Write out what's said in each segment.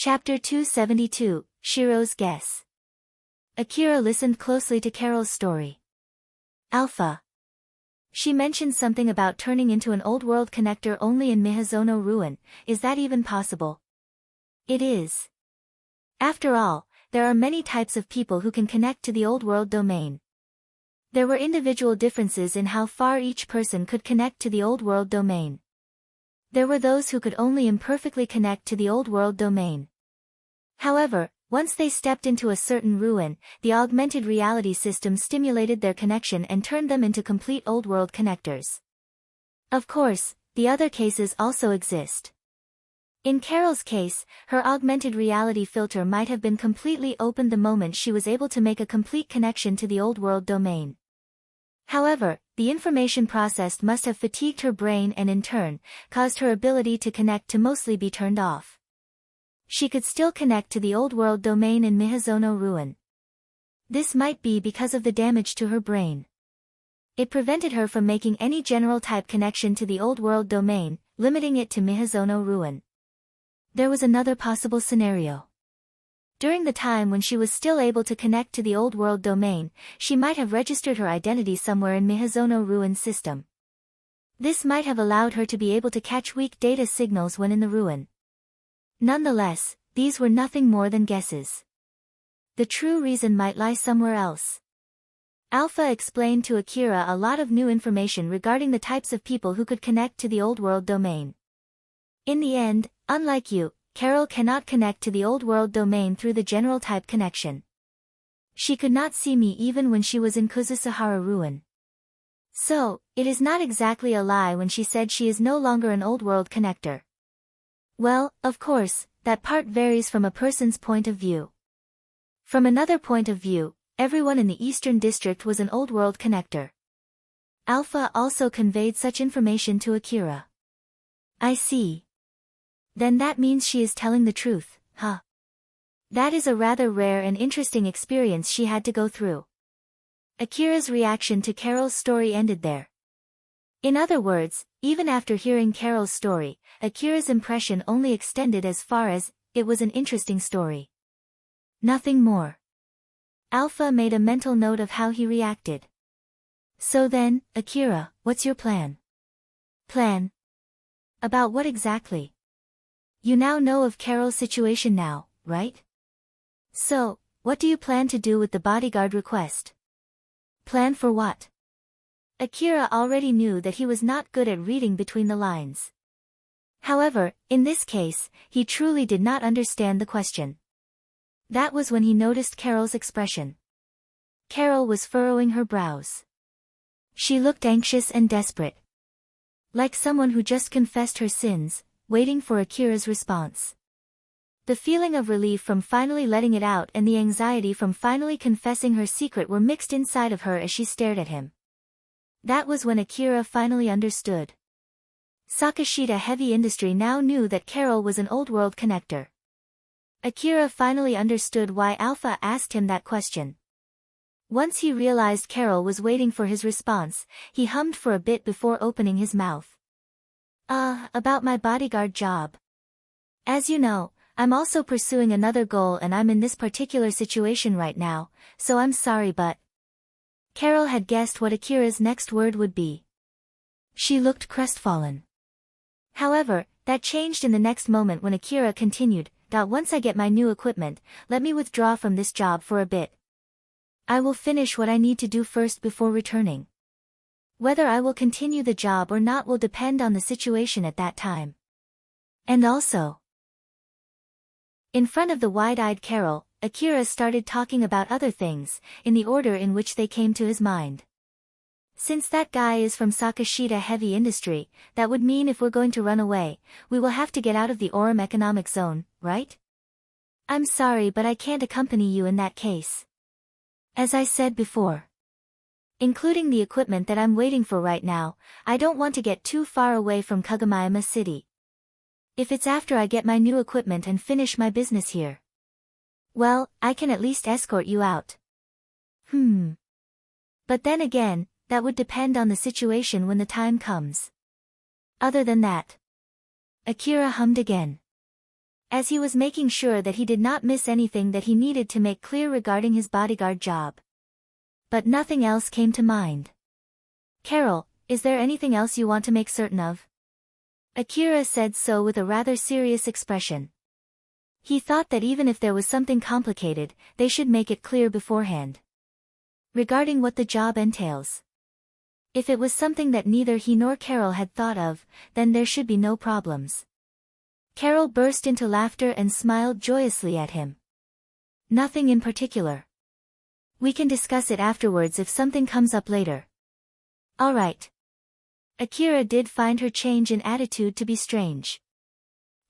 Chapter 272, Shirou's Guess. Akira listened closely to Carol's story. Alpha. She mentioned something about turning into an old-world connector only in Miyazono Ruin. Is that even possible? It is. After all, there are many types of people who can connect to the old-world domain. There were individual differences in how far each person could connect to the old-world domain. There were those who could only imperfectly connect to the old-world domain. However, once they stepped into a certain ruin, the augmented reality system stimulated their connection and turned them into complete old-world connectors. Of course, the other cases also exist. In Carol's case, her augmented reality filter might have been completely opened the moment she was able to make a complete connection to the old-world domain. However, the information processed must have fatigued her brain and in turn, caused her ability to connect to mostly be turned off. She could still connect to the old-world domain in Miyazono Ruin. This might be because of the damage to her brain. It prevented her from making any general-type connection to the old-world domain, limiting it to Miyazono Ruin. There was another possible scenario. During the time when she was still able to connect to the old-world domain, she might have registered her identity somewhere in Miyazono Ruin's system. This might have allowed her to be able to catch weak data signals when in the ruin. Nonetheless, these were nothing more than guesses. The true reason might lie somewhere else. Alpha explained to Akira a lot of new information regarding the types of people who could connect to the old-world domain. In the end, unlike you, Carol cannot connect to the old-world domain through the general-type connection. She could not see me even when she was in Kuzusuhara Ruin. So, it is not exactly a lie when she said she is no longer an old-world connector. Well, of course, that part varies from a person's point of view. From another point of view, everyone in the Eastern District was an old-world connector. Alpha also conveyed such information to Akira. I see. Then that means she is telling the truth, huh? That is a rather rare and interesting experience she had to go through. Akira's reaction to Carol's story ended there. In other words, even after hearing Carol's story, Akira's impression only extended as far as, it was an interesting story. Nothing more. Alpha made a mental note of how he reacted. So then, Akira, what's your plan? Plan? About what exactly? You now know of Carol's situation now, right? So, what do you plan to do with the bodyguard request? Plan for what? Akira already knew that he was not good at reading between the lines. However, in this case, he truly did not understand the question. That was when he noticed Carol's expression. Carol was furrowing her brows. She looked anxious and desperate. Like someone who just confessed her sins, waiting for Akira's response. The feeling of relief from finally letting it out and the anxiety from finally confessing her secret were mixed inside of her as she stared at him. That was when Akira finally understood. Sakashita Heavy Industry now knew that Carol was an old-world connector. Akira finally understood why Alpha asked him that question. Once he realized Carol was waiting for his response, he hummed for a bit before opening his mouth. About my bodyguard job. As you know, I'm also pursuing another goal and I'm in this particular situation right now, so I'm sorry but... Carol had guessed what Akira's next word would be. She looked crestfallen. However, that changed in the next moment when Akira continued, Once I get my new equipment, let me withdraw from this job for a bit. I will finish what I need to do first before returning. Whether I will continue the job or not will depend on the situation at that time. And also... In front of the wide-eyed Carol, Akira started talking about other things, in the order in which they came to his mind. Since that guy is from Sakashita Heavy Industry, that would mean if we're going to run away, we will have to get out of the Orem Economic Zone, right? I'm sorry but I can't accompany you in that case. As I said before. Including the equipment that I'm waiting for right now, I don't want to get too far away from Kagomayama City. If it's after I get my new equipment and finish my business here, well, I can at least escort you out. But then again, that would depend on the situation when the time comes. Other than that. Akira hummed again. as he was making sure that he did not miss anything that he needed to make clear regarding his bodyguard job. But nothing else came to mind. "Carol, is there anything else you want to make certain of?" Akira said so with a rather serious expression. He thought that even if there was something complicated, they should make it clear beforehand. Regarding what the job entails. If it was something that neither he nor Carol had thought of, then there should be no problems. Carol burst into laughter and smiled joyously at him. "Nothing in particular. We can discuss it afterwards if something comes up later." "All right." Akira did find her change in attitude to be strange.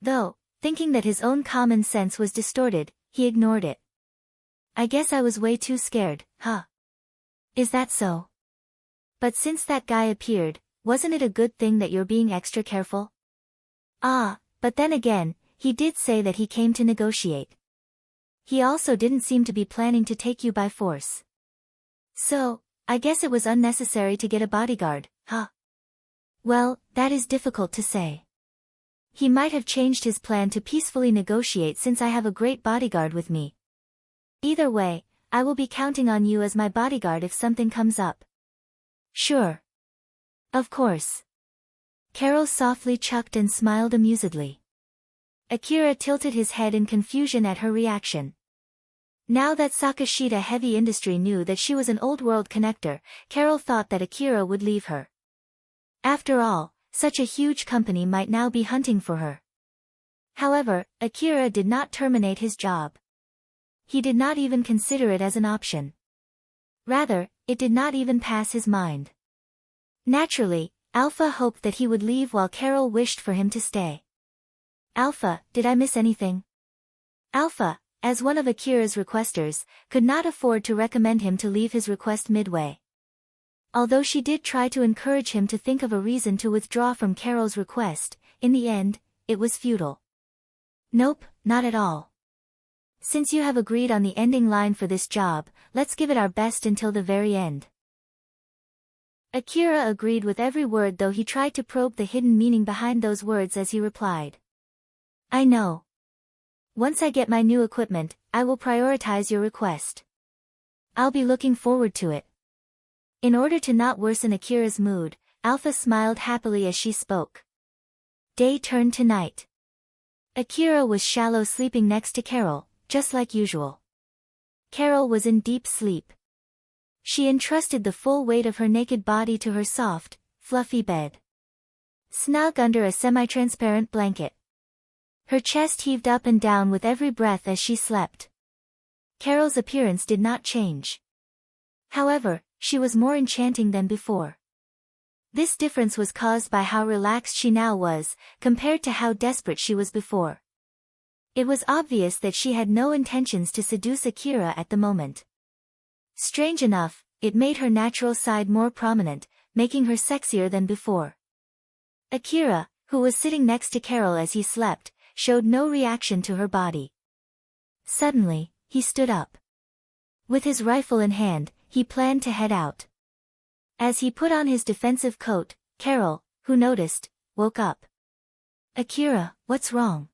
Though, thinking that his own common sense was distorted, he ignored it. "I guess I was way too scared, huh? Is that so? But since that guy appeared, wasn't it a good thing that you're being extra careful?" "Ah, but then again, he did say that he came to negotiate. He also didn't seem to be planning to take you by force. So, I guess it was unnecessary to get a bodyguard, huh?" "Well, that is difficult to say. He might have changed his plan to peacefully negotiate since I have a great bodyguard with me. Either way, I will be counting on you as my bodyguard if something comes up." "Sure. Of course." Carol softly chuckled and smiled amusedly. Akira tilted his head in confusion at her reaction. Now that Sakashita Heavy Industry knew that she was an old-world connector, Carol thought that Akira would leave her. After all, such a huge company might now be hunting for her. However, Akira did not terminate his job. He did not even consider it as an option. Rather, it did not even pass his mind. Naturally, Alpha hoped that he would leave while Carol wished for him to stay. "Alpha, did I miss anything?" Alpha, as one of Akira's requesters, could not afford to recommend him to leave his request midway. Although she did try to encourage him to think of a reason to withdraw from Carol's request, in the end, it was futile. "Nope, not at all. Since you have agreed on the ending line for this job, let's give it our best until the very end." Akira agreed with every word, though he tried to probe the hidden meaning behind those words as he replied. "I know. Once I get my new equipment, I will prioritize your request. I'll be looking forward to it." In order to not worsen Akira's mood, Alpha smiled happily as she spoke. Day turned to night. Akira was shallow sleeping next to Carol, just like usual. Carol was in deep sleep. She entrusted the full weight of her naked body to her soft, fluffy bed. Snug under a semi-transparent blanket. Her chest heaved up and down with every breath as she slept. Carol's appearance did not change. However, she was more enchanting than before. This difference was caused by how relaxed she now was, compared to how desperate she was before. It was obvious that she had no intentions to seduce Akira at the moment. Strange enough, it made her natural side more prominent, making her sexier than before. Akira, who was sitting next to Carol as he slept, showed no reaction to her body. Suddenly, he stood up. With his rifle in hand, he planned to head out. As he put on his defensive coat, Carol, who noticed, woke up. "Akira, what's wrong?"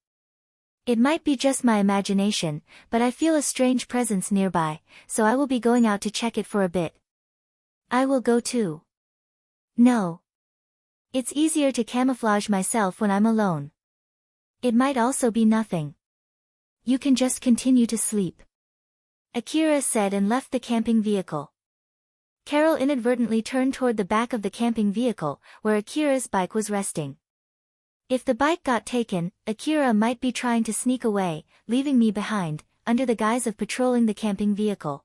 "It might be just my imagination, but I feel a strange presence nearby, so I will be going out to check it for a bit." "I will go too." "No. It's easier to camouflage myself when I'm alone. It might also be nothing. You can just continue to sleep," Akira said and left the camping vehicle. Carol inadvertently turned toward the back of the camping vehicle, where Akira's bike was resting. If the bike got taken, Akira might be trying to sneak away, leaving me behind, under the guise of patrolling the camping vehicle.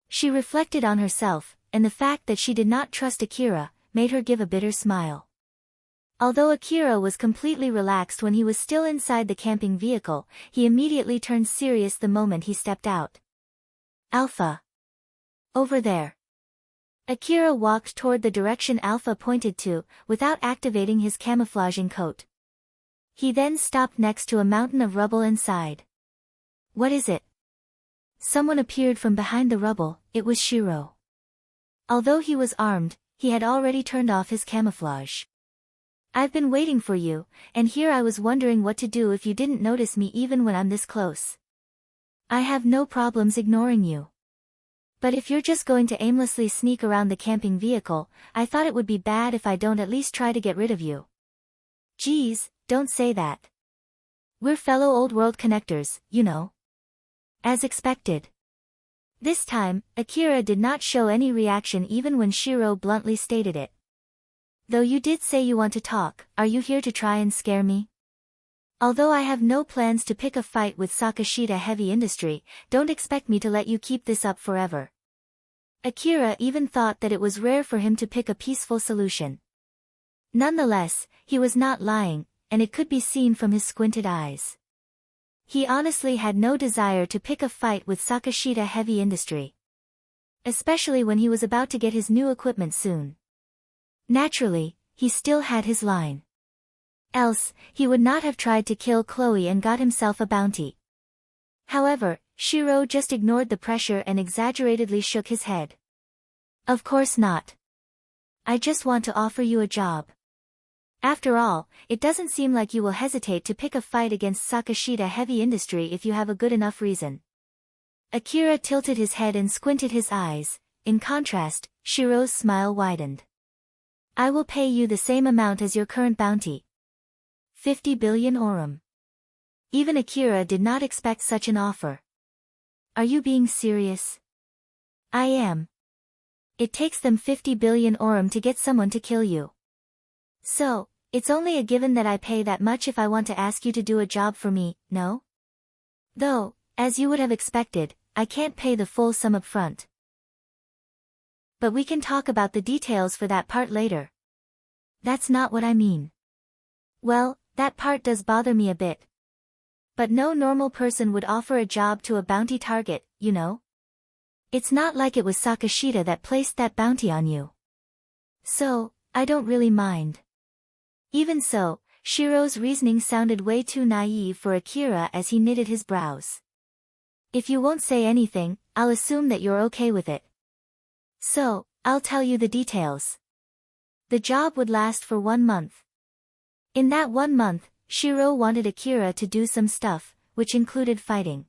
She reflected on herself, and the fact that she did not trust Akira, made her give a bitter smile. Although Akira was completely relaxed when he was still inside the camping vehicle, he immediately turned serious the moment he stepped out. "Alpha. Over there." Akira walked toward the direction Alpha pointed to, without activating his camouflaging coat. He then stopped next to a mountain of rubble and sighed. "What is it?" Someone appeared from behind the rubble. It was Shirou. Although he was armed, he had already turned off his camouflage. I've been waiting for you, and here I was wondering what to do if you didn't notice me even when I'm this close. I have no problems ignoring you. But if you're just going to aimlessly sneak around the camping vehicle, I thought it would be bad if I don't at least try to get rid of you. Geez, don't say that. We're fellow old world connectors, you know. As expected. This time, Akira did not show any reaction even when Shirou bluntly stated it. Though you did say you want to talk, are you here to try and scare me? Although I have no plans to pick a fight with Sakashita Heavy Industry, don't expect me to let you keep this up forever. Akira even thought that it was rare for him to pick a peaceful solution. Nonetheless, he was not lying, and it could be seen from his squinted eyes. He honestly had no desire to pick a fight with Sakashita Heavy Industry. Especially when he was about to get his new equipment soon. Naturally, he still had his line. Else, he would not have tried to kill Chloe and got himself a bounty. However, Shirou just ignored the pressure and exaggeratedly shook his head. Of course not. I just want to offer you a job. After all, it doesn't seem like you will hesitate to pick a fight against Sakashita Heavy Industry if you have a good enough reason. Akira tilted his head and squinted his eyes. In contrast, Shirou's smile widened. I will pay you the same amount as your current bounty. 50 billion orum. Even Akira did not expect such an offer. Are you being serious? I am. It takes them 50 billion orum to get someone to kill you. So, it's only a given that I pay that much if I want to ask you to do a job for me, no? Though, as you would have expected, I can't pay the full sum up front. But we can talk about the details for that part later. That's not what I mean. Well, that part does bother me a bit. But no normal person would offer a job to a bounty target, you know? It's not like it was Sakashita that placed that bounty on you. So, I don't really mind. Even so, Shirou's reasoning sounded way too naive for Akira as he knitted his brows. If you won't say anything, I'll assume that you're okay with it. So, I'll tell you the details. The job would last for 1 month. In that 1 month, Shirou wanted Akira to do some stuff, which included fighting.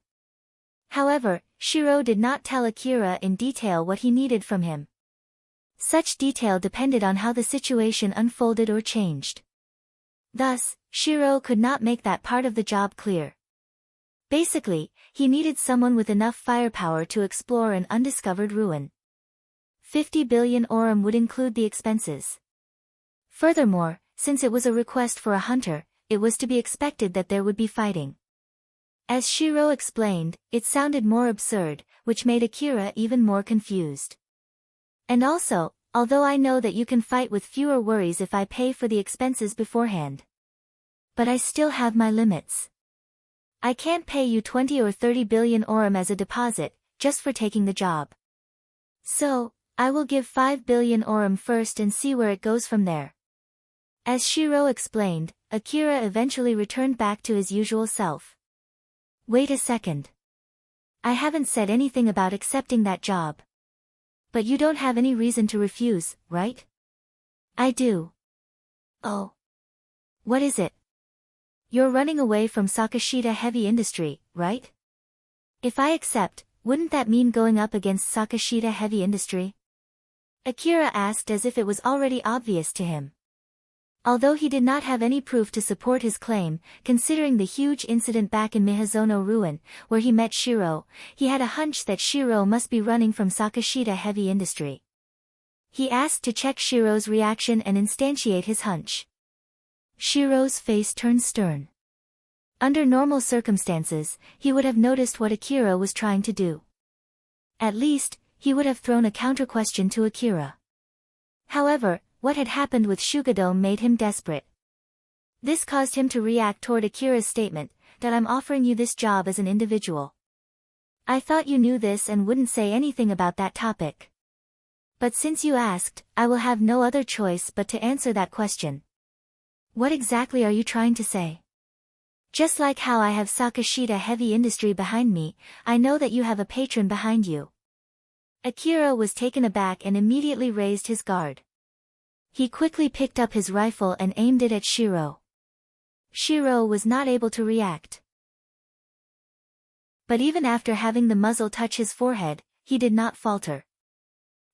However, Shirou did not tell Akira in detail what he needed from him. Such detail depended on how the situation unfolded or changed. Thus, Shirou could not make that part of the job clear. Basically, he needed someone with enough firepower to explore an undiscovered ruin. 50 billion orum would include the expenses. Furthermore, since it was a request for a hunter, it was to be expected that there would be fighting. As Shirou explained, it sounded more absurd, which made Akira even more confused. And also, although I know that you can fight with fewer worries if I pay for the expenses beforehand. But I still have my limits. I can't pay you 20 or 30 billion orum as a deposit, just for taking the job. So, I will give 5 billion orum first and see where it goes from there. As Shirou explained, Akira eventually returned back to his usual self. Wait a second. I haven't said anything about accepting that job. But you don't have any reason to refuse, right? I do. Oh. What is it? You're running away from Sakashita Heavy Industry, right? If I accept, wouldn't that mean going up against Sakashita Heavy Industry? Akira asked as if it was already obvious to him. Although he did not have any proof to support his claim, considering the huge incident back in Mihazono Ruin, where he met Shirou, he had a hunch that Shirou must be running from Sakashita Heavy Industry. He asked to check Shirou's reaction and instantiate his hunch. Shirou's face turned stern. Under normal circumstances, he would have noticed what Akira was trying to do. At least, he would have thrown a counter-question to Akira. However, what had happened with Shugadome made him desperate. This caused him to react toward Akira's statement, that I'm offering you this job as an individual. I thought you knew this and wouldn't say anything about that topic. But since you asked, I will have no other choice but to answer that question. What exactly are you trying to say? Just like how I have Sakashita Heavy Industry behind me, I know that you have a patron behind you. Akira was taken aback and immediately raised his guard. He quickly picked up his rifle and aimed it at Shirou. Shirou was not able to react. But even after having the muzzle touch his forehead, he did not falter.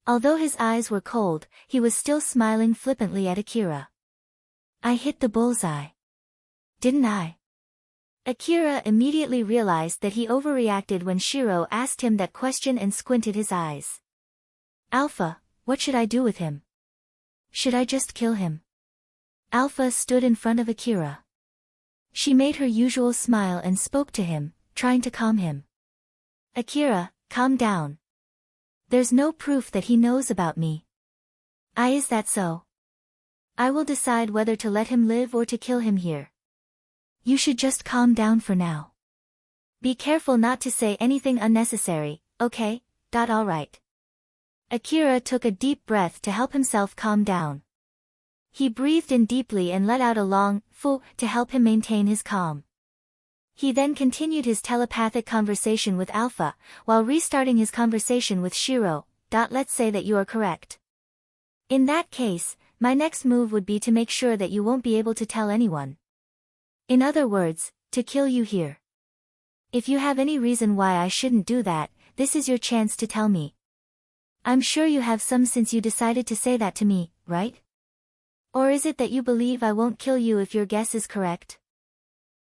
Although his eyes were cold, he was still smiling flippantly at Akira. I hit the bullseye. Didn't I? Akira immediately realized that he overreacted when Shirou asked him that question and squinted his eyes. Alpha, what should I do with him? Should I just kill him? Alpha stood in front of Akira. She made her usual smile and spoke to him, trying to calm him. Akira, calm down. There's no proof that he knows about me. Is that so? I will decide whether to let him live or to kill him here. You should just calm down for now. Be careful not to say anything unnecessary, okay? All right. Akira took a deep breath to help himself calm down. He breathed in deeply and let out a long "fu" to help him maintain his calm. He then continued his telepathic conversation with Alpha, while restarting his conversation with Shirou. Let's say that you are correct. In that case, my next move would be to make sure that you won't be able to tell anyone. In other words, to kill you here. If you have any reason why I shouldn't do that, this is your chance to tell me. I'm sure you have some since you decided to say that to me, right? Or is it that you believe I won't kill you if your guess is correct?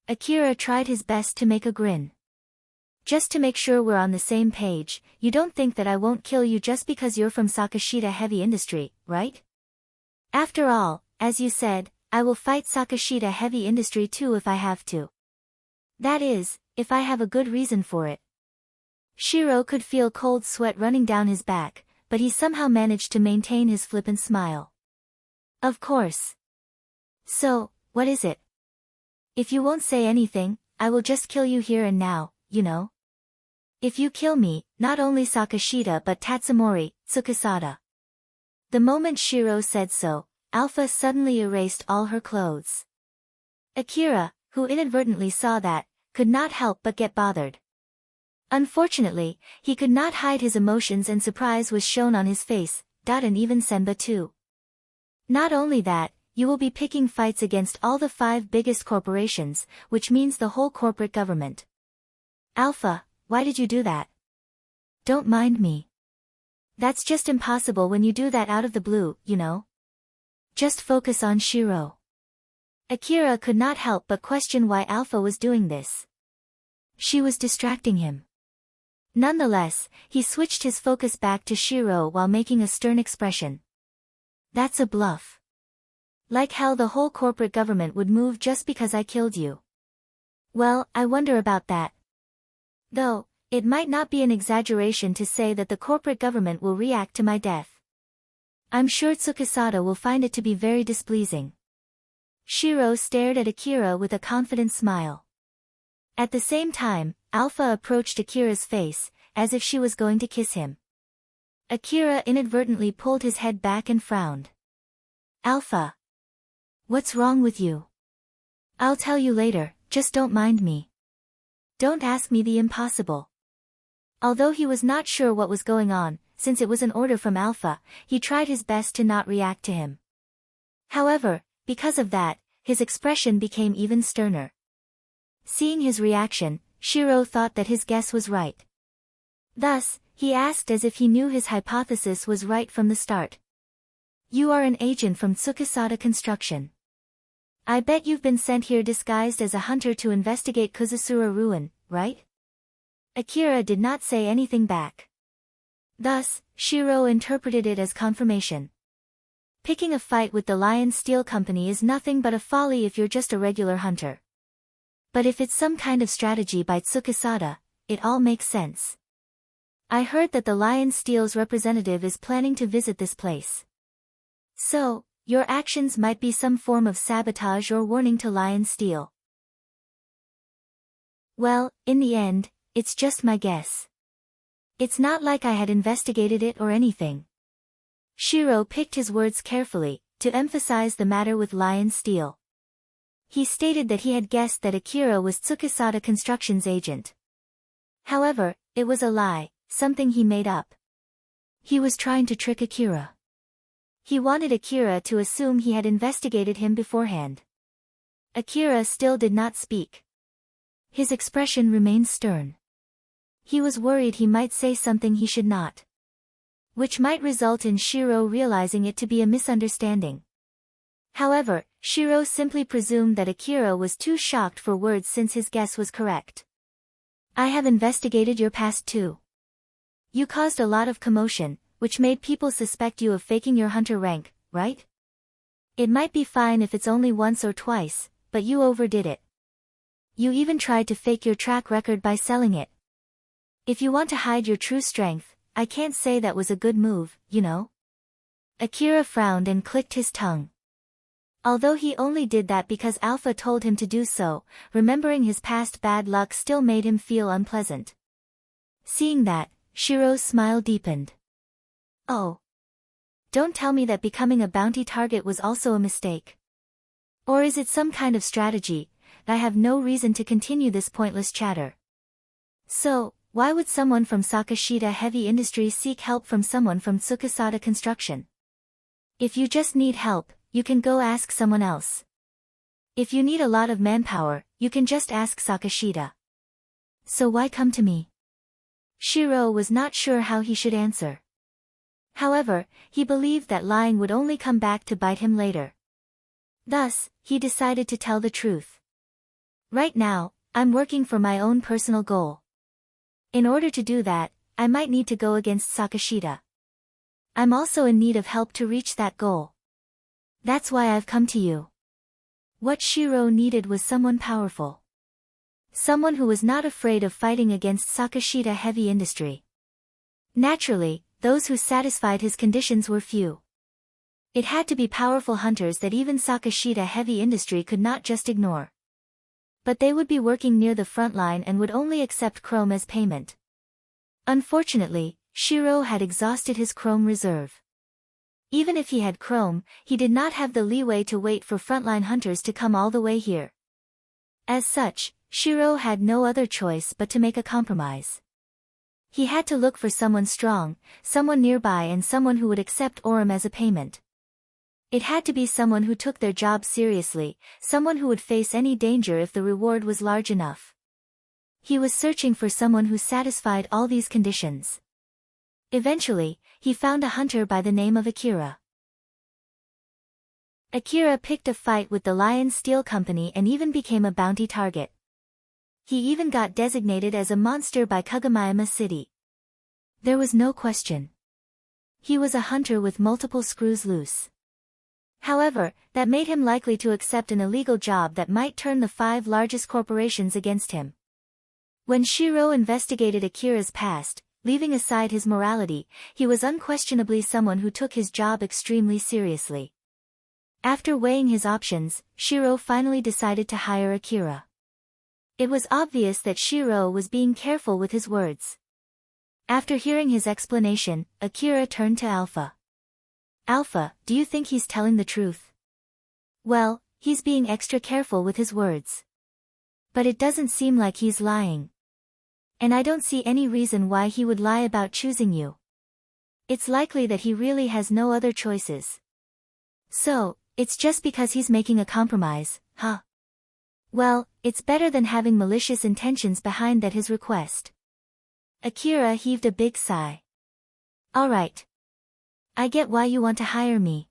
Akira tried his best to make a grin. Just to make sure we're on the same page, you don't think that I won't kill you just because you're from Sakashita Heavy Industry, right? After all, as you said, I will fight Sakashita Heavy Industry too if I have to. That is, if I have a good reason for it. Shirou could feel cold sweat running down his back, but he somehow managed to maintain his flippant smile. Of course. So, what is it? If you won't say anything, I will just kill you here and now, you know? If you kill me, not only Sakashita but Tatsumori, Tsukisada. The moment Shirou said so, Alpha suddenly erased all her clothes. Akira, who inadvertently saw that, could not help but get bothered. Unfortunately, he could not hide his emotions and surprise was shown on his face, and even Senba too. Not only that, you will be picking fights against all the 5 biggest corporations, which means the whole corporate government. Alpha, why did you do that? Don't mind me. That's just impossible when you do that out of the blue, you know? Just focus on Shirou. Akira could not help but question why Alpha was doing this. She was distracting him. Nonetheless, he switched his focus back to Shirou while making a stern expression. That's a bluff. Like hell the whole corporate government would move just because I killed you. Well, I wonder about that. Though, it might not be an exaggeration to say that the corporate government will react to my death. I'm sure Tsukisada will find it to be very displeasing. Shirou stared at Akira with a confident smile. At the same time, Alpha approached Akira's face, as if she was going to kiss him. Akira inadvertently pulled his head back and frowned. Alpha. What's wrong with you? I'll tell you later, just don't mind me. Don't ask me the impossible. Although he was not sure what was going on, since it was an order from Alpha, he tried his best to not react to him. However, because of that, his expression became even sterner. Seeing his reaction, Shirou thought that his guess was right. Thus, he asked as if he knew his hypothesis was right from the start. You are an agent from Tsukisada Construction. I bet you've been sent here disguised as a hunter to investigate Kuzusura Ruin, right? Akira did not say anything back. Thus, Shirou interpreted it as confirmation. Picking a fight with the Lion Steel Company is nothing but a folly if you're just a regular hunter. But if it's some kind of strategy by Tsukisada, it all makes sense. I heard that the Lion Steel's representative is planning to visit this place. So, your actions might be some form of sabotage or warning to Lion Steel. Well, in the end, it's just my guess. It's not like I had investigated it or anything. Shirou picked his words carefully, to emphasize the matter with Lion Steel. He stated that he had guessed that Akira was Tsukisada Construction's agent. However, it was a lie, something he made up. He was trying to trick Akira. He wanted Akira to assume he had investigated him beforehand. Akira still did not speak. His expression remained stern. He was worried he might say something he should not, which might result in Shirou realizing it to be a misunderstanding. However, Shirou simply presumed that Akira was too shocked for words since his guess was correct. I have investigated your past too. You caused a lot of commotion, which made people suspect you of faking your hunter rank, right? It might be fine if it's only once or twice, but you overdid it. You even tried to fake your track record by selling it. If you want to hide your true strength, I can't say that was a good move, you know? Akira frowned and clicked his tongue. Although he only did that because Alpha told him to do so, remembering his past bad luck still made him feel unpleasant. Seeing that, Shirou's smile deepened. Oh. Don't tell me that becoming a bounty target was also a mistake. Or is it some kind of strategy? I have no reason to continue this pointless chatter. So, why would someone from Sakashita Heavy Industries seek help from someone from Tsukasada Construction? If you just need help, you can go ask someone else. If you need a lot of manpower, you can just ask Sakashita. So why come to me? Shirou was not sure how he should answer. However, he believed that lying would only come back to bite him later. Thus, he decided to tell the truth. Right now, I'm working for my own personal goal. In order to do that, I might need to go against Sakashita. I'm also in need of help to reach that goal. That's why I've come to you. What Shirou needed was someone powerful. Someone who was not afraid of fighting against Sakashita Heavy Industry. Naturally, those who satisfied his conditions were few. It had to be powerful hunters that even Sakashita Heavy Industry could not just ignore. But they would be working near the front line and would only accept chrome as payment. Unfortunately, Shirou had exhausted his chrome reserve. Even if he had chrome, he did not have the leeway to wait for frontline hunters to come all the way here. As such, Shirou had no other choice but to make a compromise. He had to look for someone strong, someone nearby and someone who would accept Orim as a payment. It had to be someone who took their job seriously, someone who would face any danger if the reward was large enough. He was searching for someone who satisfied all these conditions. Eventually, he found a hunter by the name of Akira. Akira picked a fight with the Lion Steel Company and even became a bounty target. He even got designated as a monster by Kagomayama City. There was no question. He was a hunter with multiple screws loose. However, that made him likely to accept an illegal job that might turn the 5 largest corporations against him. When Shirou investigated Akira's past, leaving aside his morality, he was unquestionably someone who took his job extremely seriously. After weighing his options, Shirou finally decided to hire Akira. It was obvious that Shirou was being careful with his words. After hearing his explanation, Akira turned to Alpha. Alpha, do you think he's telling the truth? Well, he's being extra careful with his words. But it doesn't seem like he's lying. And I don't see any reason why he would lie about choosing you. It's likely that he really has no other choices. So, it's just because he's making a compromise, huh? Well, it's better than having malicious intentions behind his request. Akira heaved a big sigh. Alright. I get why you want to hire me.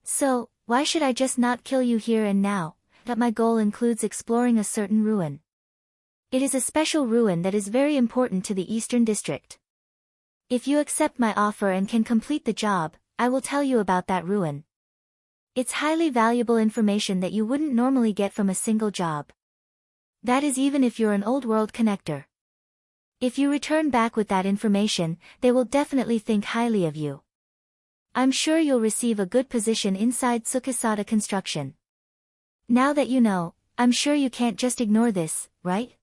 So, why should I just not kill you here and now? But my goal includes exploring a certain ruin. It is a special ruin that is very important to the Eastern District. If you accept my offer and can complete the job, I will tell you about that ruin. It's highly valuable information that you wouldn't normally get from a single job. That is even if you're an old world connector. If you return back with that information, they will definitely think highly of you. I'm sure you'll receive a good position inside Tsukasada Construction. Now that you know, I'm sure you can't just ignore this, right?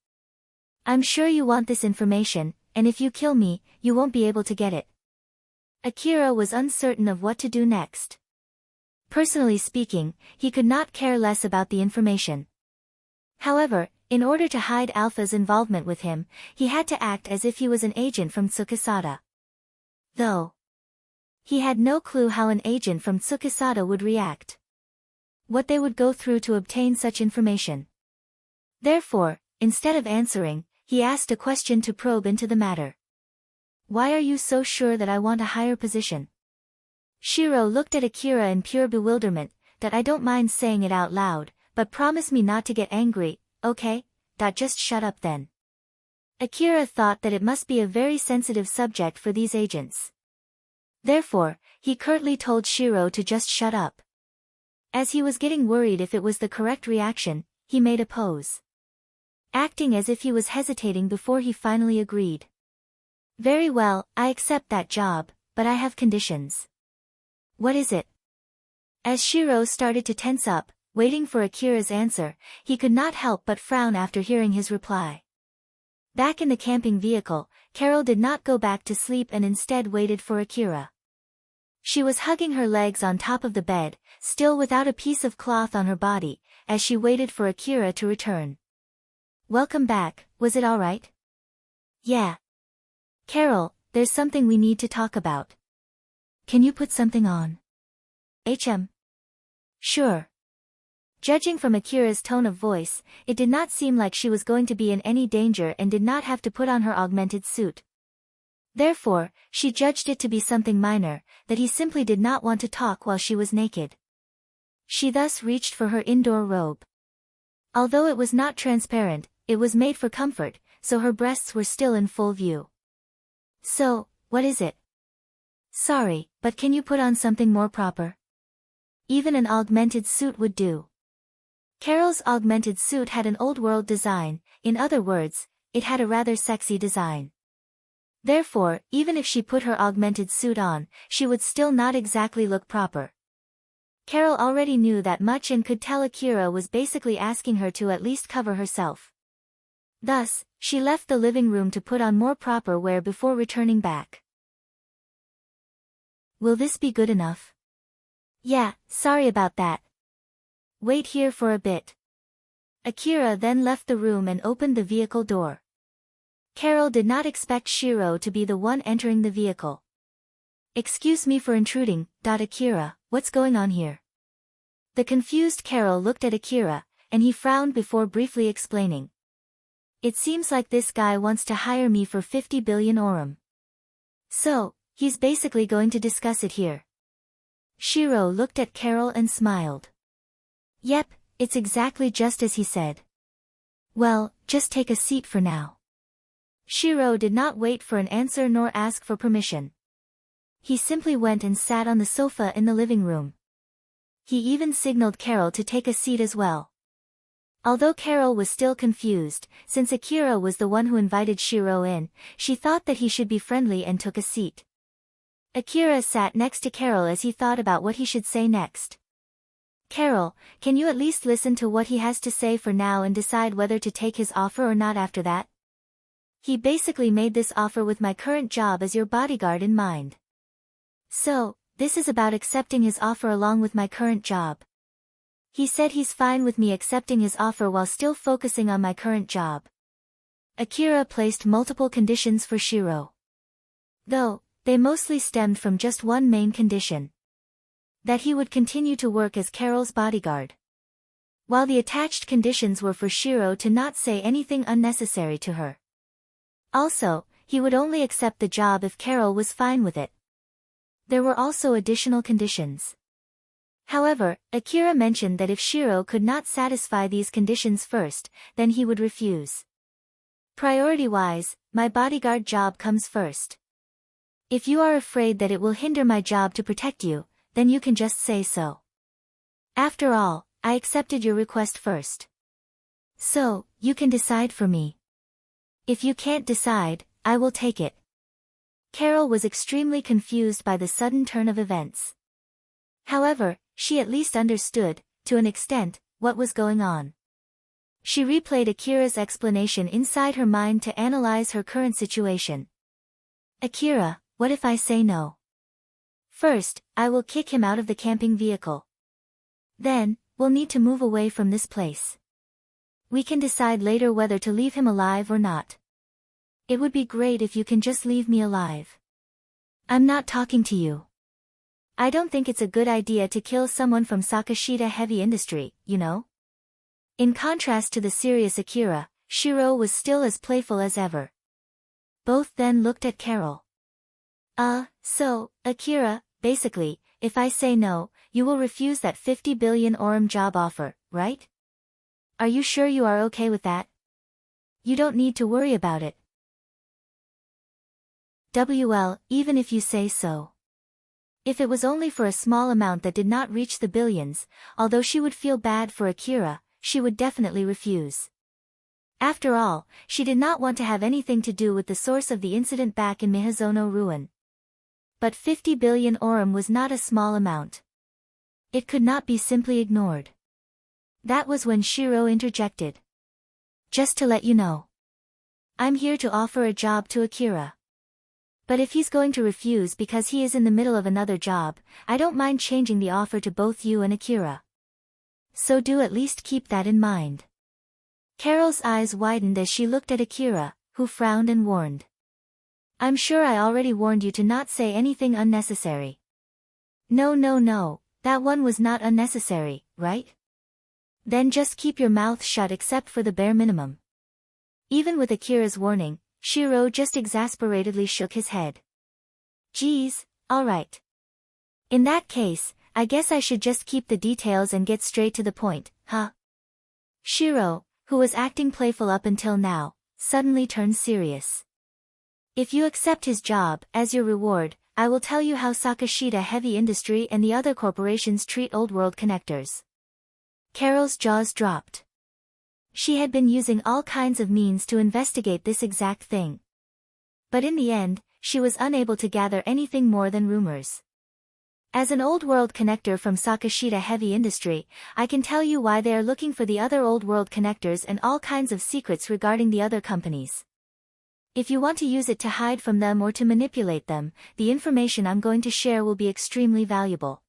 I'm sure you want this information, and if you kill me, you won't be able to get it. Akira was uncertain of what to do next. Personally speaking, he could not care less about the information. However, in order to hide Alpha's involvement with him, he had to act as if he was an agent from Tsukasada. Though, He had no clue how an agent from Tsukisada would react. What they would go through to obtain such information. Therefore, instead of answering, he asked a question to probe into the matter. Why are you so sure that I want a higher position? Shirou looked at Akira in pure bewilderment, that I don't mind saying it out loud, but promise me not to get angry, okay? Just shut up then. Akira thought that it must be a very sensitive subject for these agents. Therefore, he curtly told Shirou to just shut up. As he was getting worried if it was the correct reaction, he made a pose. Acting as if he was hesitating before he finally agreed. Very well, I accept that job, but I have conditions. What is it? As Shirou started to tense up, waiting for Akira's answer, he could not help but frown after hearing his reply. Back in the camping vehicle, Carol did not go back to sleep and instead waited for Akira. She was hugging her legs on top of the bed, still without a piece of cloth on her body, as she waited for Akira to return. Welcome back, was it alright? Yeah. Carol, there's something we need to talk about. Can you put something on? Sure. Judging from Akira's tone of voice, it did not seem like she was going to be in any danger and did not have to put on her augmented suit. Therefore, she judged it to be something minor, that he simply did not want to talk while she was naked. She thus reached for her indoor robe. Although it was not transparent, it was made for comfort, so her breasts were still in full view. So, what is it? Sorry, but can you put on something more proper? Even an augmented suit would do. Carol's augmented suit had an old-world design, in other words, it had a rather sexy design. Therefore, even if she put her augmented suit on, she would still not exactly look proper. Carol already knew that much and could tell Akira was basically asking her to at least cover herself. Thus, she left the living room to put on more proper wear before returning back. Will this be good enough? Yeah, sorry about that. Wait here for a bit. Akira then left the room and opened the vehicle door. Carol did not expect Shirou to be the one entering the vehicle. Excuse me for intruding, Akira, what's going on here? The confused Carol looked at Akira, and he frowned before briefly explaining. It seems like this guy wants to hire me for 50 billion orum. So, he's basically going to discuss it here. Shirou looked at Carol and smiled. Yep, it's exactly just as he said. Well, just take a seat for now. Shirou did not wait for an answer nor ask for permission. He simply went and sat on the sofa in the living room. He even signaled Carol to take a seat as well. Although Carol was still confused, since Akira was the one who invited Shirou in, she thought that he should be friendly and took a seat. Akira sat next to Carol as he thought about what he should say next. Carol, can you at least listen to what he has to say for now and decide whether to take his offer or not after that? He basically made this offer with my current job as your bodyguard in mind. So, this is about accepting his offer along with my current job. He said he's fine with me accepting his offer while still focusing on my current job. Akira placed multiple conditions for Shirou. Though, they mostly stemmed from just one main condition. That he would continue to work as Carol's bodyguard. While the attached conditions were for Shirou to not say anything unnecessary to her. Also, he would only accept the job if Carol was fine with it. There were also additional conditions. However, Akira mentioned that if Shirou could not satisfy these conditions first, then he would refuse. Priority-wise, my bodyguard job comes first. If you are afraid that it will hinder my job to protect you, then you can just say so. After all, I accepted your request first. So, you can decide for me. If you can't decide, I will take it. Carol was extremely confused by the sudden turn of events. However, she at least understood, to an extent, what was going on. She replayed Akira's explanation inside her mind to analyze her current situation. Akira, what if I say no? First, I will kick him out of the camping vehicle. Then, we'll need to move away from this place. We can decide later whether to leave him alive or not. It would be great if you can just leave me alive. I'm not talking to you. I don't think it's a good idea to kill someone from Sakashita Heavy Industry, you know? In contrast to the serious Akira, Shirou was still as playful as ever. Both then looked at Carol. So, Akira, basically, if I say no, you will refuse that 50 billion orum job offer, right? Are you sure you are okay with that? You don't need to worry about it. Even if you say so. If it was only for a small amount that did not reach the billions, although she would feel bad for Akira, she would definitely refuse. After all, she did not want to have anything to do with the source of the incident back in Mihazono ruin. But 50 billion orum was not a small amount. It could not be simply ignored. That was when Shirou interjected. Just to let you know. I'm here to offer a job to Akira. But if he's going to refuse because he is in the middle of another job, I don't mind changing the offer to both you and Akira. So do at least keep that in mind. Carol's eyes widened as she looked at Akira, who frowned and warned. I'm sure I already warned you to not say anything unnecessary. No, that one was not unnecessary, right? Then just keep your mouth shut except for the bare minimum. Even with Akira's warning, Shirou just exasperatedly shook his head. Geez, alright. In that case, I guess I should just keep the details and get straight to the point, huh? Shirou, who was acting playful up until now, suddenly turned serious. If you accept his job, as your reward, I will tell you how Sakashita Heavy Industry and the other corporations treat Old World connectors. Carol's jaws dropped. She had been using all kinds of means to investigate this exact thing. But in the end, she was unable to gather anything more than rumors. As an Old World connector from Sakashita Heavy Industry, I can tell you why they are looking for the other Old World connectors and all kinds of secrets regarding the other companies. If you want to use it to hide from them or to manipulate them, the information I'm going to share will be extremely valuable.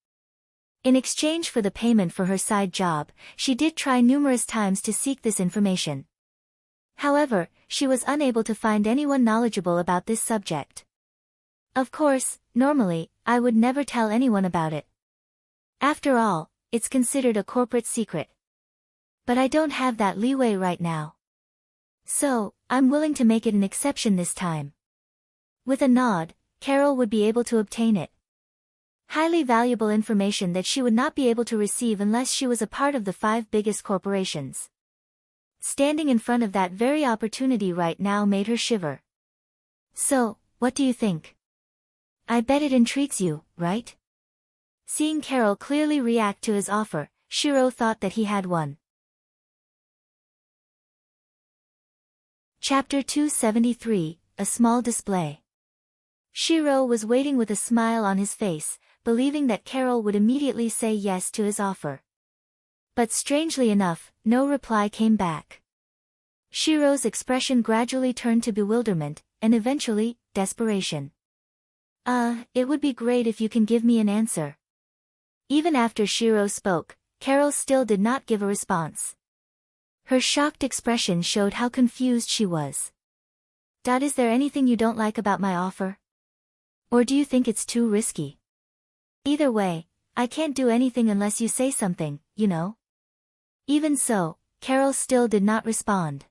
In exchange for the payment for her side job, she did try numerous times to seek this information. However, she was unable to find anyone knowledgeable about this subject. Of course, normally, I would never tell anyone about it. After all, it's considered a corporate secret. But I don't have that leeway right now. So, I'm willing to make it an exception this time. With a nod, Carol would be able to obtain it. Highly valuable information that she would not be able to receive unless she was a part of the 5 biggest corporations. Standing in front of that very opportunity right now made her shiver. So, what do you think? I bet it intrigues you, right? Seeing Carol clearly react to his offer, Shirou thought that he had won. Chapter 273, A Small Display. Shirou was waiting with a smile on his face, believing that Carol would immediately say yes to his offer. But strangely enough, no reply came back. Shirou's expression gradually turned to bewilderment, and eventually, desperation. It would be great if you can give me an answer. Even after Shirou spoke, Carol still did not give a response. Her shocked expression showed how confused she was. Is there anything you don't like about my offer? Or do you think it's too risky? Either way, I can't do anything unless you say something, you know? Even so, Carol still did not respond.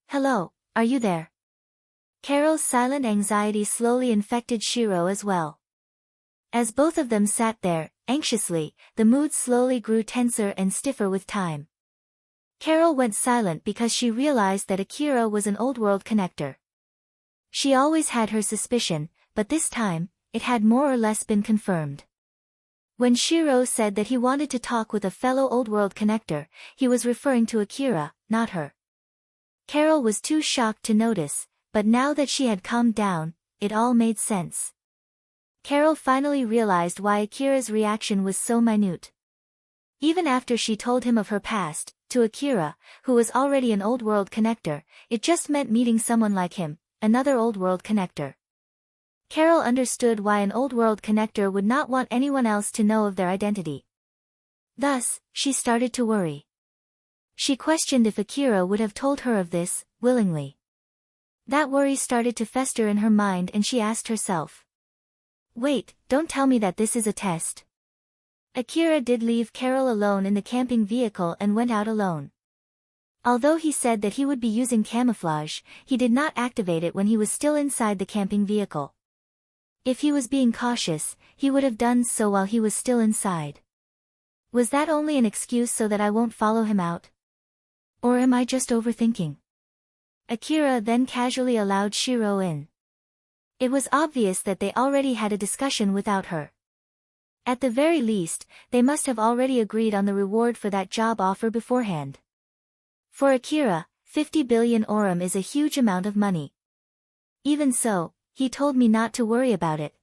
Hello, are you there? Carol's silent anxiety slowly infected Shirou as well. As both of them sat there, anxiously, the mood slowly grew tenser and stiffer with time. Carol went silent because she realized that Akira was an Old World connector. She always had her suspicion, but this time, it had more or less been confirmed. When Shirou said that he wanted to talk with a fellow Old World connector, he was referring to Akira, not her. Carol was too shocked to notice, but now that she had calmed down, it all made sense. Carol finally realized why Akira's reaction was so minute. Even after she told him of her past, to Akira, who was already an Old World connector, it just meant meeting someone like him, another Old World connector. Carol understood why an Old World connector would not want anyone else to know of their identity. Thus, she started to worry. She questioned if Akira would have told her of this, willingly. That worry started to fester in her mind and she asked herself. Wait, don't tell me that this is a test. Akira did leave Carol alone in the camping vehicle and went out alone. Although he said that he would be using camouflage, he did not activate it when he was still inside the camping vehicle. If he was being cautious, he would have done so while he was still inside. Was that only an excuse so that I won't follow him out? Or am I just overthinking? Akira then casually allowed Shirou in. It was obvious that they already had a discussion without her. At the very least, they must have already agreed on the reward for that job offer beforehand. For Akira, 50 billion orum is a huge amount of money. Even so, he told me not to worry about it.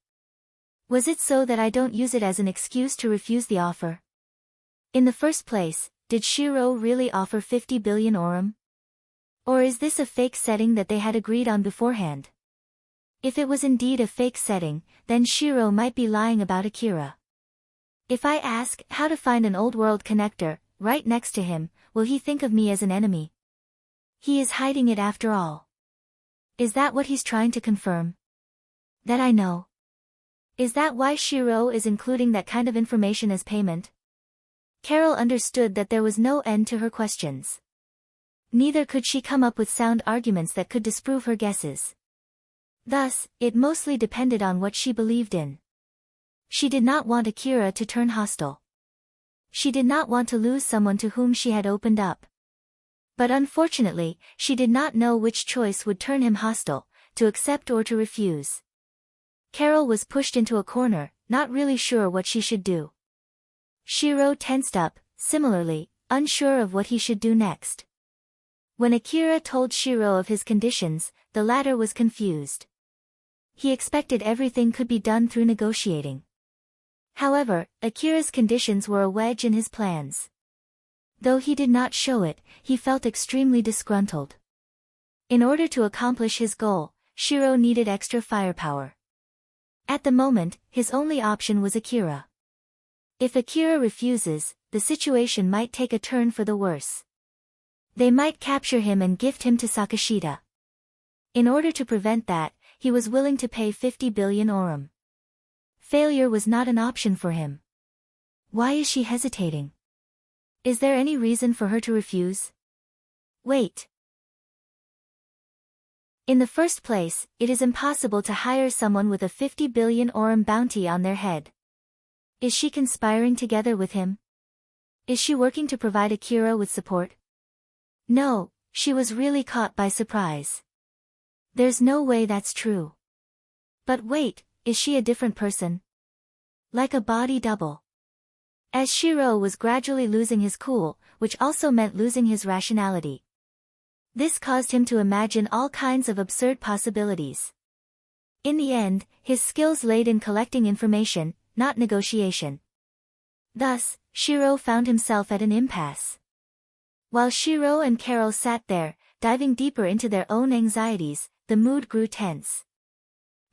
Was it so that I don't use it as an excuse to refuse the offer? In the first place, did Shirou really offer 50 billion orum? Or is this a fake setting that they had agreed on beforehand? If it was indeed a fake setting, then Shirou might be lying about Akira. If I ask how to find an old world connector, right next to him, will he think of me as an enemy? He is hiding it after all. Is that what he's trying to confirm? That I know? Is that why Shirou is including that kind of information as payment? Carol understood that there was no end to her questions. Neither could she come up with sound arguments that could disprove her guesses. Thus, it mostly depended on what she believed in. She did not want Akira to turn hostile. She did not want to lose someone to whom she had opened up. But unfortunately, she did not know which choice would turn him hostile, to accept or to refuse. Carol was pushed into a corner, not really sure what she should do. Shirou tensed up, similarly, unsure of what he should do next. When Akira told Shirou of his conditions, the latter was confused. He expected everything could be done through negotiating. However, Akira's conditions were a wedge in his plans. Though he did not show it, he felt extremely disgruntled. In order to accomplish his goal, Shirou needed extra firepower. At the moment, his only option was Akira. If Akira refuses, the situation might take a turn for the worse. They might capture him and gift him to Sakashita. In order to prevent that, he was willing to pay 50 billion orum. Failure was not an option for him. Why is she hesitating? Is there any reason for her to refuse? Wait. In the first place, it is impossible to hire someone with a 50 billion orum bounty on their head. Is she conspiring together with him? Is she working to provide Akira with support? No, she was really caught by surprise. There's no way that's true. But wait, is she a different person? Like a body double. As Shirou was gradually losing his cool, which also meant losing his rationality. This caused him to imagine all kinds of absurd possibilities. In the end, his skills laid in collecting information, not negotiation. Thus, Shirou found himself at an impasse. While Shirou and Carol sat there, diving deeper into their own anxieties, the mood grew tense.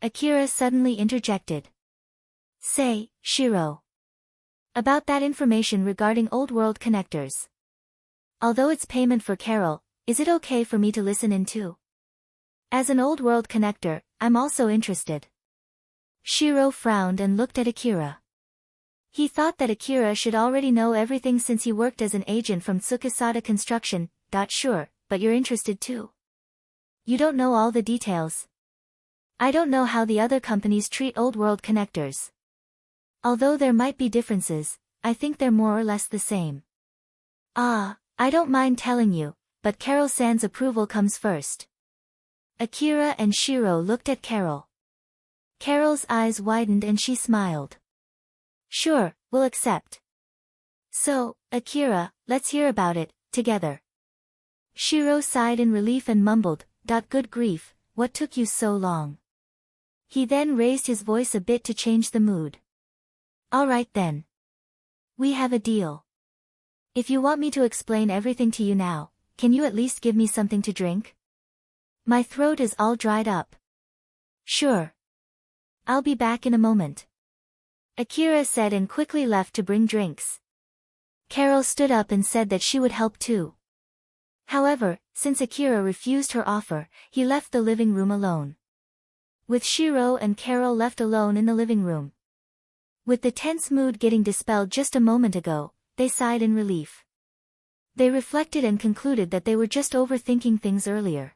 Akira suddenly interjected. Say, Shirou. About that information regarding old world connectors. Although it's payment for Carol, is it okay for me to listen in too? As an old world connector, I'm also interested. Shirou frowned and looked at Akira. He thought that Akira should already know everything since he worked as an agent from Tsukasada Construction. Sure, but you're interested too. You don't know all the details. I don't know how the other companies treat old world connectors. Although there might be differences, I think they're more or less the same. I don't mind telling you, but Carol-san's approval comes first. Akira and Shirou looked at Carol. Carol's eyes widened and she smiled. Sure, we'll accept. So, Akira, let's hear about it, together. Shirou sighed in relief and mumbled, Good grief, what took you so long? He then raised his voice a bit to change the mood. All right then. We have a deal. If you want me to explain everything to you now, can you at least give me something to drink? My throat is all dried up. Sure. I'll be back in a moment. Akira said and quickly left to bring drinks. Carol stood up and said that she would help too. However, since Akira refused her offer, he left the living room alone. with Shirou and Carol left alone in the living room. With the tense mood getting dispelled just a moment ago, they sighed in relief. They reflected and concluded that they were just overthinking things earlier.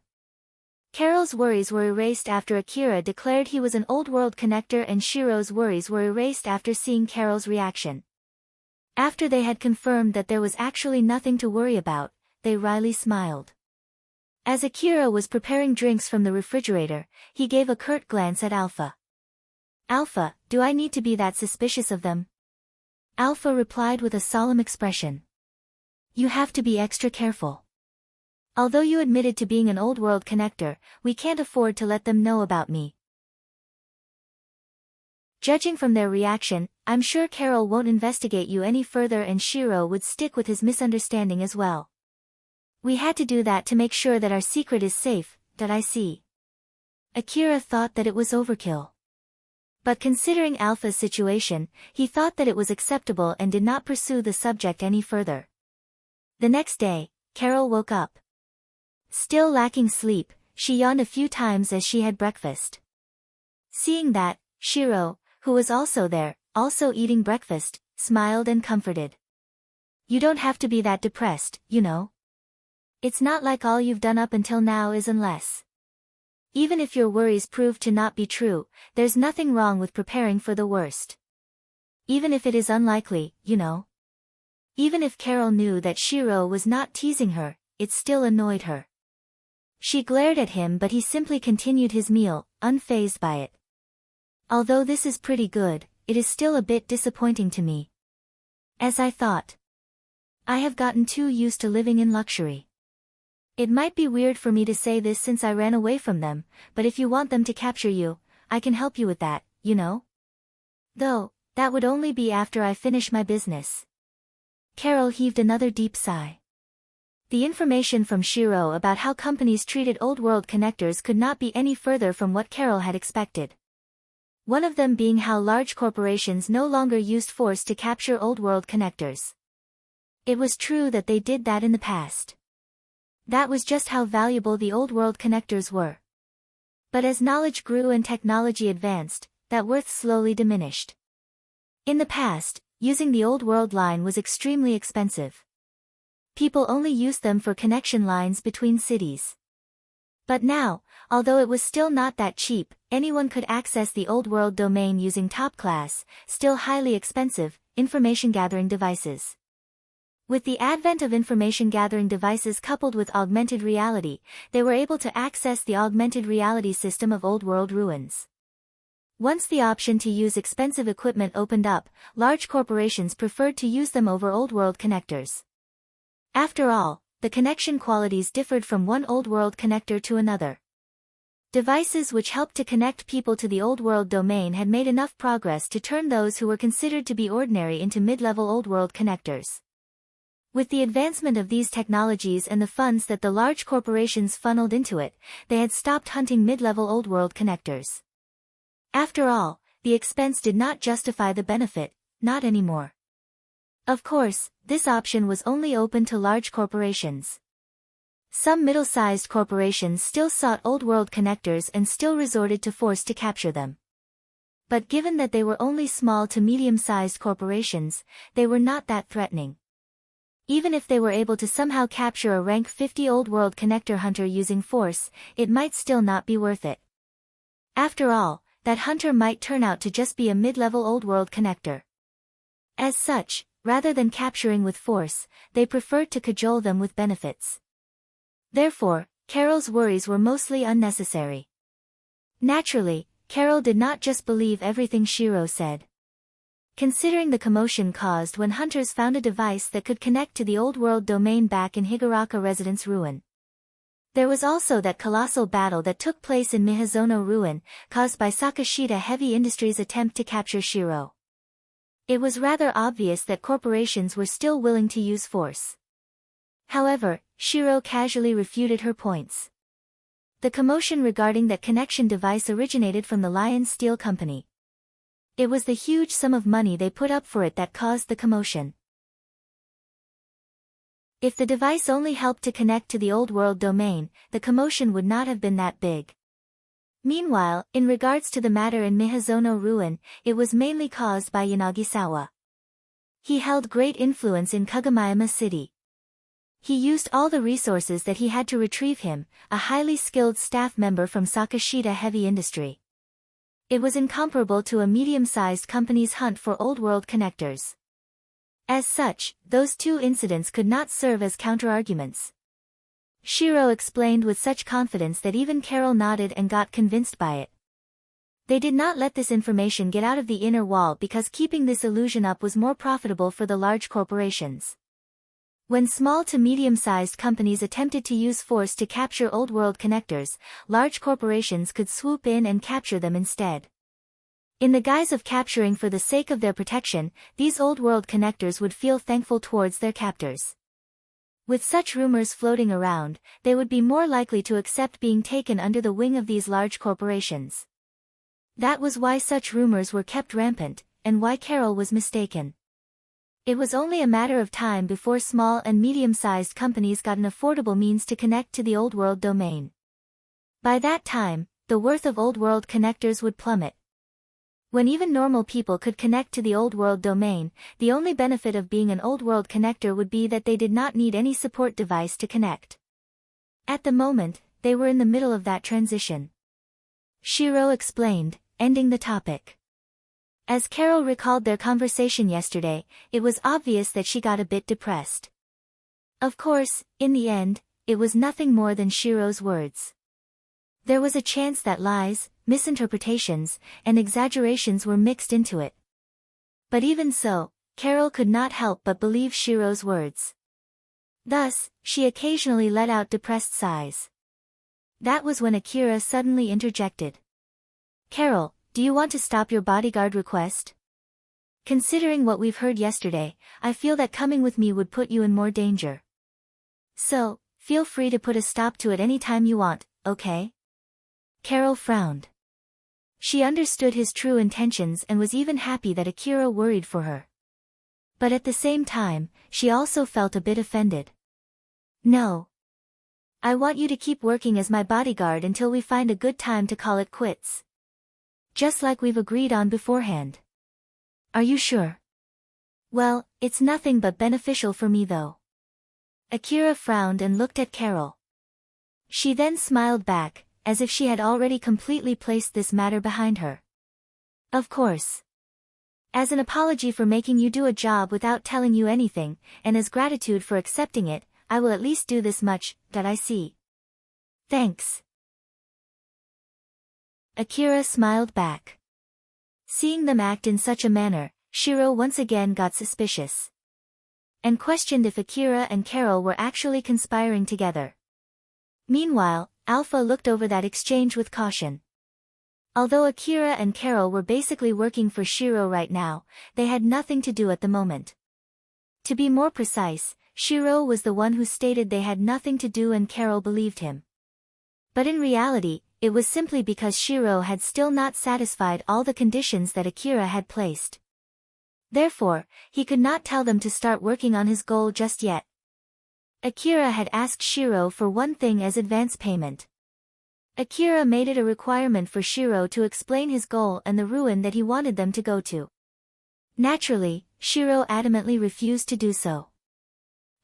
Carol's worries were erased after Akira declared he was an old-world connector, and Shirou's worries were erased after seeing Carol's reaction. After they had confirmed that there was actually nothing to worry about, they wryly smiled. As Akira was preparing drinks from the refrigerator, he gave a curt glance at Alpha. "Alpha, do I need to be that suspicious of them?" Alpha replied with a solemn expression. "You have to be extra careful. Although you admitted to being an old-world connector, we can't afford to let them know about me." Judging from their reaction, I'm sure Carol won't investigate you any further, and Shirou would stick with his misunderstanding as well. We had to do that to make sure that our secret is safe, that I see. Akira thought that it was overkill. But considering Alpha's situation, he thought that it was acceptable and did not pursue the subject any further. The next day, Carol woke up. Still lacking sleep, she yawned a few times as she had breakfast. Seeing that, Shirou, who was also there, also eating breakfast, smiled and comforted. "You don't have to be that depressed, you know. It's not like all you've done up until now is unless. Even if your worries prove to not be true, there's nothing wrong with preparing for the worst. Even if it is unlikely, you know." Even if Carol knew that Shirou was not teasing her, it still annoyed her. She glared at him, but he simply continued his meal, unfazed by it. "Although this is pretty good, it is still a bit disappointing to me. As I thought. I have gotten too used to living in luxury. It might be weird for me to say this since I ran away from them, but if you want them to capture you, I can help you with that, you know? Though, that would only be after I finish my business." Carol heaved another deep sigh. The information from Shirou about how companies treated old-world connectors could not be any further from what Carol had expected. One of them being how large corporations no longer used force to capture old-world connectors. It was true that they did that in the past. That was just how valuable the old-world connectors were. But as knowledge grew and technology advanced, that worth slowly diminished. In the past, using the old-world line was extremely expensive. People only used them for connection lines between cities. But now, although it was still not that cheap, anyone could access the old-world domain using top-class, still highly expensive, information-gathering devices. With the advent of information-gathering devices coupled with augmented reality, they were able to access the augmented reality system of old-world ruins. Once the option to use expensive equipment opened up, large corporations preferred to use them over old-world connectors. After all, the connection qualities differed from one old-world connector to another. Devices which helped to connect people to the old-world domain had made enough progress to turn those who were considered to be ordinary into mid-level old-world connectors. With the advancement of these technologies and the funds that the large corporations funneled into it, they had stopped hunting mid-level old-world connectors. After all, the expense did not justify the benefit, not anymore. Of course, this option was only open to large corporations. Some middle-sized corporations still sought old-world connectors and still resorted to force to capture them. But given that they were only small to medium-sized corporations, they were not that threatening. Even if they were able to somehow capture a rank 50 old-world connector hunter using force, it might still not be worth it. After all, that hunter might turn out to just be a mid-level old-world connector. As such, rather than capturing with force, they preferred to cajole them with benefits. Therefore, Carol's worries were mostly unnecessary. Naturally, Carol did not just believe everything Shirou said. Considering the commotion caused when hunters found a device that could connect to the old-world domain back in Higuraka Residence Ruin. There was also that colossal battle that took place in Miyazono Ruin, caused by Sakashita Heavy Industries' attempt to capture Shirou. It was rather obvious that corporations were still willing to use force. However, Shirou casually refuted her points. The commotion regarding that connection device originated from the Lion Steel Company. It was the huge sum of money they put up for it that caused the commotion. If the device only helped to connect to the old-world domain, the commotion would not have been that big. Meanwhile, in regards to the matter in Mihazono ruin, it was mainly caused by Yanagisawa. He held great influence in Kagamayama City. He used all the resources that he had to retrieve him, a highly skilled staff member from Sakashita Heavy Industry. It was incomparable to a medium-sized company's hunt for old-world connectors. As such, those two incidents could not serve as counterarguments. Shirou explained with such confidence that even Carol nodded and got convinced by it. They did not let this information get out of the inner wall because keeping this illusion up was more profitable for the large corporations. When small to medium-sized companies attempted to use force to capture old-world connectors, large corporations could swoop in and capture them instead. In the guise of capturing for the sake of their protection, these old-world connectors would feel thankful towards their captors. With such rumors floating around, they would be more likely to accept being taken under the wing of these large corporations. That was why such rumors were kept rampant, and why Carol was mistaken. It was only a matter of time before small and medium-sized companies got an affordable means to connect to the old-world domain. By that time, the worth of old-world connectors would plummet. When even normal people could connect to the old-world domain, the only benefit of being an old-world connector would be that they did not need any support device to connect. At the moment, they were in the middle of that transition. Shirou explained, ending the topic. As Carol recalled their conversation yesterday, it was obvious that she got a bit depressed. Of course, in the end, it was nothing more than Shirou's words. There was a chance that lies, misinterpretations, and exaggerations were mixed into it. But even so, Carol could not help but believe Shirou's words. Thus, she occasionally let out depressed sighs. That was when Akira suddenly interjected. "Carol, do you want to stop your bodyguard request? Considering what we've heard yesterday, I feel that coming with me would put you in more danger. So, feel free to put a stop to it any time you want, okay?" Carol frowned. She understood his true intentions and was even happy that Akira worried for her. But at the same time, she also felt a bit offended. "No. I want you to keep working as my bodyguard until we find a good time to call it quits. Just like we've agreed on beforehand." "Are you sure?" "Well, it's nothing but beneficial for me though." Akira frowned and looked at Carol. She then smiled back, as if she had already completely placed this matter behind her. "Of course. As an apology for making you do a job without telling you anything, and as gratitude for accepting it, I will at least do this much, that I see." "Thanks." Akira smiled back. Seeing them act in such a manner, Shirou once again got suspicious. And questioned if Akira and Carol were actually conspiring together. Meanwhile, Alpha looked over that exchange with caution. Although Akira and Carol were basically working for Shirou right now, they had nothing to do at the moment. To be more precise, Shirou was the one who stated they had nothing to do and Carol believed him. But in reality, it was simply because Shirou had still not satisfied all the conditions that Akira had placed. Therefore, he could not tell them to start working on his goal just yet. Akira had asked Shirou for one thing as advance payment. Akira made it a requirement for Shirou to explain his goal and the ruin that he wanted them to go to. Naturally, Shirou adamantly refused to do so.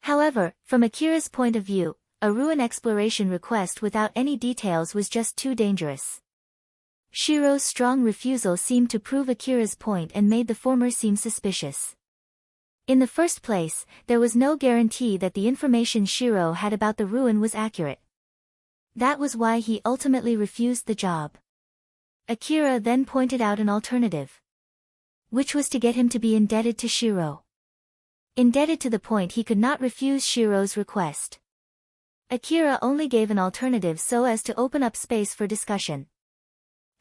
However, from Akira's point of view, a ruin exploration request without any details was just too dangerous. Shirou's strong refusal seemed to prove Akira's point and made the former seem suspicious. In the first place, there was no guarantee that the information Shirou had about the ruin was accurate. That was why he ultimately refused the job. Akira then pointed out an alternative, which was to get him to be indebted to Shirou. Indebted to the point he could not refuse Shirou's request. Akira only gave an alternative so as to open up space for discussion.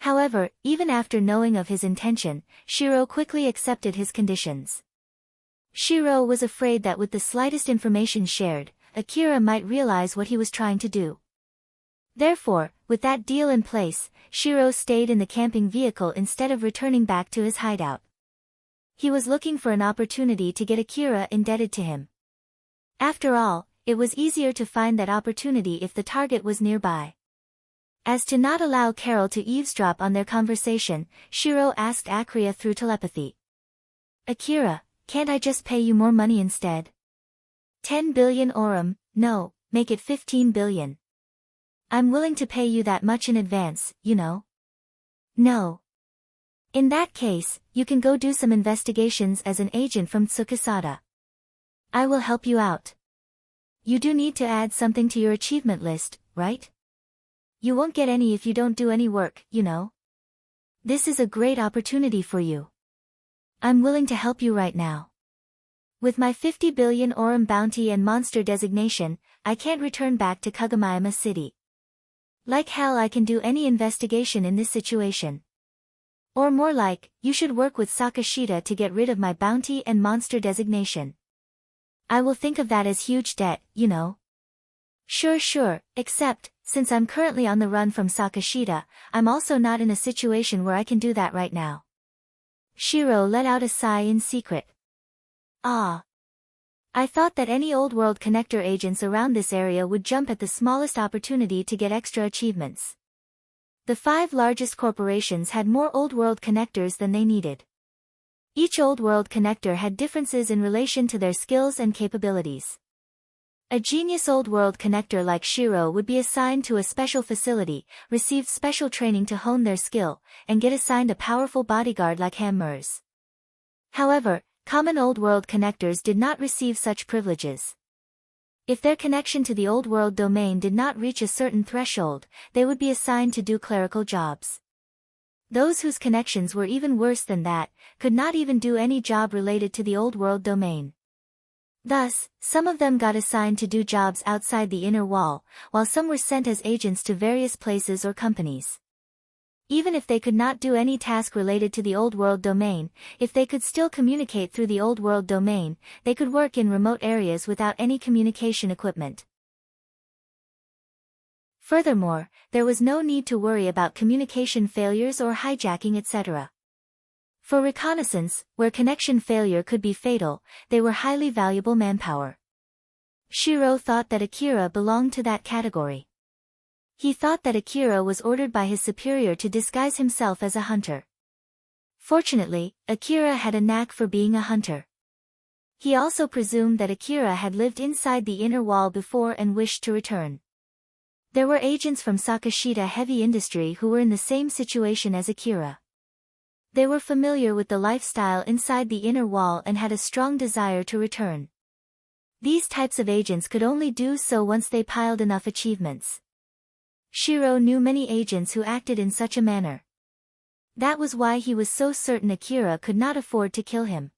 However, even after knowing of his intention, Shirou quickly accepted his conditions. Shirou was afraid that with the slightest information shared, Akira might realize what he was trying to do. Therefore, with that deal in place, Shirou stayed in the camping vehicle instead of returning back to his hideout. He was looking for an opportunity to get Akira indebted to him. After all, it was easier to find that opportunity if the target was nearby. As to not allow Carol to eavesdrop on their conversation, Shirou asked Akira through telepathy. Akira, can't I just pay you more money instead? 10 billion orum, no, make it 15 billion. I'm willing to pay you that much in advance, you know. No. In that case, you can go do some investigations as an agent from Tsukisada. I will help you out. You do need to add something to your achievement list, right? You won't get any if you don't do any work, you know. This is a great opportunity for you. I'm willing to help you right now. With my 50 billion orum bounty and monster designation, I can't return back to Kagami City. Like hell I can do any investigation in this situation. Or more like, you should work with Sakashita to get rid of my bounty and monster designation. I will think of that as huge debt, you know. Sure, except, since I'm currently on the run from Sakashita, I'm also not in a situation where I can do that right now. Shirou let out a sigh in secret. Ah. I thought that any old world connector agents around this area would jump at the smallest opportunity to get extra achievements. The 5 largest corporations had more old world connectors than they needed. Each old world connector had differences in relation to their skills and capabilities. A genius old world connector like Shirou would be assigned to a special facility, receive special training to hone their skill, and get assigned a powerful bodyguard like Hammers. However, common old world connectors did not receive such privileges. If their connection to the old world domain did not reach a certain threshold, they would be assigned to do clerical jobs. Those whose connections were even worse than that, could not even do any job related to the old world domain. Thus, some of them got assigned to do jobs outside the inner wall, while some were sent as agents to various places or companies. Even if they could not do any task related to the old world domain, if they could still communicate through the old world domain, they could work in remote areas without any communication equipment. Furthermore, there was no need to worry about communication failures or hijacking etc. For reconnaissance, where connection failure could be fatal, they were highly valuable manpower. Shirou thought that Akira belonged to that category. He thought that Akira was ordered by his superior to disguise himself as a hunter. Fortunately, Akira had a knack for being a hunter. He also presumed that Akira had lived inside the inner wall before and wished to return. There were agents from Sakashita Heavy Industry who were in the same situation as Akira. They were familiar with the lifestyle inside the inner wall and had a strong desire to return. These types of agents could only do so once they piled enough achievements. Shirou knew many agents who acted in such a manner. That was why he was so certain Akira could not afford to kill him.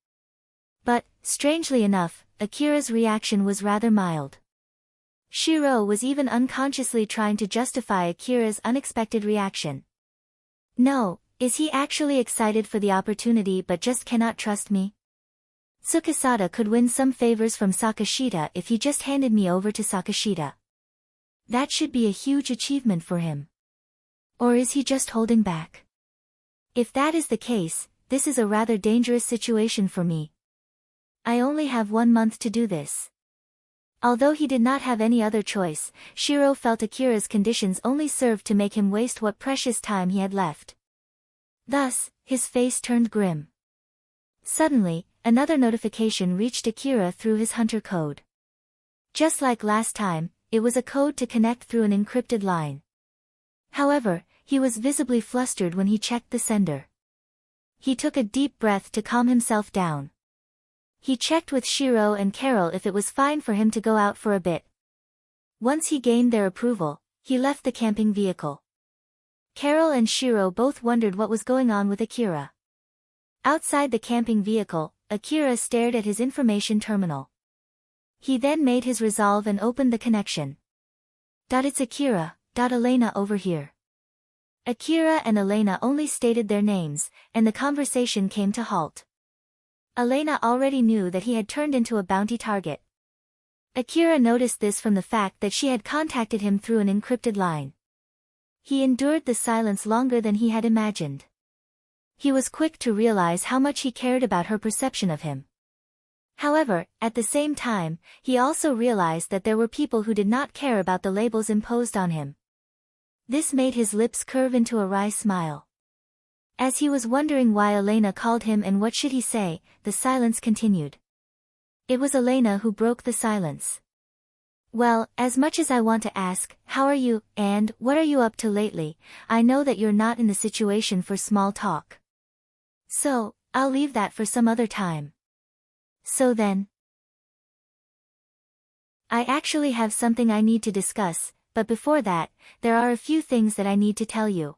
But, strangely enough, Akira's reaction was rather mild. Shirou was even unconsciously trying to justify Akira's unexpected reaction. No, is he actually excited for the opportunity but just cannot trust me? Tsukisada could win some favors from Sakashita if he just handed me over to Sakashita. That should be a huge achievement for him. Or is he just holding back? If that is the case, this is a rather dangerous situation for me. I only have 1 month to do this. Although he did not have any other choice, Shirou felt Akira's conditions only served to make him waste what precious time he had left. Thus, his face turned grim. Suddenly, another notification reached Akira through his hunter code. Just like last time, it was a code to connect through an encrypted line. However, he was visibly flustered when he checked the sender. He took a deep breath to calm himself down. He checked with Shirou and Carol if it was fine for him to go out for a bit. Once he gained their approval, he left the camping vehicle. Carol and Shirou both wondered what was going on with Akira. Outside the camping vehicle, Akira stared at his information terminal. He then made his resolve and opened the connection. It's Akira, Elena over here. Akira and Elena only stated their names, and the conversation came to halt. Elena already knew that he had turned into a bounty target. Akira noticed this from the fact that she had contacted him through an encrypted line. He endured the silence longer than he had imagined. He was quick to realize how much he cared about her perception of him. However, at the same time, he also realized that there were people who did not care about the labels imposed on him. This made his lips curve into a wry smile. As he was wondering why Elena called him and what should he say, the silence continued. It was Elena who broke the silence. Well, as much as I want to ask, how are you, and what are you up to lately, I know that you're not in the situation for small talk. So, I'll leave that for some other time. So then, I actually have something I need to discuss, but before that, there are a few things that I need to tell you.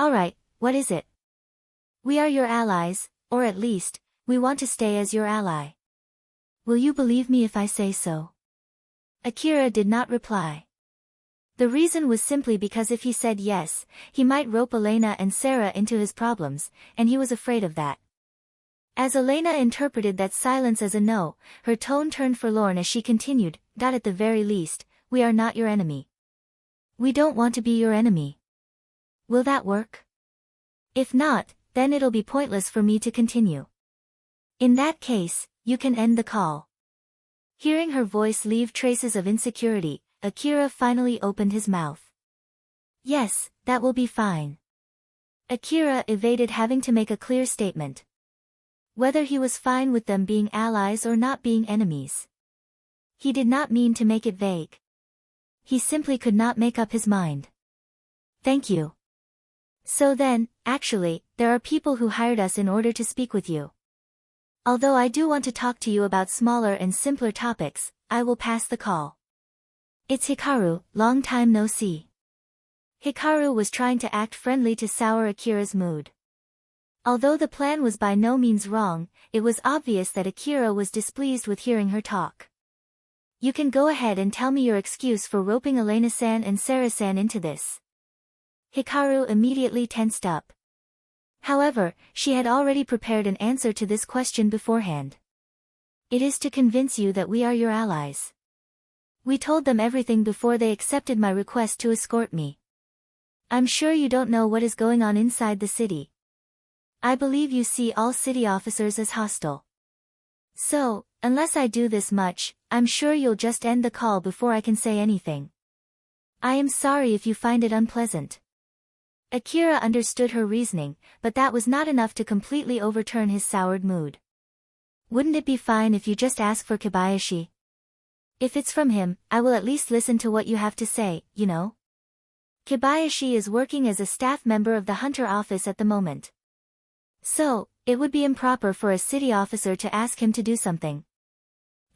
Alright, what is it? We are your allies, or at least, we want to stay as your ally. Will you believe me if I say so? Akira did not reply. The reason was simply because if he said yes, he might rope Elena and Sarah into his problems, and he was afraid of that. As Elena interpreted that silence as a no, her tone turned forlorn as she continued, at the very least, we are not your enemy. We don't want to be your enemy. Will that work? If not, then it'll be pointless for me to continue. In that case, you can end the call. Hearing her voice leave traces of insecurity, Akira finally opened his mouth. Yes, that will be fine. Akira evaded having to make a clear statement. Whether he was fine with them being allies or not being enemies. He did not mean to make it vague. He simply could not make up his mind. Thank you. So then, actually, there are people who hired us in order to speak with you. Although I do want to talk to you about smaller and simpler topics, I will pass the call. It's Hikaru, long time no see. Hikaru was trying to act friendly to sour Akira's mood. Although the plan was by no means wrong, it was obvious that Akira was displeased with hearing her talk. You can go ahead and tell me your excuse for roping Elena-san and Sarah-san into this. Hikaru immediately tensed up. However, she had already prepared an answer to this question beforehand. It is to convince you that we are your allies. We told them everything before they accepted my request to escort me. I'm sure you don't know what is going on inside the city. I believe you see all city officers as hostile. So, unless I do this much, I'm sure you'll just end the call before I can say anything. I am sorry if you find it unpleasant. Akira understood her reasoning, but that was not enough to completely overturn his soured mood. Wouldn't it be fine if you just ask for Kobayashi? If it's from him, I will at least listen to what you have to say, you know? Kobayashi is working as a staff member of the Hunter office at the moment. So, it would be improper for a city officer to ask him to do something.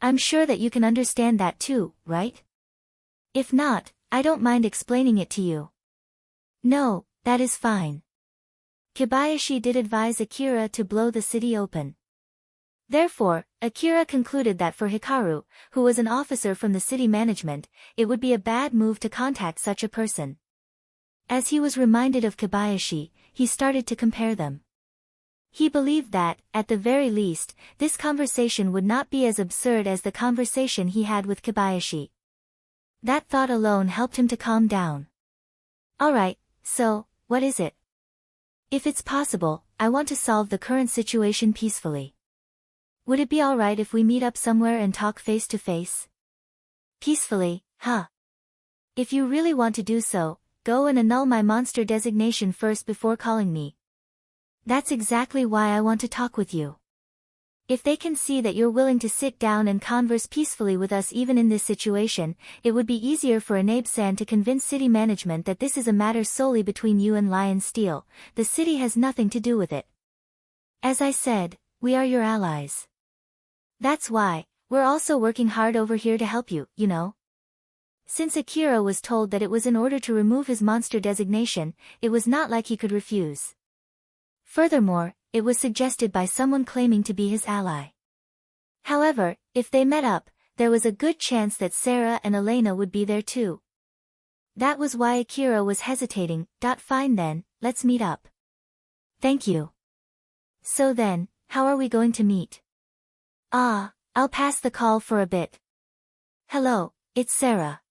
I'm sure that you can understand that too, right? If not, I don't mind explaining it to you. No, that is fine. Kobayashi did advise Akira to blow the city open. Therefore, Akira concluded that for Hikaru, who was an officer from the city management, it would be a bad move to contact such a person. As he was reminded of Kobayashi, he started to compare them. He believed that, at the very least, this conversation would not be as absurd as the conversation he had with Kobayashi. That thought alone helped him to calm down. Alright, so, what is it? If it's possible, I want to solve the current situation peacefully. Would it be alright if we meet up somewhere and talk face to face? Peacefully, huh? If you really want to do so, go and annul my monster designation first before calling me. That's exactly why I want to talk with you. If they can see that you're willing to sit down and converse peacefully with us even in this situation, it would be easier for Anabe-san to convince city management that this is a matter solely between you and Lion Steel. The city has nothing to do with it. As I said, we are your allies. That's why, we're also working hard over here to help you, you know? Since Akira was told that it was in order to remove his monster designation, it was not like he could refuse. Furthermore, it was suggested by someone claiming to be his ally. However, if they met up, there was a good chance that Sarah and Elena would be there too. That was why Akira was hesitating. Fine then, let's meet up. Thank you. So then, how are we going to meet? I'll pass the call for a bit. Hello, it's Sarah.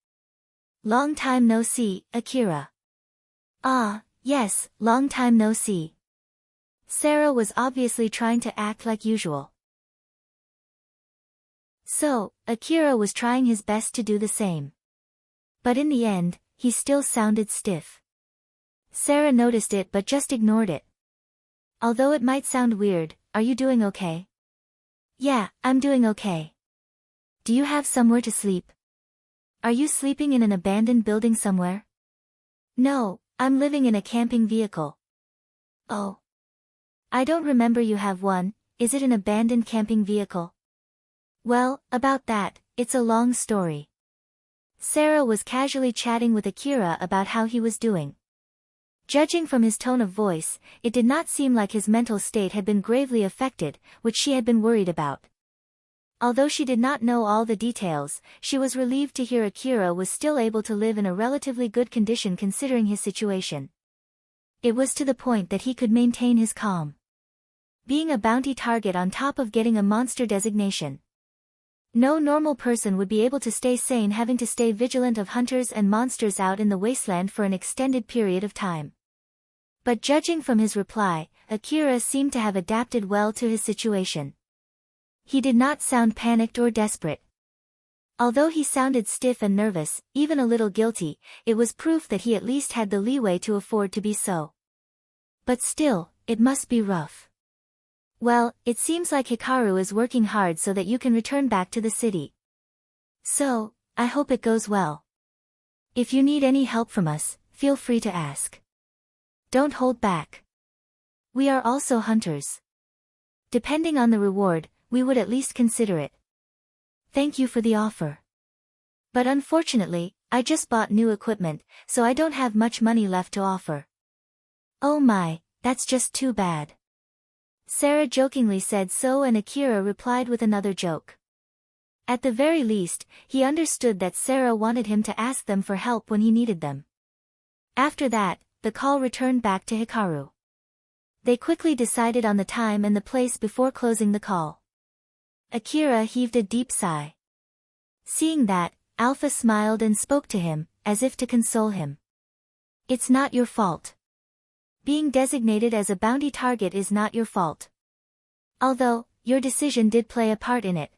Long time no see, Akira. Yes, long time no see. Sarah was obviously trying to act like usual. So, Akira was trying his best to do the same. But in the end, he still sounded stiff. Sarah noticed it but just ignored it. Although it might sound weird, are you doing okay? Yeah, I'm doing okay. Do you have somewhere to sleep? Are you sleeping in an abandoned building somewhere? No, I'm living in a camping vehicle. Oh. I don't remember you have one. Is it an abandoned camping vehicle? Well, about that, it's a long story. Sarah was casually chatting with Akira about how he was doing. Judging from his tone of voice, it did not seem like his mental state had been gravely affected, which she had been worried about. Although she did not know all the details, she was relieved to hear Akira was still able to live in a relatively good condition considering his situation. It was to the point that he could maintain his calm. Being a bounty target on top of getting a monster designation. No normal person would be able to stay sane having to stay vigilant of hunters and monsters out in the wasteland for an extended period of time. But judging from his reply, Akira seemed to have adapted well to his situation. He did not sound panicked or desperate. Although he sounded stiff and nervous, even a little guilty, it was proof that he at least had the leeway to afford to be so. But still, it must be rough. Well, it seems like Hikaru is working hard so that you can return back to the city. So, I hope it goes well. If you need any help from us, feel free to ask. Don't hold back. We are also hunters. Depending on the reward, we would at least consider it. Thank you for the offer. But unfortunately, I just bought new equipment, so I don't have much money left to offer. Oh my, that's just too bad. Sarah jokingly said so and Akira replied with another joke. At the very least, he understood that Sarah wanted him to ask them for help when he needed them. After that, the call returned back to Hikaru. They quickly decided on the time and the place before closing the call. Akira heaved a deep sigh. Seeing that, Alpha smiled and spoke to him, as if to console him. It's not your fault. Being designated as a bounty target is not your fault. Although, your decision did play a part in it.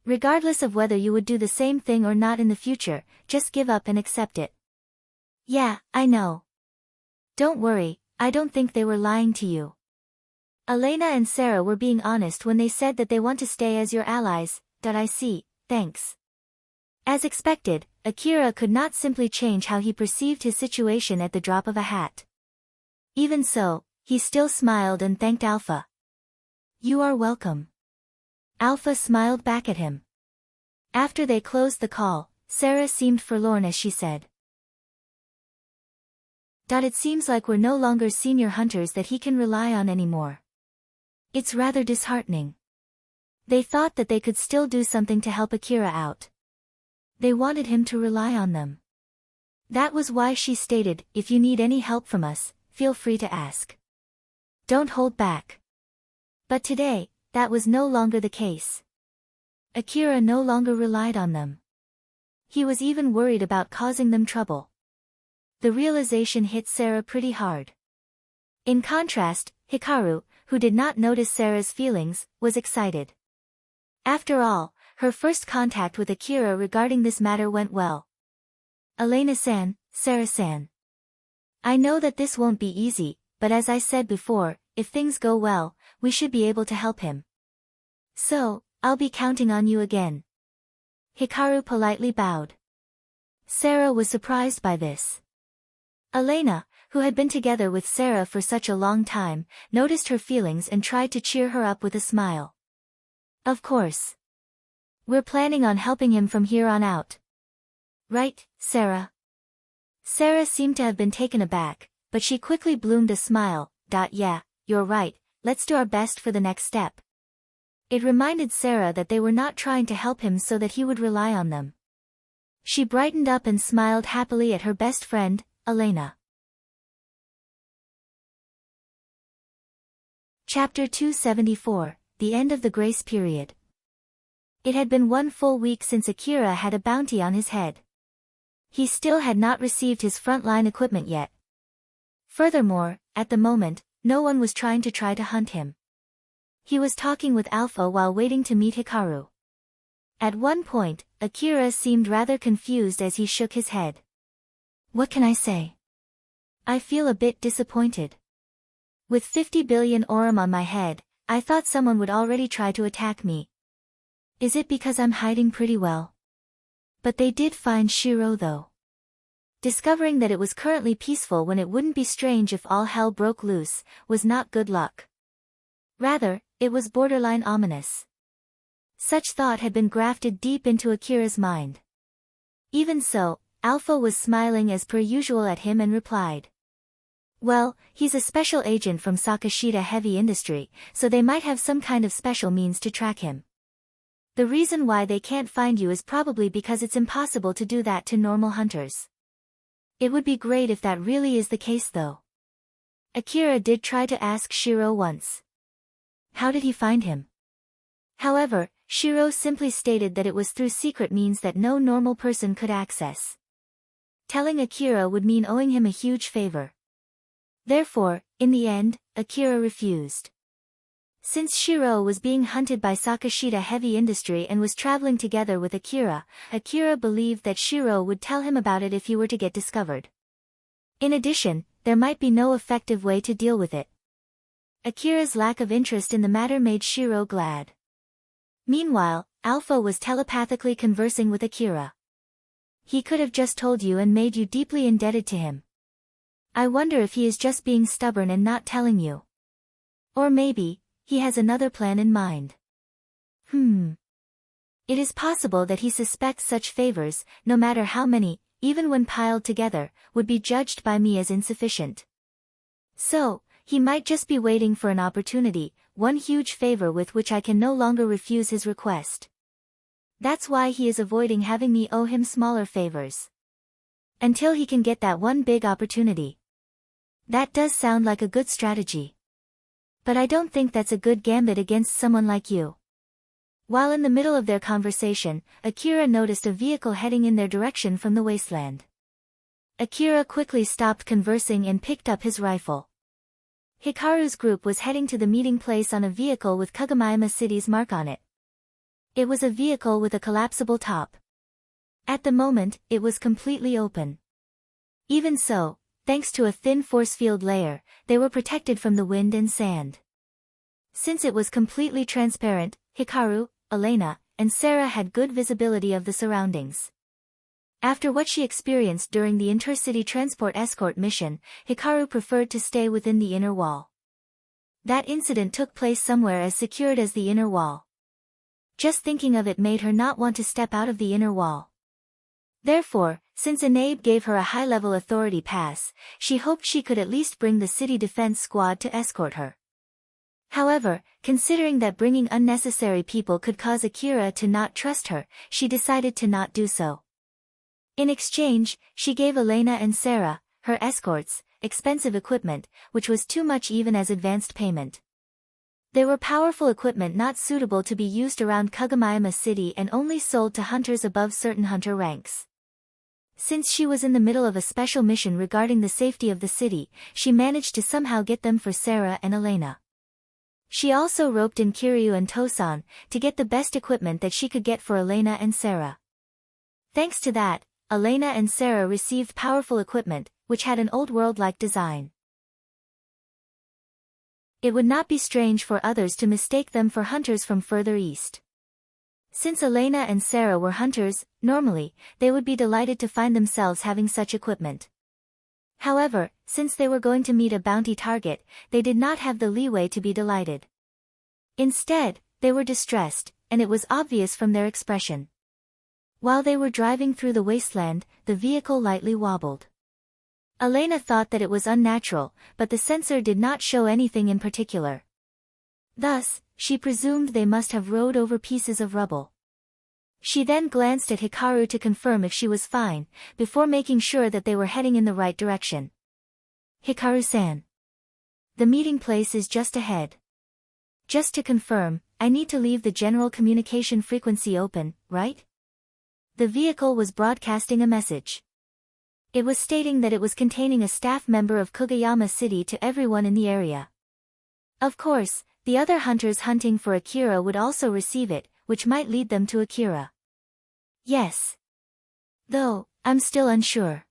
Regardless of whether you would do the same thing or not in the future, just give up and accept it. Yeah, I know. Don't worry, I don't think they were lying to you. Elena and Sarah were being honest when they said that they want to stay as your allies. I see, thanks. As expected, Akira could not simply change how he perceived his situation at the drop of a hat. Even so, he still smiled and thanked Alpha. You are welcome. Alpha smiled back at him. After they closed the call, Sarah seemed forlorn as she said. It seems like we're no longer senior hunters that he can rely on anymore. It's rather disheartening. They thought that they could still do something to help Akira out. They wanted him to rely on them. That was why she stated, if you need any help from us, feel free to ask. Don't hold back. But today, that was no longer the case. Akira no longer relied on them. He was even worried about causing them trouble. The realization hit Sarah pretty hard. In contrast, Hikaru, who did not notice Sarah's feelings, was excited. After all, her first contact with Akira regarding this matter went well. Elena-san, Sarah-san. I know that this won't be easy, but as I said before, if things go well, we should be able to help him. So, I'll be counting on you again. Hikaru politely bowed. Sarah was surprised by this. Elena, who had been together with Sarah for such a long time, noticed her feelings and tried to cheer her up with a smile. Of course. We're planning on helping him from here on out. Right, Sarah? Sarah seemed to have been taken aback, but she quickly bloomed a smile. Yeah, you're right, let's do our best for the next step. It reminded Sarah that they were not trying to help him so that he would rely on them. She brightened up and smiled happily at her best friend, Elena. Chapter 274, The End of the Grace Period. It had been 1 full week since Akira had a bounty on his head. He still had not received his frontline equipment yet. Furthermore, at the moment, no one was trying to hunt him. He was talking with Alpha while waiting to meet Hikaru. At one point, Akira seemed rather confused as he shook his head. What can I say? I feel a bit disappointed. With 50 billion orum on my head, I thought someone would already try to attack me. Is it because I'm hiding pretty well? But they did find Shirou though. Discovering that it was currently peaceful when it wouldn't be strange if all hell broke loose, was not good luck. Rather, it was borderline ominous. Such thought had been grafted deep into Akira's mind. Even so, Alpha was smiling as per usual at him and replied. Well, he's a special agent from Sakashita Heavy Industry, so they might have some kind of special means to track him. The reason why they can't find you is probably because it's impossible to do that to normal hunters. It would be great if that really is the case though. Akira did try to ask Shirou once. How did he find him? However, Shirou simply stated that it was through secret means that no normal person could access. Telling Akira would mean owing him a huge favor. Therefore, in the end, Akira refused. Since Shirou was being hunted by Sakashita Heavy Industry and was traveling together with Akira, Akira believed that Shirou would tell him about it if he were to get discovered. In addition, there might be no effective way to deal with it. Akira's lack of interest in the matter made Shirou glad. Meanwhile, Alpha was telepathically conversing with Akira. He could have just told you and made you deeply indebted to him. I wonder if he is just being stubborn and not telling you. Or maybe, he has another plan in mind. It is possible that he suspects such favors, no matter how many, even when piled together, would be judged by me as insufficient. So, he might just be waiting for an opportunity, one huge favor with which I can no longer refuse his request. That's why he is avoiding having me owe him smaller favors. Until he can get that one big opportunity. That does sound like a good strategy. But I don't think that's a good gambit against someone like you. While in the middle of their conversation, Akira noticed a vehicle heading in their direction from the wasteland. Akira quickly stopped conversing and picked up his rifle. Hikaru's group was heading to the meeting place on a vehicle with Kagamaima City's mark on it. It was a vehicle with a collapsible top. At the moment, it was completely open. Even so, thanks to a thin force field layer, they were protected from the wind and sand. Since it was completely transparent, Hikaru, Elena, and Sarah had good visibility of the surroundings. After what she experienced during the intercity transport escort mission, Hikaru preferred to stay within the inner wall. That incident took place somewhere as secured as the inner wall. Just thinking of it made her not want to step out of the inner wall. Therefore, since Anabe gave her a high-level authority pass, she hoped she could at least bring the city defense squad to escort her. However, considering that bringing unnecessary people could cause Akira to not trust her, she decided to not do so. In exchange, she gave Elena and Sarah, her escorts, expensive equipment, which was too much even as advanced payment. They were powerful equipment not suitable to be used around Kagamaima City and only sold to hunters above certain hunter ranks. Since she was in the middle of a special mission regarding the safety of the city, she managed to somehow get them for Sarah and Elena. She also roped in Kiryu and Tosan, to get the best equipment that she could get for Elena and Sarah. Thanks to that, Elena and Sarah received powerful equipment, which had an old world-like design. It would not be strange for others to mistake them for hunters from further east. Since Elena and Sarah were hunters, normally, they would be delighted to find themselves having such equipment. However, since they were going to meet a bounty target, they did not have the leeway to be delighted. Instead, they were distressed, and it was obvious from their expression. While they were driving through the wasteland, the vehicle lightly wobbled. Elena thought that it was unnatural, but the sensor did not show anything in particular. Thus, she presumed they must have rode over pieces of rubble. She then glanced at Hikaru to confirm if she was fine, before making sure that they were heading in the right direction. Hikaru-san. The meeting place is just ahead. Just to confirm, I need to leave the general communication frequency open, right? The vehicle was broadcasting a message. It was stating that it was containing a staff member of Kagayama City to everyone in the area. Of course, the other hunters hunting for Akira would also receive it, which might lead them to Akira. Yes. Though, I'm still unsure.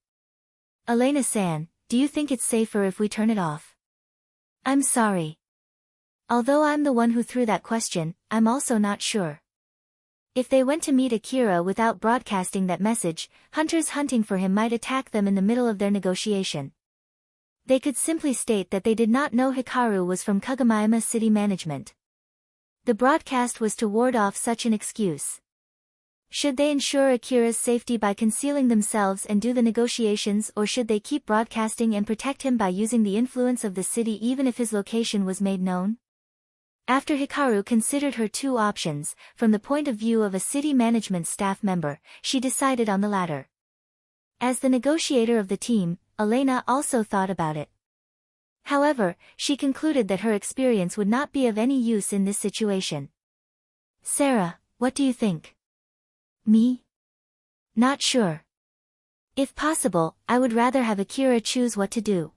Elena-san, do you think it's safer if we turn it off? I'm sorry. Although I'm the one who threw that question, I'm also not sure. If they went to meet Akira without broadcasting that message, hunters hunting for him might attack them in the middle of their negotiation. They could simply state that they did not know Hikaru was from Kagomayama City Management. The broadcast was to ward off such an excuse. Should they ensure Akira's safety by concealing themselves and do the negotiations, or should they keep broadcasting and protect him by using the influence of the city even if his location was made known? After Hikaru considered her two options, from the point of view of a city management staff member, she decided on the latter. As the negotiator of the team, Elena also thought about it. However, she concluded that her experience would not be of any use in this situation. Sarah, what do you think? Me? Not sure. If possible, I would rather have Akira choose what to do.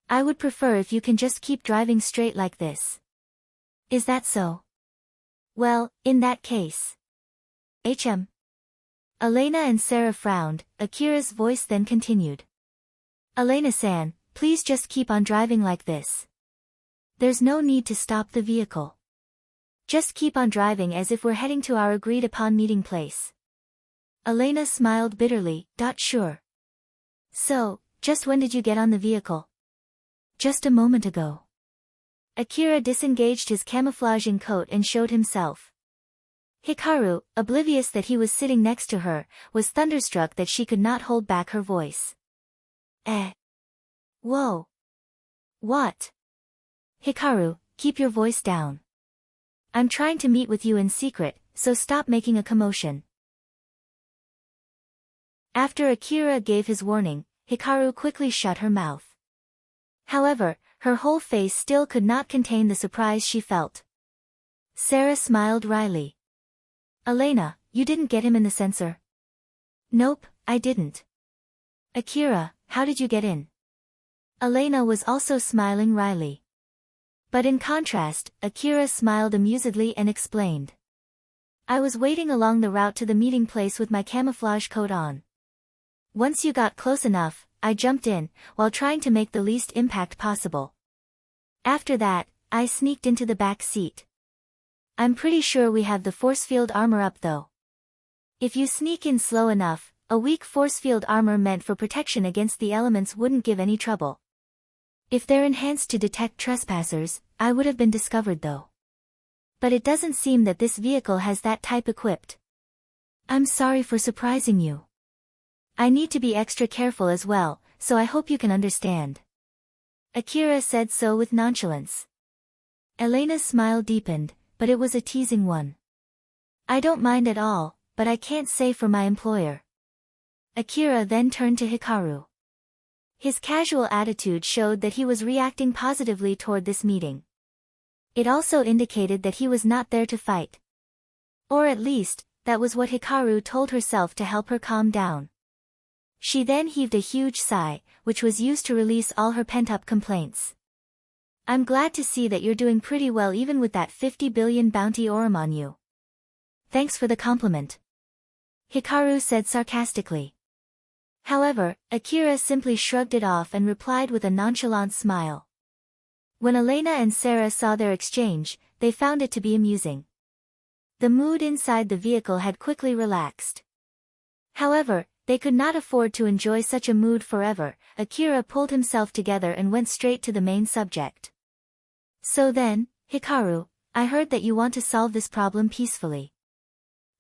I would prefer if you can just keep driving straight like this. Is that so? Well, in that case. Elena and Sarah frowned. Akira's voice then continued. Elena-san, please just keep on driving like this. There's no need to stop the vehicle. Just keep on driving as if we're heading to our agreed-upon meeting place. Elena smiled bitterly. Sure. So, just when did you get on the vehicle? Just a moment ago. Akira disengaged his camouflaging coat and showed himself. Hikaru, oblivious that he was sitting next to her, was thunderstruck that she could not hold back her voice. Whoa. What? Hikaru, keep your voice down. I'm trying to meet with you in secret, so stop making a commotion. After Akira gave his warning, Hikaru quickly shut her mouth. However, her whole face still could not contain the surprise she felt. Sarah smiled wryly. Elena, you didn't get him in the sensor? Nope, I didn't. Akira, how did you get in? Elena was also smiling wryly. But in contrast, Akira smiled amusedly and explained. I was waiting along the route to the meeting place with my camouflage coat on. Once you got close enough, I jumped in, while trying to make the least impact possible. After that, I sneaked into the back seat. I'm pretty sure we have the force field armor up though. If you sneak in slow enough, a weak force field armor meant for protection against the elements wouldn't give any trouble. If they're enhanced to detect trespassers, I would have been discovered though. But it doesn't seem that this vehicle has that type equipped. I'm sorry for surprising you. I need to be extra careful as well, so I hope you can understand. Akira said so with nonchalance. Elena's smile deepened, but it was a teasing one. I don't mind at all, but I can't say for my employer. Akira then turned to Hikaru. His casual attitude showed that he was reacting positively toward this meeting. It also indicated that he was not there to fight. Or at least, that was what Hikaru told herself to help her calm down. She then heaved a huge sigh, which was used to release all her pent-up complaints. I'm glad to see that you're doing pretty well even with that 50 billion bounty Orum on you. Thanks for the compliment. Hikaru said sarcastically. However, Akira simply shrugged it off and replied with a nonchalant smile. When Elena and Sarah saw their exchange, they found it to be amusing. The mood inside the vehicle had quickly relaxed. However, they could not afford to enjoy such a mood forever. Akira pulled himself together and went straight to the main subject. So then, Hikaru, I heard that you want to solve this problem peacefully.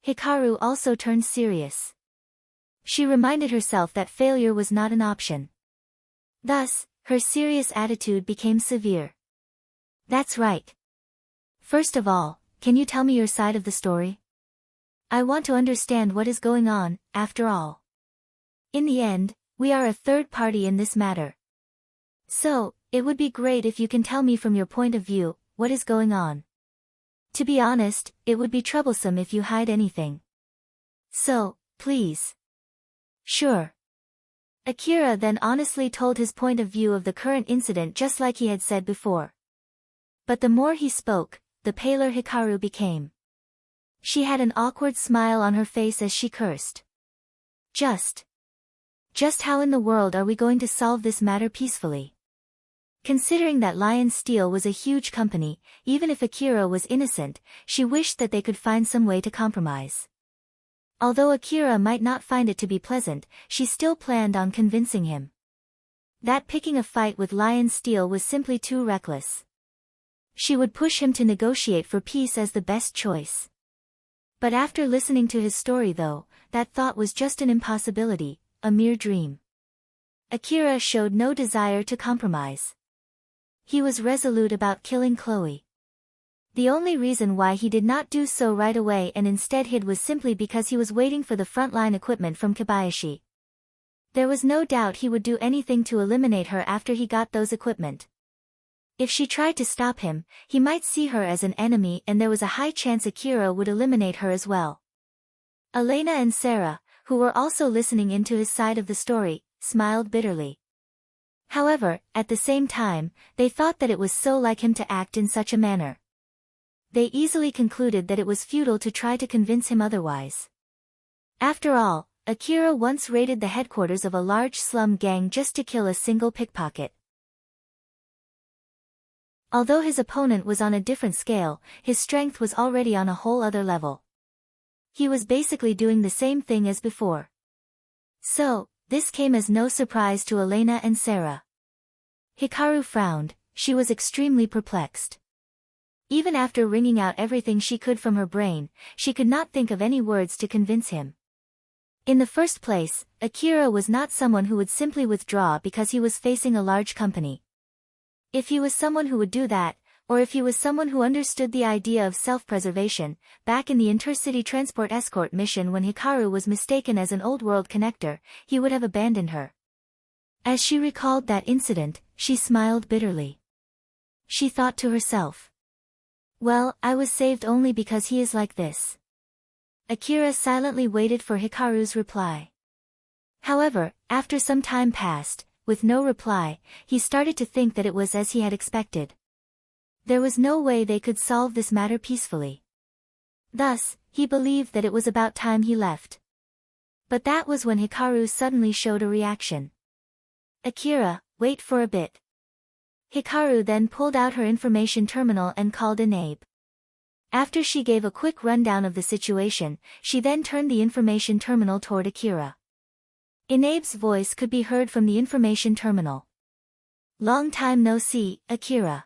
Hikaru also turned serious. She reminded herself that failure was not an option. Thus, her serious attitude became severe. That's right. First of all, can you tell me your side of the story? I want to understand what is going on, after all. In the end, we are a third party in this matter. So, it would be great if you can tell me from your point of view, what is going on. To be honest, it would be troublesome if you hide anything. So, please. Sure. Akira then honestly told his point of view of the current incident just like he had said before. But the more he spoke, the paler Hikaru became. She had an awkward smile on her face as she cursed. Just Just how in the world are we going to solve this matter peacefully? Considering that Lion Steel was a huge company, even if Akira was innocent, she wished that they could find some way to compromise. Although Akira might not find it to be pleasant, she still planned on convincing him. That picking a fight with Lion Steel was simply too reckless. She would push him to negotiate for peace as the best choice. But after listening to his story though, that thought was just an impossibility, a mere dream. Akira showed no desire to compromise. He was resolute about killing Chloe. The only reason why he did not do so right away and instead hid was simply because he was waiting for the frontline equipment from Kobayashi. There was no doubt he would do anything to eliminate her after he got those equipment. If she tried to stop him, he might see her as an enemy and there was a high chance Akira would eliminate her as well. Elena and Sarah, who were also listening into his side of the story, smiled bitterly. However, at the same time, they thought that it was so like him to act in such a manner. They easily concluded that it was futile to try to convince him otherwise. After all, Akira once raided the headquarters of a large slum gang just to kill a single pickpocket. Although his opponent was on a different scale, his strength was already on a whole other level. He was basically doing the same thing as before. So, this came as no surprise to Elena and Sarah. Hikaru frowned, she was extremely perplexed. Even after wringing out everything she could from her brain, she could not think of any words to convince him. In the first place, Akira was not someone who would simply withdraw because he was facing a large company. If he was someone who would do that, or if he was someone who understood the idea of self-preservation, back in the intercity transport escort mission when Hikaru was mistaken as an old-world connector, he would have abandoned her. As she recalled that incident, she smiled bitterly. She thought to herself, "Well, I was saved only because he is like this." Akira silently waited for Hikaru's reply. However, after some time passed, with no reply, he started to think that it was as he had expected. There was no way they could solve this matter peacefully. Thus, he believed that it was about time he left. But that was when Hikaru suddenly showed a reaction. "Akira, wait for a bit." Hikaru then pulled out her information terminal and called Inabe. After she gave a quick rundown of the situation, she then turned the information terminal toward Akira. Inabe's voice could be heard from the information terminal. "Long time no see, Akira."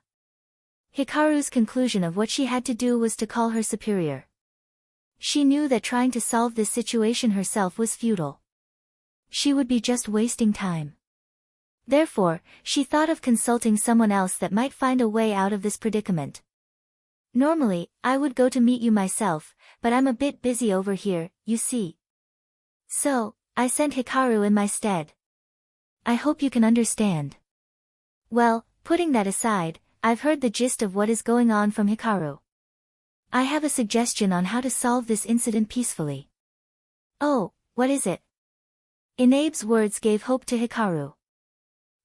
Hikaru's conclusion of what she had to do was to call her superior. She knew that trying to solve this situation herself was futile. She would be just wasting time. Therefore, she thought of consulting someone else that might find a way out of this predicament. "Normally, I would go to meet you myself, but I'm a bit busy over here, you see. So, I sent Hikaru in my stead. I hope you can understand." "Well, putting that aside, I've heard the gist of what is going on from Hikaru. I have a suggestion on how to solve this incident peacefully." "Oh, what is it?" Inabe's words gave hope to Hikaru.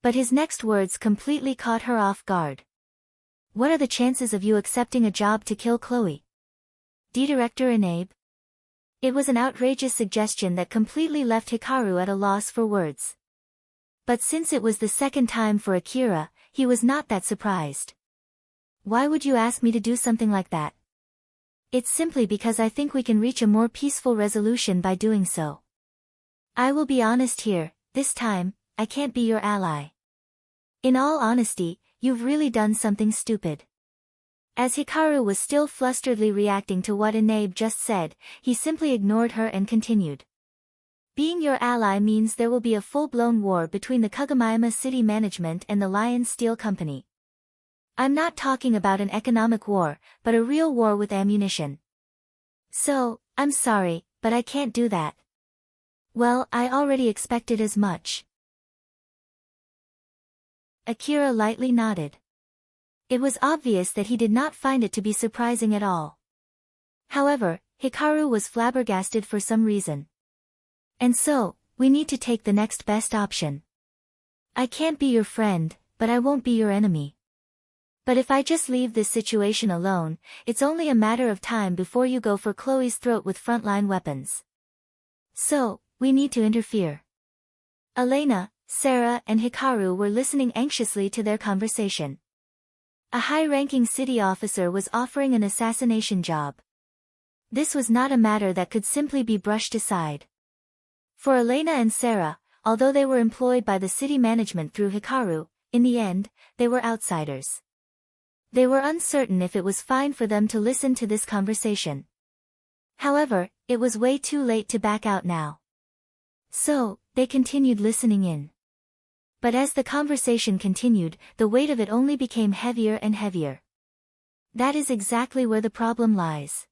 But his next words completely caught her off guard. "What are the chances of you accepting a job to kill Chloe?" "Director Inabe?" It was an outrageous suggestion that completely left Hikaru at a loss for words. But since it was the second time for Akira, he was not that surprised. "Why would you ask me to do something like that?" "It's simply because I think we can reach a more peaceful resolution by doing so. I will be honest here, this time, I can't be your ally. In all honesty, you've really done something stupid." As Hikaru was still flusteredly reacting to what Inabe just said, he simply ignored her and continued. "Being your ally means there will be a full-blown war between the Kagomiyama city management and the Lion Steel Company. I'm not talking about an economic war, but a real war with ammunition. So, I'm sorry, but I can't do that." "Well, I already expected as much." Akira lightly nodded. It was obvious that he did not find it to be surprising at all. However, Hikaru was flabbergasted for some reason. "And so, we need to take the next best option. I can't be your friend, but I won't be your enemy. But if I just leave this situation alone, it's only a matter of time before you go for Chloe's throat with frontline weapons. So, we need to interfere." Elena, Sarah, and Hikaru were listening anxiously to their conversation. A high-ranking city officer was offering an assassination job. This was not a matter that could simply be brushed aside. For Elena and Sarah, although they were employed by the city management through Hikaru, in the end, they were outsiders. They were uncertain if it was fine for them to listen to this conversation. However, it was way too late to back out now. So, they continued listening in. But as the conversation continued, the weight of it only became heavier and heavier. That is exactly where the problem lies.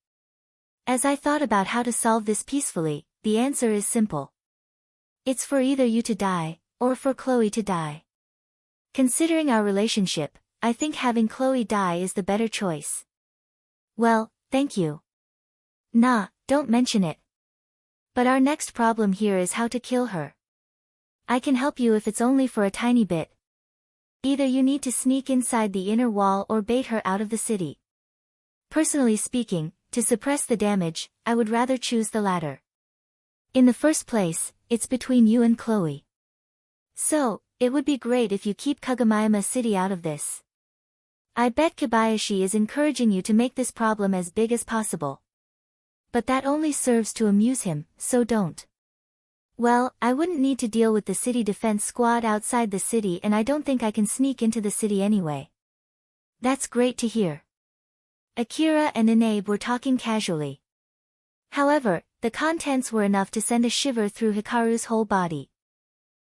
As I thought about how to solve this peacefully, the answer is simple. It's for either you to die, or for Chloe to die. Considering our relationship, I think having Chloe die is the better choice. Well, thank you. Nah, don't mention it. But our next problem here is how to kill her. I can help you if it's only for a tiny bit. Either you need to sneak inside the inner wall or bait her out of the city. Personally speaking, to suppress the damage, I would rather choose the latter. In the first place, it's between you and Chloe. So, it would be great if you keep Kagomayama City out of this. I bet Kobayashi is encouraging you to make this problem as big as possible. But that only serves to amuse him, so don't. Well, I wouldn't need to deal with the city defense squad outside the city, and I don't think I can sneak into the city anyway. That's great to hear. Akira and Inabe were talking casually. However, the contents were enough to send a shiver through Hikaru's whole body.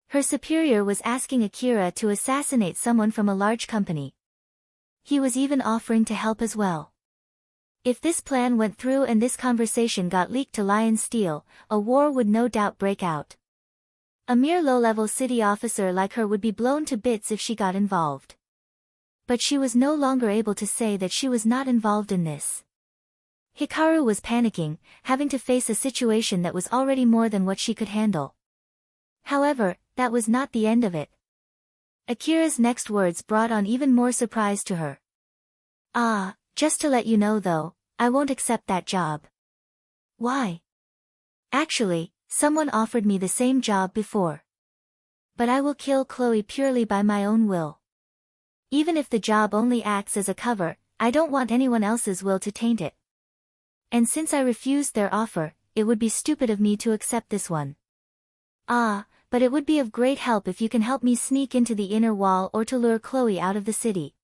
Her superior was asking Akira to assassinate someone from a large company. He was even offering to help as well. If this plan went through and this conversation got leaked to Lion Steel, a war would no doubt break out. A mere low-level city officer like her would be blown to bits if she got involved. But she was no longer able to say that she was not involved in this. Hikaru was panicking, having to face a situation that was already more than what she could handle. However, that was not the end of it. Akira's next words brought on even more surprise to her. Ah, just to let you know though, I won't accept that job. Why? Actually, someone offered me the same job before. But I will kill Chloe purely by my own will. Even if the job only acts as a cover, I don't want anyone else's will to taint it. And since I refused their offer, it would be stupid of me to accept this one. Ah, but it would be of great help if you can help me sneak into the inner wall or to lure Chloe out of the city.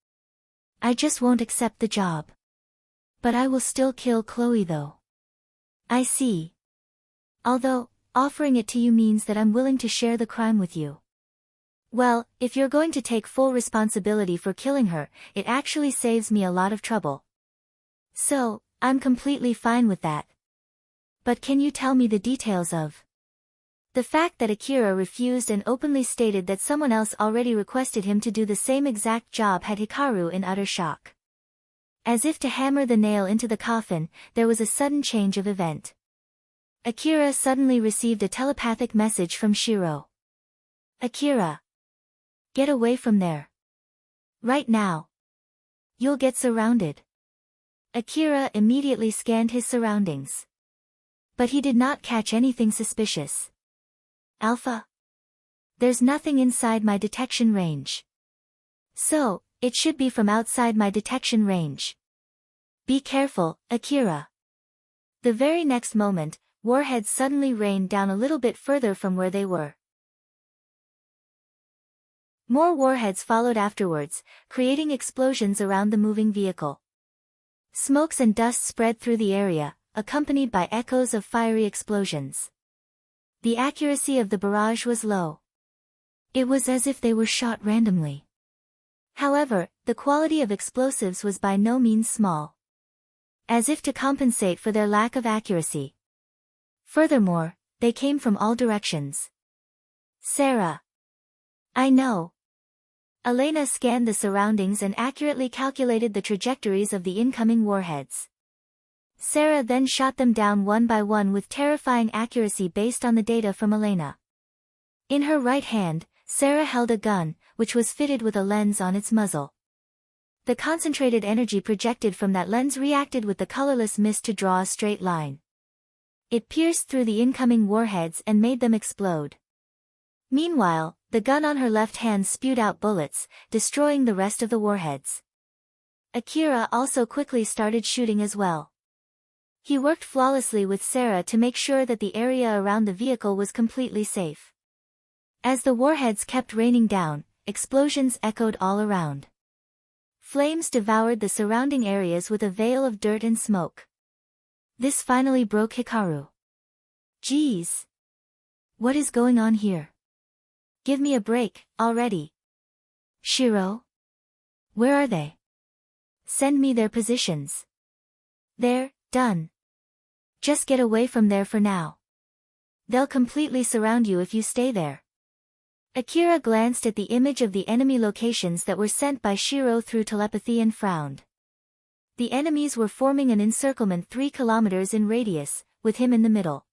I just won't accept the job. But I will still kill Chloe though. I see. Although, offering it to you means that I'm willing to share the crime with you. Well, if you're going to take full responsibility for killing her, it actually saves me a lot of trouble. So, I'm completely fine with that. But can you tell me the details of? The fact that Akira refused and openly stated that someone else already requested him to do the same exact job had Hikaru in utter shock. As if to hammer the nail into the coffin, there was a sudden change of event. Akira suddenly received a telepathic message from Shirou. Akira! Get away from there. Right now. You'll get surrounded. Akira immediately scanned his surroundings. But he did not catch anything suspicious. Alpha? There's nothing inside my detection range. So, it should be from outside my detection range. Be careful, Akira. The very next moment, Warhead suddenly rained down a little bit further from where they were. More warheads followed afterwards, creating explosions around the moving vehicle. Smokes and dust spread through the area, accompanied by echoes of fiery explosions. The accuracy of the barrage was low. It was as if they were shot randomly. However, the quality of explosives was by no means small. As if to compensate for their lack of accuracy. Furthermore, they came from all directions. Sarah. I know. Elena scanned the surroundings and accurately calculated the trajectories of the incoming warheads. Sarah then shot them down one by one with terrifying accuracy based on the data from Elena. In her right hand, Sarah held a gun, which was fitted with a lens on its muzzle. The concentrated energy projected from that lens reacted with the colorless mist to draw a straight line. It pierced through the incoming warheads and made them explode. Meanwhile, the gun on her left hand spewed out bullets, destroying the rest of the warheads. Akira also quickly started shooting as well. He worked flawlessly with Sarah to make sure that the area around the vehicle was completely safe. As the warheads kept raining down, explosions echoed all around. Flames devoured the surrounding areas with a veil of dirt and smoke. This finally broke Hikaru. Geez. What is going on here? Give me a break, already. Shirou? Where are they? Send me their positions. There, done. Just get away from there for now. They'll completely surround you if you stay there. Akira glanced at the image of the enemy locations that were sent by Shirou through telepathy and frowned. The enemies were forming an encirclement 3 kilometers in radius, with him in the middle.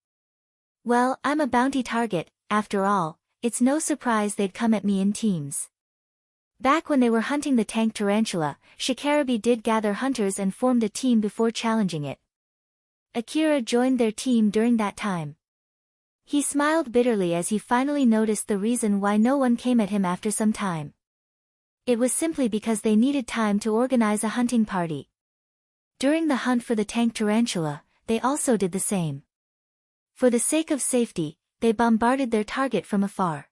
Well, I'm a bounty target, after all, it's no surprise they'd come at me in teams. Back when they were hunting the tank tarantula, Shikarabe did gather hunters and formed a team before challenging it. Akira joined their team during that time. He smiled bitterly as he finally noticed the reason why no one came at him after some time. It was simply because they needed time to organize a hunting party. During the hunt for the tank tarantula, they also did the same. For the sake of safety, they bombarded their target from afar.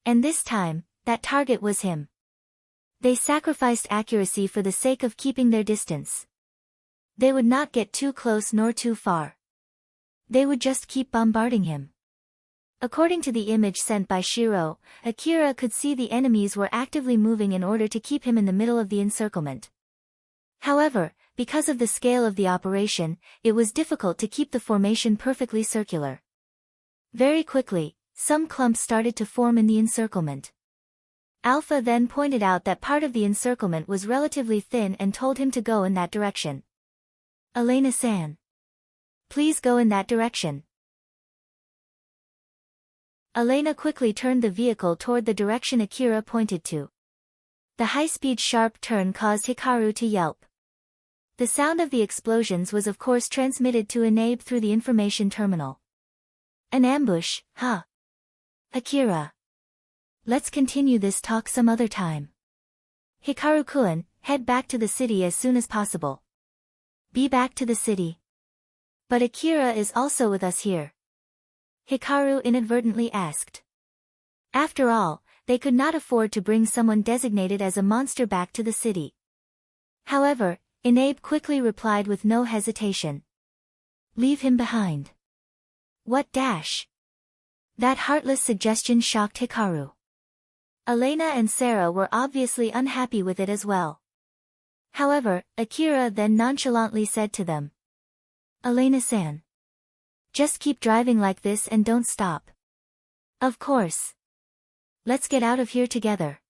And this time, that target was him. They sacrificed accuracy for the sake of keeping their distance. They would not get too close nor too far. They would just keep bombarding him. According to the image sent by Shirou, Akira could see the enemies were actively moving in order to keep him in the middle of the encirclement. However, because of the scale of the operation, it was difficult to keep the formation perfectly circular. Very quickly, some clumps started to form in the encirclement. Alpha then pointed out that part of the encirclement was relatively thin and told him to go in that direction. Elena-san. Please go in that direction. Elena quickly turned the vehicle toward the direction Akira pointed to. The high-speed sharp turn caused Hikaru to yelp. The sound of the explosions was of course transmitted to Enabe through the information terminal. An ambush, huh? Akira. Let's continue this talk some other time. Hikaru-kun, head back to the city as soon as possible. Be back to the city. But Akira is also with us here. Hikaru inadvertently asked. After all, they could not afford to bring someone designated as a monster back to the city. However, Enabe quickly replied with no hesitation. Leave him behind. What dash? That heartless suggestion shocked Hikaru. Elena and Sarah were obviously unhappy with it as well. However, Akira then nonchalantly said to them. Elena-san. Just keep driving like this and don't stop. Of course. Let's get out of here together.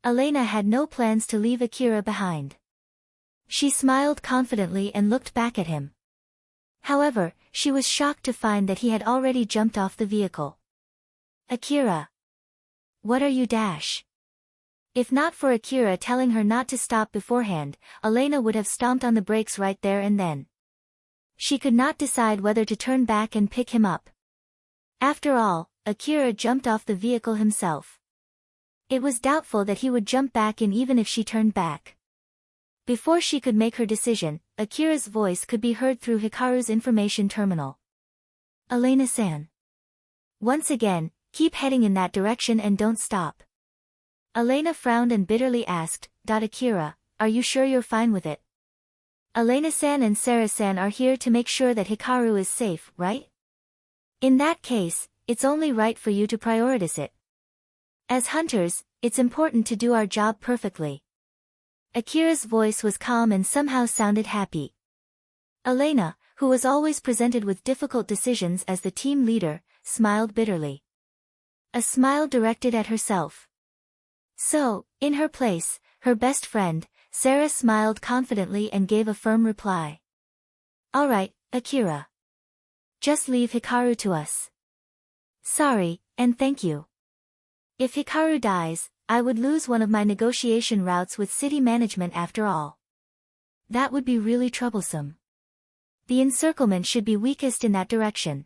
Elena had no plans to leave Akira behind. She smiled confidently and looked back at him. However, she was shocked to find that he had already jumped off the vehicle. Akira. What are you dash? If not for Akira telling her not to stop beforehand, Elena would have stomped on the brakes right there and then. She could not decide whether to turn back and pick him up. After all, Akira jumped off the vehicle himself. It was doubtful that he would jump back in even if she turned back. Before she could make her decision, Akira's voice could be heard through Hikaru's information terminal. Elena-san. Once again, keep heading in that direction and don't stop. Elena frowned and bitterly asked, Akira, are you sure you're fine with it? Elena-san and Sarah-san are here to make sure that Hikaru is safe, right? In that case, it's only right for you to prioritize it. As hunters, it's important to do our job perfectly. Akira's voice was calm and somehow sounded happy. Elena, who was always presented with difficult decisions as the team leader, smiled bitterly. A smile directed at herself. So, in her place, her best friend, Sarah smiled confidently and gave a firm reply. Alright, Akira. Just leave Hikaru to us. Sorry, and thank you. If Hikaru dies, I would lose one of my negotiation routes with city management after all. That would be really troublesome. The encirclement should be weakest in that direction.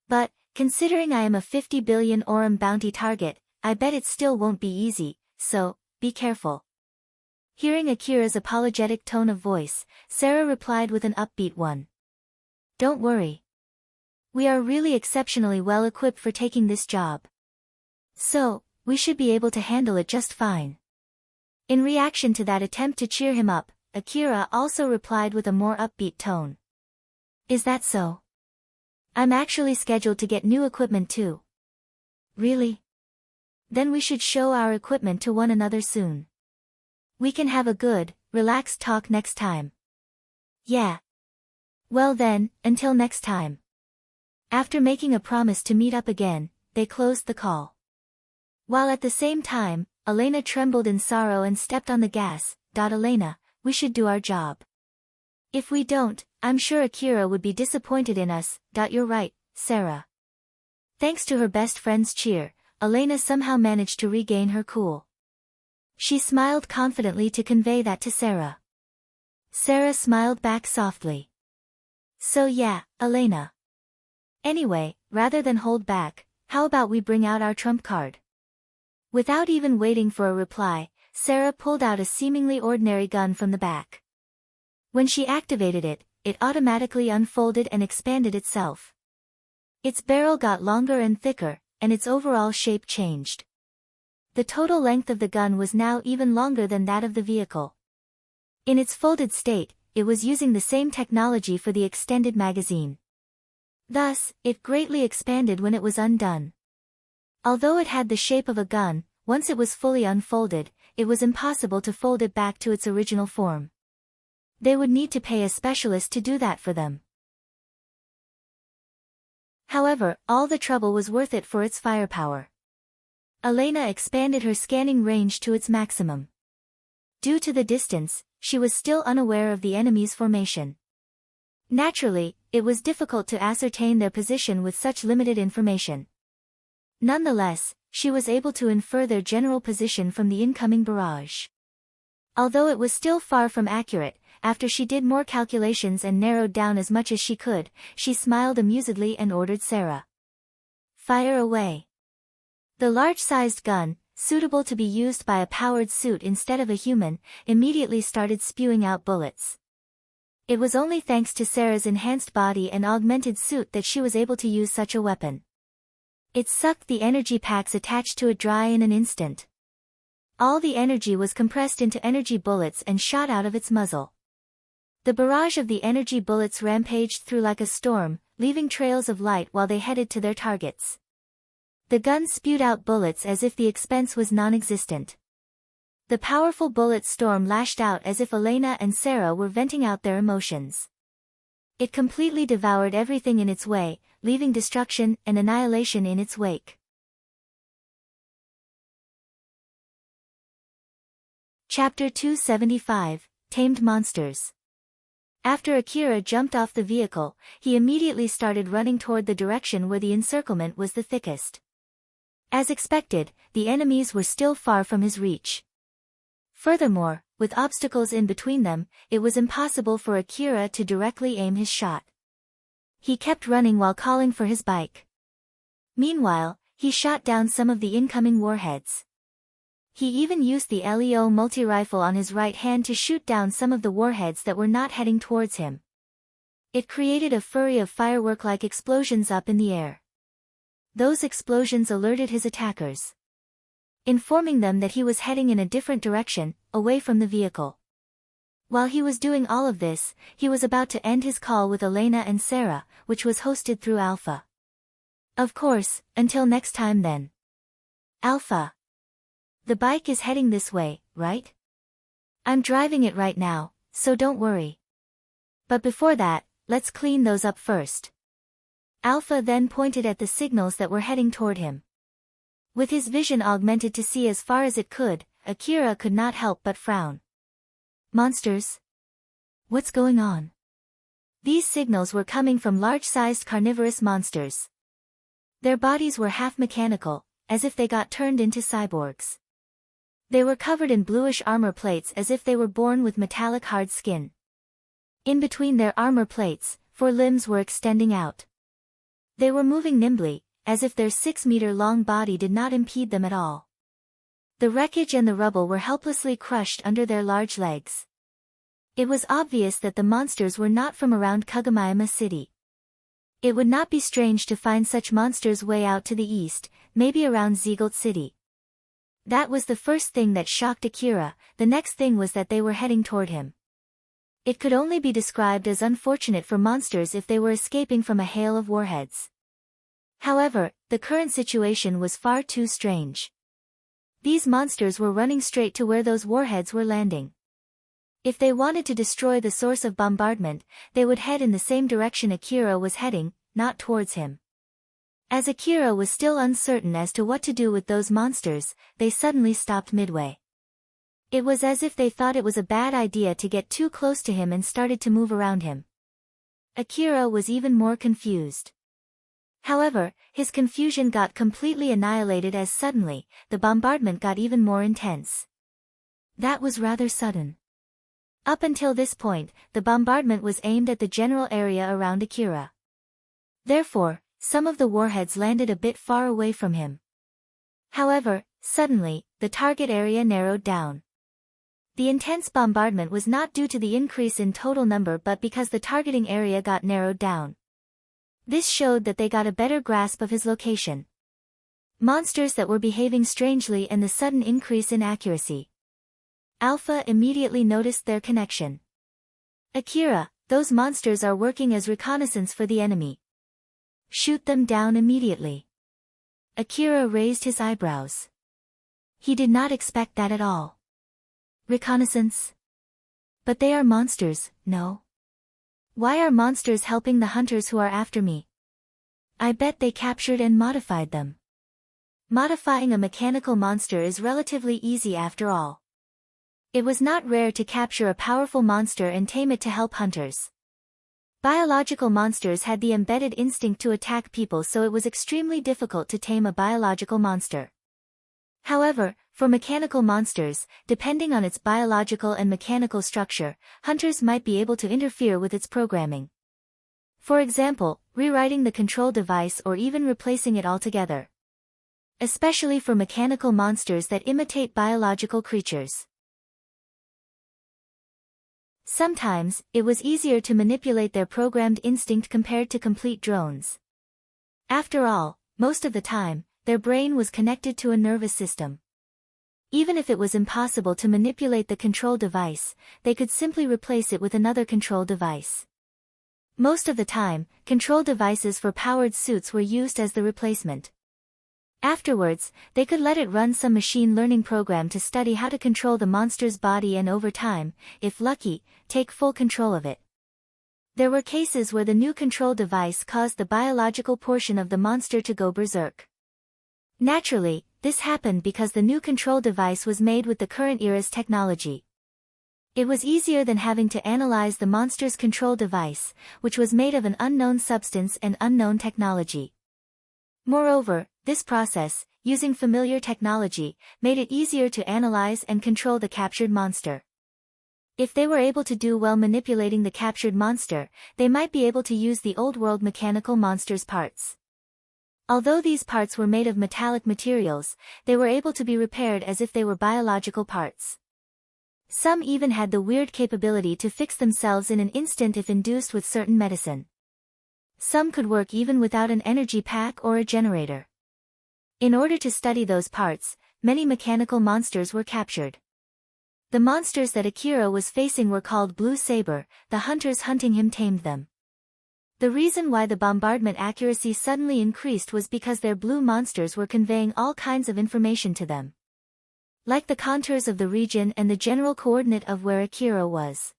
But, Considering I am a 50 billion Orum bounty target, I bet it still won't be easy, so, be careful. Hearing Akira's apologetic tone of voice, Sarah replied with an upbeat one. Don't worry. We are really exceptionally well equipped for taking this job. So, we should be able to handle it just fine. In reaction to that attempt to cheer him up, Akira also replied with a more upbeat tone. Is that so? I'm actually scheduled to get new equipment too. Really? Then we should show our equipment to one another soon. We can have a good, relaxed talk next time. Yeah. Well then, until next time. After making a promise to meet up again, they closed the call. While at the same time, Elena trembled in sorrow and stepped on the gas. Elena, we should do our job. If we don't, I'm sure Akira would be disappointed in us. You're right, Sarah. Thanks to her best friend's cheer, Elena somehow managed to regain her cool. She smiled confidently to convey that to Sarah. Sarah smiled back softly. So yeah, Elena. Anyway, rather than hold back, how about we bring out our trump card? Without even waiting for a reply, Sarah pulled out a seemingly ordinary gun from the back. When she activated it, it automatically unfolded and expanded itself. Its barrel got longer and thicker, and its overall shape changed. The total length of the gun was now even longer than that of the vehicle. In its folded state, it was using the same technology for the extended magazine. Thus, it greatly expanded when it was undone. Although it had the shape of a gun, once it was fully unfolded, it was impossible to fold it back to its original form. They would need to pay a specialist to do that for them. However, all the trouble was worth it for its firepower. Elena expanded her scanning range to its maximum. Due to the distance, she was still unaware of the enemy's formation. Naturally, it was difficult to ascertain their position with such limited information. Nonetheless, she was able to infer their general position from the incoming barrage. Although it was still far from accurate, after she did more calculations and narrowed down as much as she could, she smiled amusedly and ordered Sarah. Fire away. The large-sized gun, suitable to be used by a powered suit instead of a human, immediately started spewing out bullets. It was only thanks to Sarah's enhanced body and augmented suit that she was able to use such a weapon. It sucked the energy packs attached to it dry in an instant. All the energy was compressed into energy bullets and shot out of its muzzle. The barrage of the energy bullets rampaged through like a storm, leaving trails of light while they headed to their targets. The gun spewed out bullets as if the expense was non-existent. The powerful bullet storm lashed out as if Elena and Sarah were venting out their emotions. It completely devoured everything in its way, leaving destruction and annihilation in its wake. Chapter 275, Tamed Monsters. After Akira jumped off the vehicle, he immediately started running toward the direction where the encirclement was the thickest. As expected, the enemies were still far from his reach. Furthermore, with obstacles in between them, it was impossible for Akira to directly aim his shot. He kept running while calling for his bike. Meanwhile, he shot down some of the incoming warheads. He even used the LEO multi-rifle on his right hand to shoot down some of the warheads that were not heading towards him. It created a flurry of firework-like explosions up in the air. Those explosions alerted his attackers, informing them that he was heading in a different direction, away from the vehicle. While he was doing all of this, he was about to end his call with Elena and Sarah, which was hosted through Alpha. Of course, until next time then. Alpha. The bike is heading this way, right? I'm driving it right now, so don't worry. But before that, let's clean those up first. Alpha then pointed at the signals that were heading toward him. With his vision augmented to see as far as it could, Akira could not help but frown. Monsters? What's going on? These signals were coming from large-sized carnivorous monsters. Their bodies were half mechanical, as if they got turned into cyborgs. They were covered in bluish armor plates as if they were born with metallic hard skin. In between their armor plates, 4 limbs were extending out. They were moving nimbly, as if their 6-meter-long body did not impede them at all. The wreckage and the rubble were helplessly crushed under their large legs. It was obvious that the monsters were not from around Kagomayama City. It would not be strange to find such monsters way out to the east, maybe around Ziegelt City. That was the first thing that shocked Akira. The next thing was that they were heading toward him. It could only be described as unfortunate for monsters if they were escaping from a hail of warheads. However, the current situation was far too strange. These monsters were running straight to where those warheads were landing. If they wanted to destroy the source of bombardment, they would head in the same direction Akira was heading, not towards him. As Akira was still uncertain as to what to do with those monsters, they suddenly stopped midway. It was as if they thought it was a bad idea to get too close to him and started to move around him. Akira was even more confused. However, his confusion got completely annihilated as suddenly, the bombardment got even more intense. That was rather sudden. Up until this point, the bombardment was aimed at the general area around Akira. Therefore, some of the warheads landed a bit far away from him. However, suddenly, the target area narrowed down. The intense bombardment was not due to the increase in total number but because the targeting area got narrowed down. This showed that they got a better grasp of his location. Monsters that were behaving strangely and the sudden increase in accuracy. Alpha immediately noticed their connection. Akira, those monsters are working as reconnaissance for the enemy. Shoot them down immediately. Akira raised his eyebrows. He did not expect that at all. Reconnaissance? But they are monsters, no? Why are monsters helping the hunters who are after me? I bet they captured and modified them. Modifying a mechanical monster is relatively easy after all. It was not rare to capture a powerful monster and tame it to help hunters. Biological monsters had the embedded instinct to attack people, so it was extremely difficult to tame a biological monster. However, for mechanical monsters, depending on its biological and mechanical structure, hunters might be able to interfere with its programming. For example, rewriting the control device or even replacing it altogether. Especially for mechanical monsters that imitate biological creatures. Sometimes, it was easier to manipulate their programmed instinct compared to complete drones. After all, most of the time, their brain was connected to a nervous system. Even if it was impossible to manipulate the control device, they could simply replace it with another control device. Most of the time, control devices for powered suits were used as the replacement. Afterwards, they could let it run some machine learning program to study how to control the monster's body and over time, if lucky, take full control of it. There were cases where the new control device caused the biological portion of the monster to go berserk. Naturally, this happened because the new control device was made with the current era's technology. It was easier than having to analyze the monster's control device, which was made of an unknown substance and unknown technology. Moreover, this process, using familiar technology, made it easier to analyze and control the captured monster. If they were able to do well manipulating the captured monster, they might be able to use the old-world mechanical monster's parts. Although these parts were made of metallic materials, they were able to be repaired as if they were biological parts. Some even had the weird capability to fix themselves in an instant if induced with certain medicine. Some could work even without an energy pack or a generator. In order to study those parts, many mechanical monsters were captured. The monsters that Akira was facing were called Blue Saber. The hunters hunting him tamed them. The reason why the bombardment accuracy suddenly increased was because their blue monsters were conveying all kinds of information to them. Like the contours of the region and the general coordinate of where Akira was.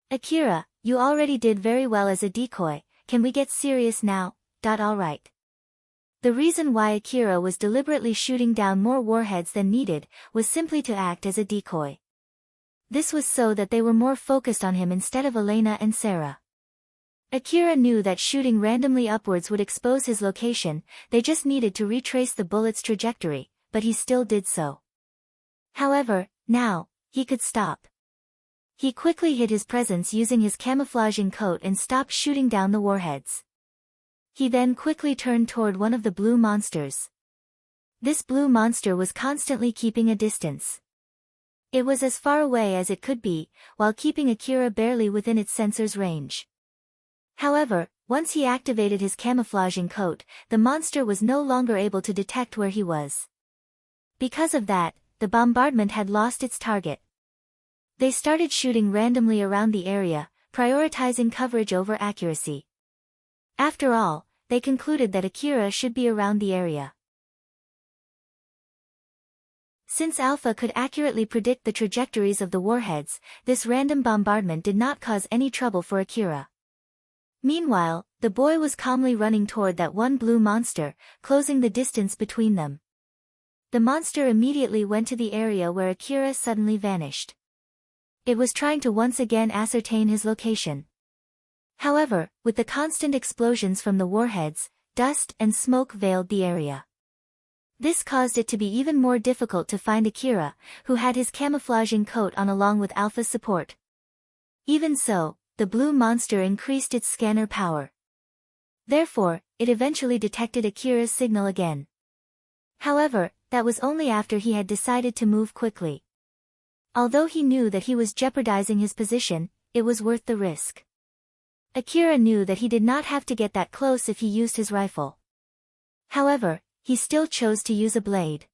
Akira, you already did very well as a decoy, can we get serious now? Alright. The reason why Akira was deliberately shooting down more warheads than needed, was simply to act as a decoy. This was so that they were more focused on him instead of Elena and Sarah. Akira knew that shooting randomly upwards would expose his location, they just needed to retrace the bullet's trajectory, but he still did so. However, now, he could stop. He quickly hid his presence using his camouflaging coat and stopped shooting down the warheads. He then quickly turned toward one of the blue monsters. This blue monster was constantly keeping a distance. It was as far away as it could be, while keeping Akira barely within its sensor's range. However, once he activated his camouflaging coat, the monster was no longer able to detect where he was. Because of that, the bombardment had lost its target. They started shooting randomly around the area, prioritizing coverage over accuracy. After all, they concluded that Akira should be around the area. Since Alpha could accurately predict the trajectories of the warheads, this random bombardment did not cause any trouble for Akira. Meanwhile, the boy was calmly running toward that one blue monster, closing the distance between them. The monster immediately went to the area where Akira suddenly vanished. It was trying to once again ascertain his location. However, with the constant explosions from the warheads, dust and smoke veiled the area. This caused it to be even more difficult to find Akira, who had his camouflaging coat on along with Alpha's support. Even so, the blue monster increased its scanner power. Therefore, it eventually detected Akira's signal again. However, that was only after he had decided to move quickly. Although he knew that he was jeopardizing his position, it was worth the risk. Akira knew that he did not have to get that close if he used his rifle. However, he still chose to use a blade.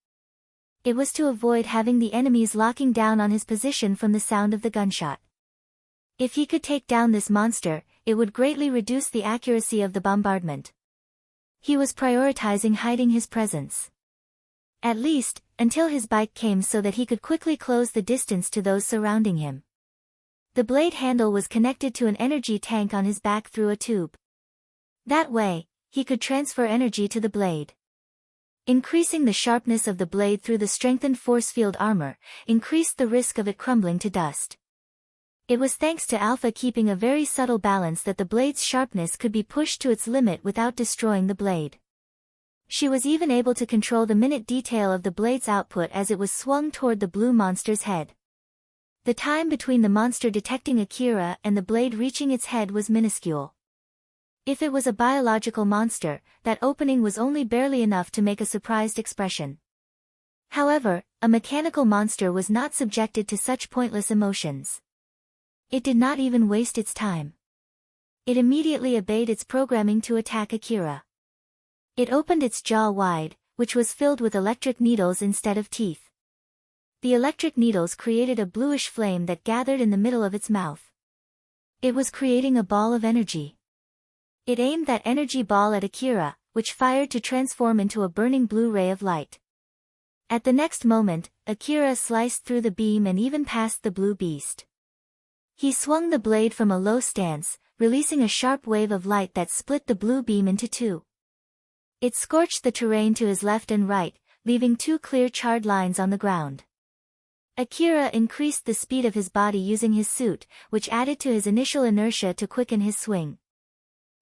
It was to avoid having the enemies locking down on his position from the sound of the gunshot. If he could take down this monster, it would greatly reduce the accuracy of the bombardment. He was prioritizing hiding his presence. At least, until his bike came so that he could quickly close the distance to those surrounding him. The blade handle was connected to an energy tank on his back through a tube. That way, he could transfer energy to the blade. Increasing the sharpness of the blade through the strengthened force field armor, increased the risk of it crumbling to dust. It was thanks to Alpha keeping a very subtle balance that the blade's sharpness could be pushed to its limit without destroying the blade. She was even able to control the minute detail of the blade's output as it was swung toward the blue monster's head. The time between the monster detecting Akira and the blade reaching its head was minuscule. If it was a biological monster, that opening was only barely enough to make a surprised expression. However, a mechanical monster was not subjected to such pointless emotions. It did not even waste its time. It immediately obeyed its programming to attack Akira. It opened its jaw wide, which was filled with electric needles instead of teeth. The electric needles created a bluish flame that gathered in the middle of its mouth. It was creating a ball of energy. It aimed that energy ball at Akira, which fired to transform into a burning blue ray of light. At the next moment, Akira sliced through the beam and even past the blue beast. He swung the blade from a low stance, releasing a sharp wave of light that split the blue beam into two. It scorched the terrain to his left and right, leaving two clear charred lines on the ground. Akira increased the speed of his body using his suit, which added to his initial inertia to quicken his swing.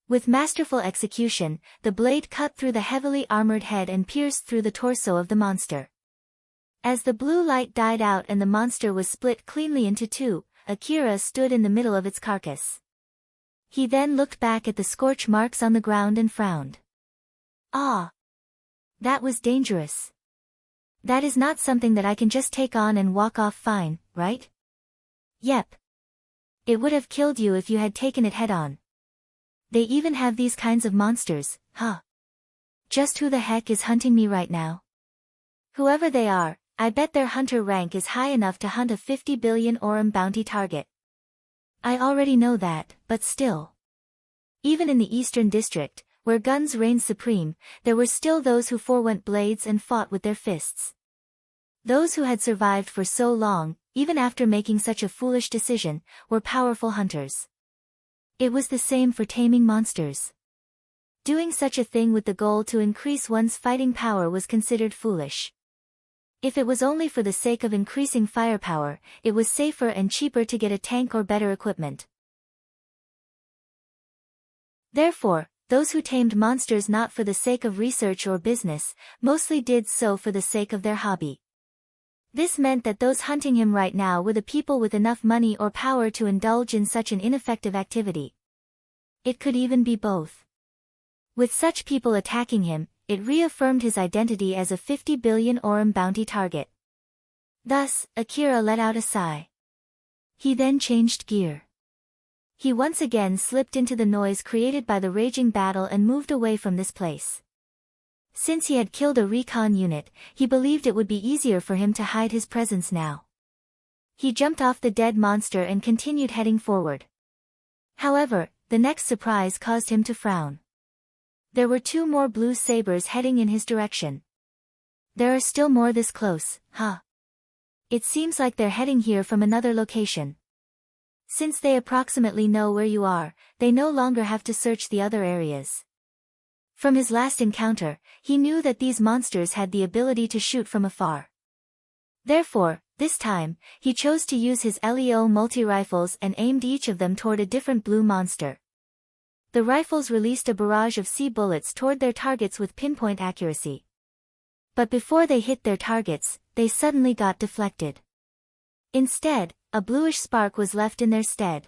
With masterful execution, the blade cut through the heavily armored head and pierced through the torso of the monster. As the blue light died out and the monster was split cleanly into two, Akira stood in the middle of its carcass. He then looked back at the scorch marks on the ground and frowned. Ah! That was dangerous. That is not something that I can just take on and walk off fine, right? Yep. It would have killed you if you had taken it head-on. They even have these kinds of monsters, huh? Just who the heck is hunting me right now? Whoever they are, I bet their hunter rank is high enough to hunt a 50 billion Orum bounty target. I already know that, but still. Even in the Eastern District, where guns reigned supreme, there were still those who forewent blades and fought with their fists. Those who had survived for so long, even after making such a foolish decision, were powerful hunters. It was the same for taming monsters. Doing such a thing with the goal to increase one's fighting power was considered foolish. If it was only for the sake of increasing firepower, it was safer and cheaper to get a tank or better equipment. Therefore, those who tamed monsters not for the sake of research or business, mostly did so for the sake of their hobby. This meant that those hunting him right now were the people with enough money or power to indulge in such an ineffective activity. It could even be both. With such people attacking him, it reaffirmed his identity as a 50 billion orum bounty target. Thus, Akira let out a sigh. He then changed gear. He once again slipped into the noise created by the raging battle and moved away from this place. Since he had killed a recon unit, he believed it would be easier for him to hide his presence now. He jumped off the dead monster and continued heading forward. However, the next surprise caused him to frown. There were 2 more blue sabers heading in his direction. There are still more this close, huh? It seems like they're heading here from another location. Since they approximately know where you are, they no longer have to search the other areas. From his last encounter, he knew that these monsters had the ability to shoot from afar. Therefore, this time, he chose to use his LEO multi-rifles and aimed each of them toward a different blue monster. The rifles released a barrage of sea bullets toward their targets with pinpoint accuracy. But before they hit their targets, they suddenly got deflected. Instead, a bluish spark was left in their stead.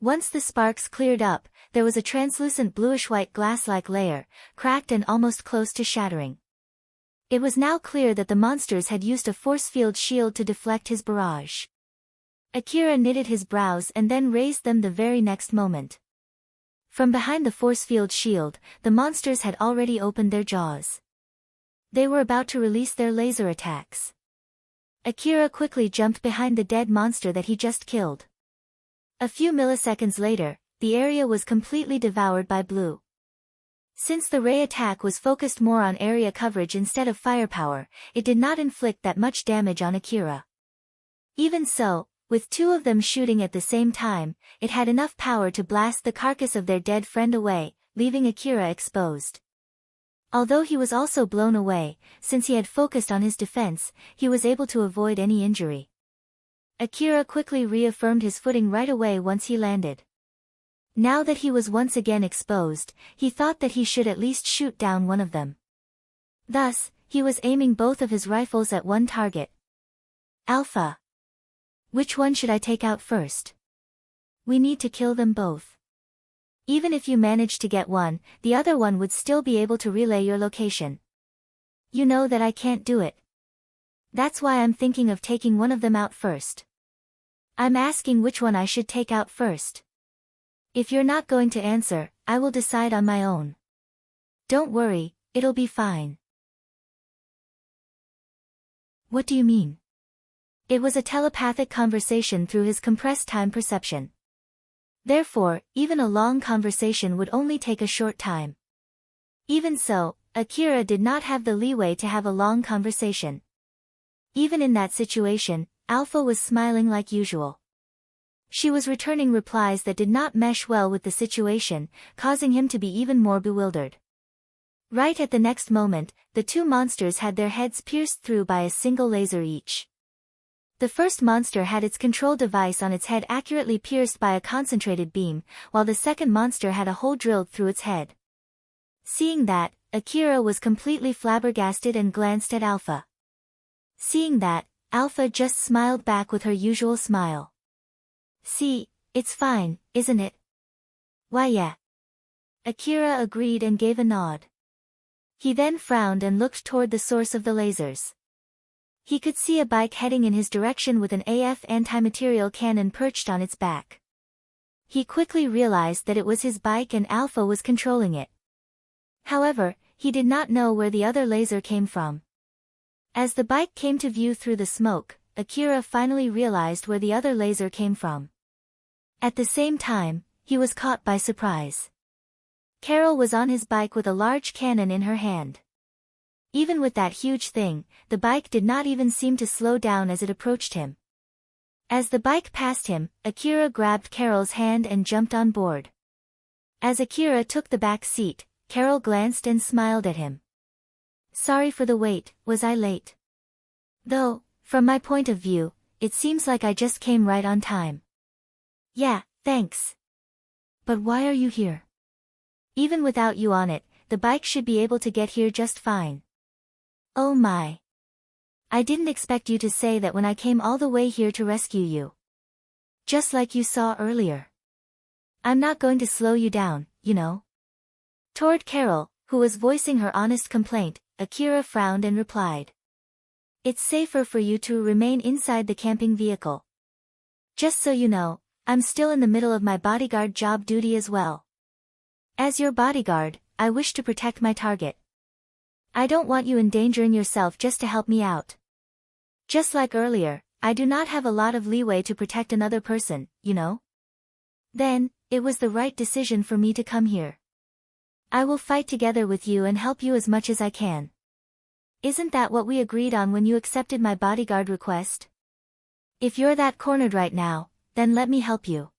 Once the sparks cleared up, there was a translucent bluish-white glass-like layer, cracked and almost close to shattering. It was now clear that the monsters had used a force field shield to deflect his barrage. Akira knitted his brows and then raised them the very next moment. From behind the force field shield, the monsters had already opened their jaws. They were about to release their laser attacks. Akira quickly jumped behind the dead monster that he just killed. A few milliseconds later, the area was completely devoured by blue. Since the ray attack was focused more on area coverage instead of firepower, it did not inflict that much damage on Akira. Even so, with 2 of them shooting at the same time, it had enough power to blast the carcass of their dead friend away, leaving Akira exposed. Although he was also blown away, since he had focused on his defense, he was able to avoid any injury. Akira quickly reaffirmed his footing right away once he landed. Now that he was once again exposed, he thought that he should at least shoot down one of them. Thus, he was aiming both of his rifles at one target. Alpha. Which one should I take out first? We need to kill them both. Even if you manage to get one, the other one would still be able to relay your location. You know that I can't do it. That's why I'm thinking of taking one of them out first. I'm asking which one I should take out first. If you're not going to answer, I will decide on my own. Don't worry, it'll be fine. What do you mean? It was a telepathic conversation through his compressed time perception. Therefore, even a long conversation would only take a short time. Even so, Akira did not have the leeway to have a long conversation. Even in that situation, Alpha was smiling like usual. She was returning replies that did not mesh well with the situation, causing him to be even more bewildered. Right at the next moment, the 2 monsters had their heads pierced through by a single laser each. The first monster had its control device on its head accurately pierced by a concentrated beam, while the second monster had a hole drilled through its head. Seeing that, Akira was completely flabbergasted and glanced at Alpha. Seeing that, Alpha just smiled back with her usual smile. See, it's fine, isn't it? Why yeah. Akira agreed and gave a nod. He then frowned and looked toward the source of the lasers. He could see a bike heading in his direction with an AF anti-material cannon perched on its back. He quickly realized that it was his bike and Alpha was controlling it. However, he did not know where the other laser came from. As the bike came to view through the smoke, Akira finally realized where the other laser came from. At the same time, he was caught by surprise. Carol was on his bike with a large cannon in her hand. Even with that huge thing, the bike did not even seem to slow down as it approached him. As the bike passed him, Akira grabbed Carol's hand and jumped on board. As Akira took the back seat, Carol glanced and smiled at him. Sorry for the wait, was I late? Though, from my point of view, it seems like I just came right on time. Yeah, thanks. But why are you here? Even without you on it, the bike should be able to get here just fine. Oh my. I didn't expect you to say that when I came all the way here to rescue you. Just like you saw earlier. I'm not going to slow you down, you know. Toward Carol, who was voicing her honest complaint, Akira frowned and replied. It's safer for you to remain inside the camping vehicle. Just so you know, I'm still in the middle of my bodyguard job duty as well. As your bodyguard, I wish to protect my target. I don't want you endangering yourself just to help me out. Just like earlier, I do not have a lot of leeway to protect another person, you know? Then, it was the right decision for me to come here. I will fight together with you and help you as much as I can. Isn't that what we agreed on when you accepted my bodyguard request? If you're that cornered right now, then let me help you.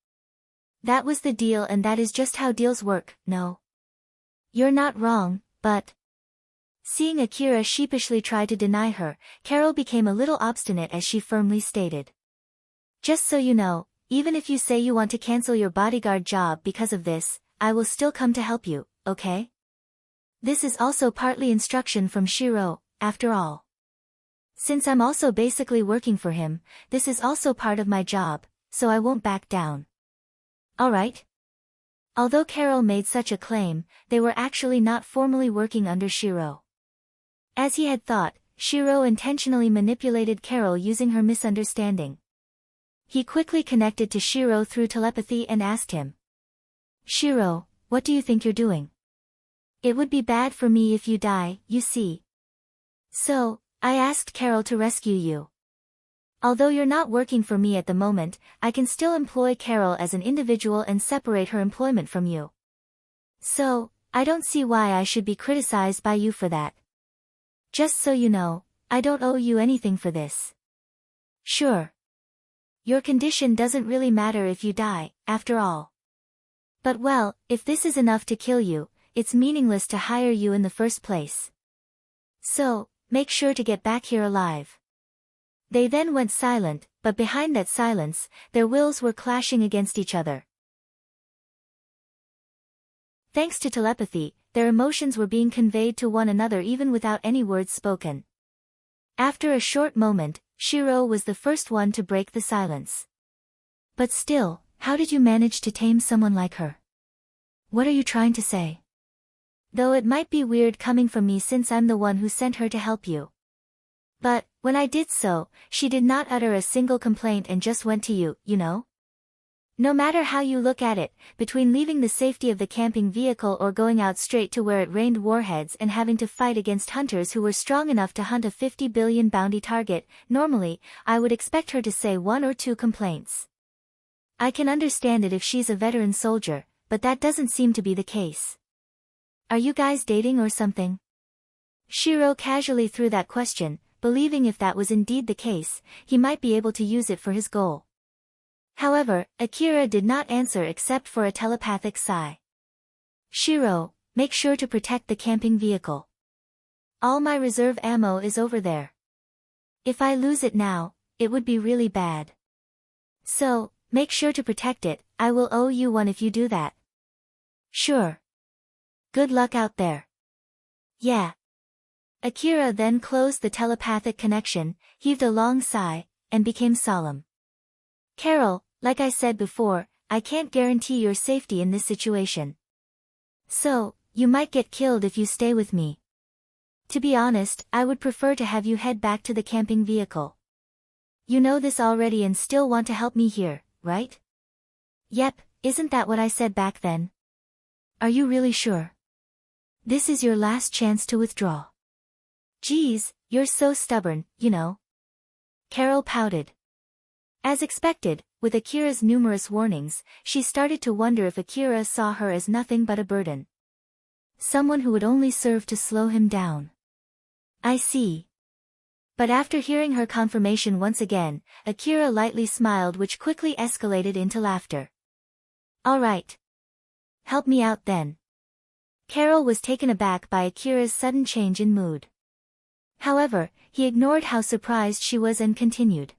That was the deal, and that is just how deals work, no? You're not wrong, but... Seeing Akira sheepishly try to deny her, Carol became a little obstinate as she firmly stated. Just so you know, even if you say you want to cancel your bodyguard job because of this, I will still come to help you, okay? This is also partly instruction from Shirou, after all. Since I'm also basically working for him, this is also part of my job, so I won't back down. Alright? Although Carol made such a claim, they were actually not formally working under Shirou. As he had thought, Shirou intentionally manipulated Carol using her misunderstanding. He quickly connected to Shirou through telepathy and asked him. Shirou, what do you think you're doing? It would be bad for me if you die, you see. So, I asked Carol to rescue you. Although you're not working for me at the moment, I can still employ Carol as an individual and separate her employment from you. So, I don't see why I should be criticized by you for that. Just so you know, I don't owe you anything for this. Sure. Your condition doesn't really matter if you die, after all. But well, if this is enough to kill you, it's meaningless to hire you in the first place. So, make sure to get back here alive. They then went silent, but behind that silence, their wills were clashing against each other. Thanks to telepathy, their emotions were being conveyed to one another even without any words spoken. After a short moment, Shirou was the first one to break the silence. But still, how did you manage to tame someone like her? What are you trying to say? Though it might be weird coming from me since I'm the one who sent her to help you. But, when I did so, she did not utter a single complaint and just went to you, you know? No matter how you look at it, between leaving the safety of the camping vehicle or going out straight to where it rained warheads and having to fight against hunters who were strong enough to hunt a 50 billion bounty target, normally, I would expect her to say one or two complaints. I can understand it if she's a veteran soldier, but that doesn't seem to be the case. Are you guys dating or something? Shirou casually threw that question, believing if that was indeed the case, he might be able to use it for his goal. However, Akira did not answer except for a telepathic sigh. Shirou, make sure to protect the camping vehicle. All my reserve ammo is over there. If I lose it now, it would be really bad. So, make sure to protect it, I will owe you one if you do that. Sure. Good luck out there. Yeah. Akira then closed the telepathic connection, heaved a long sigh, and became solemn. Carol, like I said before, I can't guarantee your safety in this situation. So, you might get killed if you stay with me. To be honest, I would prefer to have you head back to the camping vehicle. You know this already and still want to help me here, right? Yep, isn't that what I said back then? Are you really sure? This is your last chance to withdraw. Geez, you're so stubborn, you know. Carol pouted. As expected, with Akira's numerous warnings, she started to wonder if Akira saw her as nothing but a burden. Someone who would only serve to slow him down. I see. But after hearing her confirmation once again, Akira lightly smiled, which quickly escalated into laughter. All right. Help me out then. Carol was taken aback by Akira's sudden change in mood. However, he ignored how surprised she was and continued.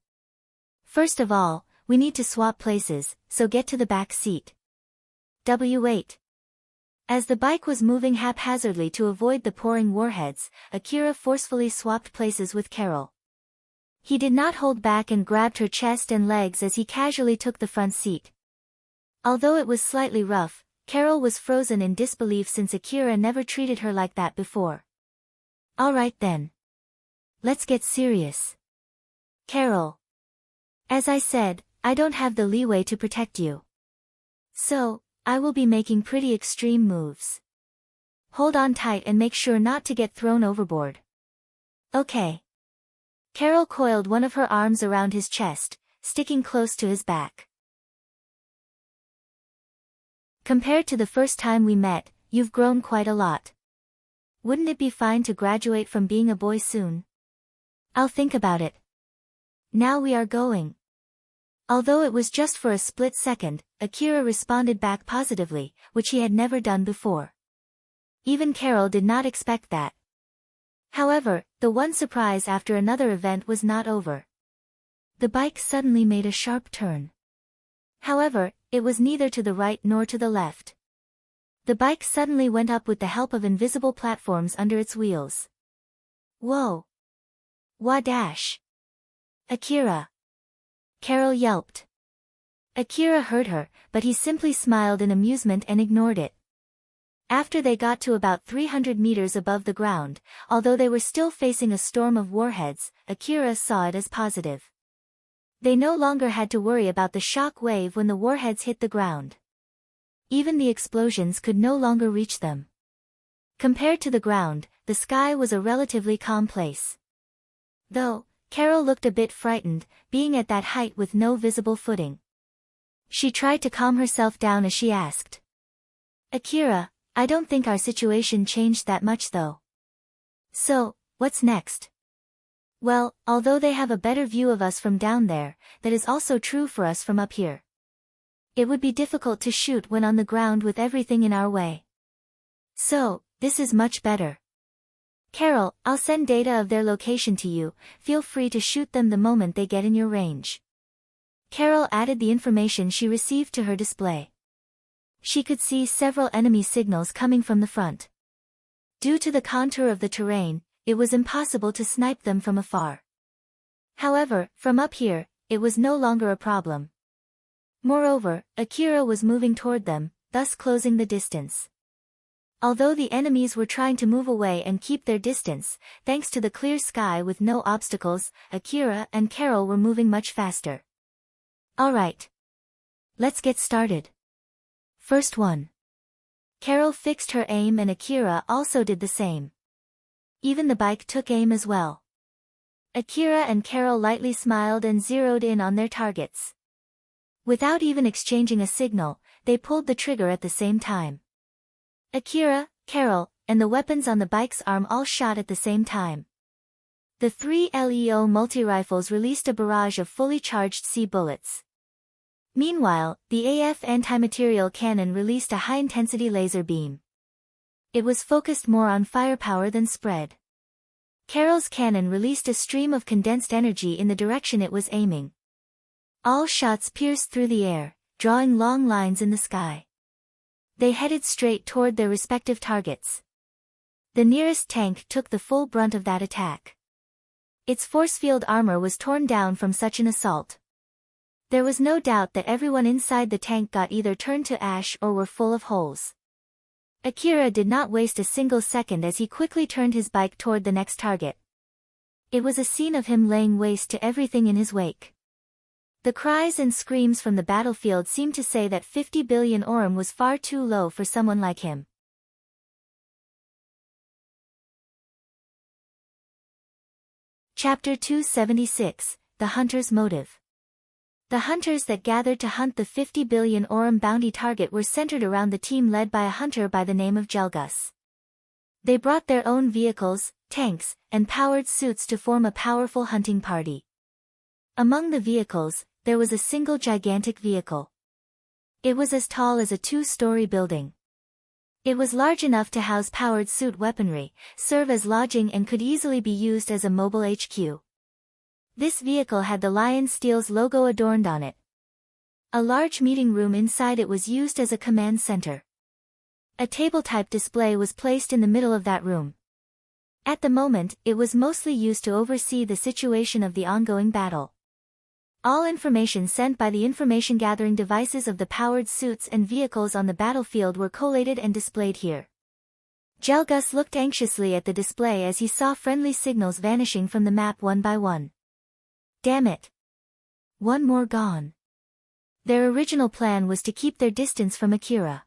First of all, we need to swap places, so get to the back seat. W8. As the bike was moving haphazardly to avoid the pouring warheads, Akira forcefully swapped places with Carol. He did not hold back and grabbed her chest and legs as he casually took the front seat. Although it was slightly rough, Carol was frozen in disbelief since Akira never treated her like that before. Alright then. Let's get serious. Carol. As I said, I don't have the leeway to protect you. So, I will be making pretty extreme moves. Hold on tight and make sure not to get thrown overboard. Okay. Carol coiled one of her arms around his chest, sticking close to his back. Compared to the first time we met, you've grown quite a lot. Wouldn't it be fine to graduate from being a boy soon? I'll think about it. Now we are going. Although it was just for a split second, Akira responded back positively, which he had never done before. Even Carol did not expect that. However, the one surprise after another event was not over. The bike suddenly made a sharp turn. However, it was neither to the right nor to the left. The bike suddenly went up with the help of invisible platforms under its wheels. Whoa! Wah dash! Akira! Carol yelped. Akira heard her, but he simply smiled in amusement and ignored it. After they got to about 300 meters above the ground, although they were still facing a storm of warheads, Akira saw it as positive. They no longer had to worry about the shock wave when the warheads hit the ground. Even the explosions could no longer reach them. Compared to the ground, the sky was a relatively calm place. Though, Carol looked a bit frightened, being at that height with no visible footing. She tried to calm herself down as she asked. Akira, I don't think our situation changed that much though. So, what's next? Well, although they have a better view of us from down there, that is also true for us from up here. It would be difficult to shoot when on the ground with everything in our way. So, this is much better. Carol, I'll send data of their location to you, feel free to shoot them the moment they get in your range. Carol added the information she received to her display. She could see several enemy signals coming from the front. Due to the contour of the terrain, it was impossible to snipe them from afar. However, from up here, it was no longer a problem. Moreover, Akira was moving toward them, thus closing the distance. Although the enemies were trying to move away and keep their distance, thanks to the clear sky with no obstacles, Akira and Carol were moving much faster. Alright. Let's get started. First one. Carol fixed her aim and Akira also did the same. Even the bike took aim as well. Akira and Carol lightly smiled and zeroed in on their targets. Without even exchanging a signal, they pulled the trigger at the same time. Akira, Carol, and the weapons on the bike's arm all shot at the same time. The 3 LEO multi-rifles released a barrage of fully charged C bullets. Meanwhile, the AF anti-material cannon released a high-intensity laser beam. It was focused more on firepower than spread. Carol's cannon released a stream of condensed energy in the direction it was aiming. All shots pierced through the air, drawing long lines in the sky. They headed straight toward their respective targets. The nearest tank took the full brunt of that attack. Its force field armor was torn down from such an assault. There was no doubt that everyone inside the tank got either turned to ash or were full of holes. Akira did not waste a single second as he quickly turned his bike toward the next target. It was a scene of him laying waste to everything in his wake. The cries and screams from the battlefield seemed to say that 50 billion orum was far too low for someone like him. Chapter 276, The Hunter's Motive. The hunters that gathered to hunt the 50 billion orum bounty target were centered around the team led by a hunter by the name of Jelgus. They brought their own vehicles, tanks, and powered suits to form a powerful hunting party. Among the vehicles, there was a single gigantic vehicle. It was as tall as a 2-story building. It was large enough to house powered suit weaponry, serve as lodging and could easily be used as a mobile HQ. This vehicle had the Lion Steel's logo adorned on it. A large meeting room inside it was used as a command center. A table-type display was placed in the middle of that room. At the moment, it was mostly used to oversee the situation of the ongoing battle. All information sent by the information-gathering devices of the powered suits and vehicles on the battlefield were collated and displayed here. Gelgus looked anxiously at the display as he saw friendly signals vanishing from the map one by one. Damn it! One more gone. Their original plan was to keep their distance from Akira.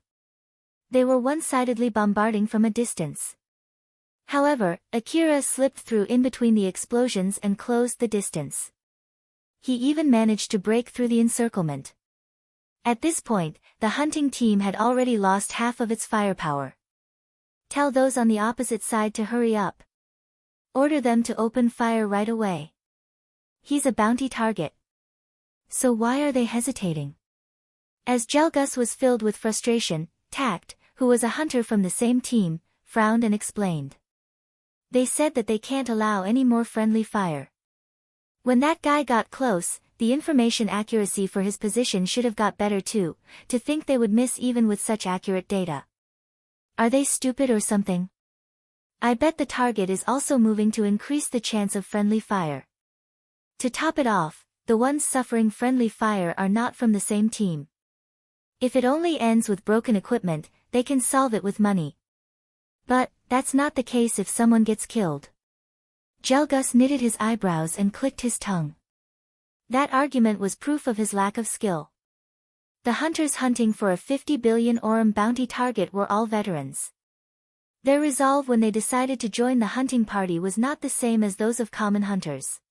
They were one-sidedly bombarding from a distance. However, Akira slipped through in between the explosions and closed the distance. He even managed to break through the encirclement. At this point, the hunting team had already lost half of its firepower. Tell those on the opposite side to hurry up. Order them to open fire right away. He's a bounty target. So why are they hesitating? As Gelgus was filled with frustration, Tamed, who was a hunter from the same team, frowned and explained. They said that they can't allow any more friendly fire. When that guy got close, the information accuracy for his position should have got better too, to think they would miss even with such accurate data. Are they stupid or something? I bet the target is also moving to increase the chance of friendly fire. To top it off, the ones suffering friendly fire are not from the same team. If it only ends with broken equipment, they can solve it with money. But that's not the case if someone gets killed. Gelgus knitted his eyebrows and clicked his tongue. That argument was proof of his lack of skill. The hunters hunting for a 50 billion Aurum bounty target were all veterans. Their resolve when they decided to join the hunting party was not the same as those of common hunters.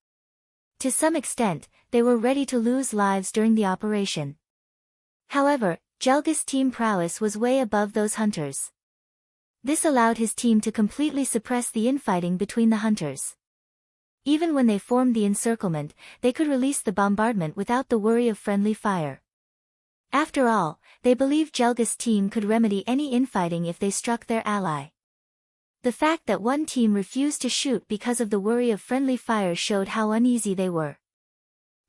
To some extent, they were ready to lose lives during the operation. However, Gelgus' team prowess was way above those hunters. This allowed his team to completely suppress the infighting between the hunters. Even when they formed the encirclement, they could release the bombardment without the worry of friendly fire. After all, they believed Gelgus' team could remedy any infighting if they struck their ally. The fact that one team refused to shoot because of the worry of friendly fire showed how uneasy they were.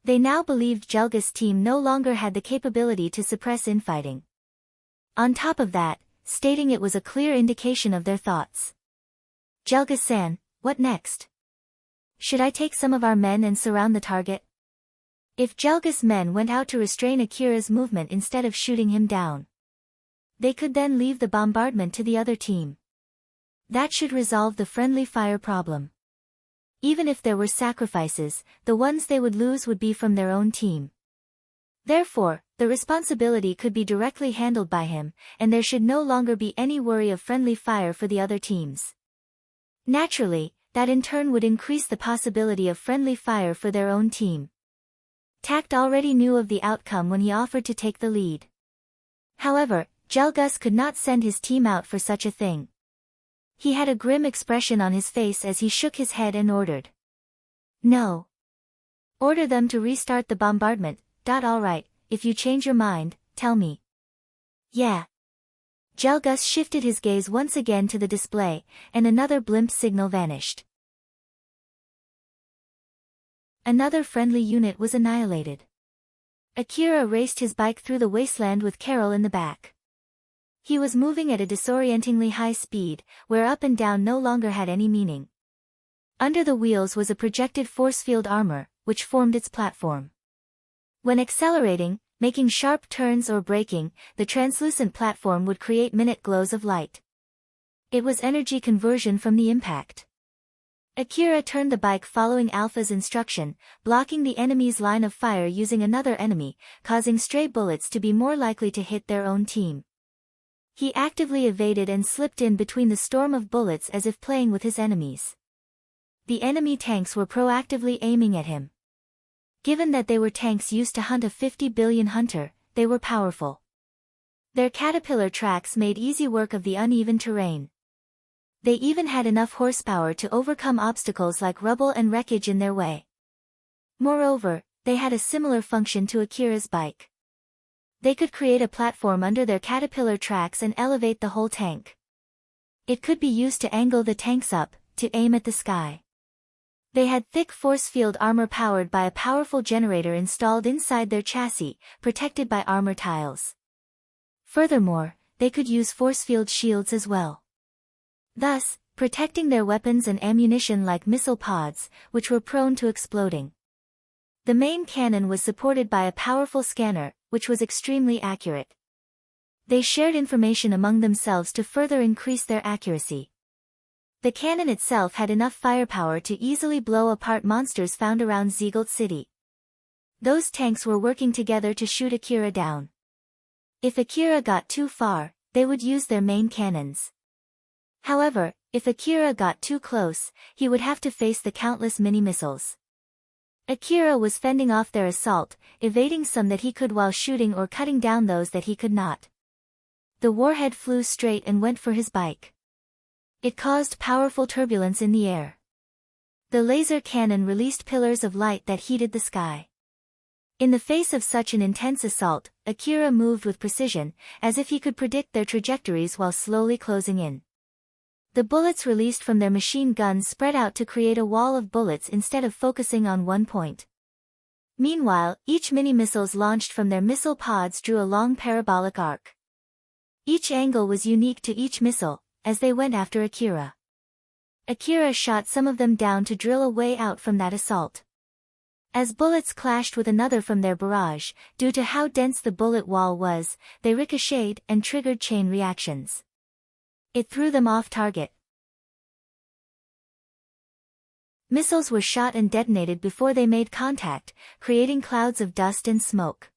They now believed Gelgus' team no longer had the capability to suppress infighting. On top of that, stating it was a clear indication of their thoughts. Gelgus-san, what next? Should I take some of our men and surround the target? If Gelgus' men went out to restrain Akira's movement instead of shooting him down, they could then leave the bombardment to the other team. That should resolve the friendly fire problem. Even if there were sacrifices, the ones they would lose would be from their own team. Therefore, the responsibility could be directly handled by him, and there should no longer be any worry of friendly fire for the other teams. Naturally, that in turn would increase the possibility of friendly fire for their own team. Tamed already knew of the outcome when he offered to take the lead. However, Gelgus could not send his team out for such a thing. He had a grim expression on his face as he shook his head and ordered. No. Order them to restart the bombardment. Alright, if you change your mind, tell me. Yeah. Gelgus shifted his gaze once again to the display, and another blimp signal vanished. Another friendly unit was annihilated. Akira raced his bike through the wasteland with Carol in the back. He was moving at a disorientingly high speed, where up and down no longer had any meaning. Under the wheels was a projected force field armor, which formed its platform. When accelerating, making sharp turns or braking, the translucent platform would create minute glows of light. It was energy conversion from the impact. Akira turned the bike following Alpha's instruction, blocking the enemy's line of fire using another enemy, causing stray bullets to be more likely to hit their own team. He actively evaded and slipped in between the storm of bullets as if playing with his enemies. The enemy tanks were proactively aiming at him. Given that they were tanks used to hunt a 50 billion hunter, they were powerful. Their caterpillar tracks made easy work of the uneven terrain. They even had enough horsepower to overcome obstacles like rubble and wreckage in their way. Moreover, they had a similar function to Akira's bike. They could create a platform under their caterpillar tracks and elevate the whole tank. It could be used to angle the tanks up, to aim at the sky. They had thick force field armor powered by a powerful generator installed inside their chassis, protected by armor tiles. Furthermore, they could use force field shields as well. Thus, protecting their weapons and ammunition like missile pods, which were prone to exploding. The main cannon was supported by a powerful scanner, which was extremely accurate. They shared information among themselves to further increase their accuracy. The cannon itself had enough firepower to easily blow apart monsters found around Ziegelt City. Those tanks were working together to shoot Akira down. If Akira got too far, they would use their main cannons. However, if Akira got too close, he would have to face the countless mini-missiles. Akira was fending off their assault, evading some that he could while shooting or cutting down those that he could not. The Warhead flew straight and went for his bike. It caused powerful turbulence in the air. The laser cannon released pillars of light that heated the sky. In the face of such an intense assault, Akira moved with precision, as if he could predict their trajectories while slowly closing in. The bullets released from their machine guns spread out to create a wall of bullets instead of focusing on one point. Meanwhile, each mini-missiles launched from their missile pods drew a long parabolic arc. Each angle was unique to each missile, as they went after Akira. Akira shot some of them down to drill a way out from that assault. As bullets clashed with another from their barrage, due to how dense the bullet wall was, they ricocheted and triggered chain reactions. It threw them off target. Missiles were shot and detonated before they made contact, creating clouds of dust and smoke.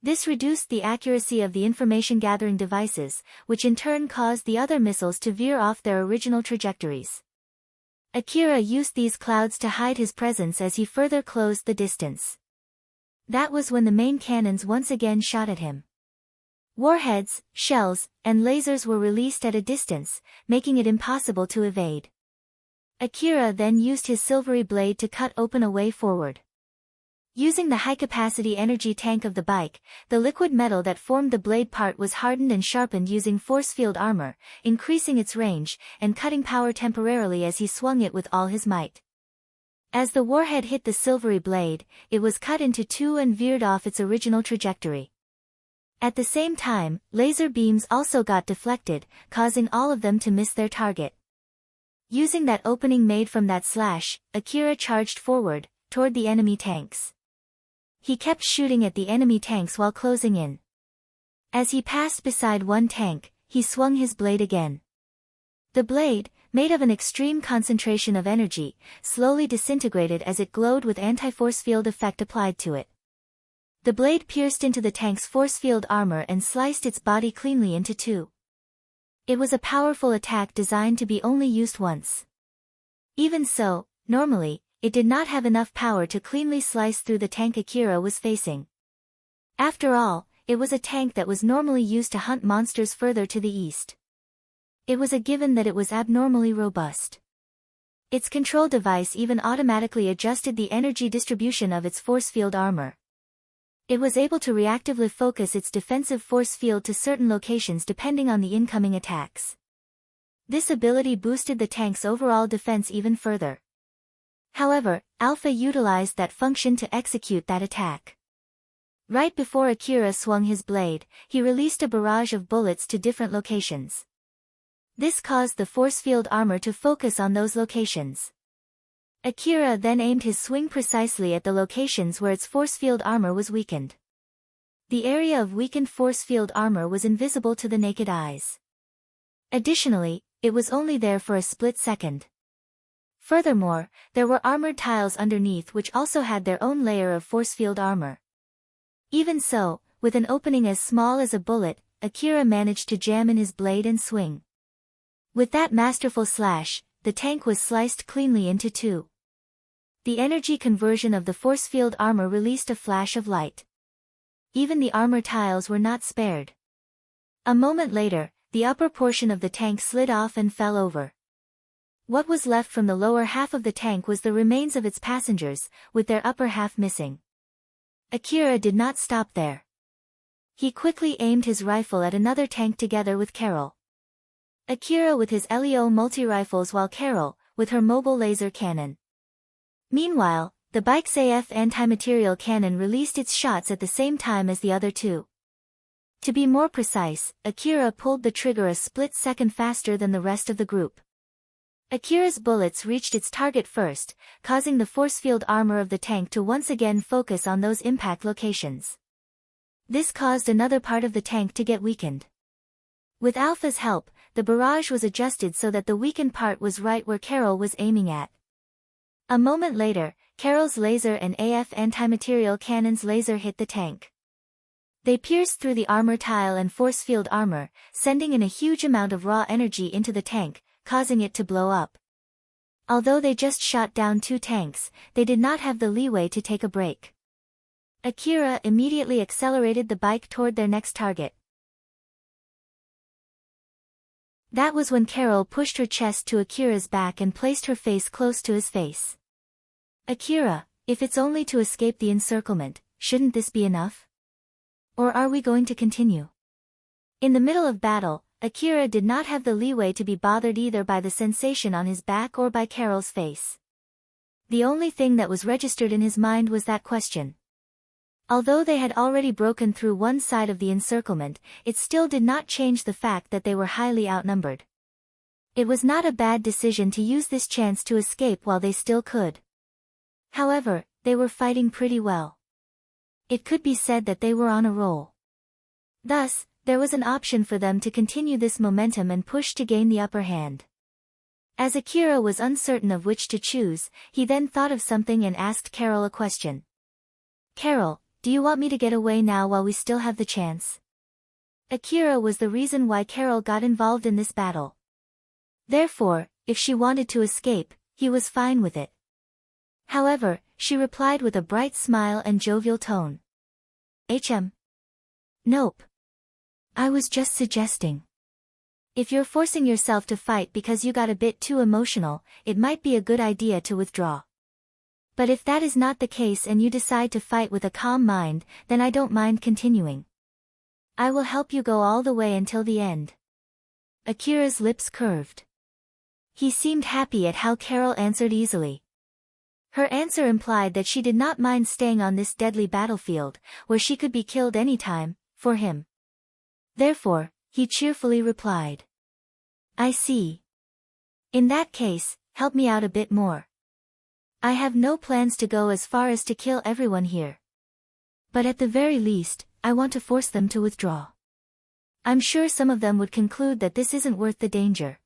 This reduced the accuracy of the information-gathering devices, which in turn caused the other missiles to veer off their original trajectories. Akira used these clouds to hide his presence as he further closed the distance. That was when the main cannons once again shot at him. Warheads, shells, and lasers were released at a distance, making it impossible to evade. Akira then used his silvery blade to cut open a way forward. Using the high-capacity energy tank of the bike, the liquid metal that formed the blade part was hardened and sharpened using force field armor, increasing its range, and cutting power temporarily as he swung it with all his might. As the warhead hit the silvery blade, it was cut into two and veered off its original trajectory. At the same time, laser beams also got deflected, causing all of them to miss their target. Using that opening made from that slash, Akira charged forward, toward the enemy tanks. He kept shooting at the enemy tanks while closing in. As he passed beside one tank, he swung his blade again. The blade, made of an extreme concentration of energy, slowly disintegrated as it glowed with anti-force field effect applied to it. The blade pierced into the tank's force field armor and sliced its body cleanly into two. It was a powerful attack designed to be only used once. Even so, normally, it did not have enough power to cleanly slice through the tank Akira was facing. After all, it was a tank that was normally used to hunt monsters further to the east. It was a given that it was abnormally robust. Its control device even automatically adjusted the energy distribution of its force field armor. It was able to reactively focus its defensive force field to certain locations depending on the incoming attacks. This ability boosted the tank's overall defense even further. However, Alpha utilized that function to execute that attack. Right before Akira swung his blade, he released a barrage of bullets to different locations. This caused the force field armor to focus on those locations. Akira then aimed his swing precisely at the locations where its force field armor was weakened. The area of weakened force field armor was invisible to the naked eyes. Additionally, it was only there for a split second. Furthermore, there were armored tiles underneath which also had their own layer of force field armor. Even so, with an opening as small as a bullet, Akira managed to jam in his blade and swing. With that masterful slash, the tank was sliced cleanly into two. The energy conversion of the force field armor released a flash of light. Even the armor tiles were not spared. A moment later, the upper portion of the tank slid off and fell over. What was left from the lower half of the tank was the remains of its passengers, with their upper half missing. Akira did not stop there. He quickly aimed his rifle at another tank together with Carol. Akira with his LEO multi-rifles while Carol, with her mobile laser cannon. Meanwhile, the bike's AF anti-material cannon released its shots at the same time as the other two. To be more precise, Akira pulled the trigger a split second faster than the rest of the group. Akira's bullets reached its target first, causing the force field armor of the tank to once again focus on those impact locations. This caused another part of the tank to get weakened. With Alpha's help, the barrage was adjusted so that the weakened part was right where Carol was aiming at. A moment later, Carol's laser and AF anti-material cannon's laser hit the tank. They pierced through the armor tile and force field armor, sending in a huge amount of raw energy into the tank, causing it to blow up. Although they just shot down 2 tanks, they did not have the leeway to take a break. Akira immediately accelerated the bike toward their next target. That was when Carol pushed her chest to Akira's back and placed her face close to his face. Akira, if it's only to escape the encirclement, shouldn't this be enough? Or are we going to continue? In the middle of battle, Akira did not have the leeway to be bothered either by the sensation on his back or by Carol's face. The only thing that was registered in his mind was that question. Although they had already broken through one side of the encirclement, it still did not change the fact that they were highly outnumbered. It was not a bad decision to use this chance to escape while they still could. However, they were fighting pretty well. It could be said that they were on a roll. Thus, there was an option for them to continue this momentum and push to gain the upper hand. As Akira was uncertain of which to choose, he then thought of something and asked Carol a question. Carol, do you want me to get away now while we still have the chance? Akira was the reason why Carol got involved in this battle. Therefore, if she wanted to escape, he was fine with it. However, she replied with a bright smile and jovial tone. Nope. I was just suggesting. If you're forcing yourself to fight because you got a bit too emotional, it might be a good idea to withdraw. But if that is not the case and you decide to fight with a calm mind, then I don't mind continuing. I will help you go all the way until the end. Akira's lips curved. He seemed happy at how Carol answered easily. Her answer implied that she did not mind staying on this deadly battlefield, where she could be killed anytime, for him. Therefore, he cheerfully replied. I see. In that case, help me out a bit more. I have no plans to go as far as to kill everyone here. But at the very least, I want to force them to withdraw. I'm sure some of them would conclude that this isn't worth the danger.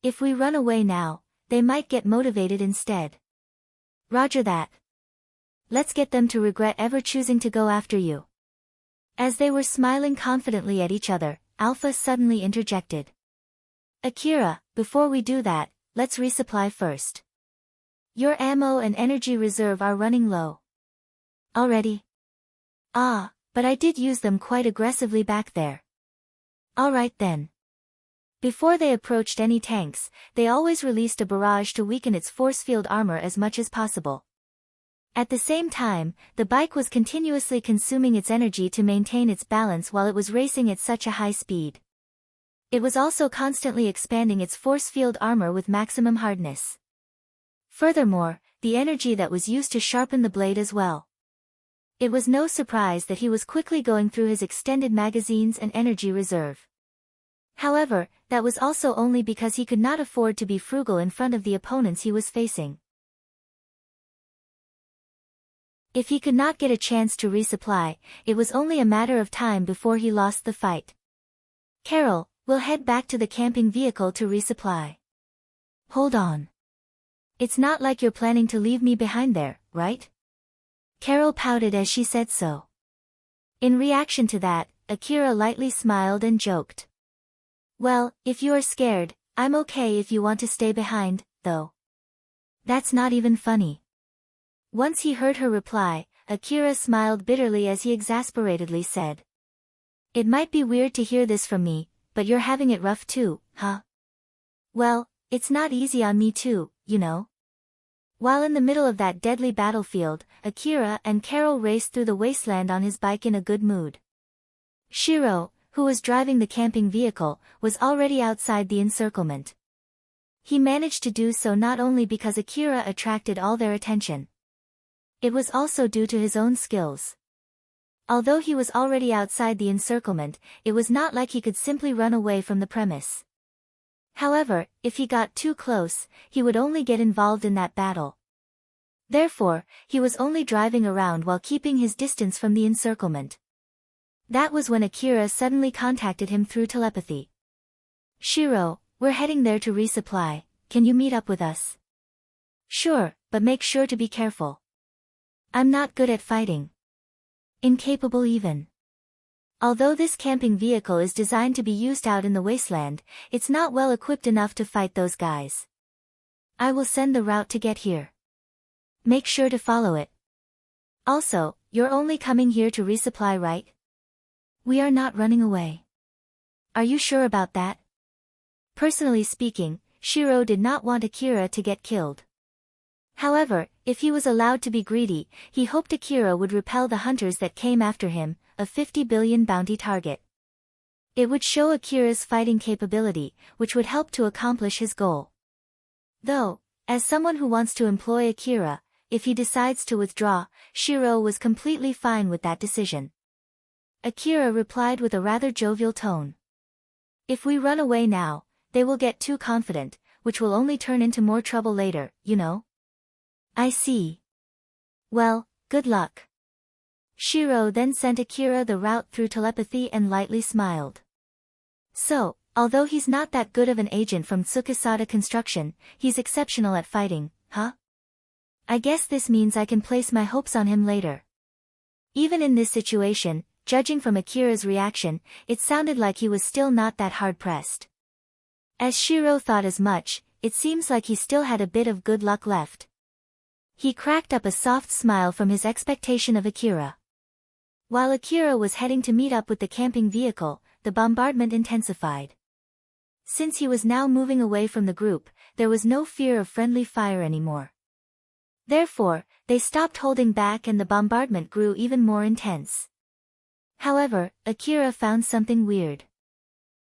If we run away now, they might get motivated instead. Roger that. Let's get them to regret ever choosing to go after you. As they were smiling confidently at each other, Alpha suddenly interjected. Akira, before we do that, let's resupply first. Your ammo and energy reserve are running low. Already? Ah, but I did use them quite aggressively back there. Alright then. Before they approached any tanks, they always released a barrage to weaken its force field armor as much as possible. At the same time, the bike was continuously consuming its energy to maintain its balance while it was racing at such a high speed. It was also constantly expanding its force field armor with maximum hardness. Furthermore, the energy that was used to sharpen the blade as well. It was no surprise that he was quickly going through his extended magazines and energy reserve. However, that was also only because he could not afford to be frugal in front of the opponents he was facing. If he could not get a chance to resupply, it was only a matter of time before he lost the fight. Carol, we'll head back to the camping vehicle to resupply. Hold on. It's not like you're planning to leave me behind there, right? Carol pouted as she said so. In reaction to that, Akira lightly smiled and joked. Well, if you are scared, I'm okay if you want to stay behind, though. That's not even funny. Once he heard her reply, Akira smiled bitterly as he exasperatedly said. It might be weird to hear this from me, but you're having it rough too, huh? Well, it's not easy on me too, you know. While in the middle of that deadly battlefield, Akira and Carol raced through the wasteland on his bike in a good mood. Shirou, who was driving the camping vehicle, was already outside the encirclement. He managed to do so not only because Akira attracted all their attention. It was also due to his own skills. Although he was already outside the encirclement, it was not like he could simply run away from the premise. However, if he got too close, he would only get involved in that battle. Therefore, he was only driving around while keeping his distance from the encirclement. That was when Akira suddenly contacted him through telepathy. "Shirou, we're heading there to resupply, can you meet up with us?" "Sure, but make sure to be careful. I'm not good at fighting. Incapable even. Although this camping vehicle is designed to be used out in the wasteland, it's not well equipped enough to fight those guys. I will send the route to get here. Make sure to follow it. Also, you're only coming here to resupply, right? We are not running away. Are you sure about that?" Personally speaking, Shirou did not want Akira to get killed. However, if he was allowed to be greedy, he hoped Akira would repel the hunters that came after him, a 50 billion bounty target. It would show Akira's fighting capability, which would help to accomplish his goal. Though, as someone who wants to employ Akira, if he decides to withdraw, Shirou was completely fine with that decision. Akira replied with a rather jovial tone. "If we run away now, they will get too confident, which will only turn into more trouble later, you know?" "I see. Well, good luck." Shirou then sent Akira the route through telepathy and lightly smiled. "So, although he's not that good of an agent from Tsukisada Construction, he's exceptional at fighting, huh? I guess this means I can place my hopes on him later." Even in this situation, judging from Akira's reaction, it sounded like he was still not that hard-pressed. As Shirou thought as much, it seems like he still had a bit of good luck left. He cracked up a soft smile from his expectation of Akira. While Akira was heading to meet up with the camping vehicle, the bombardment intensified. Since he was now moving away from the group, there was no fear of friendly fire anymore. Therefore, they stopped holding back and the bombardment grew even more intense. However, Akira found something weird.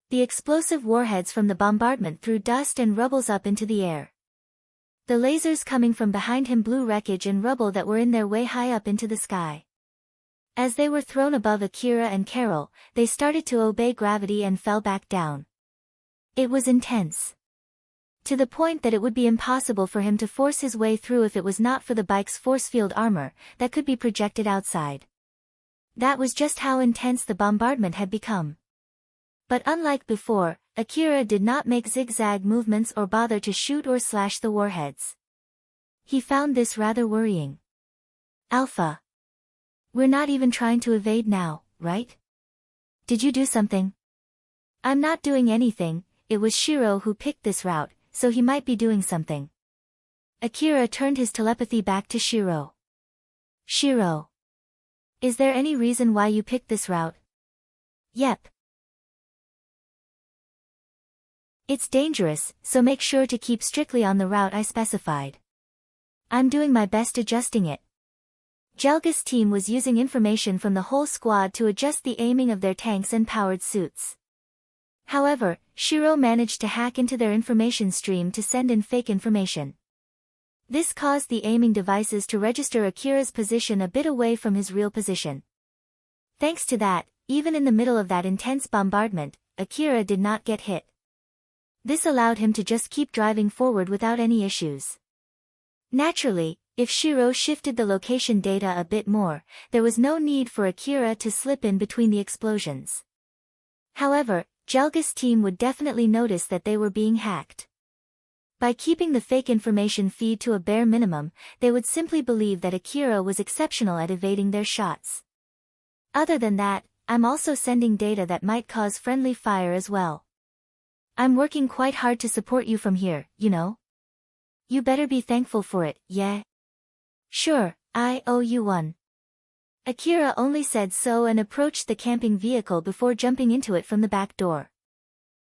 The explosive warheads from the bombardment threw dust and rubbles up into the air. The lasers coming from behind him blew wreckage and rubble that were in their way high up into the sky. As they were thrown above Akira and Carol, they started to obey gravity and fell back down. It was intense. To the point that it would be impossible for him to force his way through if it was not for the bike's force field armor, that could be projected outside. That was just how intense the bombardment had become. But unlike before, Akira did not make zigzag movements or bother to shoot or slash the warheads. He found this rather worrying. "Alpha. We're not even trying to evade now, right? Did you do something?" "I'm not doing anything, it was Shirou who picked this route, so he might be doing something." Akira turned his telepathy back to Shirou. "Shirou. Is there any reason why you picked this route?" "Yep. It's dangerous, so make sure to keep strictly on the route I specified. I'm doing my best adjusting it." Jelga's team was using information from the whole squad to adjust the aiming of their tanks and powered suits. However, Shirou managed to hack into their information stream to send in fake information. This caused the aiming devices to register Akira's position a bit away from his real position. Thanks to that, even in the middle of that intense bombardment, Akira did not get hit. This allowed him to just keep driving forward without any issues. Naturally, if Shirou shifted the location data a bit more, there was no need for Akira to slip in between the explosions. However, Jelga's team would definitely notice that they were being hacked. By keeping the fake information feed to a bare minimum, they would simply believe that Akira was exceptional at evading their shots. Other than that, I'm also sending data that might cause friendly fire as well. I'm working quite hard to support you from here, you know? You better be thankful for it, yeah? Sure, I owe you one. Akira only said so and approached the camping vehicle before jumping into it from the back door.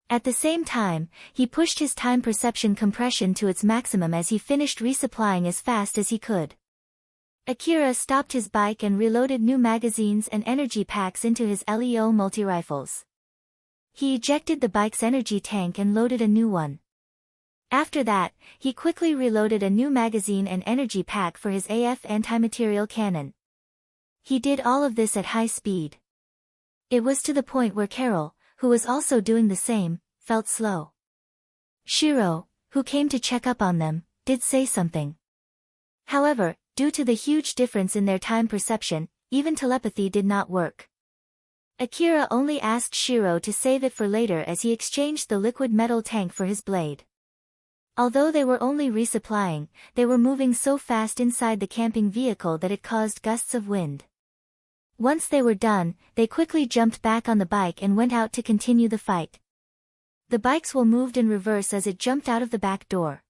At the same time, he pushed his time perception compression to its maximum as he finished resupplying as fast as he could. Akira stopped his bike and reloaded new magazines and energy packs into his LEO multi-rifles. He ejected the bike's energy tank and loaded a new one. After that, he quickly reloaded a new magazine and energy pack for his AF anti-material cannon. He did all of this at high speed. It was to the point where Carol, who was also doing the same, felt slow. Shirou, who came to check up on them, did say something. However, due to the huge difference in their time perception, even telepathy did not work. Akira only asked Shirou to save it for later as he exchanged the liquid metal tank for his blade. Although they were only resupplying, they were moving so fast inside the camping vehicle that it caused gusts of wind. Once they were done, they quickly jumped back on the bike and went out to continue the fight. The bike's wheel moved in reverse as it jumped out of the back door.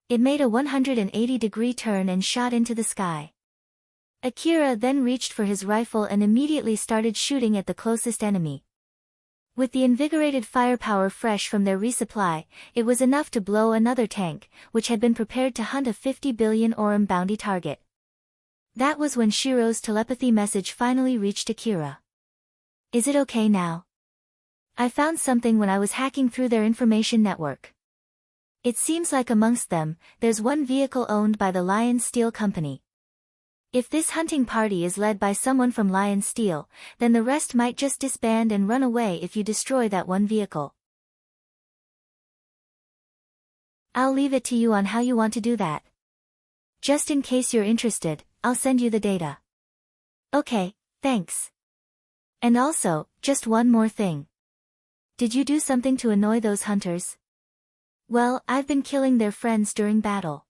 It made a 180-degree turn and shot into the sky. Akira then reached for his rifle and immediately started shooting at the closest enemy. With the invigorated firepower fresh from their resupply, it was enough to blow another tank, which had been prepared to hunt a 50 billion Orum bounty target. That was when Shirou's telepathy message finally reached Akira. Is it okay now? I found something when I was hacking through their information network. It seems like amongst them, there's one vehicle owned by the Lion Steel Company. If this hunting party is led by someone from Lion Steel, then the rest might just disband and run away if you destroy that one vehicle. I'll leave it to you on how you want to do that. Just in case you're interested, I'll send you the data. Okay, thanks. And also, just one more thing. Did you do something to annoy those hunters? Well, I've been killing their friends during battle.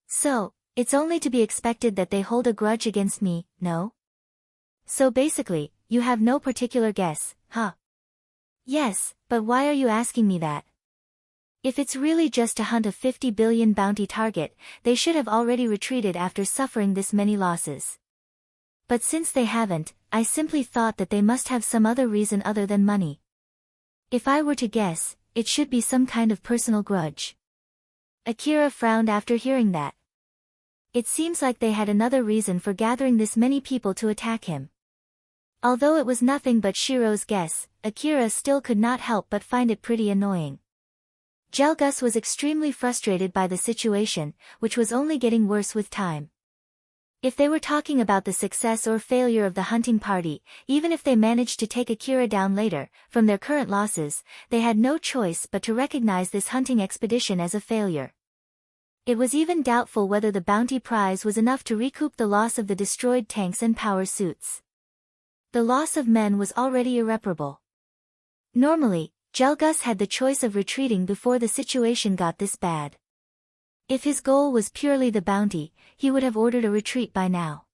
So, it's only to be expected that they hold a grudge against me, no? So basically, you have no particular guess, huh? Yes, but why are you asking me that? If it's really just to hunt a 50 billion bounty target, they should have already retreated after suffering this many losses. But since they haven't, I simply thought that they must have some other reason other than money. If I were to guess, it should be some kind of personal grudge. Akira frowned after hearing that. It seems like they had another reason for gathering this many people to attack him. Although it was nothing but Shirou's guess, Akira still could not help but find it pretty annoying. Gelgus was extremely frustrated by the situation, which was only getting worse with time. If they were talking about the success or failure of the hunting party, even if they managed to take Akira down later, from their current losses, they had no choice but to recognize this hunting expedition as a failure. It was even doubtful whether the bounty prize was enough to recoup the loss of the destroyed tanks and power suits. The loss of men was already irreparable. Normally, Gelgus had the choice of retreating before the situation got this bad. If his goal was purely the bounty, he would have ordered a retreat by now.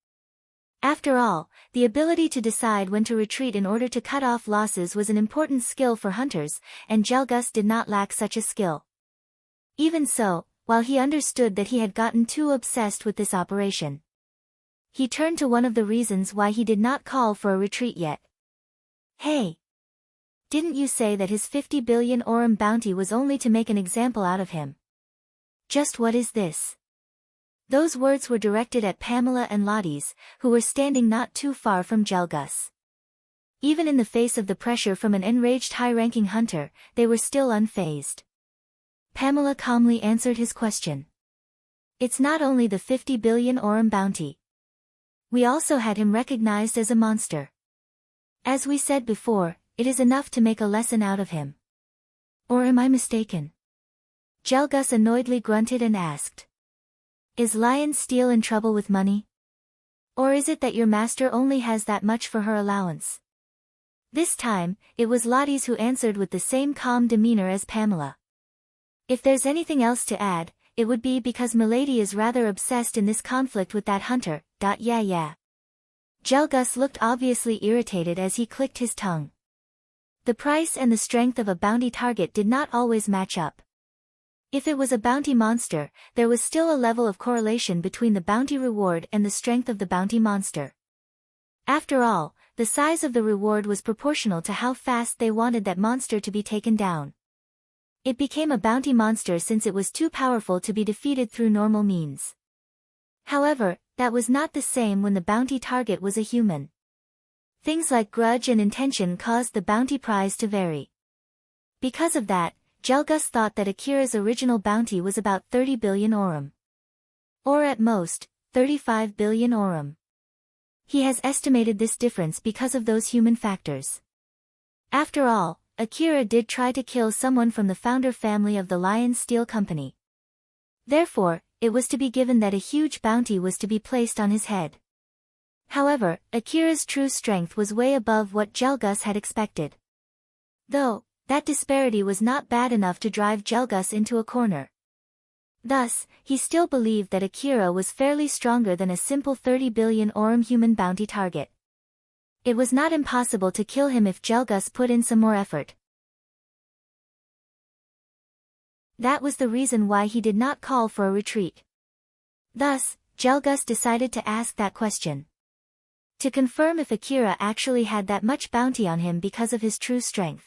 After all, the ability to decide when to retreat in order to cut off losses was an important skill for hunters, and Gelgus did not lack such a skill. Even so, while he understood that he had gotten too obsessed with this operation, he turned to one of the reasons why he did not call for a retreat yet. Hey! Didn't you say that his 50 billion Orum bounty was only to make an example out of him? Just what is this? Those words were directed at Pamela and Lottie's, who were standing not too far from Gelgus. Even in the face of the pressure from an enraged high-ranking hunter, they were still unfazed. Pamela calmly answered his question. It's not only the 50 billion Orum bounty. We also had him recognized as a monster. As we said before, it is enough to make a lesson out of him. Or am I mistaken? Gelgus annoyedly grunted and asked. Is Lion Steel in trouble with money? Or is it that your master only has that much for her allowance? This time, it was Lottie's who answered with the same calm demeanor as Pamela. If there's anything else to add, it would be because Milady is rather obsessed in this conflict with that hunter, yeah. Gelgus looked obviously irritated as he clicked his tongue. The price and the strength of a bounty target did not always match up. If it was a bounty monster, there was still a level of correlation between the bounty reward and the strength of the bounty monster. After all, the size of the reward was proportional to how fast they wanted that monster to be taken down. It became a bounty monster since it was too powerful to be defeated through normal means. However, that was not the same when the bounty target was a human. Things like grudge and intention caused the bounty prize to vary. Because of that, Gelgus thought that Akira's original bounty was about 30 billion Orum. Or at most, 35 billion Orum. He has estimated this difference because of those human factors. After all, Akira did try to kill someone from the founder family of the Lion Steel Company. Therefore, it was to be given that a huge bounty was to be placed on his head. However, Akira's true strength was way above what Gelgus had expected. Though, that disparity was not bad enough to drive Gelgus into a corner. Thus, he still believed that Akira was fairly stronger than a simple 30 billion Aurum human bounty target. It was not impossible to kill him if Gelgus put in some more effort. That was the reason why he did not call for a retreat. Thus, Gelgus decided to ask that question. To confirm if Akira actually had that much bounty on him because of his true strength.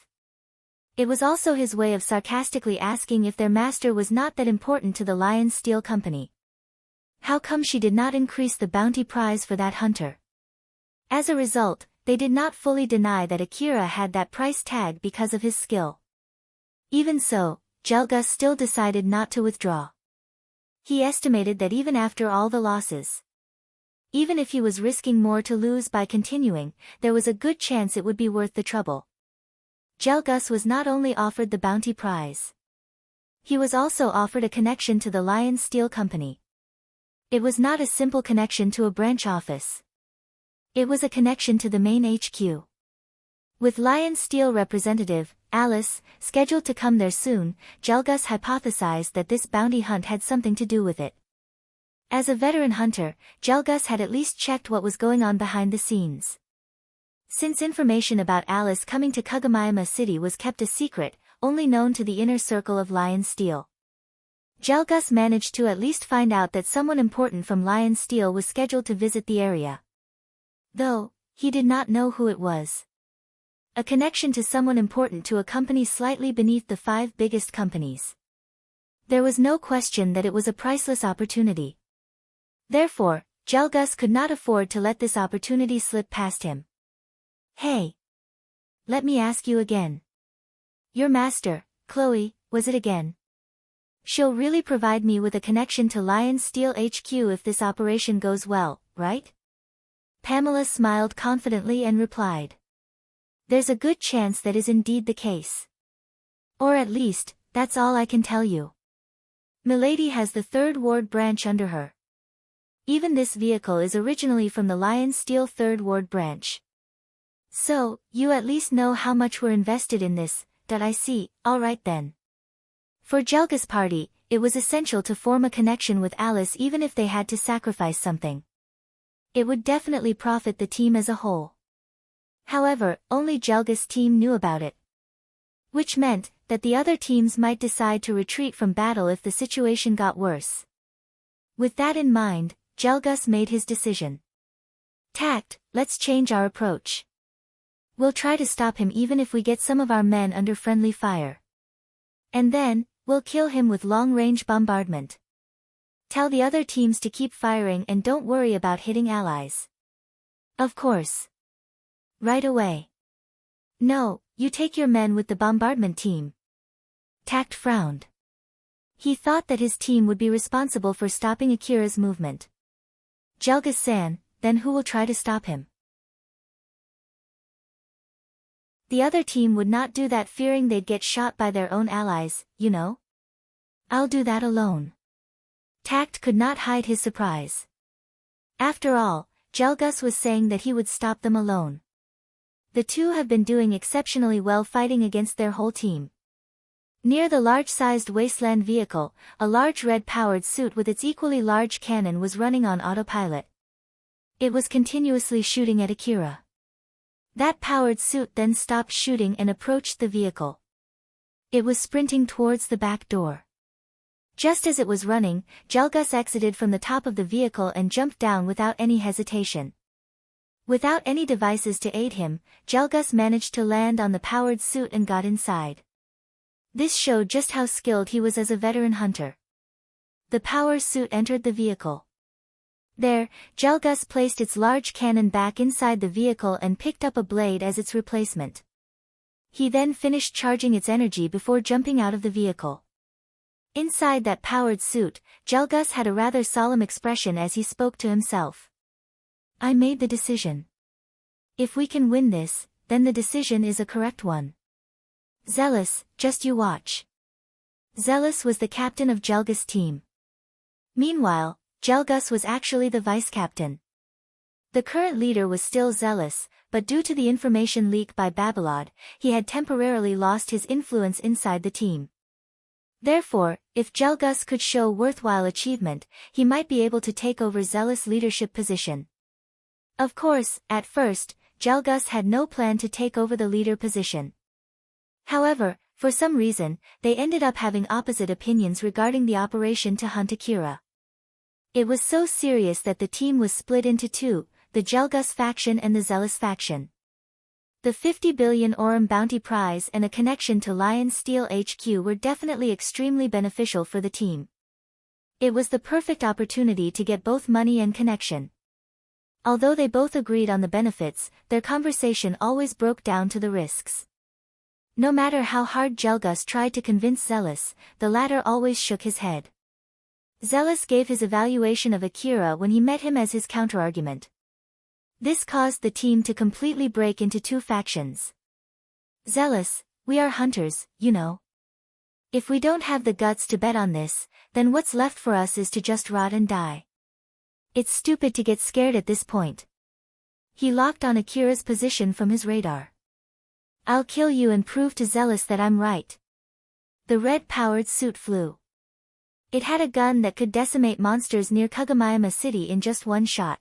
It was also his way of sarcastically asking if their master was not that important to the Lion Steel Company. How come she did not increase the bounty prize for that hunter? As a result, they did not fully deny that Akira had that price tag because of his skill. Even so, Gelgus still decided not to withdraw. He estimated that even after all the losses, even if he was risking more to lose by continuing, there was a good chance it would be worth the trouble. Gelgus was not only offered the bounty prize. He was also offered a connection to the Lion Steel Company. It was not a simple connection to a branch office. It was a connection to the main HQ. With Lion Steel representative, Alice, scheduled to come there soon, Gelgus hypothesized that this bounty hunt had something to do with it. As a veteran hunter, Gelgus had at least checked what was going on behind the scenes. Since information about Alice coming to Kagamayama City was kept a secret, only known to the inner circle of Lion Steel, Gelgus managed to at least find out that someone important from Lion Steel was scheduled to visit the area. Though, he did not know who it was. A connection to someone important to a company slightly beneath the 5 biggest companies. There was no question that it was a priceless opportunity. Therefore, Gelgus could not afford to let this opportunity slip past him. Hey! Let me ask you again. Your master, Chloe, was it again? She'll really provide me with a connection to Lion Steel HQ if this operation goes well, right? Pamela smiled confidently and replied. There's a good chance that is indeed the case. Or at least, that's all I can tell you. Milady has the 3rd Ward branch under her. Even this vehicle is originally from the Lion Steel 3rd Ward branch. So, you at least know how much we're invested in this, that I see, alright then. For Gelgus' party, it was essential to form a connection with Alice even if they had to sacrifice something. It would definitely profit the team as a whole. However, only Gelgus' team knew about it. Which meant, that the other teams might decide to retreat from battle if the situation got worse. With that in mind, Gelgus made his decision. Tact, let's change our approach. We'll try to stop him even if we get some of our men under friendly fire. And then, we'll kill him with long-range bombardment. Tell the other teams to keep firing and don't worry about hitting allies. Of course. Right away. No, you take your men with the bombardment team. Tact frowned. He thought that his team would be responsible for stopping Akira's movement. Gelgus-san, then who will try to stop him? The other team would not do that fearing they'd get shot by their own allies, you know? I'll do that alone. Tact could not hide his surprise. After all, Gelgus was saying that he would stop them alone. The two have been doing exceptionally well fighting against their whole team. Near the large-sized wasteland vehicle, a large red-powered suit with its equally large cannon was running on autopilot. It was continuously shooting at Akira. That powered suit then stopped shooting and approached the vehicle. It was sprinting towards the back door. Just as it was running, Gelgus exited from the top of the vehicle and jumped down without any hesitation. Without any devices to aid him, Gelgus managed to land on the powered suit and got inside. This showed just how skilled he was as a veteran hunter. The power suit entered the vehicle. There, Gelgus placed its large cannon back inside the vehicle and picked up a blade as its replacement. He then finished charging its energy before jumping out of the vehicle. Inside that powered suit, Gelgus had a rather solemn expression as he spoke to himself. I made the decision. If we can win this, then the decision is a correct one. Zealous, just you watch. Zealous was the captain of Gelgus' team. Meanwhile, Gelgus was actually the vice-captain. The current leader was still Zealous, but due to the information leak by Babylod, he had temporarily lost his influence inside the team. Therefore, if Gelgus could show worthwhile achievement, he might be able to take over Zealous' leadership position. Of course, at first, Gelgus had no plan to take over the leader position. However, for some reason, they ended up having opposite opinions regarding the operation to hunt Akira. It was so serious that the team was split into two, the Gelgus faction and the Zealous faction. The 50 billion Aurum bounty prize and a connection to Lion Steel HQ were definitely extremely beneficial for the team. It was the perfect opportunity to get both money and connection. Although they both agreed on the benefits, their conversation always broke down to the risks. No matter how hard Gelgus tried to convince Zealous, the latter always shook his head. Zealous gave his evaluation of Akira when he met him as his counterargument. This caused the team to completely break into two factions. Zealous, we are hunters, you know. If we don't have the guts to bet on this, then what's left for us is to just rot and die. It's stupid to get scared at this point. He locked on Akira's position from his radar. I'll kill you and prove to Zealous that I'm right. The red-powered suit flew. It had a gun that could decimate monsters near Kagomayama City in just one shot.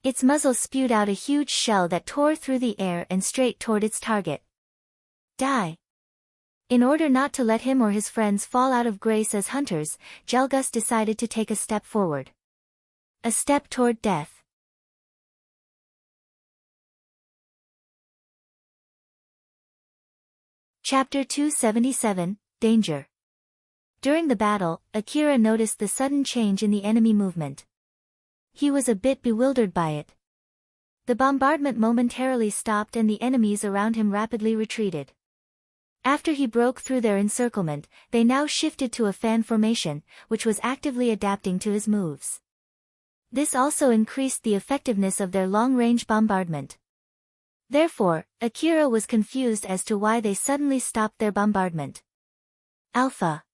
Its muzzle spewed out a huge shell that tore through the air and straight toward its target. Die. In order not to let him or his friends fall out of grace as hunters, Gelgus decided to take a step forward. A step toward death. Chapter 277, Danger. During the battle, Akira noticed the sudden change in the enemy movement. He was a bit bewildered by it. The bombardment momentarily stopped and the enemies around him rapidly retreated. After he broke through their encirclement, they now shifted to a fan formation, which was actively adapting to his moves. This also increased the effectiveness of their long-range bombardment. Therefore, Akira was confused as to why they suddenly stopped their bombardment. Alpha.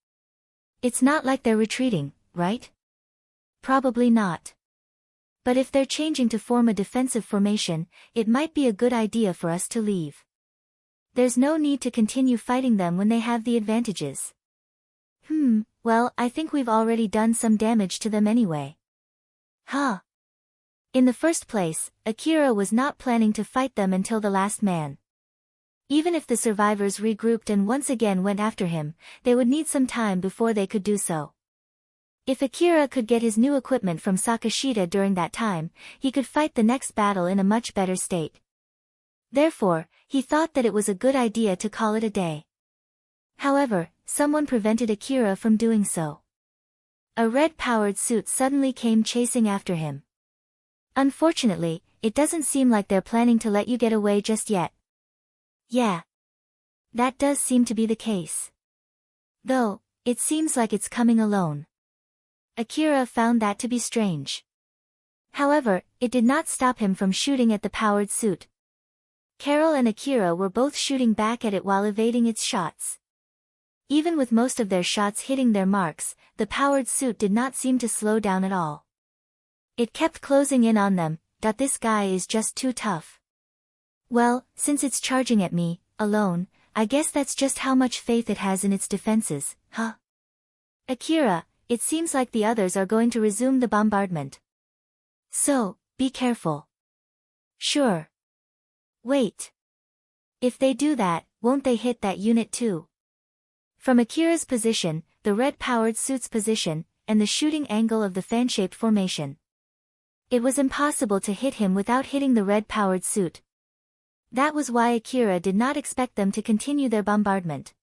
It's not like they're retreating, right? Probably not. But if they're changing to form a defensive formation, it might be a good idea for us to leave. There's no need to continue fighting them when they have the advantages. Well, I think we've already done some damage to them anyway. Huh. In the first place, Akira was not planning to fight them until the last man. Even if the survivors regrouped and once again went after him, they would need some time before they could do so. If Akira could get his new equipment from Sakashita during that time, he could fight the next battle in a much better state. Therefore, he thought that it was a good idea to call it a day. However, someone prevented Akira from doing so. A red-powered suit suddenly came chasing after him. Unfortunately, it doesn't seem like they're planning to let you get away just yet. Yeah. That does seem to be the case. Though, it seems like it's coming alone. Akira found that to be strange. However, it did not stop him from shooting at the powered suit. Carol and Akira were both shooting back at it while evading its shots. Even with most of their shots hitting their marks, the powered suit did not seem to slow down at all. It kept closing in on them. This guy is just too tough. Well, since it's charging at me, alone, I guess that's just how much faith it has in its defenses, huh? Akira, it seems like the others are going to resume the bombardment. So, be careful. Sure. Wait. If they do that, won't they hit that unit too? From Akira's position, the red-powered suit's position, and the shooting angle of the fan-shaped formation, it was impossible to hit him without hitting the red-powered suit. That was why Akira did not expect them to continue their bombardment.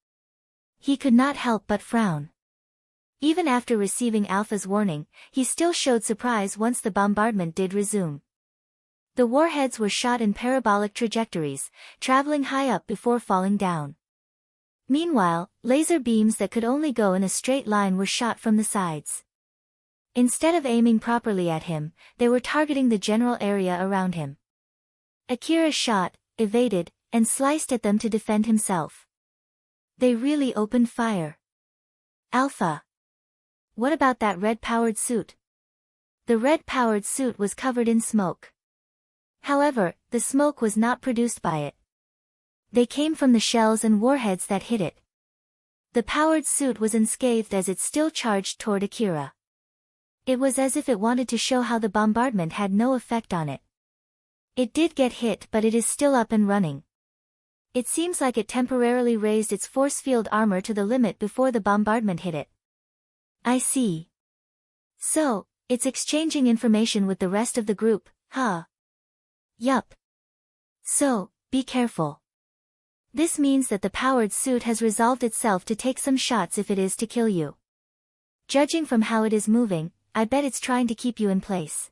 He could not help but frown. Even after receiving Alpha's warning, he still showed surprise once the bombardment did resume. The warheads were shot in parabolic trajectories, traveling high up before falling down. Meanwhile, laser beams that could only go in a straight line were shot from the sides. Instead of aiming properly at him, they were targeting the general area around him. Akira shot, evaded, and sliced at them to defend himself. They really opened fire. Alpha. What about that red-powered suit? The red-powered suit was covered in smoke. However, the smoke was not produced by it. They came from the shells and warheads that hit it. The powered suit was unscathed as it still charged toward Akira. It was as if it wanted to show how the bombardment had no effect on it. It did get hit, but it is still up and running. It seems like it temporarily raised its force field armor to the limit before the bombardment hit it. I see. So, it's exchanging information with the rest of the group, huh? Yup. So, be careful. This means that the powered suit has resolved itself to take some shots if it is to kill you. Judging from how it is moving, I bet it's trying to keep you in place.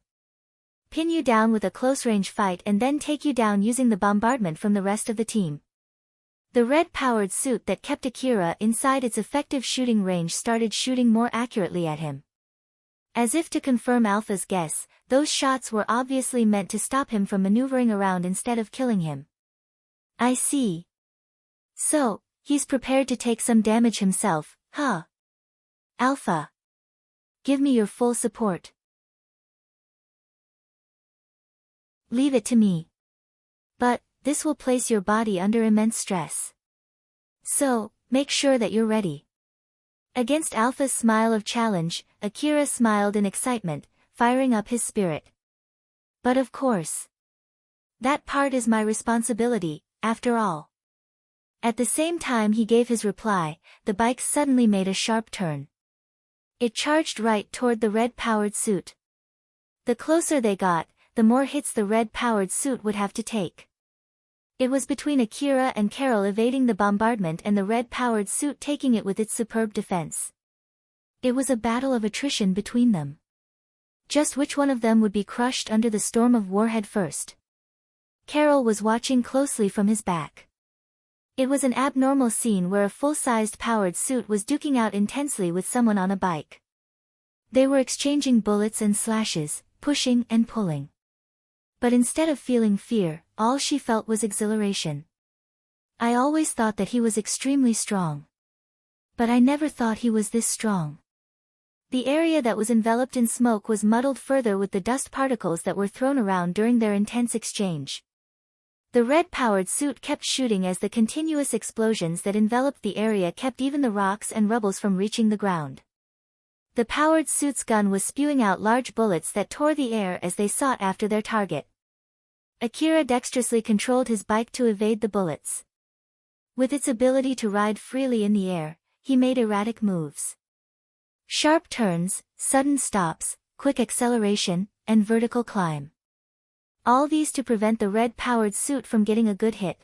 Pin you down with a close-range fight and then take you down using the bombardment from the rest of the team. The red-powered suit that kept Akira inside its effective shooting range started shooting more accurately at him. As if to confirm Alpha's guess, those shots were obviously meant to stop him from maneuvering around instead of killing him. I see. So, he's prepared to take some damage himself, huh? Alpha. Give me your full support. Leave it to me. But, this will place your body under immense stress. So, make sure that you're ready. Against Alpha's smile of challenge, Akira smiled in excitement, firing up his spirit. But of course. That part is my responsibility, after all. At the same time he gave his reply, the bike suddenly made a sharp turn. It charged right toward the red-powered suit. The closer they got, the more hits the red-powered suit would have to take. It was between Akira and Carol evading the bombardment and the red-powered suit taking it with its superb defense. It was a battle of attrition between them. Just which one of them would be crushed under the storm of Warhead first? Carol was watching closely from his back. It was an abnormal scene where a full-sized powered suit was duking out intensely with someone on a bike. They were exchanging bullets and slashes, pushing and pulling. But instead of feeling fear, all she felt was exhilaration. I always thought that he was extremely strong. But I never thought he was this strong. The area that was enveloped in smoke was muddled further with the dust particles that were thrown around during their intense exchange. The red-powered suit kept shooting as the continuous explosions that enveloped the area kept even the rocks and rubbles from reaching the ground. The powered suit's gun was spewing out large bullets that tore the air as they sought after their target. Akira dexterously controlled his bike to evade the bullets. With its ability to ride freely in the air, he made erratic moves. Sharp turns, sudden stops, quick acceleration, and vertical climb. All these to prevent the red-powered suit from getting a good hit.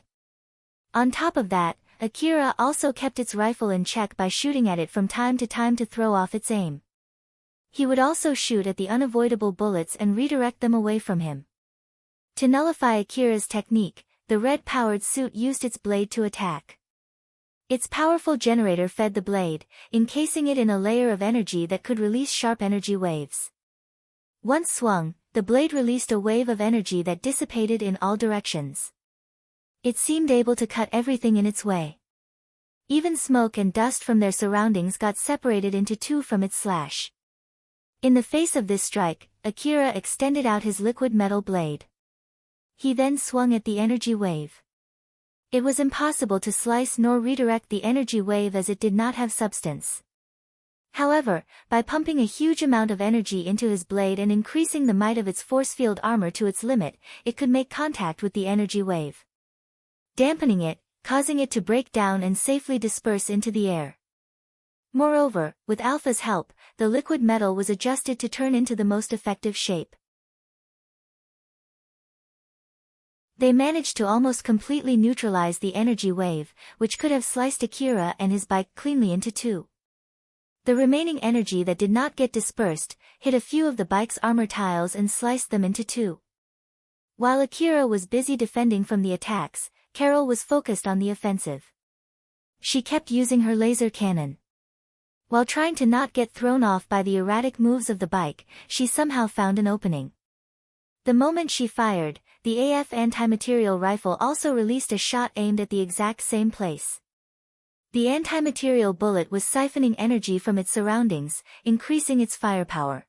On top of that, Akira also kept its rifle in check by shooting at it from time to throw off its aim. He would also shoot at the unavoidable bullets and redirect them away from him. To nullify Akira's technique, the red-powered suit used its blade to attack. Its powerful generator fed the blade, encasing it in a layer of energy that could release sharp energy waves. Once swung, the blade released a wave of energy that dissipated in all directions. It seemed able to cut everything in its way. Even smoke and dust from their surroundings got separated into two from its slash. In the face of this strike, Akira extended out his liquid metal blade. He then swung at the energy wave. It was impossible to slice nor redirect the energy wave as it did not have substance. However, by pumping a huge amount of energy into his blade and increasing the might of its force field armor to its limit, it could make contact with the energy wave, dampening it, causing it to break down and safely disperse into the air. Moreover, with Alpha's help, the liquid metal was adjusted to turn into the most effective shape. They managed to almost completely neutralize the energy wave, which could have sliced Akira and his bike cleanly into two. The remaining energy that did not get dispersed, hit a few of the bike's armor tiles and sliced them into two. While Akira was busy defending from the attacks, Carol was focused on the offensive. She kept using her laser cannon. While trying to not get thrown off by the erratic moves of the bike, she somehow found an opening. The moment she fired, the AF anti-material rifle also released a shot aimed at the exact same place. The anti-material bullet was siphoning energy from its surroundings, increasing its firepower.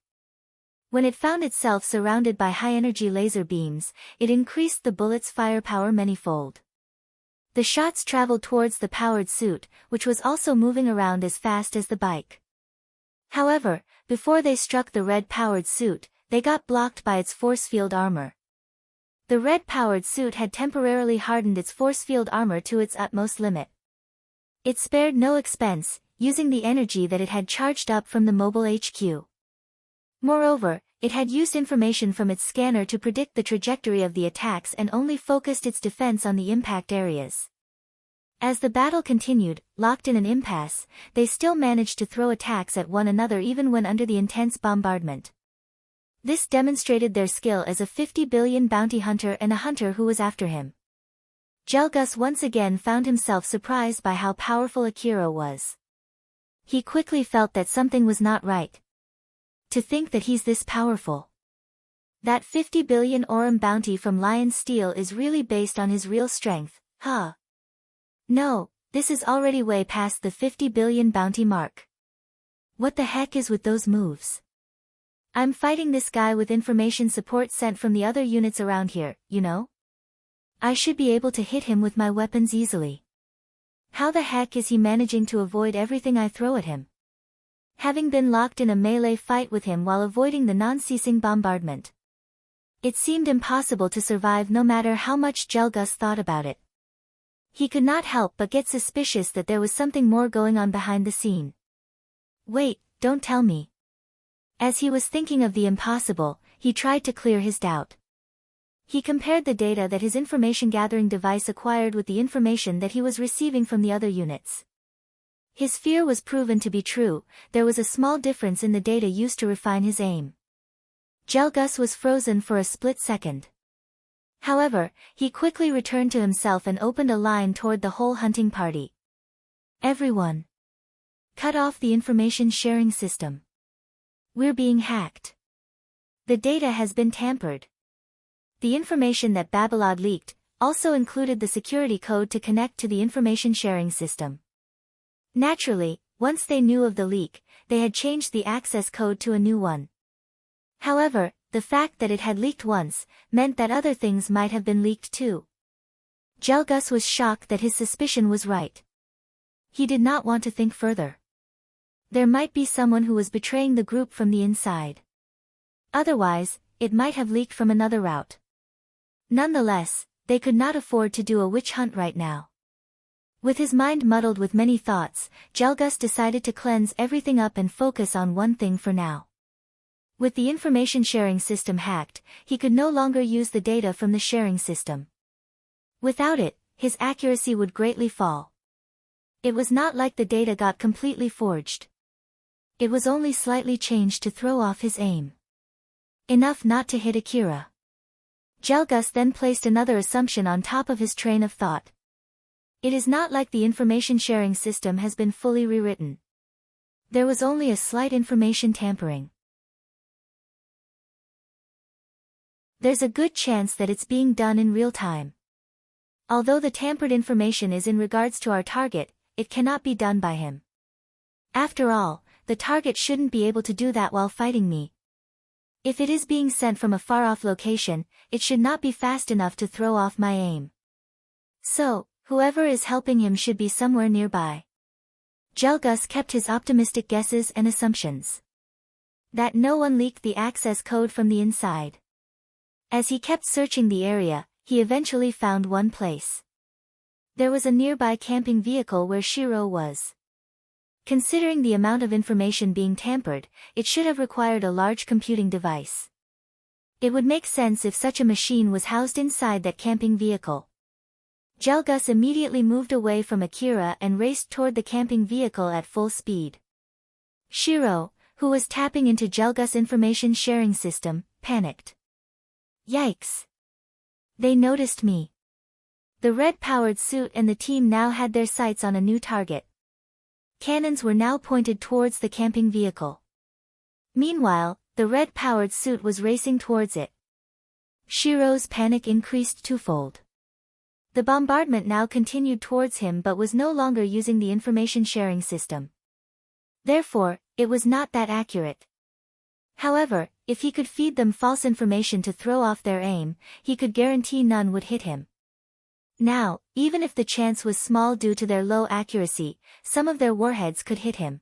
When it found itself surrounded by high-energy laser beams, it increased the bullet's firepower manyfold. The shots traveled towards the powered suit, which was also moving around as fast as the bike. However, before they struck the red-powered suit, they got blocked by its force field armor. The red-powered suit had temporarily hardened its force field armor to its utmost limit. It spared no expense, using the energy that it had charged up from the mobile HQ. Moreover, it had used information from its scanner to predict the trajectory of the attacks and only focused its defense on the impact areas. As the battle continued, locked in an impasse, they still managed to throw attacks at one another even when under the intense bombardment. This demonstrated their skill as a 50 billion bounty hunter and a hunter who was after him. Gelgus once again found himself surprised by how powerful Akira was. He quickly felt that something was not right. To think that he's this powerful. That 50 billion Aurum bounty from Lion Steel is really based on his real strength, huh? No, this is already way past the 50 billion bounty mark. What the heck is with those moves? I'm fighting this guy with information support sent from the other units around here, you know? I should be able to hit him with my weapons easily. How the heck is he managing to avoid everything I throw at him? Having been locked in a melee fight with him while avoiding the non-ceasing bombardment. It seemed impossible to survive no matter how much Gelgus thought about it. He could not help but get suspicious that there was something more going on behind the scene. Wait, don't tell me. As he was thinking of the impossible, he tried to clear his doubt. He compared the data that his information-gathering device acquired with the information that he was receiving from the other units. His fear was proven to be true, there was a small difference in the data used to refine his aim. Gelgus was frozen for a split second. However, he quickly returned to himself and opened a line toward the whole hunting party. Everyone. Cut off the information sharing system. We're being hacked. The data has been tampered. The information that Babalod leaked also included the security code to connect to the information sharing system. Naturally, once they knew of the leak, they had changed the access code to a new one. However, the fact that it had leaked once meant that other things might have been leaked too. Gelgus was shocked that his suspicion was right. He did not want to think further. There might be someone who was betraying the group from the inside. Otherwise, it might have leaked from another route. Nonetheless, they could not afford to do a witch hunt right now. With his mind muddled with many thoughts, Gelgus decided to cleanse everything up and focus on one thing for now. With the information sharing system hacked, he could no longer use the data from the sharing system. Without it, his accuracy would greatly fall. It was not like the data got completely forged. It was only slightly changed to throw off his aim. Enough not to hit Akira. Gelgus then placed another assumption on top of his train of thought. It is not like the information sharing system has been fully rewritten. There was only a slight information tampering. There's a good chance that it's being done in real time. Although the tampered information is in regards to our target, it cannot be done by him. After all, the target shouldn't be able to do that while fighting me. If it is being sent from a far-off location, it should not be fast enough to throw off my aim. So, whoever is helping him should be somewhere nearby. Gelgus kept his optimistic guesses and assumptions. That no one leaked the access code from the inside. As he kept searching the area, he eventually found one place. There was a nearby camping vehicle where Shirou was. Considering the amount of information being tampered, it should have required a large computing device. It would make sense if such a machine was housed inside that camping vehicle. Gelgus immediately moved away from Akira and raced toward the camping vehicle at full speed. Shirou, who was tapping into Gelgus' information sharing system, panicked. Yikes! They noticed me. The red-powered suit and the team now had their sights on a new target. Cannons were now pointed towards the camping vehicle. Meanwhile, the red-powered suit was racing towards it. Shirou's panic increased twofold. The bombardment now continued towards him but was no longer using the information sharing system. Therefore, it was not that accurate. However, if he could feed them false information to throw off their aim, he could guarantee none would hit him. Now, even if the chance was small due to their low accuracy, some of their warheads could hit him.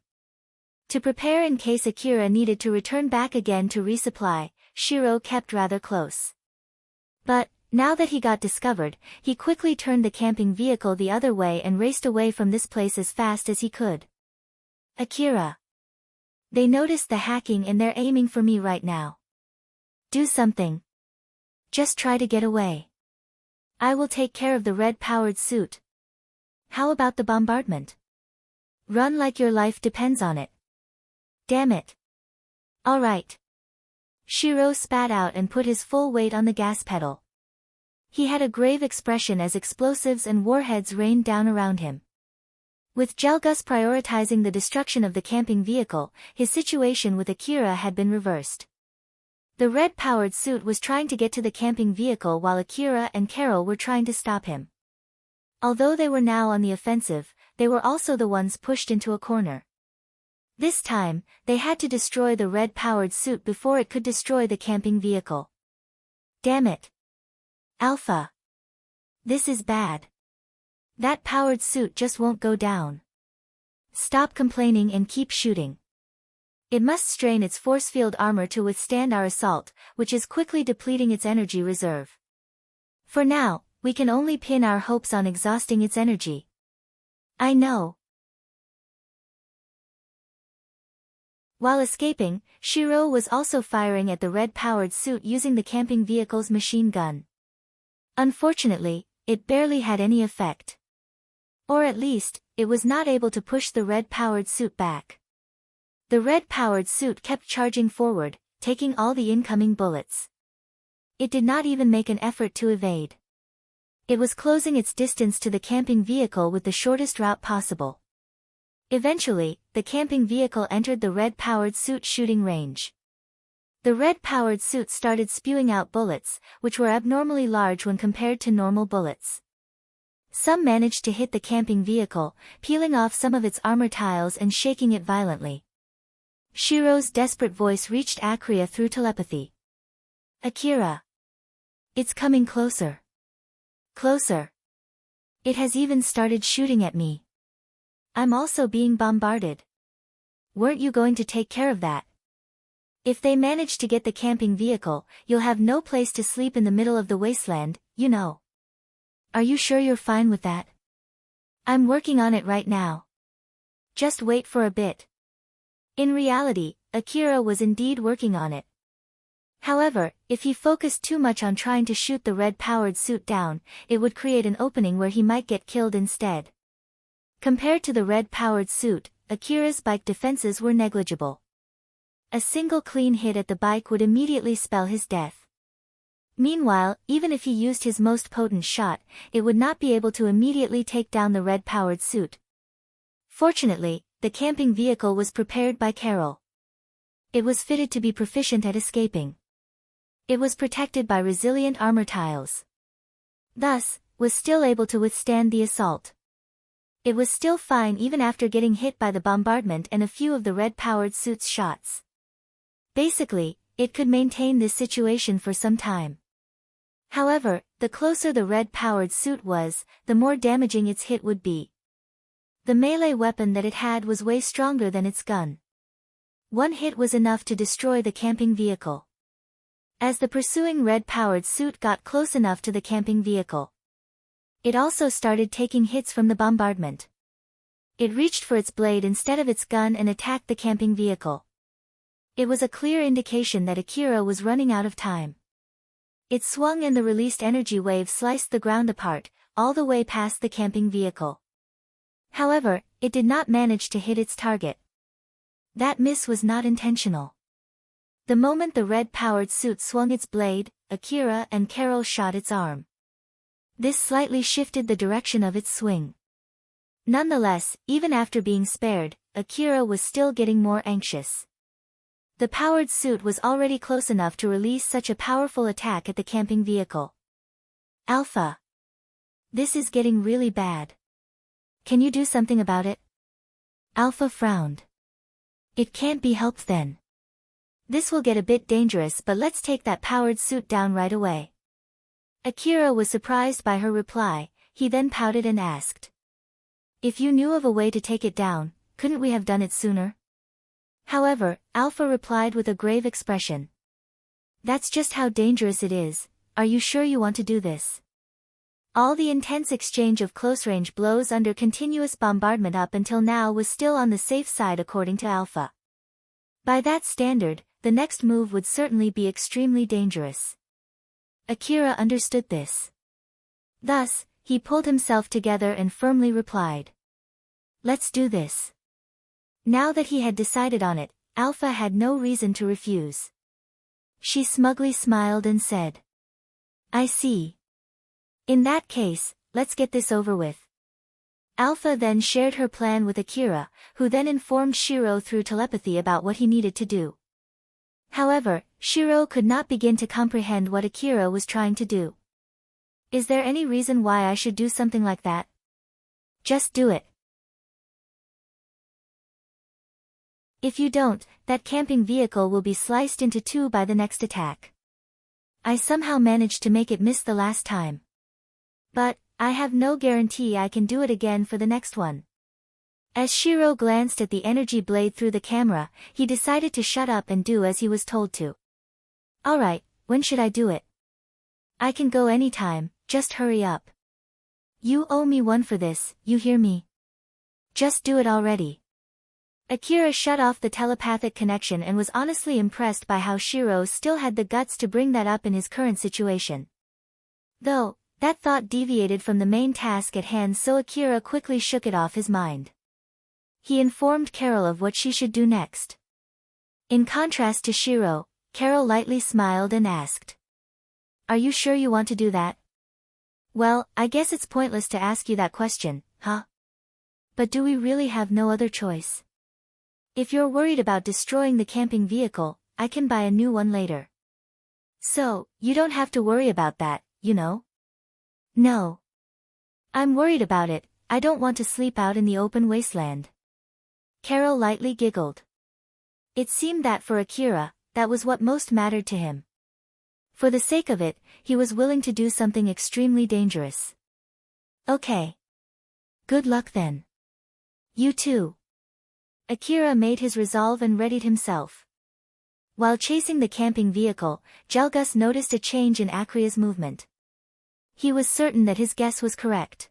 To prepare in case Akira needed to return back again to resupply, Shirou kept rather close. But, now that he got discovered, he quickly turned the camping vehicle the other way and raced away from this place as fast as he could. Akira. They noticed the hacking and they're aiming for me right now. Do something. Just try to get away. I will take care of the red-powered suit. How about the bombardment? Run like your life depends on it. Damn it. All right. Shirou spat out and put his full weight on the gas pedal. He had a grave expression as explosives and warheads rained down around him. With Gelgus prioritizing the destruction of the camping vehicle, his situation with Akira had been reversed. The red-powered suit was trying to get to the camping vehicle while Akira and Carol were trying to stop him. Although they were now on the offensive, they were also the ones pushed into a corner. This time, they had to destroy the red-powered suit before it could destroy the camping vehicle. Damn it. Alpha. This is bad. That powered suit just won't go down. Stop complaining and keep shooting. It must strain its force field armor to withstand our assault, which is quickly depleting its energy reserve. For now, we can only pin our hopes on exhausting its energy. I know. While escaping, Shirou was also firing at the red-powered suit using the camping vehicle's machine gun. Unfortunately, it barely had any effect. Or at least, it was not able to push the red-powered suit back. The red-powered suit kept charging forward, taking all the incoming bullets. It did not even make an effort to evade. It was closing its distance to the camping vehicle with the shortest route possible. Eventually, the camping vehicle entered the red-powered suit shooting range. The red-powered suit started spewing out bullets, which were abnormally large when compared to normal bullets. Some managed to hit the camping vehicle, peeling off some of its armor tiles and shaking it violently. Shirou's desperate voice reached Akira through telepathy. Akira. It's coming closer. Closer. It has even started shooting at me. I'm also being bombarded. Weren't you going to take care of that? If they manage to get the camping vehicle, you'll have no place to sleep in the middle of the wasteland, you know. Are you sure you're fine with that? I'm working on it right now. Just wait for a bit. In reality, Akira was indeed working on it. However, if he focused too much on trying to shoot the red-powered suit down, it would create an opening where he might get killed instead. Compared to the red-powered suit, Akira's bike defenses were negligible. A single clean hit at the bike would immediately spell his death. Meanwhile, even if he used his most potent shot, it would not be able to immediately take down the red-powered suit. Fortunately, the camping vehicle was prepared by Carol. It was fitted to be proficient at escaping. It was protected by resilient armor tiles. Thus, was still able to withstand the assault. It was still fine even after getting hit by the bombardment and a few of the red-powered suit's shots. Basically, it could maintain this situation for some time. However, the closer the red-powered suit was, the more damaging its hit would be. The melee weapon that it had was way stronger than its gun. One hit was enough to destroy the camping vehicle. As the pursuing red-powered suit got close enough to the camping vehicle, it also started taking hits from the bombardment. It reached for its blade instead of its gun and attacked the camping vehicle. It was a clear indication that Akira was running out of time. It swung and the released energy wave sliced the ground apart, all the way past the camping vehicle. However, it did not manage to hit its target. That miss was not intentional. The moment the red-powered suit swung its blade, Akira and Carol shot its arm. This slightly shifted the direction of its swing. Nonetheless, even after being spared, Akira was still getting more anxious. The powered suit was already close enough to release such a powerful attack at the camping vehicle. Alpha. This is getting really bad. Can you do something about it? Alpha frowned. It can't be helped then. This will get a bit dangerous, but let's take that powered suit down right away. Akira was surprised by her reply. He then pouted and asked. If you knew of a way to take it down, couldn't we have done it sooner? However, Alpha replied with a grave expression. That's just how dangerous it is. Are you sure you want to do this? All the intense exchange of close-range blows under continuous bombardment up until now was still on the safe side according to Alpha. By that standard, the next move would certainly be extremely dangerous. Akira understood this. Thus, he pulled himself together and firmly replied. Let's do this. Now that he had decided on it, Alpha had no reason to refuse. She smugly smiled and said. I see. In that case, let's get this over with. Alpha then shared her plan with Akira, who then informed Shirou through telepathy about what he needed to do. However, Shirou could not begin to comprehend what Akira was trying to do. Is there any reason why I should do something like that? Just do it. If you don't, that camping vehicle will be sliced into two by the next attack. I somehow managed to make it miss the last time. But, I have no guarantee I can do it again for the next one. As Shirou glanced at the energy blade through the camera, he decided to shut up and do as he was told to. Alright, when should I do it? I can go anytime, just hurry up. You owe me one for this, you hear me? Just do it already. Akira shut off the telepathic connection and was honestly impressed by how Shirou still had the guts to bring that up in his current situation. Though, that thought deviated from the main task at hand, so Akira quickly shook it off his mind. He informed Carol of what she should do next. In contrast to Shirou, Carol lightly smiled and asked. Are you sure you want to do that? Well, I guess it's pointless to ask you that question, huh? But do we really have no other choice? If you're worried about destroying the camping vehicle, I can buy a new one later. So, you don't have to worry about that, you know? No. I'm worried about it. I don't want to sleep out in the open wasteland. Carol lightly giggled. It seemed that for Akira, that was what most mattered to him. For the sake of it, he was willing to do something extremely dangerous. Okay. Good luck then. You too. Akira made his resolve and readied himself. While chasing the camping vehicle, Gelgus noticed a change in Akria's movement. He was certain that his guess was correct.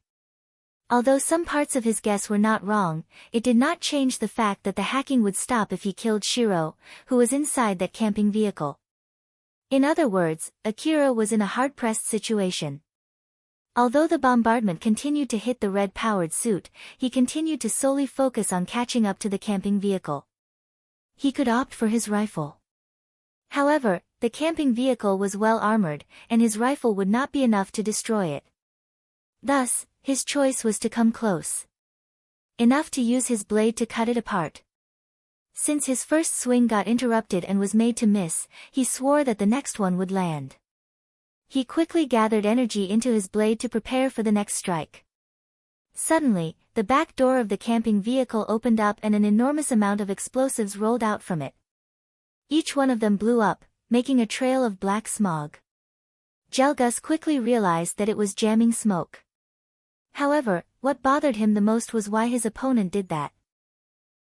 Although some parts of his guess were not wrong, it did not change the fact that the hacking would stop if he killed Shirou, who was inside that camping vehicle. In other words, Akira was in a hard-pressed situation. Although the bombardment continued to hit the red-powered suit, he continued to solely focus on catching up to the camping vehicle. He could opt for his rifle. However, the camping vehicle was well armored, and his rifle would not be enough to destroy it. Thus, his choice was to come close. Enough to use his blade to cut it apart. Since his first swing got interrupted and was made to miss, he swore that the next one would land. He quickly gathered energy into his blade to prepare for the next strike. Suddenly, the back door of the camping vehicle opened up and an enormous amount of explosives rolled out from it. Each one of them blew up, making a trail of black smog. Gelgus quickly realized that it was jamming smoke. However, what bothered him the most was why his opponent did that.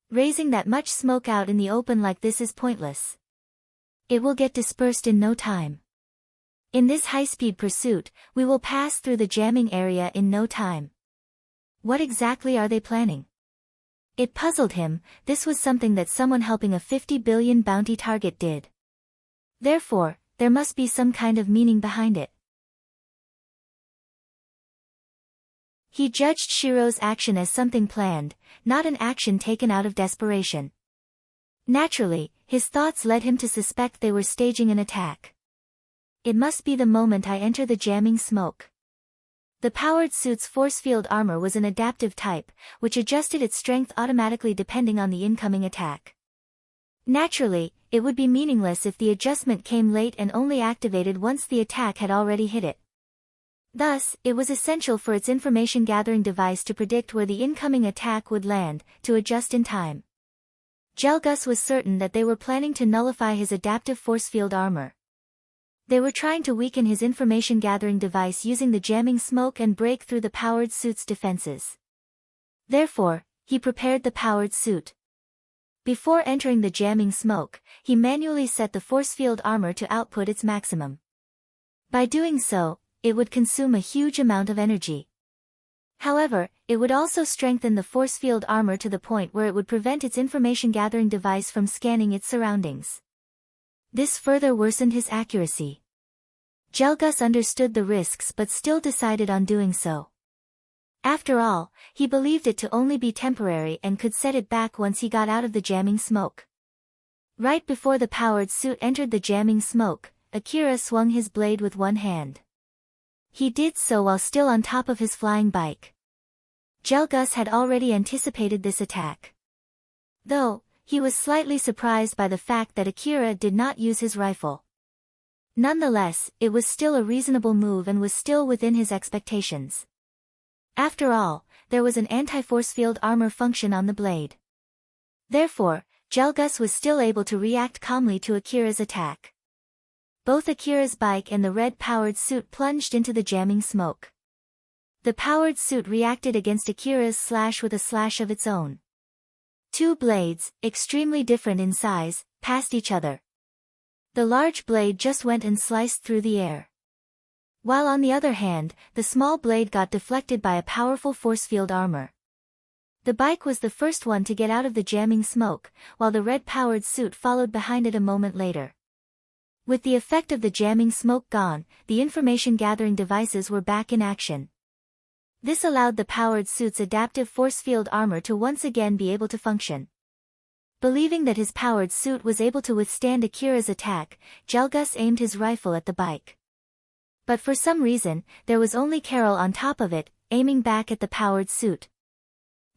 Raising that much smoke out in the open like this is pointless. It will get dispersed in no time. In this high-speed pursuit, we will pass through the jamming area in no time. What exactly are they planning? It puzzled him. This was something that someone helping a 50 billion bounty target did. Therefore, there must be some kind of meaning behind it. He judged Shirou's action as something planned, not an action taken out of desperation. Naturally, his thoughts led him to suspect they were staging an attack. It must be the moment I enter the jamming smoke. The powered suit's force field armor was an adaptive type, which adjusted its strength automatically depending on the incoming attack. Naturally, it would be meaningless if the adjustment came late and only activated once the attack had already hit it. Thus, it was essential for its information-gathering device to predict where the incoming attack would land, to adjust in time. Gelgus was certain that they were planning to nullify his adaptive force field armor. They were trying to weaken his information-gathering device using the jamming smoke and break through the powered suit's defenses. Therefore, he prepared the powered suit. Before entering the jamming smoke, he manually set the force field armor to output its maximum. By doing so, it would consume a huge amount of energy. However, it would also strengthen the force field armor to the point where it would prevent its information-gathering device from scanning its surroundings. This further worsened his accuracy. Gelgus understood the risks but still decided on doing so. After all, he believed it to only be temporary and could set it back once he got out of the jamming smoke. Right before the powered suit entered the jamming smoke, Akira swung his blade with one hand. He did so while still on top of his flying bike. Gelgus had already anticipated this attack. Though, he was slightly surprised by the fact that Akira did not use his rifle. Nonetheless, it was still a reasonable move and was still within his expectations. After all, there was an anti-force field armor function on the blade. Therefore, Gelgus was still able to react calmly to Akira's attack. Both Akira's bike and the red-powered suit plunged into the jamming smoke. The powered suit reacted against Akira's slash with a slash of its own. Two blades, extremely different in size, passed each other. The large blade just went and sliced through the air. While on the other hand, the small blade got deflected by a powerful force field armor. The bike was the first one to get out of the jamming smoke, while the red-powered suit followed behind it a moment later. With the effect of the jamming smoke gone, the information-gathering devices were back in action. This allowed the powered suit's adaptive force field armor to once again be able to function. Believing that his powered suit was able to withstand Akira's attack, Gelgus aimed his rifle at the bike. But for some reason, there was only Carol on top of it, aiming back at the powered suit.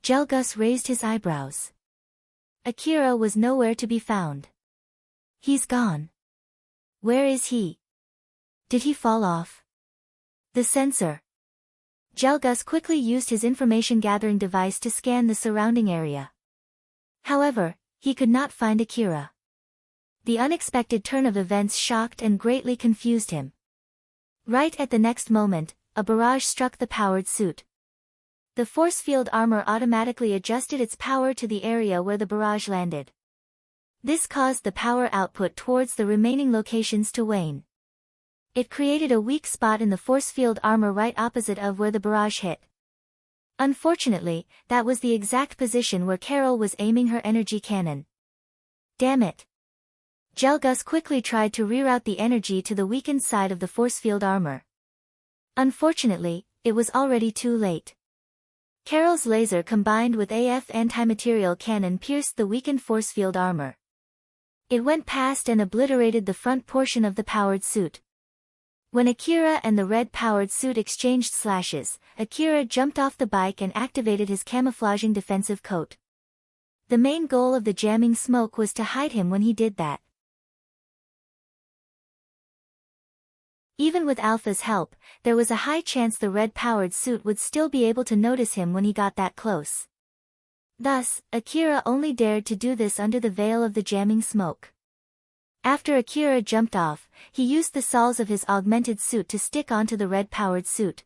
Gelgus raised his eyebrows. Akira was nowhere to be found. He's gone. Where is he? Did he fall off? The sensor. Gelgus quickly used his information-gathering device to scan the surrounding area. However, he could not find Akira. The unexpected turn of events shocked and greatly confused him. Right at the next moment, a barrage struck the powered suit. The force field armor automatically adjusted its power to the area where the barrage landed. This caused the power output towards the remaining locations to wane. It created a weak spot in the force field armor right opposite of where the barrage hit. Unfortunately, that was the exact position where Carol was aiming her energy cannon. Damn it! Gelgus quickly tried to reroute the energy to the weakened side of the force field armor. Unfortunately, it was already too late. Carol's laser combined with AF anti-material cannon pierced the weakened force field armor. It went past and obliterated the front portion of the powered suit. When Akira and the red-powered suit exchanged slashes, Akira jumped off the bike and activated his camouflaging defensive coat. The main goal of the jamming smoke was to hide him when he did that. Even with Alpha's help, there was a high chance the red-powered suit would still be able to notice him when he got that close. Thus, Akira only dared to do this under the veil of the jamming smoke. After Akira jumped off, he used the soles of his augmented suit to stick onto the red-powered suit.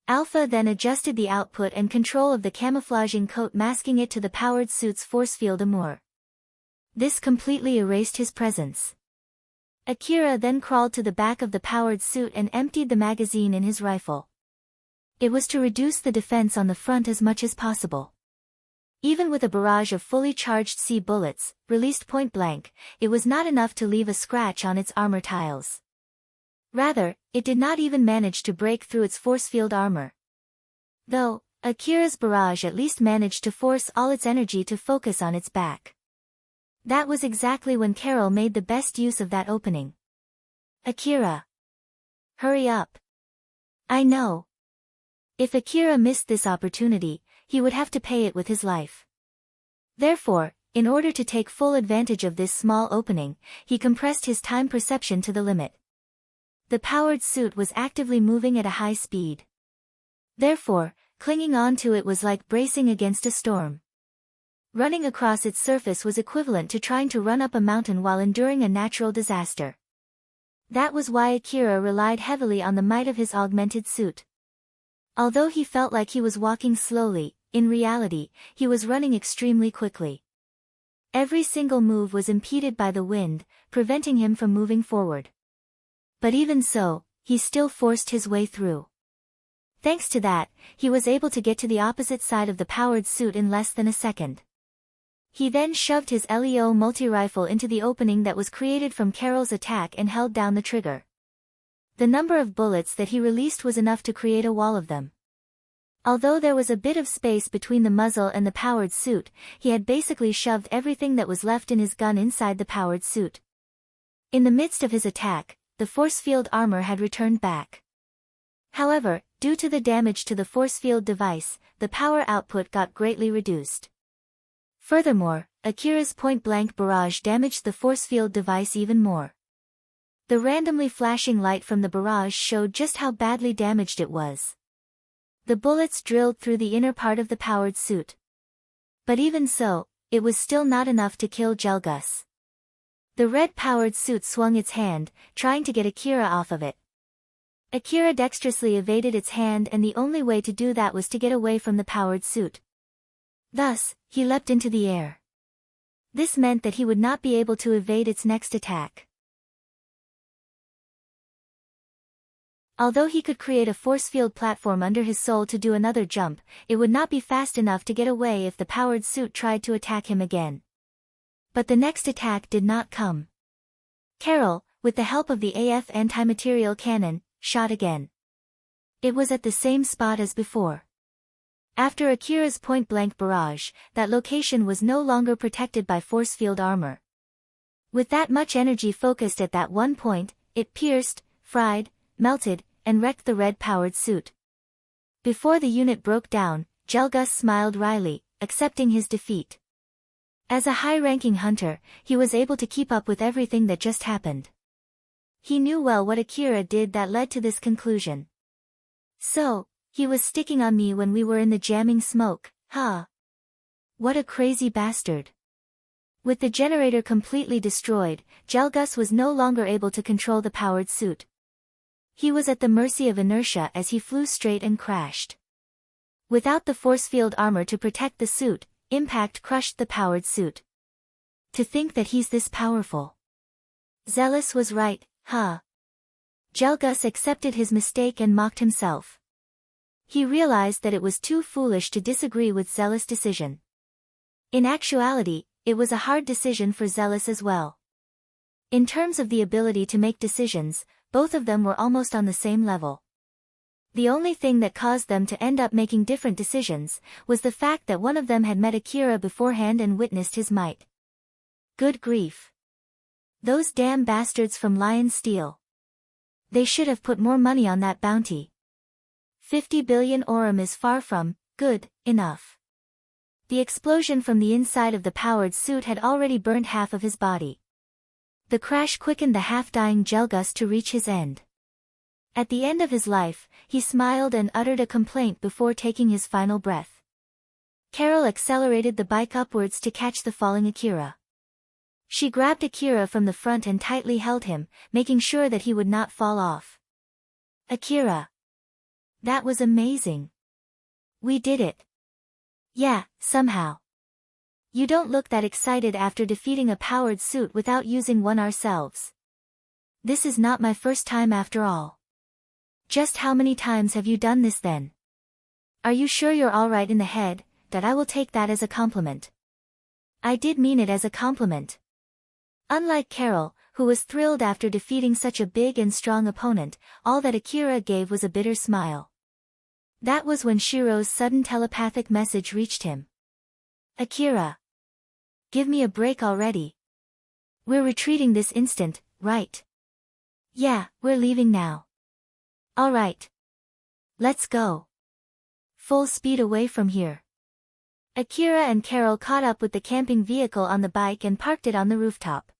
Alpha then adjusted the output and control of the camouflaging coat, masking it to the powered suit's force field armor. This completely erased his presence. Akira then crawled to the back of the powered suit and emptied the magazine in his rifle. It was to reduce the defense on the front as much as possible. Even with a barrage of fully charged C bullets, released point-blank, it was not enough to leave a scratch on its armor tiles. Rather, it did not even manage to break through its force field armor. Though, Akira's barrage at least managed to force all its energy to focus on its back. That was exactly when Carol made the best use of that opening. Akira! Hurry up! I know! If Akira missed this opportunity, he would have to pay it with his life. Therefore, in order to take full advantage of this small opening, he compressed his time perception to the limit. The powered suit was actively moving at a high speed. Therefore, clinging on to it was like bracing against a storm. Running across its surface was equivalent to trying to run up a mountain while enduring a natural disaster. That was why Akira relied heavily on the might of his augmented suit. Although he felt like he was walking slowly, in reality, he was running extremely quickly. Every single move was impeded by the wind, preventing him from moving forward. But even so, he still forced his way through. Thanks to that, he was able to get to the opposite side of the powered suit in less than a second. He then shoved his LEO multi-rifle into the opening that was created from Carol's attack and held down the trigger. The number of bullets that he released was enough to create a wall of them. Although there was a bit of space between the muzzle and the powered suit, he had basically shoved everything that was left in his gun inside the powered suit. In the midst of his attack, the force field armor had returned back. However, due to the damage to the force field device, the power output got greatly reduced. Furthermore, Akira's point-blank barrage damaged the force field device even more. The randomly flashing light from the barrage showed just how badly damaged it was. The bullets drilled through the inner part of the powered suit. But even so, it was still not enough to kill Gelgus. The red-powered suit swung its hand, trying to get Akira off of it. Akira dexterously evaded its hand, and the only way to do that was to get away from the powered suit. Thus, he leapt into the air. This meant that he would not be able to evade its next attack. Although he could create a force field platform under his soul to do another jump, it would not be fast enough to get away if the powered suit tried to attack him again. But the next attack did not come. Carol, with the help of the AF anti-material cannon, shot again. It was at the same spot as before. After Akira's point-blank barrage, that location was no longer protected by force field armor. With that much energy focused at that one point, it pierced, fried, melted, and wrecked the red-powered suit. Before the unit broke down, Gelgus smiled wryly, accepting his defeat. As a high-ranking hunter, he was able to keep up with everything that just happened. He knew well what Akira did that led to this conclusion. So, he was sticking on me when we were in the jamming smoke, huh? What a crazy bastard. With the generator completely destroyed, Gelgus was no longer able to control the powered suit. He was at the mercy of inertia as he flew straight and crashed. Without the force field armor to protect the suit, impact crushed the powered suit. To think that he's this powerful. Zealous was right, huh? Gelgus accepted his mistake and mocked himself. He realized that it was too foolish to disagree with Zealous' decision. In actuality, it was a hard decision for Zealous as well. In terms of the ability to make decisions, both of them were almost on the same level. The only thing that caused them to end up making different decisions was the fact that one of them had met Akira beforehand and witnessed his might. Good grief. Those damn bastards from Lion Steel. They should have put more money on that bounty. 50 billion orum is far from good enough. The explosion from the inside of the powered suit had already burnt half of his body. The crash quickened the half-dying Gelgus to reach his end. At the end of his life, he smiled and uttered a complaint before taking his final breath. Carol accelerated the bike upwards to catch the falling Akira. She grabbed Akira from the front and tightly held him, making sure that he would not fall off. Akira. That was amazing. We did it. Yeah, somehow. You don't look that excited after defeating a powered suit without using one ourselves. This is not my first time after all. Just how many times have you done this then? Are you sure you're alright in the head? That I will take that as a compliment. I did mean it as a compliment. Unlike Carol, who was thrilled after defeating such a big and strong opponent, all that Akira gave was a bitter smile. That was when Shirou's sudden telepathic message reached him. Akira. Give me a break already. We're retreating this instant, right? Yeah, we're leaving now. Alright. Let's go. Full speed away from here. Akira and Carol caught up with the camping vehicle on the bike and parked it on the rooftop.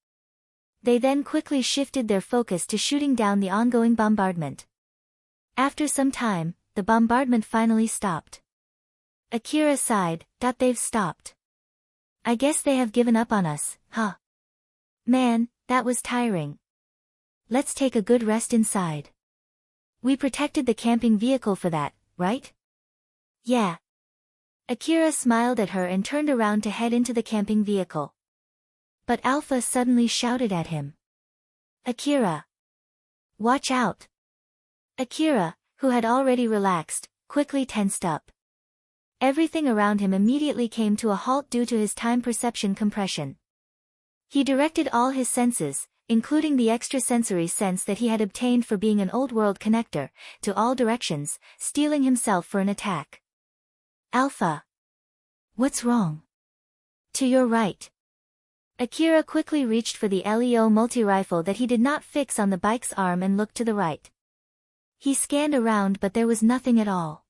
They then quickly shifted their focus to shooting down the ongoing bombardment. After some time, the bombardment finally stopped. Akira sighed, "They've stopped. I guess they have given up on us, huh? Man, that was tiring. Let's take a good rest inside. We protected the camping vehicle for that, right?" "Yeah." Akira smiled at her and turned around to head into the camping vehicle. But Alpha suddenly shouted at him. "Akira! Watch out!" Akira, who had already relaxed, quickly tensed up. Everything around him immediately came to a halt due to his time perception compression. He directed all his senses, including the extrasensory sense that he had obtained for being an old-world connector, to all directions, steeling himself for an attack. "Alpha! What's wrong?" "To your right." Akira quickly reached for the LEO multi-rifle that he did not fix on the bike's arm and looked to the right. He scanned around but there was nothing at all.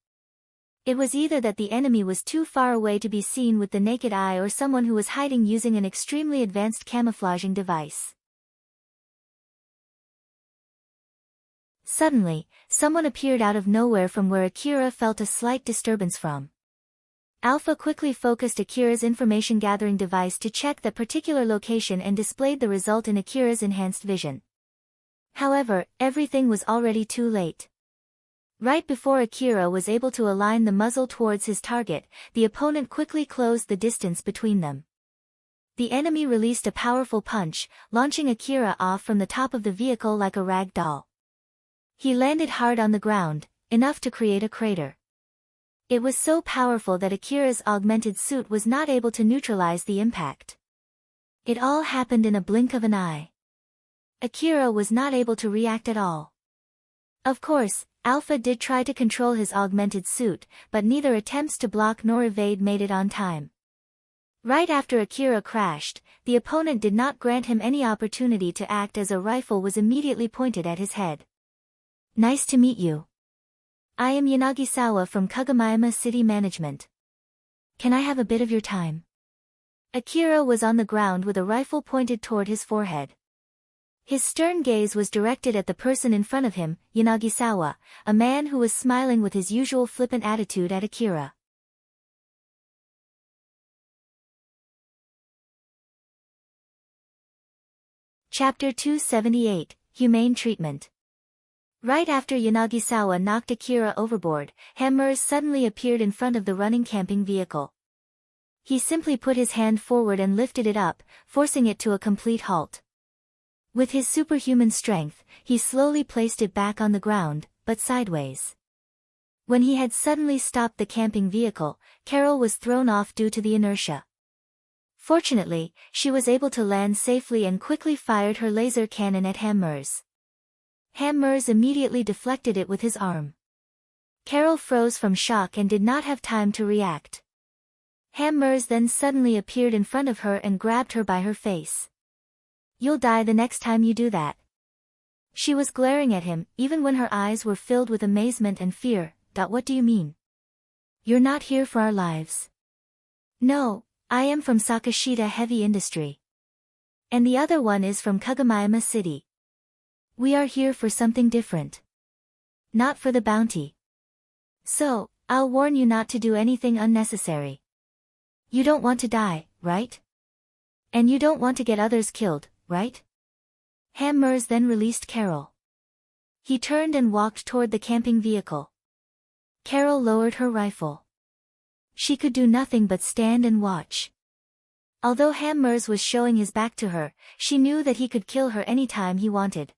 It was either that the enemy was too far away to be seen with the naked eye or someone who was hiding using an extremely advanced camouflaging device. Suddenly, someone appeared out of nowhere from where Akira felt a slight disturbance from. Alpha quickly focused Akira's information-gathering device to check that particular location and displayed the result in Akira's enhanced vision. However, everything was already too late. Right before Akira was able to align the muzzle towards his target, the opponent quickly closed the distance between them. The enemy released a powerful punch, launching Akira off from the top of the vehicle like a rag doll. He landed hard on the ground, enough to create a crater. It was so powerful that Akira's augmented suit was not able to neutralize the impact. It all happened in a blink of an eye. Akira was not able to react at all. Of course, Alpha did try to control his augmented suit, but neither attempts to block nor evade made it on time. Right after Akira crashed, the opponent did not grant him any opportunity to act as a rifle was immediately pointed at his head. "Nice to meet you. I am Yanagisawa from Kagami City Management. Can I have a bit of your time?" Akira was on the ground with a rifle pointed toward his forehead. His stern gaze was directed at the person in front of him, Yanagisawa, a man who was smiling with his usual flippant attitude at Akira. Chapter 278, Humane Treatment. Right after Yanagisawa knocked Akira overboard, Hammers suddenly appeared in front of the running camping vehicle. He simply put his hand forward and lifted it up, forcing it to a complete halt. With his superhuman strength, he slowly placed it back on the ground, but sideways. When he had suddenly stopped the camping vehicle, Carol was thrown off due to the inertia. Fortunately, she was able to land safely and quickly fired her laser cannon at Hammers. Hammers immediately deflected it with his arm. Carol froze from shock and did not have time to react. Hammers then suddenly appeared in front of her and grabbed her by her face. "You'll die the next time you do that." She was glaring at him, even when her eyes were filled with amazement and fear. "What do you mean? You're not here for our lives." "No, I am from Sakashita Heavy Industry. And the other one is from Kagami City. We are here for something different. Not for the bounty. So, I'll warn you not to do anything unnecessary. You don't want to die, right? And you don't want to get others killed, right?" Hammers then released Carol. He turned and walked toward the camping vehicle. Carol lowered her rifle. She could do nothing but stand and watch. Although Hammers was showing his back to her, she knew that he could kill her anytime he wanted.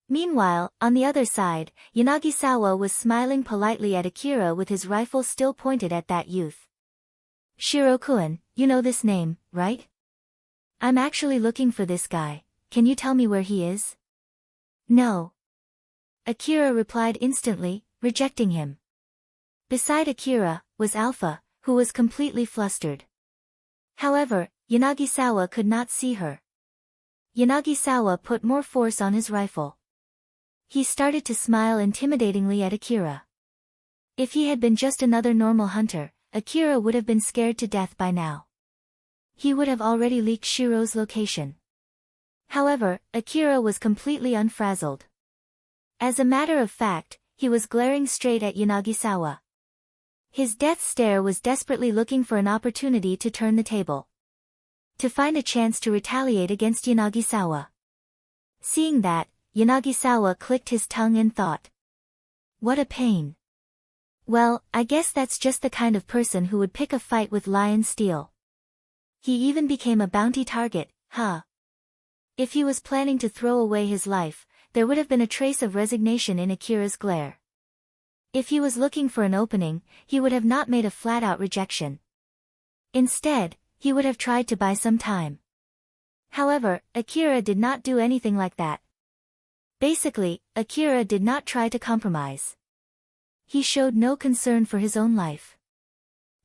Meanwhile, on the other side, Yanagisawa was smiling politely at Akira with his rifle still pointed at that youth. "Shirou-kun, you know this name, right? I'm actually looking for this guy. Can you tell me where he is?" "No." Akira replied instantly, rejecting him. Beside Akira, was Alpha, who was completely flustered. However, Yanagisawa could not see her. Yanagisawa put more force on his rifle. He started to smile intimidatingly at Akira. If he had been just another normal hunter, Akira would have been scared to death by now. He would have already leaked Shirou's location. However, Akira was completely unfrazzled. As a matter of fact, he was glaring straight at Yanagisawa. His death stare was desperately looking for an opportunity to turn the table. To find a chance to retaliate against Yanagisawa. Seeing that, Yanagisawa clicked his tongue and thought. What a pain. Well, I guess that's just the kind of person who would pick a fight with lion steel. He even became a bounty target, huh? If he was planning to throw away his life, there would have been a trace of resignation in Akira's glare. If he was looking for an opening, he would have not made a flat-out rejection. Instead, he would have tried to buy some time. However, Akira did not do anything like that. Basically, Akira did not try to compromise. He showed no concern for his own life.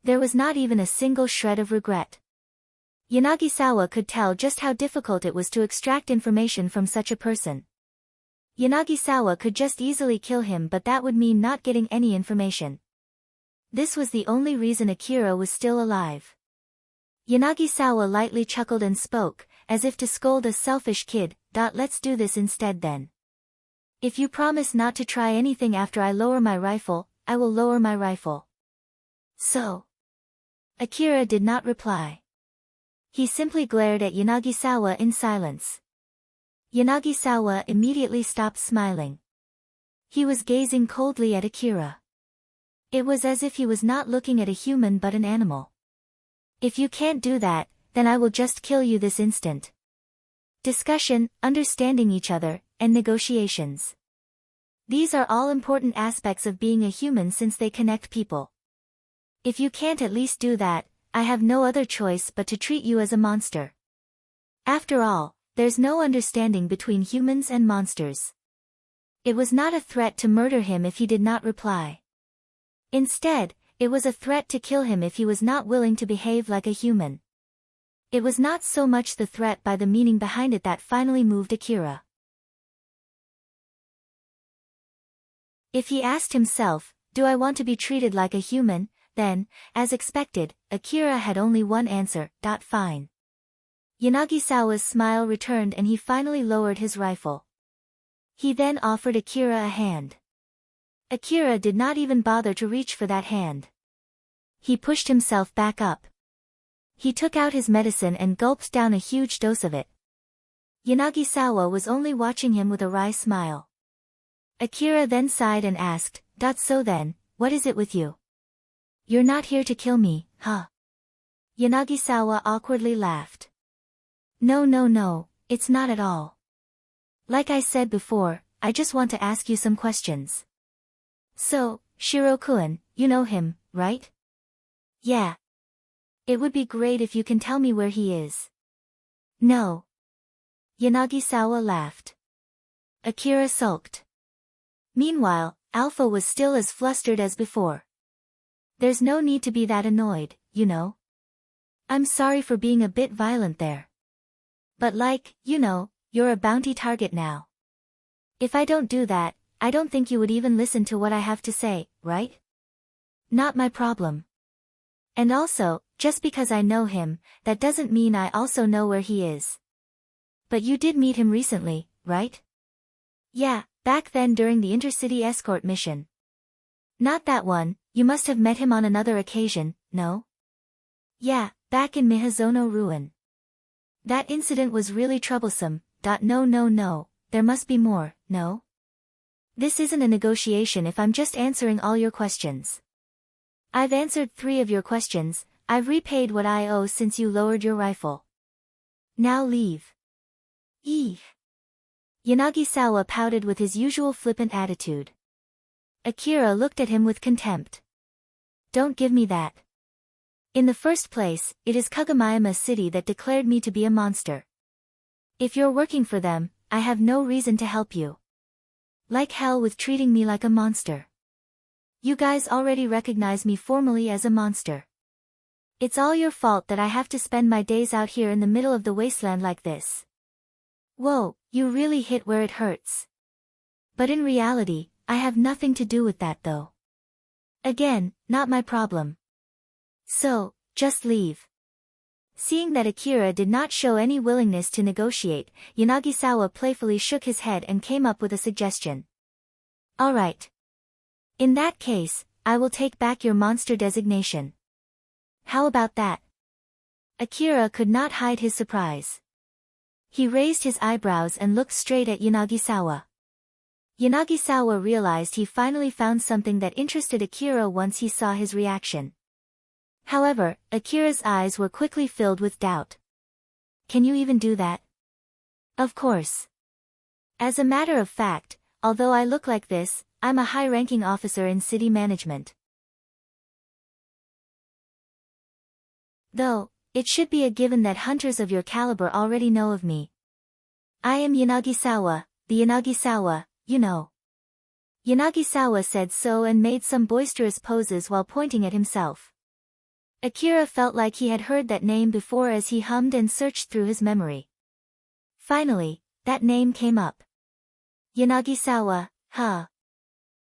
There was not even a single shred of regret. Yanagisawa could tell just how difficult it was to extract information from such a person. Yanagisawa could just easily kill him, but that would mean not getting any information. This was the only reason Akira was still alive. Yanagisawa lightly chuckled and spoke, as if to scold a selfish kid. Let's do this instead then. If you promise not to try anything after I lower my rifle, I will lower my rifle. So? Akira did not reply. He simply glared at Yanagisawa in silence. Yanagisawa immediately stopped smiling. He was gazing coldly at Akira. It was as if he was not looking at a human but an animal. If you can't do that, then I will just kill you this instant. Discussion, understanding each other, and negotiations. These are all important aspects of being a human since they connect people. If you can't at least do that, I have no other choice but to treat you as a monster. After all, there's no understanding between humans and monsters. It was not a threat to murder him if he did not reply. Instead, it was a threat to kill him if he was not willing to behave like a human. It was not so much the threat by the meaning behind it that finally moved Akira. If he asked himself, do I want to be treated like a human, then, as expected, Akira had only one answer, fine. Yanagisawa's smile returned and he finally lowered his rifle. He then offered Akira a hand. Akira did not even bother to reach for that hand. He pushed himself back up. He took out his medicine and gulped down a huge dose of it. Yanagisawa was only watching him with a wry smile. Akira then sighed and asked, so then, what is it with you? You're not here to kill me, huh? Yanagisawa awkwardly laughed. No, it's not at all. Like I said before, I just want to ask you some questions. So, Shirou-kun, you know him, right? Yeah. It would be great if you can tell me where he is. No. Yanagisawa laughed. Akira sulked. Meanwhile, Alpha was still as flustered as before. There's no need to be that annoyed, you know. I'm sorry for being a bit violent there. But you're a bounty target now. If I don't do that, I don't think you would even listen to what I have to say, right? Not my problem. And also, just because I know him, that doesn't mean I also know where he is. But you did meet him recently, right? Yeah, back then during the intercity escort mission. Not that one, you must have met him on another occasion, no? Yeah, back in Mihazono Ruin. That incident was really troublesome. No, there must be more, no? This isn't a negotiation if I'm just answering all your questions. I've answered 3 of your questions, I've repaid what I owe since you lowered your rifle. Now leave. Eeh. Yanagisawa pouted with his usual flippant attitude. Akira looked at him with contempt. Don't give me that. In the first place, it is Kagomayama City that declared me to be a monster. If you're working for them, I have no reason to help you. Like hell with treating me like a monster. You guys already recognize me formally as a monster. It's all your fault that I have to spend my days out here in the middle of the wasteland like this. Whoa, you really hit where it hurts. But in reality, I have nothing to do with that though. Again, not my problem. So, just leave. Seeing that Akira did not show any willingness to negotiate, Yanagisawa playfully shook his head and came up with a suggestion. Alright. In that case, I will take back your monster designation. How about that? Akira could not hide his surprise. He raised his eyebrows and looked straight at Yanagisawa. Yanagisawa realized he finally found something that interested Akira once he saw his reaction. However, Akira's eyes were quickly filled with doubt. Can you even do that? Of course. As a matter of fact, although I look like this, I'm a high-ranking officer in city management. Though, it should be a given that hunters of your caliber already know of me. I am Yanagisawa, the Yanagisawa, you know. Yanagisawa said so and made some boisterous poses while pointing at himself. Akira felt like he had heard that name before as he hummed and searched through his memory. Finally, that name came up. Yanagisawa, huh?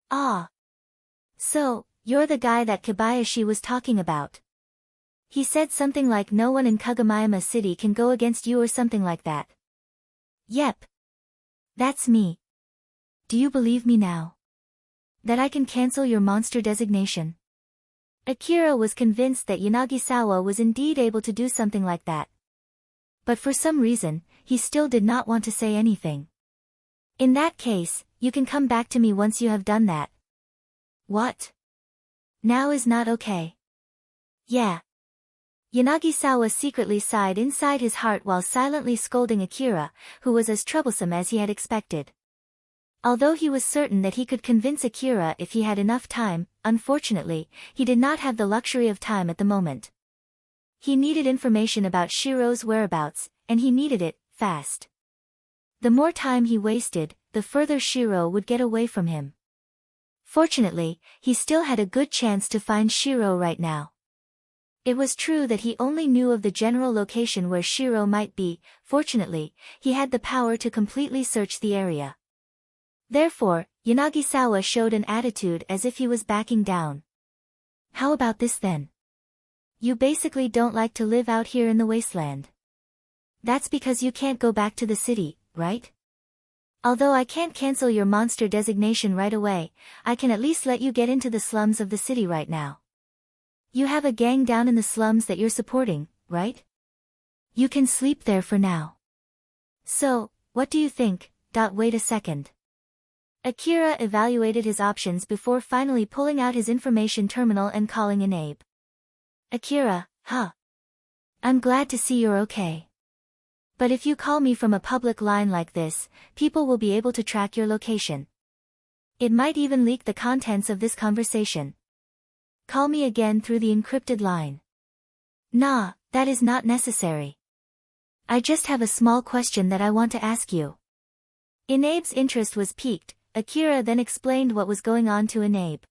Ah. So, you're the guy that Kobayashi was talking about. He said something like no one in Kagomayama City can go against you or something like that. Yep. That's me. Do you believe me now? That I can cancel your monster designation? Akira was convinced that Yanagisawa was indeed able to do something like that. But for some reason, he still did not want to say anything. In that case, you can come back to me once you have done that. What? Now is not okay. Yeah. Yanagisawa secretly sighed inside his heart while silently scolding Akira, who was as troublesome as he had expected. Although he was certain that he could convince Akira if he had enough time, unfortunately, he did not have the luxury of time at the moment. He needed information about Shirou's whereabouts, and he needed it, fast. The more time he wasted, the further Shirou would get away from him. Fortunately, he still had a good chance to find Shirou right now. It was true that he only knew of the general location where Shirou might be. Fortunately, he had the power to completely search the area. Therefore, Yanagisawa showed an attitude as if he was backing down. How about this then? You basically don't like to live out here in the wasteland. That's because you can't go back to the city, right? Although I can't cancel your monster designation right away, I can at least let you get into the slums of the city right now. You have a gang down in the slums that you're supporting, right? You can sleep there for now. So, what do you think? Wait a second. Akira evaluated his options before finally pulling out his information terminal and calling in Abe. Akira, huh? I'm glad to see you're okay. But if you call me from a public line like this, people will be able to track your location. It might even leak the contents of this conversation. Call me again through the encrypted line. Nah, that is not necessary. I just have a small question that I want to ask you. Inabe's interest was piqued. Akira then explained what was going on to Inabe.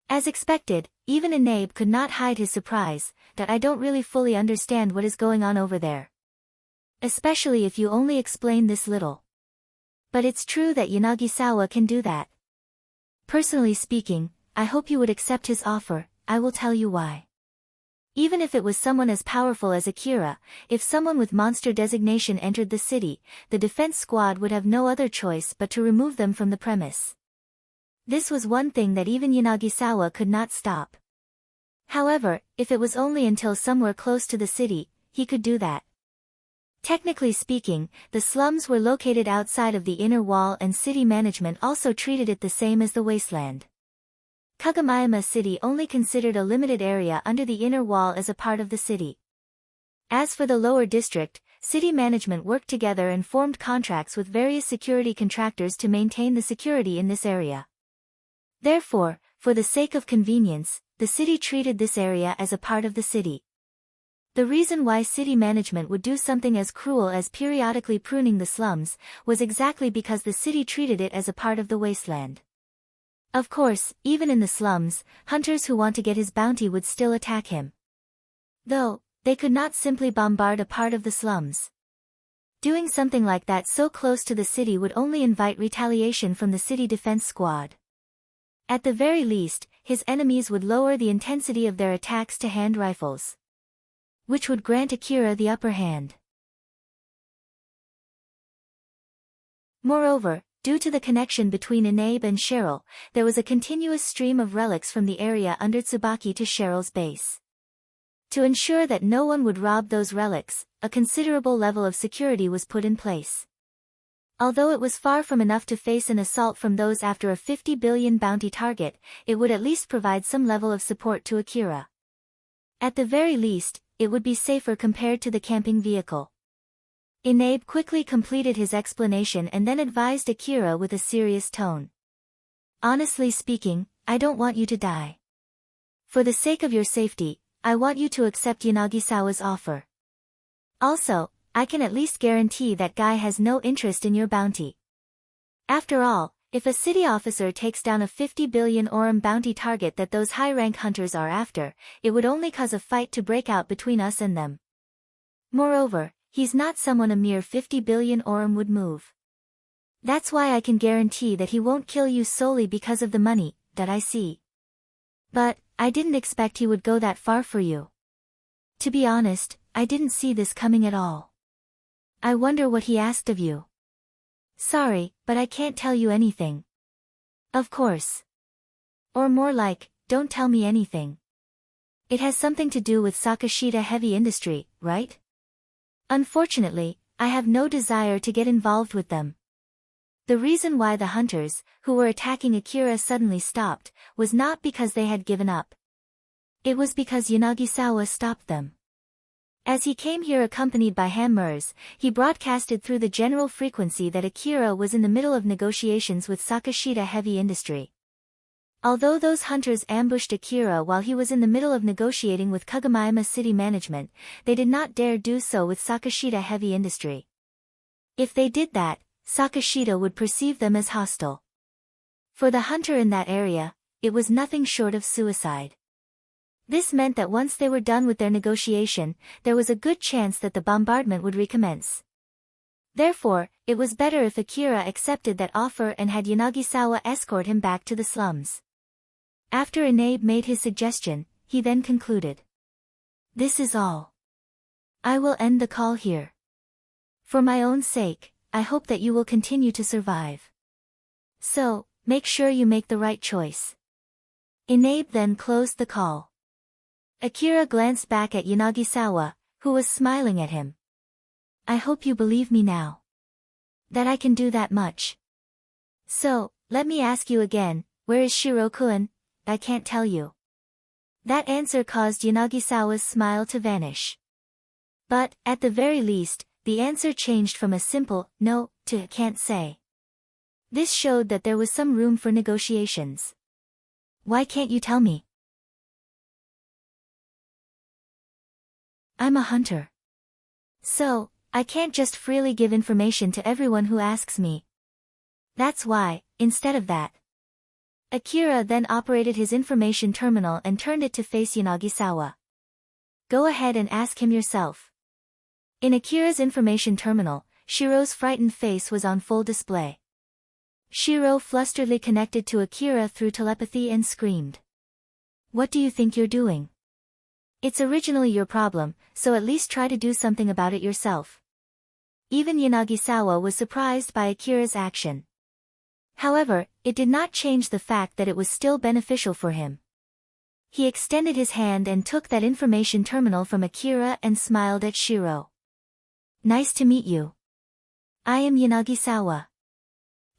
As expected, even Inabe could not hide his surprise, that I don't really fully understand what is going on over there. Especially if you only explain this little. But it's true that Yanagisawa can do that. Personally speaking, I hope you would accept his offer. I will tell you why. Even if it was someone as powerful as Akira, if someone with monster designation entered the city, the defense squad would have no other choice but to remove them from the premise. This was one thing that even Yanagisawa could not stop. However, if it was only until somewhere close to the city, he could do that. Technically speaking, the slums were located outside of the inner wall and city management also treated it the same as the wasteland. Kagomayama City only considered a limited area under the inner wall as a part of the city. As for the lower district, city management worked together and formed contracts with various security contractors to maintain the security in this area. Therefore, for the sake of convenience, the city treated this area as a part of the city. The reason why city management would do something as cruel as periodically pruning the slums was exactly because the city treated it as a part of the wasteland. Of course, even in the slums, hunters who want to get his bounty would still attack him. Though, they could not simply bombard a part of the slums. Doing something like that so close to the city would only invite retaliation from the city defense squad. At the very least, his enemies would lower the intensity of their attacks to hand rifles. which would grant Akira the upper hand. Moreover, due to the connection between Tamed and Shirou, there was a continuous stream of relics from the area under Tsubaki to Shirou's base. To ensure that no one would rob those relics, a considerable level of security was put in place. Although it was far from enough to face an assault from those after a 50 billion bounty target, it would at least provide some level of support to Akira. At the very least, it would be safer compared to the camping vehicle. Tamed quickly completed his explanation and then advised Akira with a serious tone. Honestly speaking, I don't want you to die. For the sake of your safety, I want you to accept Yanagisawa's offer. Also, I can at least guarantee that guy has no interest in your bounty. After all, if a city officer takes down a 50 billion orum bounty target that those high-rank hunters are after, it would only cause a fight to break out between us and them. Moreover, he's not someone a mere 50 billion orum would move. That's why I can guarantee that he won't kill you solely because of the money that I see. But, I didn't expect he would go that far for you. To be honest, I didn't see this coming at all. I wonder what he asked of you. Sorry, but I can't tell you anything. Of course. Or more like, don't tell me anything. It has something to do with Sakashita Heavy Industry, right? Unfortunately, I have no desire to get involved with them. The reason why the hunters, who were attacking Akira suddenly stopped, was not because they had given up. It was because Yanagisawa stopped them. As he came here accompanied by hammers, he broadcasted through the general frequency that Akira was in the middle of negotiations with Sakashita Heavy Industry. Although those hunters ambushed Akira while he was in the middle of negotiating with Kagamayama City Management, they did not dare do so with Sakashita Heavy Industry. If they did that, Sakashita would perceive them as hostile. For the hunter in that area, it was nothing short of suicide. This meant that once they were done with their negotiation, there was a good chance that the bombardment would recommence. Therefore, it was better if Akira accepted that offer and had Yanagisawa escort him back to the slums. After Tamed made his suggestion, he then concluded. This is all. I will end the call here. For my own sake, I hope that you will continue to survive. So, make sure you make the right choice. Tamed then closed the call. Akira glanced back at Yanagisawa, who was smiling at him. I hope you believe me now. That I can do that much. So, let me ask you again, where is Shirou-kun? I can't tell you. That answer caused Yanagisawa's smile to vanish. But, at the very least, the answer changed from a simple, no, to can't say. This showed that there was some room for negotiations. Why can't you tell me? I'm a hunter. So, I can't just freely give information to everyone who asks me. That's why, instead of that. Akira then operated his information terminal and turned it to face Yanagisawa. Go ahead and ask him yourself. In Akira's information terminal, Shirou's frightened face was on full display. Shirou flusteredly connected to Akira through telepathy and screamed. What do you think you're doing? It's originally your problem, so at least try to do something about it yourself. Even Yanagisawa was surprised by Akira's action. However, it did not change the fact that it was still beneficial for him. He extended his hand and took that information terminal from Akira and smiled at Shirou. Nice to meet you. I am Yanagisawa.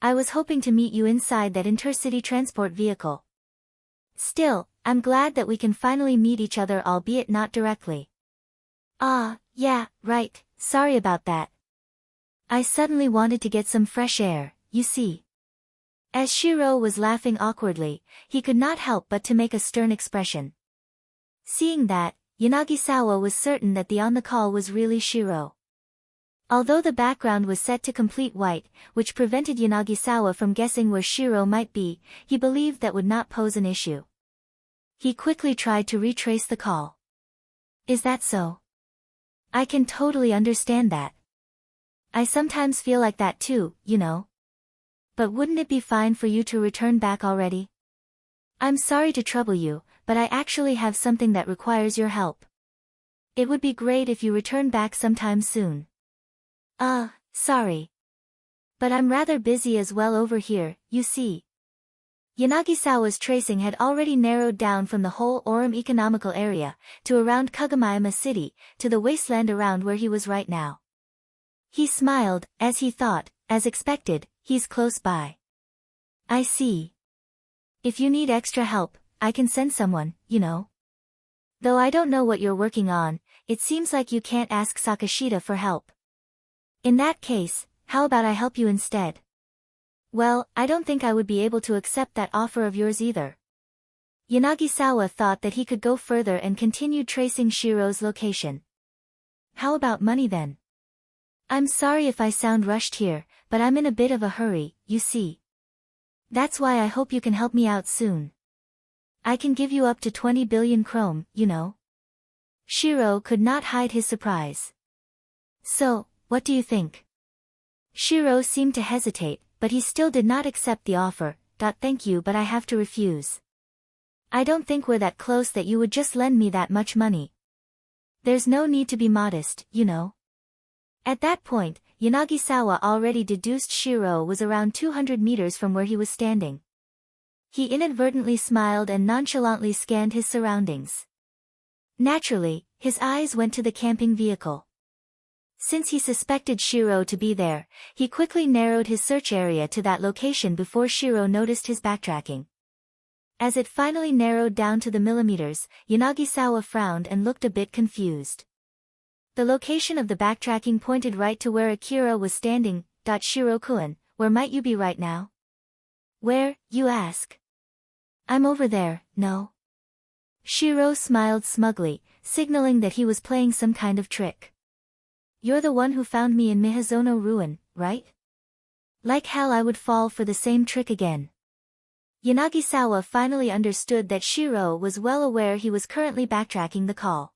I was hoping to meet you inside that intercity transport vehicle. Still, I'm glad that we can finally meet each other, albeit not directly. Ah, yeah, right, sorry about that. I suddenly wanted to get some fresh air, you see. As Shirou was laughing awkwardly, he could not help but to make a stern expression. Seeing that, Yanagisawa was certain that the on the call was really Shirou. Although the background was set to complete white, which prevented Yanagisawa from guessing where Shirou might be, he believed that would not pose an issue. He quickly tried to retrace the call. Is that so? I can totally understand that. I sometimes feel like that too, you know. But wouldn't it be fine for you to return back already? I'm sorry to trouble you, but I actually have something that requires your help. It would be great if you return back sometime soon. Sorry. But I'm rather busy as well over here, you see. Yanagisawa's tracing had already narrowed down from the whole Orem economical area, to around Kagomayama City, to the wasteland around where he was right now. He smiled, as he thought, as expected, he's close by. I see. If you need extra help, I can send someone, you know. Though I don't know what you're working on, it seems like you can't ask Sakashita for help. In that case, how about I help you instead? Well, I don't think I would be able to accept that offer of yours either. Yanagisawa thought that he could go further and continued tracing Shirou's location. How about money then? I'm sorry if I sound rushed here, but I'm in a bit of a hurry, you see. That's why I hope you can help me out soon. I can give you up to 20 billion chrome, you know. Shirou could not hide his surprise. So, what do you think? Shirou seemed to hesitate, but he still did not accept the offer. Thank you, but I have to refuse. I don't think we're that close that you would just lend me that much money. There's no need to be modest, you know. At that point, Yanagisawa already deduced Shirou was around 200 meters from where he was standing. He inadvertently smiled and nonchalantly scanned his surroundings. Naturally, his eyes went to the camping vehicle. Since he suspected Shirou to be there, he quickly narrowed his search area to that location before Shirou noticed his backtracking. As it finally narrowed down to the millimeters, Yanagisawa frowned and looked a bit confused. The location of the backtracking pointed right to where Akira was standing. Shirou-kun, where might you be right now? Where, you ask? I'm over there, no? Shirou smiled smugly, signaling that he was playing some kind of trick. You're the one who found me in Miyazono ruin, right? Like hell I would fall for the same trick again. Yanagisawa finally understood that Shirou was well aware he was currently backtracking the call.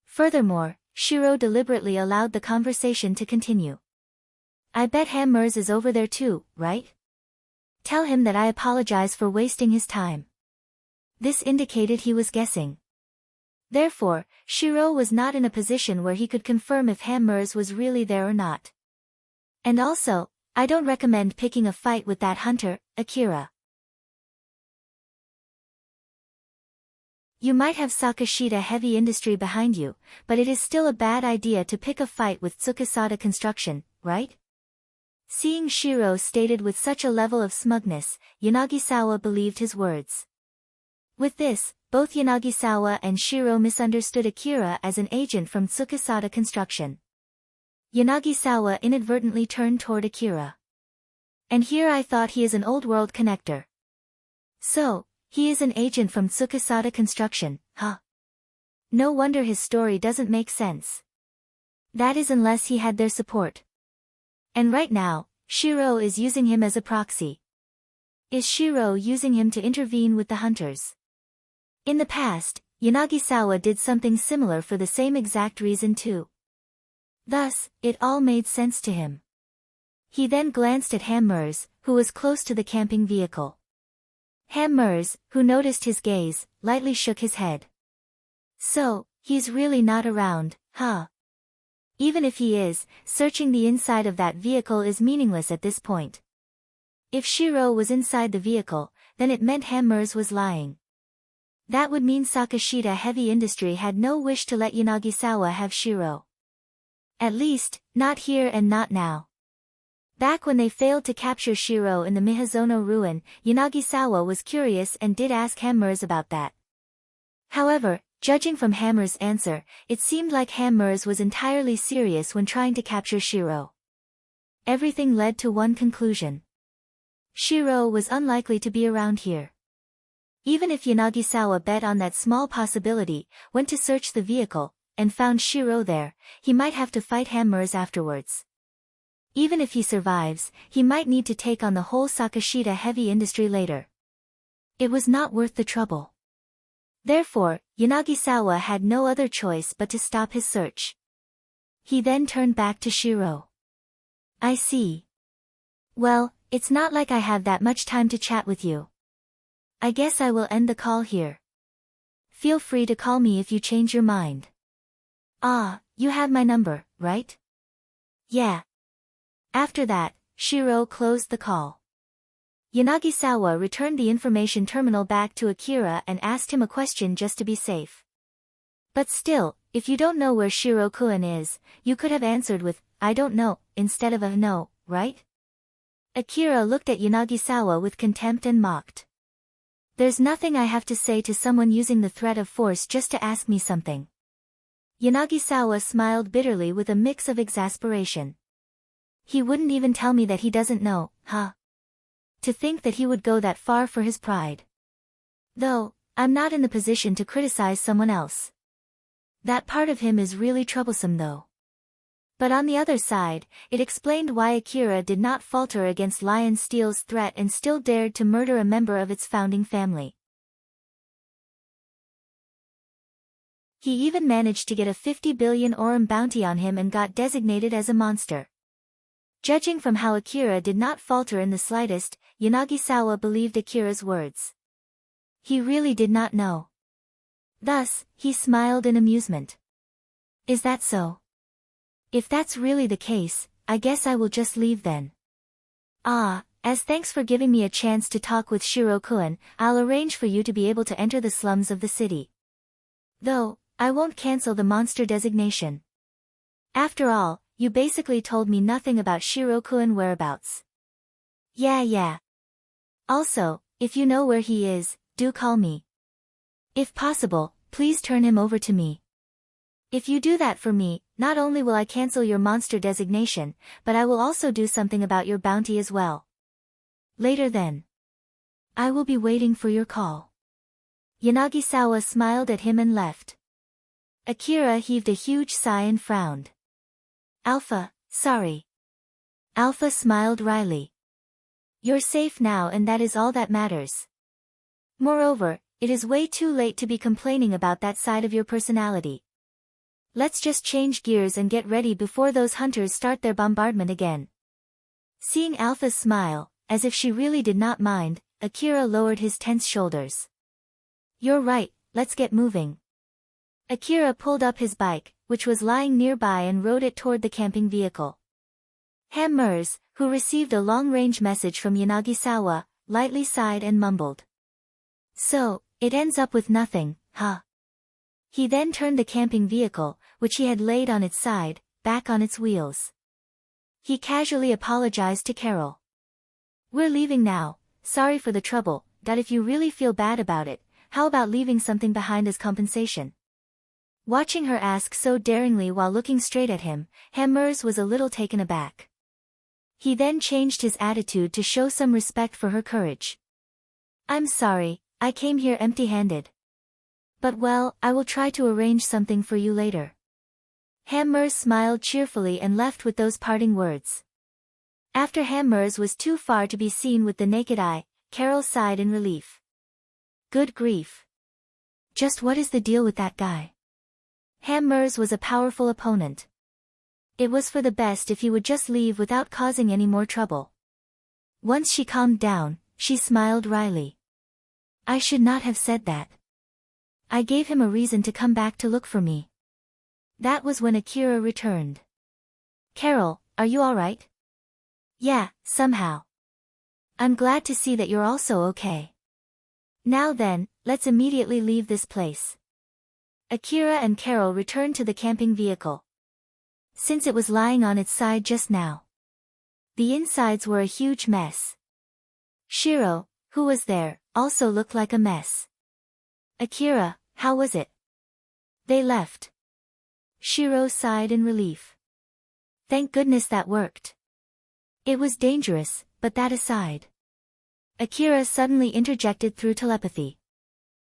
Furthermore, Shirou deliberately allowed the conversation to continue. I bet Hammers is over there too, right? Tell him that I apologize for wasting his time. This indicated he was guessing. Therefore, Shirou was not in a position where he could confirm if Hammers was really there or not. And also, I don't recommend picking a fight with that hunter, Akira. You might have Sakashita Heavy Industry behind you, but it is still a bad idea to pick a fight with Tsukasada Construction, right? Seeing Shirou stated with such a level of smugness, Yanagisawa believed his words. With this, both Yanagisawa and Shirou misunderstood Akira as an agent from Tsukasada Construction. Yanagisawa inadvertently turned toward Akira. And here I thought he is an old-world connector. So, he is an agent from Tsukasada Construction, huh? No wonder his story doesn't make sense. That is unless he had their support. And right now, Shirou is using him as a proxy. Is Shirou using him to intervene with the hunters? In the past, Yanagisawa did something similar for the same exact reason too. Thus, it all made sense to him. He then glanced at Hammers, who was close to the camping vehicle. Hammers, who noticed his gaze, lightly shook his head. So, he's really not around, huh? Even if he is, searching the inside of that vehicle is meaningless at this point. If Shirou was inside the vehicle, then it meant Hammers was lying. That would mean Sakashita Heavy Industry had no wish to let Yanagisawa have Shirou. At least, not here and not now. Back when they failed to capture Shirou in the Miyazono ruin, Yanagisawa was curious and did ask Hammers about that. However, judging from Hammers' answer, it seemed like Hammers was entirely serious when trying to capture Shirou. Everything led to one conclusion. Shirou was unlikely to be around here. Even if Yanagisawa bet on that small possibility, went to search the vehicle, and found Shirou there, he might have to fight Hammers afterwards. Even if he survives, he might need to take on the whole Sakashita Heavy Industry later. It was not worth the trouble. Therefore, Yanagisawa had no other choice but to stop his search. He then turned back to Shirou. I see. Well, it's not like I have that much time to chat with you. I guess I will end the call here. Feel free to call me if you change your mind. Ah, you have my number, right? Yeah. After that, Shirou closed the call. Yanagisawa returned the information terminal back to Akira and asked him a question just to be safe. But still, if you don't know where Shirou-kun is, you could have answered with, I don't know, instead of a no, right? Akira looked at Yanagisawa with contempt and mocked. There's nothing I have to say to someone using the threat of force just to ask me something. Yanagisawa smiled bitterly with a mix of exasperation. He wouldn't even tell me that he doesn't know, huh? To think that he would go that far for his pride. Though, I'm not in the position to criticize someone else. That part of him is really troublesome though. But on the other side, it explained why Akira did not falter against Lion Steel's threat and still dared to murder a member of its founding family. He even managed to get a 50 billion orum bounty on him and got designated as a monster. Judging from how Akira did not falter in the slightest, Yanagisawa believed Akira's words. He really did not know. Thus, he smiled in amusement. Is that so? If that's really the case, I guess I will just leave then. As thanks for giving me a chance to talk with Shirou-kun, I'll arrange for you to be able to enter the slums of the city. Though, I won't cancel the monster designation. After all, you basically told me nothing about Shirou-kun whereabouts. Yeah. Also, if you know where he is, do call me. If possible, please turn him over to me. If you do that for me, not only will I cancel your monster designation, but I will also do something about your bounty as well. Later then. I will be waiting for your call. Yanagisawa smiled at him and left. Akira heaved a huge sigh and frowned. Alpha, sorry. Alpha smiled wryly. You're safe now and that is all that matters. Moreover, it is way too late to be complaining about that side of your personality. Let's just change gears and get ready before those hunters start their bombardment again. Seeing Alpha's smile, as if she really did not mind, Akira lowered his tense shoulders. You're right, let's get moving. Akira pulled up his bike, which was lying nearby and rode it toward the camping vehicle. Hammers, who received a long-range message from Yanagisawa, lightly sighed and mumbled. So, it ends up with nothing, huh? He then turned the camping vehicle, which he had laid on its side, back on its wheels. He casually apologized to Carol. We're leaving now, sorry for the trouble, that if you really feel bad about it, how about leaving something behind as compensation? Watching her ask so daringly while looking straight at him, Hammers was a little taken aback. He then changed his attitude to show some respect for her courage. I'm sorry, I came here empty-handed. But well, I will try to arrange something for you later. Hammers smiled cheerfully and left with those parting words. After Hammers was too far to be seen with the naked eye, Carol sighed in relief. Good grief. Just what is the deal with that guy? Hammers was a powerful opponent. It was for the best if he would just leave without causing any more trouble. Once she calmed down, she smiled wryly. I should not have said that. I gave him a reason to come back to look for me. That was when Akira returned. Carol, are you alright? Yeah, somehow. I'm glad to see that you're also okay. Now then, let's immediately leave this place. Akira and Carol returned to the camping vehicle. Since it was lying on its side just now. The insides were a huge mess. Shirou, who was there, also looked like a mess. Akira, how was it? They left. Shirou sighed in relief. Thank goodness that worked. It was dangerous, but that aside. Akira suddenly interjected through telepathy.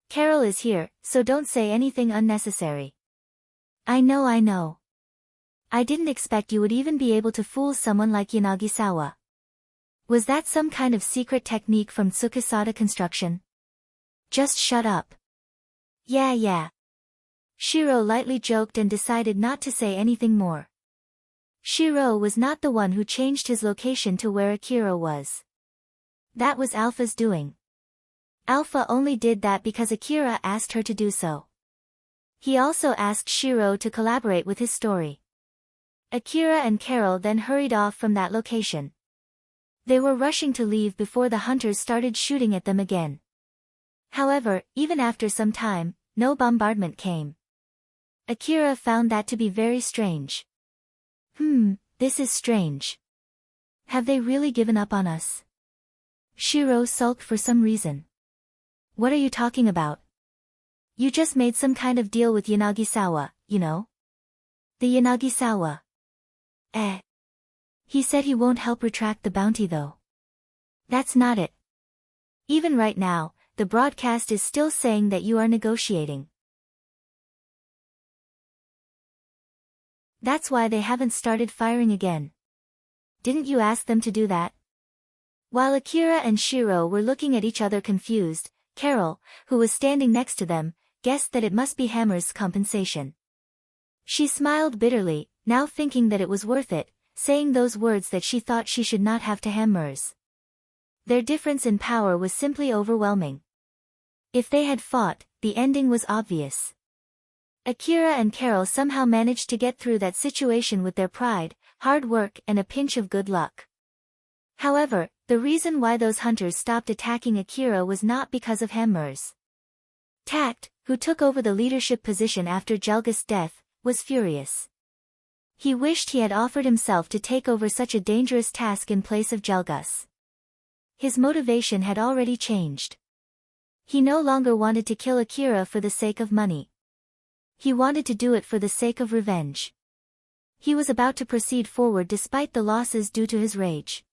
Carol is here, so don't say anything unnecessary. I know. I didn't expect you would even be able to fool someone like Yanagisawa. Was that some kind of secret technique from Tsukisada Construction? Just shut up. Yeah. Shirou lightly joked and decided not to say anything more. Shirou was not the one who changed his location to where Akira was. That was Alpha's doing. Alpha only did that because Akira asked her to do so. He also asked Shirou to collaborate with his story. Akira and Carol then hurried off from that location. They were rushing to leave before the hunters started shooting at them again. However, even after some time, no bombardment came. Akira found that to be very strange. This is strange. Have they really given up on us? Shirou sulked for some reason. What are you talking about? You just made some kind of deal with Yanagisawa, you know? The Yanagisawa. He said he won't help retract the bounty though. That's not it. Even right now, the broadcast is still saying that you are negotiating. That's why they haven't started firing again. Didn't you ask them to do that? While Akira and Shirou were looking at each other confused, Carol, who was standing next to them, guessed that it must be Hammer's compensation. She smiled bitterly, now thinking that it was worth it, saying those words that she thought she should not have to Hammers. Their difference in power was simply overwhelming. If they had fought, the ending was obvious. Akira and Carol somehow managed to get through that situation with their pride, hard work and a pinch of good luck. However, the reason why those hunters stopped attacking Akira was not because of Hammers. Tact, who took over the leadership position after Jelga's death, was furious. He wished he had offered himself to take over such a dangerous task in place of Jelga's. His motivation had already changed. He no longer wanted to kill Akira for the sake of money. He wanted to do it for the sake of revenge. He was about to proceed forward despite the losses due to his rage.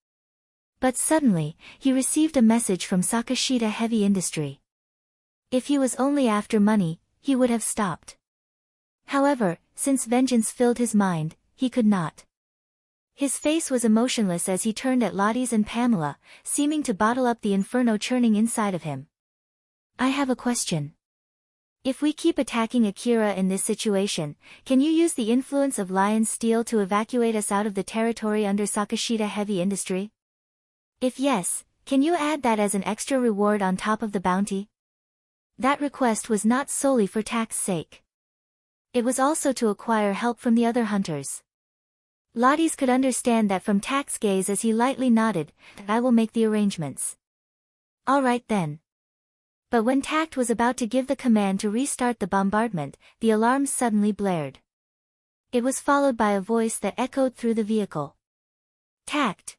But suddenly, he received a message from Sakashita Heavy Industry. If he was only after money, he would have stopped. However, since vengeance filled his mind, he could not. His face was emotionless as he turned at Lottie's and Pamela, seeming to bottle up the inferno churning inside of him. I have a question. If we keep attacking Akira in this situation, can you use the influence of Lion's Steel to evacuate us out of the territory under Sakashita Heavy Industry? If yes, can you add that as an extra reward on top of the bounty? That request was not solely for Tact's sake. It was also to acquire help from the other hunters. Lottie's could understand that from Tact's gaze as he lightly nodded, I will make the arrangements. All right then. But when Tact was about to give the command to restart the bombardment, the alarm suddenly blared. It was followed by a voice that echoed through the vehicle. Tact.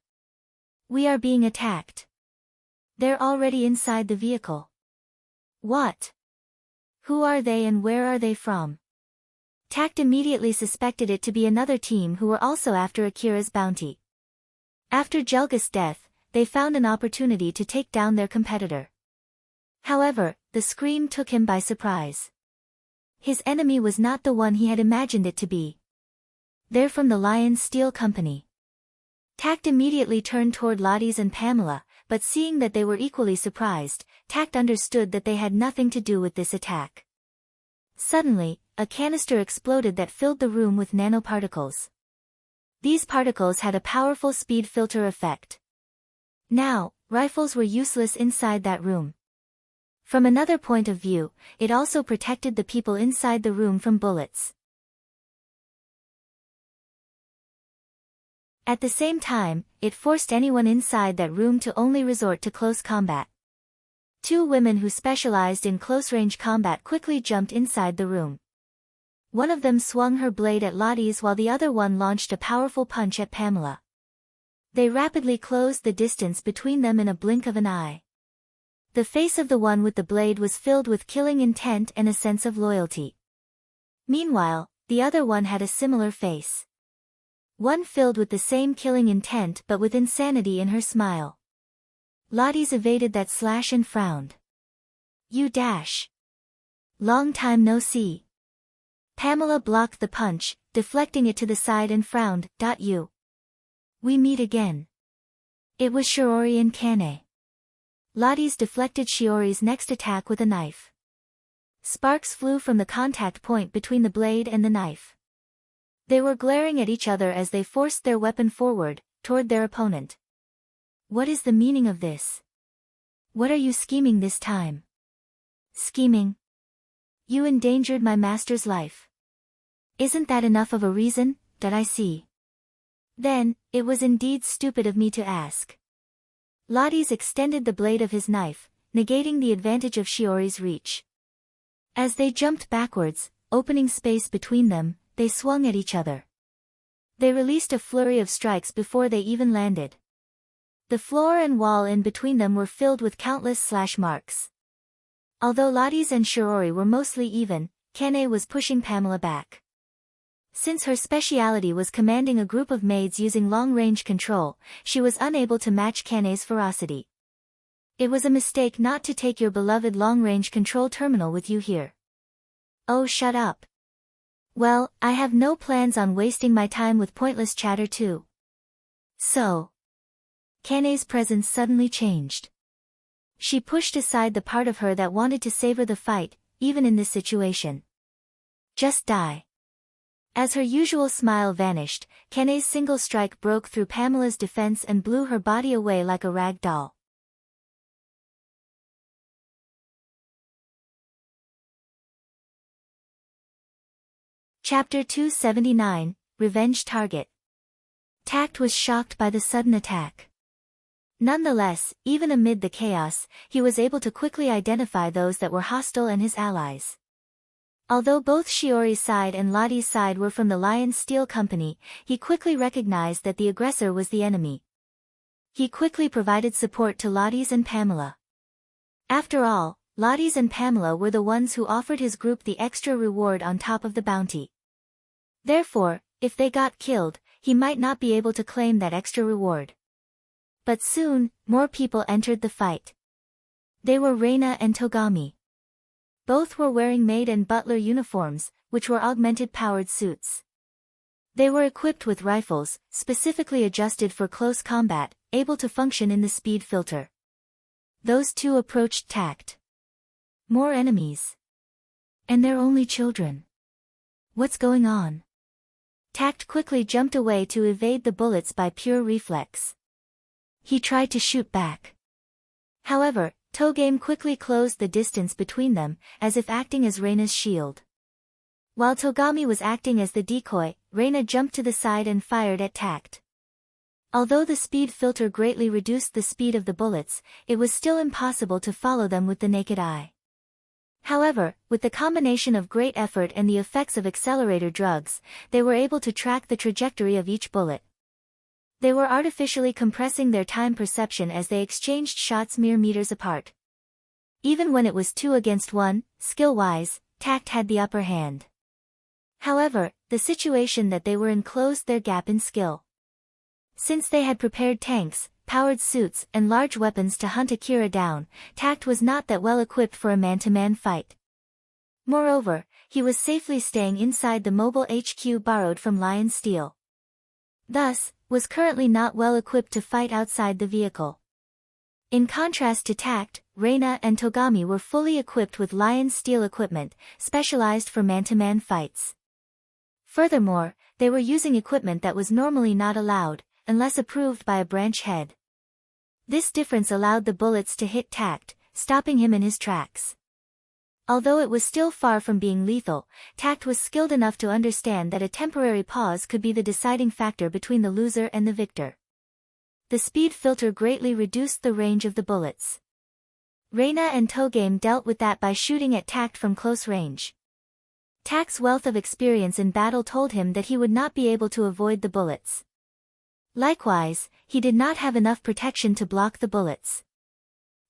We are being attacked. They're already inside the vehicle. What? Who are they and where are they from? Tact immediately suspected it to be another team who were also after Akira's bounty. After Jelga's death, they found an opportunity to take down their competitor. However, the scream took him by surprise. His enemy was not the one he had imagined it to be. They're from the Lion's Steel Company. Tact immediately turned toward Lottie's and Pamela, but seeing that they were equally surprised, Tact understood that they had nothing to do with this attack. Suddenly, a canister exploded that filled the room with nanoparticles. These particles had a powerful speed filter effect. Now, rifles were useless inside that room. From another point of view, it also protected the people inside the room from bullets. At the same time, it forced anyone inside that room to only resort to close combat. Two women who specialized in close-range combat quickly jumped inside the room. One of them swung her blade at Lottie's while the other one launched a powerful punch at Pamela. They rapidly closed the distance between them in a blink of an eye. The face of the one with the blade was filled with killing intent and a sense of loyalty. Meanwhile, the other one had a similar face. One filled with the same killing intent but with insanity in her smile. Lottie's evaded that slash and frowned. You dash. Long time no see. Pamela blocked the punch, deflecting it to the side and frowned. You. We meet again. It was Shiori and Kane. Lottie's deflected Shiori's next attack with a knife. Sparks flew from the contact point between the blade and the knife. They were glaring at each other as they forced their weapon forward, toward their opponent. What is the meaning of this? What are you scheming this time? Scheming? You endangered my master's life. Isn't that enough of a reason, that I see? Then, it was indeed stupid of me to ask. Lotties extended the blade of his knife, negating the advantage of Shiori's reach. As they jumped backwards, opening space between them, they swung at each other. They released a flurry of strikes before they even landed. The floor and wall in between them were filled with countless slash marks. Although Lottie's and Shiroi were mostly even, Kane was pushing Pamela back. Since her speciality was commanding a group of maids using long-range control, she was unable to match Kane's ferocity. It was a mistake not to take your beloved long-range control terminal with you here. Oh, shut up. Well, I have no plans on wasting my time with pointless chatter too. So. Kane's presence suddenly changed. She pushed aside the part of her that wanted to savor the fight, even in this situation. Just die. As her usual smile vanished, Kane's single strike broke through Pamela's defense and blew her body away like a rag doll. Chapter 279, Revenge Target. Tact was shocked by the sudden attack. Nonetheless, even amid the chaos, he was able to quickly identify those that were hostile and his allies. Although both Shiori's side and Lottie's side were from the Lion Steel Company, he quickly recognized that the aggressor was the enemy. He quickly provided support to Lottie's and Pamela. After all, Lottie's and Pamela were the ones who offered his group the extra reward on top of the bounty. Therefore, if they got killed, he might not be able to claim that extra reward. But soon, more people entered the fight. They were Reina and Togami. Both were wearing maid and butler uniforms, which were augmented-powered suits. They were equipped with rifles, specifically adjusted for close combat, able to function in the speed filter. Those two approached Tact. More enemies. And they're only children. What's going on? Tact quickly jumped away to evade the bullets by pure reflex. He tried to shoot back. However, Togame quickly closed the distance between them, as if acting as Reina's shield. While Togami was acting as the decoy, Reina jumped to the side and fired at Tact. Although the speed filter greatly reduced the speed of the bullets, it was still impossible to follow them with the naked eye. However, with the combination of great effort and the effects of accelerator drugs, they were able to track the trajectory of each bullet. They were artificially compressing their time perception as they exchanged shots mere meters apart. Even when it was 2 against 1, skill-wise, Tact had the upper hand. However, the situation that they were in closed their gap in skill. Since they had prepared tanks, powered suits, and large weapons to hunt Akira down, Tact was not that well equipped for a man-to-man fight. Moreover, he was safely staying inside the mobile HQ borrowed from Lion Steel. Thus, was currently not well equipped to fight outside the vehicle. In contrast to Tact, Reina and Togami were fully equipped with Lion Steel equipment, specialized for man-to-man fights. Furthermore, they were using equipment that was normally not allowed, unless approved by a branch head. This difference allowed the bullets to hit Tact, stopping him in his tracks. Although it was still far from being lethal, Tact was skilled enough to understand that a temporary pause could be the deciding factor between the loser and the victor. The speed filter greatly reduced the range of the bullets. Reina and Togame dealt with that by shooting at Tact from close range. Tact's wealth of experience in battle told him that he would not be able to avoid the bullets. Likewise, he did not have enough protection to block the bullets.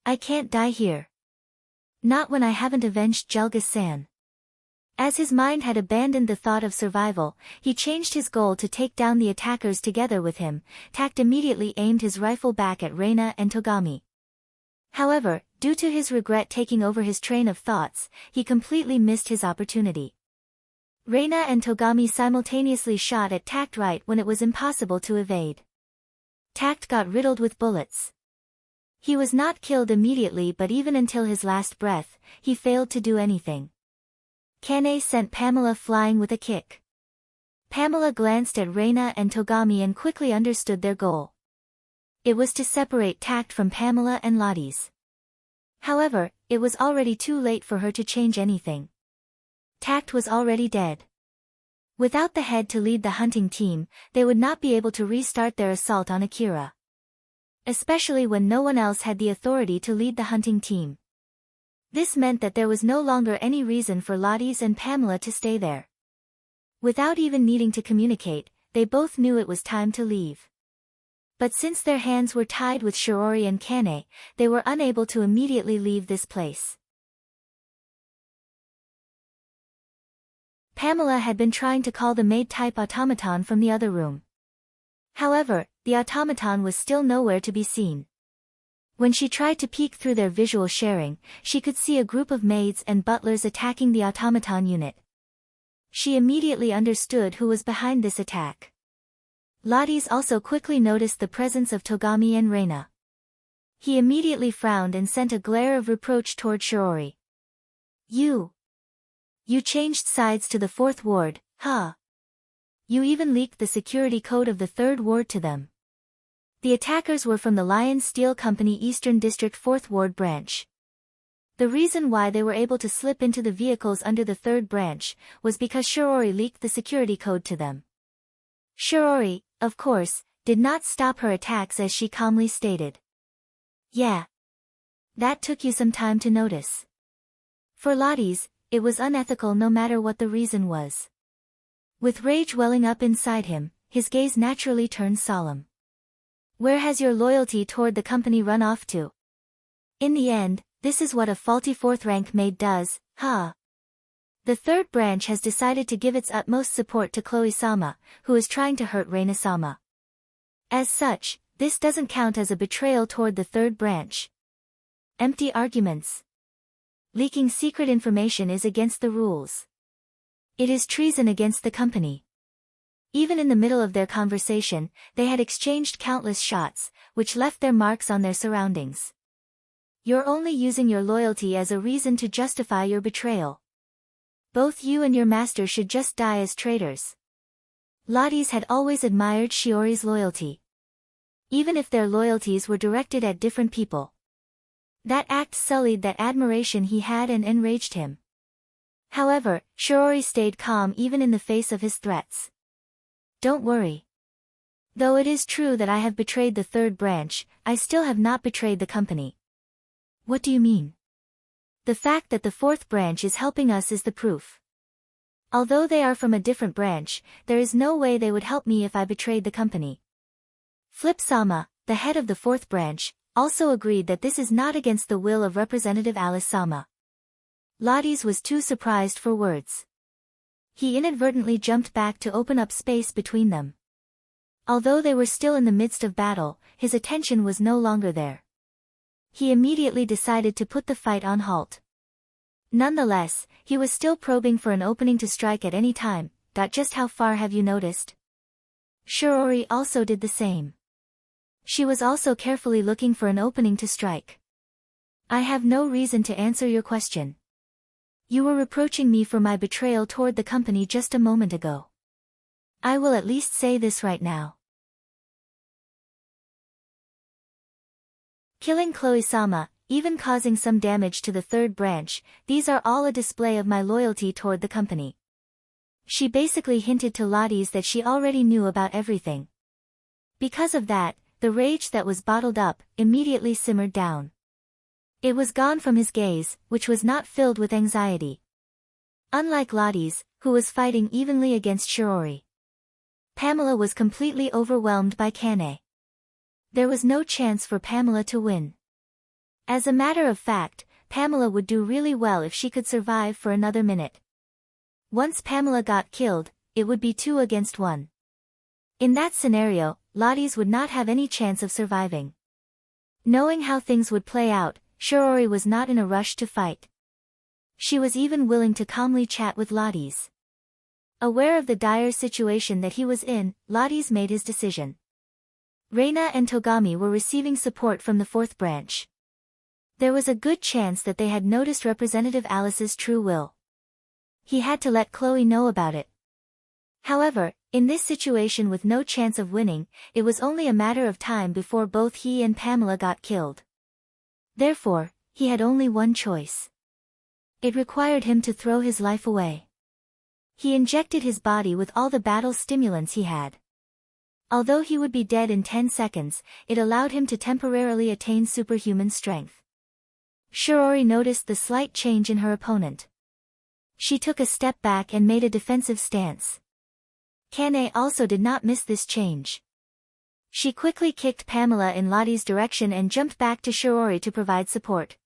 I can't die here. Not when I haven't avenged Jelga-san. As his mind had abandoned the thought of survival, he changed his goal to take down the attackers together with him. Tact immediately aimed his rifle back at Reina and Togami. However, due to his regret taking over his train of thoughts, he completely missed his opportunity. Reina and Togami simultaneously shot at Tact right when it was impossible to evade. Tact got riddled with bullets. He was not killed immediately, but even until his last breath, he failed to do anything. Kane sent Pamela flying with a kick. Pamela glanced at Reina and Togami and quickly understood their goal. It was to separate Tact from Pamela and Lottie's. However, it was already too late for her to change anything. Tact was already dead. Without the head to lead the hunting team, they would not be able to restart their assault on Akira. Especially when no one else had the authority to lead the hunting team. This meant that there was no longer any reason for Lottie's and Pamela to stay there. Without even needing to communicate, they both knew it was time to leave. But since their hands were tied with Shirou and Kane, they were unable to immediately leave this place. Pamela had been trying to call the maid-type automaton from the other room. However, the automaton was still nowhere to be seen. When she tried to peek through their visual sharing, she could see a group of maids and butlers attacking the automaton unit. She immediately understood who was behind this attack. Lottie's also quickly noticed the presence of Togami and Reina. He immediately frowned and sent a glare of reproach toward Shirou. You changed sides to the 4th ward, huh? You even leaked the security code of the 3rd ward to them. The attackers were from the Lion Steel Company Eastern District 4th Ward branch. The reason why they were able to slip into the vehicles under the 3rd branch was because Shirou leaked the security code to them. Shirou, of course, did not stop her attacks as she calmly stated. Yeah. That took you some time to notice. For Lottie's, it was unethical no matter what the reason was. With rage welling up inside him, his gaze naturally turned solemn. Where has your loyalty toward the company run off to? In the end, this is what a faulty 4th rank maid does, huh? The 3rd branch has decided to give its utmost support to Chloe-sama, who is trying to hurt Reina-sama. As such, this doesn't count as a betrayal toward the 3rd branch. Empty arguments. Leaking secret information is against the rules. It is treason against the company. Even in the middle of their conversation, they had exchanged countless shots, which left their marks on their surroundings. You're only using your loyalty as a reason to justify your betrayal. Both you and your master should just die as traitors. Lottie's had always admired Shiori's loyalty. Even if their loyalties were directed at different people. That act sullied that admiration he had and enraged him. However, Shirou stayed calm even in the face of his threats. Don't worry. Though it is true that I have betrayed the 3rd branch, I still have not betrayed the company. What do you mean? The fact that the 4th branch is helping us is the proof. Although they are from a different branch, there is no way they would help me if I betrayed the company. Flip-sama, the head of the 4th branch, also agreed that this is not against the will of Representative Alice-sama. Lottie's was too surprised for words. He inadvertently jumped back to open up space between them. Although they were still in the midst of battle, his attention was no longer there. He immediately decided to put the fight on halt. Nonetheless, he was still probing for an opening to strike at any time. Just how far have you noticed? Shirou also did the same. She was also carefully looking for an opening to strike. I have no reason to answer your question. You were reproaching me for my betrayal toward the company just a moment ago. I will at least say this right now. Killing Chloe-sama, even causing some damage to the 3rd branch, these are all a display of my loyalty toward the company. She basically hinted to Lottie's that she already knew about everything. Because of that, the rage that was bottled up immediately simmered down. It was gone from his gaze, which was not filled with anxiety. Unlike Lottie's, who was fighting evenly against Shirou. Pamela was completely overwhelmed by Kane. There was no chance for Pamela to win. As a matter of fact, Pamela would do really well if she could survive for another minute. Once Pamela got killed, it would be 2 against 1. In that scenario, Lottie's would not have any chance of surviving. Knowing how things would play out, Shirou was not in a rush to fight. She was even willing to calmly chat with Lottie's. Aware of the dire situation that he was in, Lottie's made his decision. Reina and Togami were receiving support from the 4th branch. There was a good chance that they had noticed Representative Alice's true will. He had to let Chloe know about it. However, in this situation with no chance of winning, it was only a matter of time before both he and Pamela got killed. Therefore, he had only one choice. It required him to throw his life away. He injected his body with all the battle stimulants he had. Although he would be dead in 10 seconds, it allowed him to temporarily attain superhuman strength. Shirou noticed the slight change in her opponent. She took a step back and made a defensive stance. Kane also did not miss this change. She quickly kicked Pamela in Lottie's direction and jumped back to Shirou to provide support.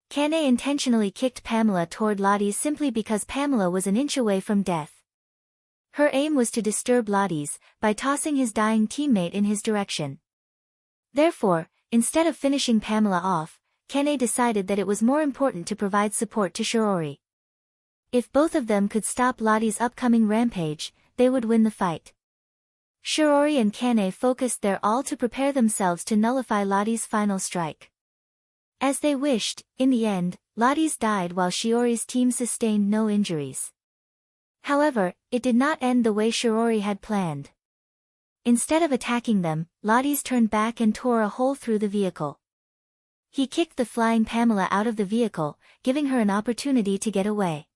Kane intentionally kicked Pamela toward Lottie simply because Pamela was an inch away from death. Her aim was to disturb Lottie's, by tossing his dying teammate in his direction. Therefore, instead of finishing Pamela off, Kane decided that it was more important to provide support to Shirou. If both of them could stop Lottie's upcoming rampage, they would win the fight. Shirou and Kane focused their all to prepare themselves to nullify Lottie's final strike. As they wished, in the end, Lottie's died while Shiori's team sustained no injuries. However, it did not end the way Shirou had planned. Instead of attacking them, Lottie's turned back and tore a hole through the vehicle. He kicked the flying Pamela out of the vehicle, giving her an opportunity to get away.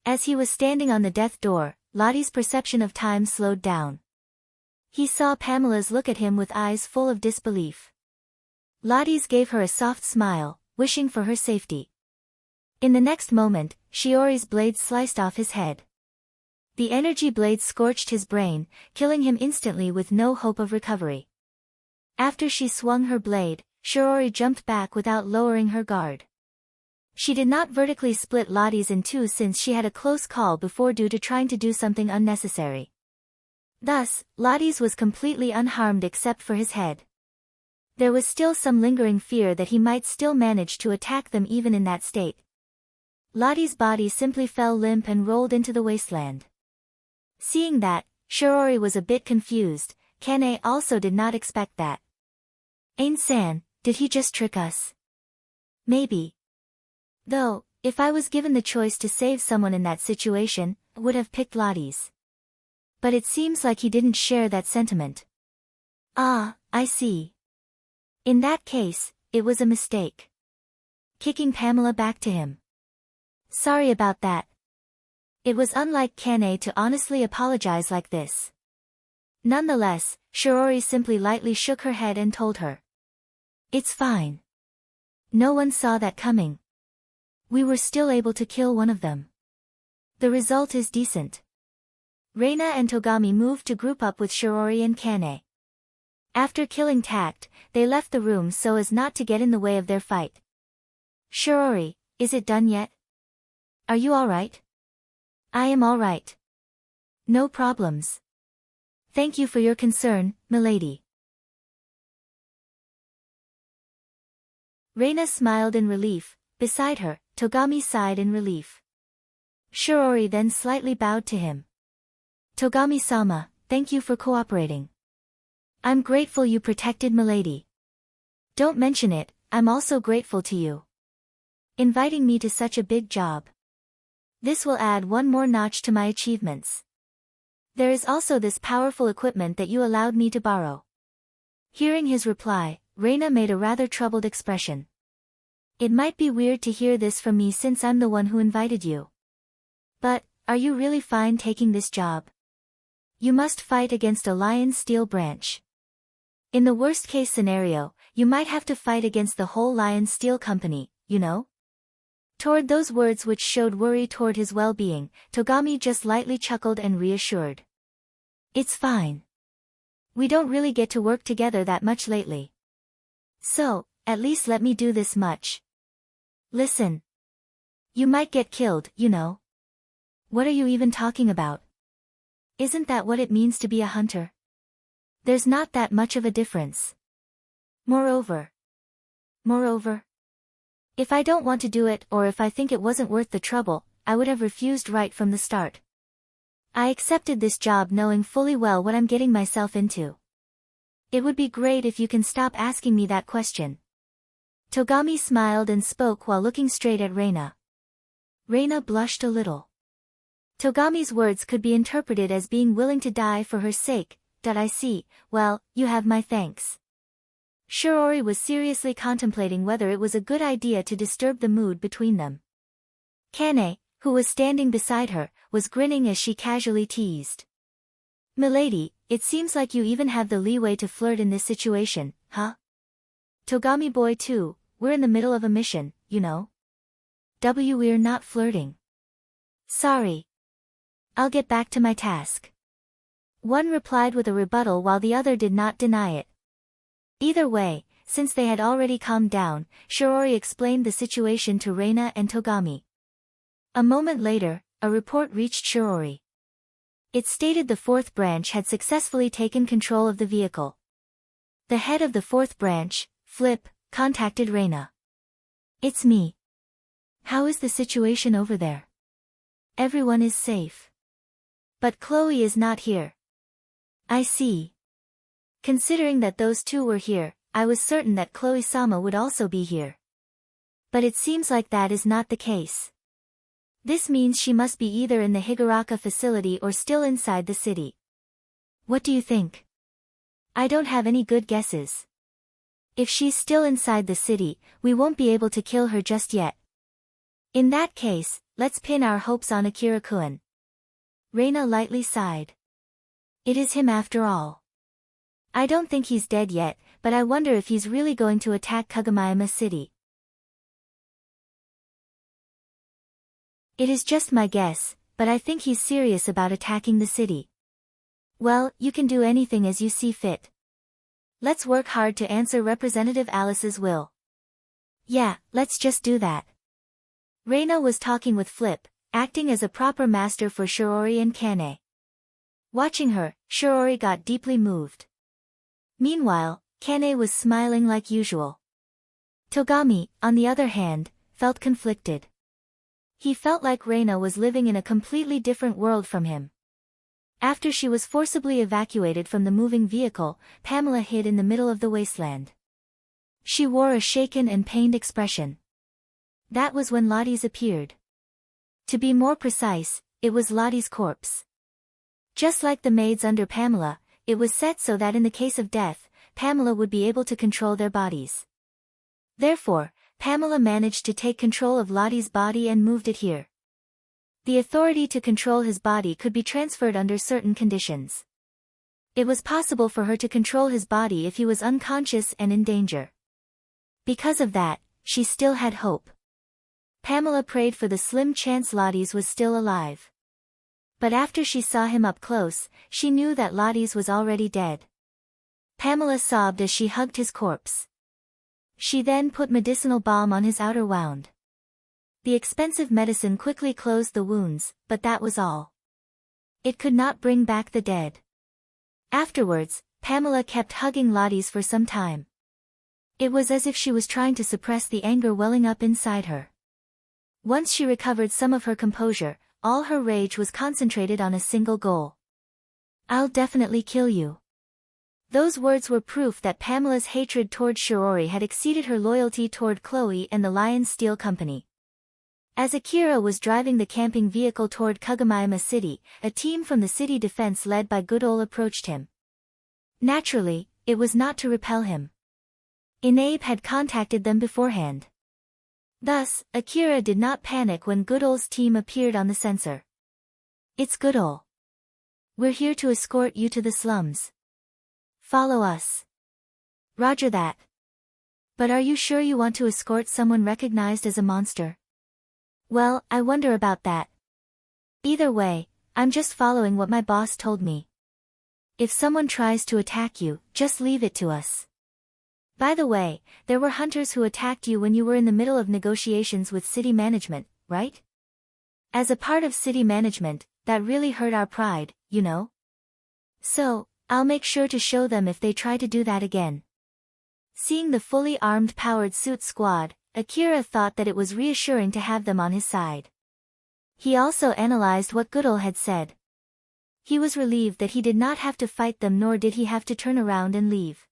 As he was standing on the death door, Lottie's perception of time slowed down. He saw Pamela's look at him with eyes full of disbelief. Lottie's gave her a soft smile, wishing for her safety. In the next moment, Shiori's blade sliced off his head. The energy blade scorched his brain, killing him instantly with no hope of recovery. After she swung her blade, Shirou jumped back without lowering her guard. She did not vertically split Lottie's in two since she had a close call before due to trying to do something unnecessary. Thus, Lottie's was completely unharmed except for his head. There was still some lingering fear that he might still manage to attack them even in that state. Lottie's body simply fell limp and rolled into the wasteland. Seeing that, Shirou was a bit confused. Kane also did not expect that. Ain-san, did he just trick us? Maybe. Though, if I was given the choice to save someone in that situation, I would have picked Lottie's. But it seems like he didn't share that sentiment. Ah, I see. In that case, it was a mistake. Kicking Pamela back to him. Sorry about that. It was unlike Kane to honestly apologize like this. Nonetheless, Shirou simply lightly shook her head and told her. It's fine. No one saw that coming. We were still able to kill one of them. The result is decent. Reina and Togami moved to group up with Shirou and Kane. After killing Tact, they left the room so as not to get in the way of their fight. Shirou, is it done yet? Are you alright? I am alright. No problems. Thank you for your concern, milady. Reina smiled in relief. Beside her, Togami sighed in relief. Shirou then slightly bowed to him. Togami-sama, thank you for cooperating. I'm grateful you protected milady. Don't mention it, I'm also grateful to you. Inviting me to such a big job. This will add one more notch to my achievements. There is also this powerful equipment that you allowed me to borrow. Hearing his reply, Reina made a rather troubled expression. It might be weird to hear this from me since I'm the one who invited you. But, are you really fine taking this job? You must fight against a lion steel branch. In the worst case scenario, you might have to fight against the whole Lion Steel Company, you know? Toward those words which showed worry toward his well-being, Togami just lightly chuckled and reassured. It's fine. We don't really get to work together that much lately. So, at least let me do this much. Listen. You might get killed, you know. What are you even talking about? Isn't that what it means to be a hunter? There's not that much of a difference. Moreover, if I don't want to do it or if I think it wasn't worth the trouble, I would have refused right from the start. I accepted this job knowing fully well what I'm getting myself into. It would be great if you can stop asking me that question. Togami smiled and spoke while looking straight at Reina. Reina blushed a little. Togami's words could be interpreted as being willing to die for her sake. I see, well, you have my thanks. Shirou was seriously contemplating whether it was a good idea to disturb the mood between them. Kane, who was standing beside her, was grinning as she casually teased. "Milady, it seems like you even have the leeway to flirt in this situation, huh? Togami boy too, we're in the middle of a mission, you know." "We're not flirting." "Sorry. I'll get back to my task." One replied with a rebuttal while the other did not deny it. Either way, since they had already calmed down, Shirou explained the situation to Reina and Togami. A moment later, a report reached Shirou. It stated the fourth branch had successfully taken control of the vehicle. The head of the fourth branch, Flip, contacted Reina. "It's me. How is the situation over there?" "Everyone is safe. But Chloe is not here." "I see. Considering that those two were here, I was certain that Chloe-sama would also be here. But it seems like that is not the case. This means she must be either in the Higuraka facility or still inside the city. What do you think?" "I don't have any good guesses. If she's still inside the city, we won't be able to kill her just yet. In that case, let's pin our hopes on Akira-kun." Reina lightly sighed. "It is him after all. I don't think he's dead yet, but I wonder if he's really going to attack Kagomayama City." "It is just my guess, but I think he's serious about attacking the city." "Well, you can do anything as you see fit. Let's work hard to answer Representative Alice's will." "Yeah, let's just do that." Reina was talking with Flip, acting as a proper master for Shirou and Kane. Watching her, Shirou got deeply moved. Meanwhile, Kane was smiling like usual. Togami, on the other hand, felt conflicted. He felt like Reina was living in a completely different world from him. After she was forcibly evacuated from the moving vehicle, Pamela hid in the middle of the wasteland. She wore a shaken and pained expression. That was when Lottie's appeared. To be more precise, it was Lottie's corpse. Just like the maids under Pamela, it was set so that in the case of death, Pamela would be able to control their bodies. Therefore, Pamela managed to take control of Lottie's body and moved it here. The authority to control his body could be transferred under certain conditions. It was possible for her to control his body if he was unconscious and in danger. Because of that, she still had hope. Pamela prayed for the slim chance Lottie's was still alive. But after she saw him up close, she knew that Lottie's was already dead. Pamela sobbed as she hugged his corpse. She then put medicinal balm on his outer wound. The expensive medicine quickly closed the wounds, but that was all. It could not bring back the dead. Afterwards, Pamela kept hugging Lottie's for some time. It was as if she was trying to suppress the anger welling up inside her. Once she recovered some of her composure, all her rage was concentrated on a single goal. "I'll definitely kill you." Those words were proof that Pamela's hatred toward Shirou had exceeded her loyalty toward Chloe and the Lion Steel Company. As Akira was driving the camping vehicle toward Kagomayama City, a team from the city defense led by Goodall approached him. Naturally, it was not to repel him. Inabe had contacted them beforehand. Thus, Akira did not panic when Goodall's team appeared on the sensor. "It's Goodall. We're here to escort you to the slums. Follow us." "Roger that. But are you sure you want to escort someone recognized as a monster?" "Well, I wonder about that. Either way, I'm just following what my boss told me. If someone tries to attack you, just leave it to us. By the way, there were hunters who attacked you when you were in the middle of negotiations with city management, right? As a part of city management, that really hurt our pride, you know? So, I'll make sure to show them if they try to do that again." Seeing the fully armed powered suit squad, Akira thought that it was reassuring to have them on his side. He also analyzed what Goodall had said. He was relieved that he did not have to fight them, nor did he have to turn around and leave.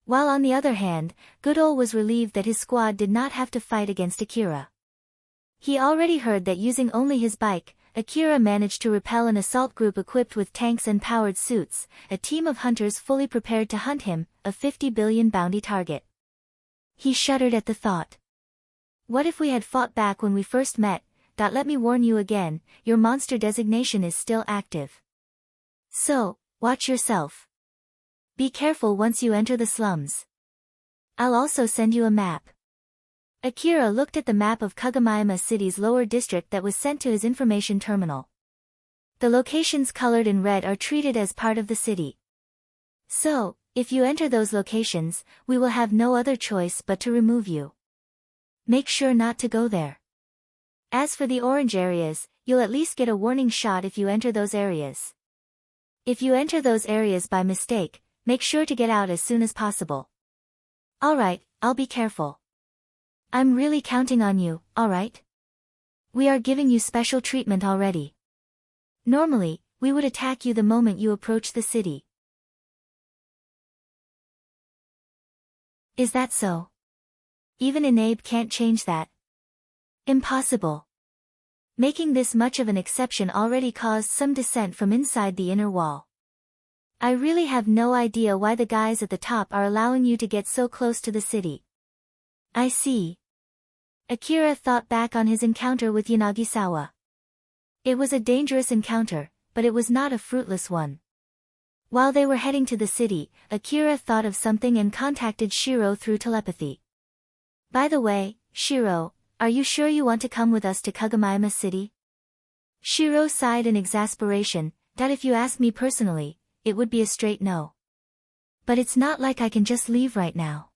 While on the other hand, Goodall was relieved that his squad did not have to fight against Akira. He already heard that using only his bike, Akira managed to repel an assault group equipped with tanks and powered suits, a team of hunters fully prepared to hunt him, a 50 billion bounty target. He shuddered at the thought. What if we had fought back when we first met, Let me warn you again, your monster designation is still active. So, watch yourself. Be careful once you enter the slums. I'll also send you a map. Akira looked at the map of Kagamayama City's lower district that was sent to his information terminal. The locations colored in red are treated as part of the city. So, if you enter those locations, we will have no other choice but to remove you. Make sure not to go there. As for the orange areas, you'll at least get a warning shot if you enter those areas. If you enter those areas by mistake, make sure to get out as soon as possible. Alright, I'll be careful. I'm really counting on you, alright? We are giving you special treatment already. Normally, we would attack you the moment you approach the city. Is that so? Even Inabe can't change that. Impossible. Making this much of an exception already caused some dissent from inside the inner wall. I really have no idea why the guys at the top are allowing you to get so close to the city. I see. Akira thought back on his encounter with Yanagisawa. It was a dangerous encounter, but it was not a fruitless one. While they were heading to the city, Akira thought of something and contacted Shirou through telepathy. By the way, Shirou, are you sure you want to come with us to Kagamayama City? Shirou sighed in exasperation, that if you ask me personally, it would be a straight no. But it's not like I can just leave right now.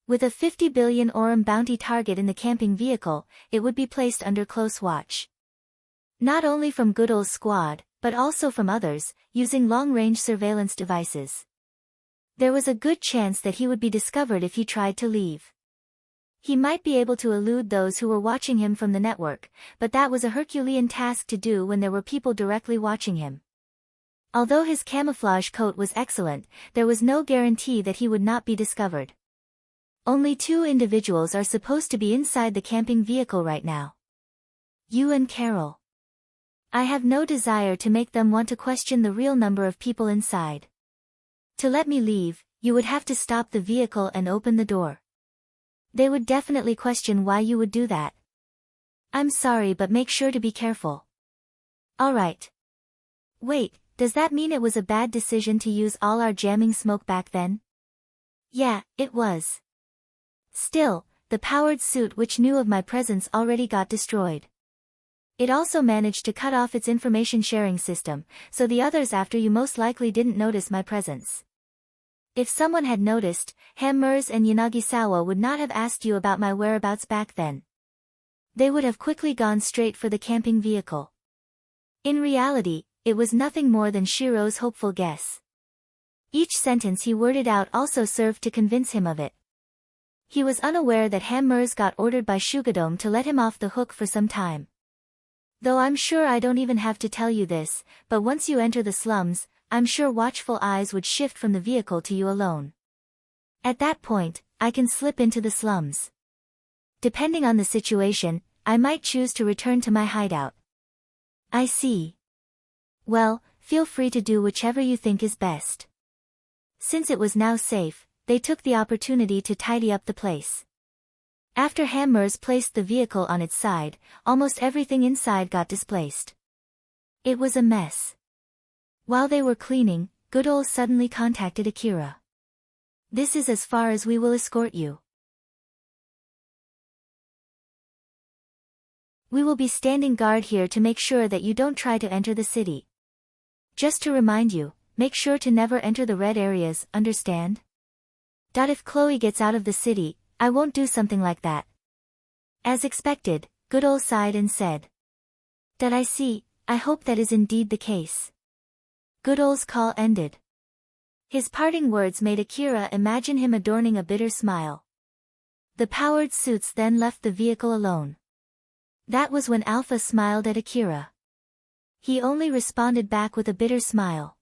With a 50 billion Orum bounty target in the camping vehicle, it would be placed under close watch. Not only from Goodall's squad, but also from others, using long-range surveillance devices. There was a good chance that he would be discovered if he tried to leave. He might be able to elude those who were watching him from the network, but that was a Herculean task to do when there were people directly watching him. Although his camouflage coat was excellent, there was no guarantee that he would not be discovered. Only 2 individuals are supposed to be inside the camping vehicle right now. You and Carol. I have no desire to make them want to question the real number of people inside. To let me leave, you would have to stop the vehicle and open the door. They would definitely question why you would do that. I'm sorry, but make sure to be careful. Alright. Wait, does that mean it was a bad decision to use all our jamming smoke back then? Yeah, it was. Still, the powered suit which knew of my presence already got destroyed. It also managed to cut off its information sharing system, so the others after you most likely didn't notice my presence. If someone had noticed, Hammers and Yanagisawa would not have asked you about my whereabouts back then. They would have quickly gone straight for the camping vehicle. In reality, it was nothing more than Shirou's hopeful guess. Each sentence he worded out also served to convince him of it. He was unaware that Hammers got ordered by Shugadome to let him off the hook for some time. Though I'm sure I don't even have to tell you this, but once you enter the slums, I'm sure watchful eyes would shift from the vehicle to you alone. At that point, I can slip into the slums. Depending on the situation, I might choose to return to my hideout. I see. Well, feel free to do whichever you think is best. Since it was now safe, they took the opportunity to tidy up the place. After Hammers placed the vehicle on its side, almost everything inside got displaced. It was a mess. While they were cleaning, Goodall suddenly contacted Akira. This is as far as we will escort you. We will be standing guard here to make sure that you don't try to enter the city. Just to remind you, make sure to never enter the red areas, understand? If Chloe gets out of the city, I won't do something like that. As expected, Goodall sighed and said. That I see, I hope that is indeed the case. Goodall's call ended. His parting words made Akira imagine him adorning a bitter smile. The powered suits then left the vehicle alone. That was when Alpha smiled at Akira. He only responded back with a bitter smile.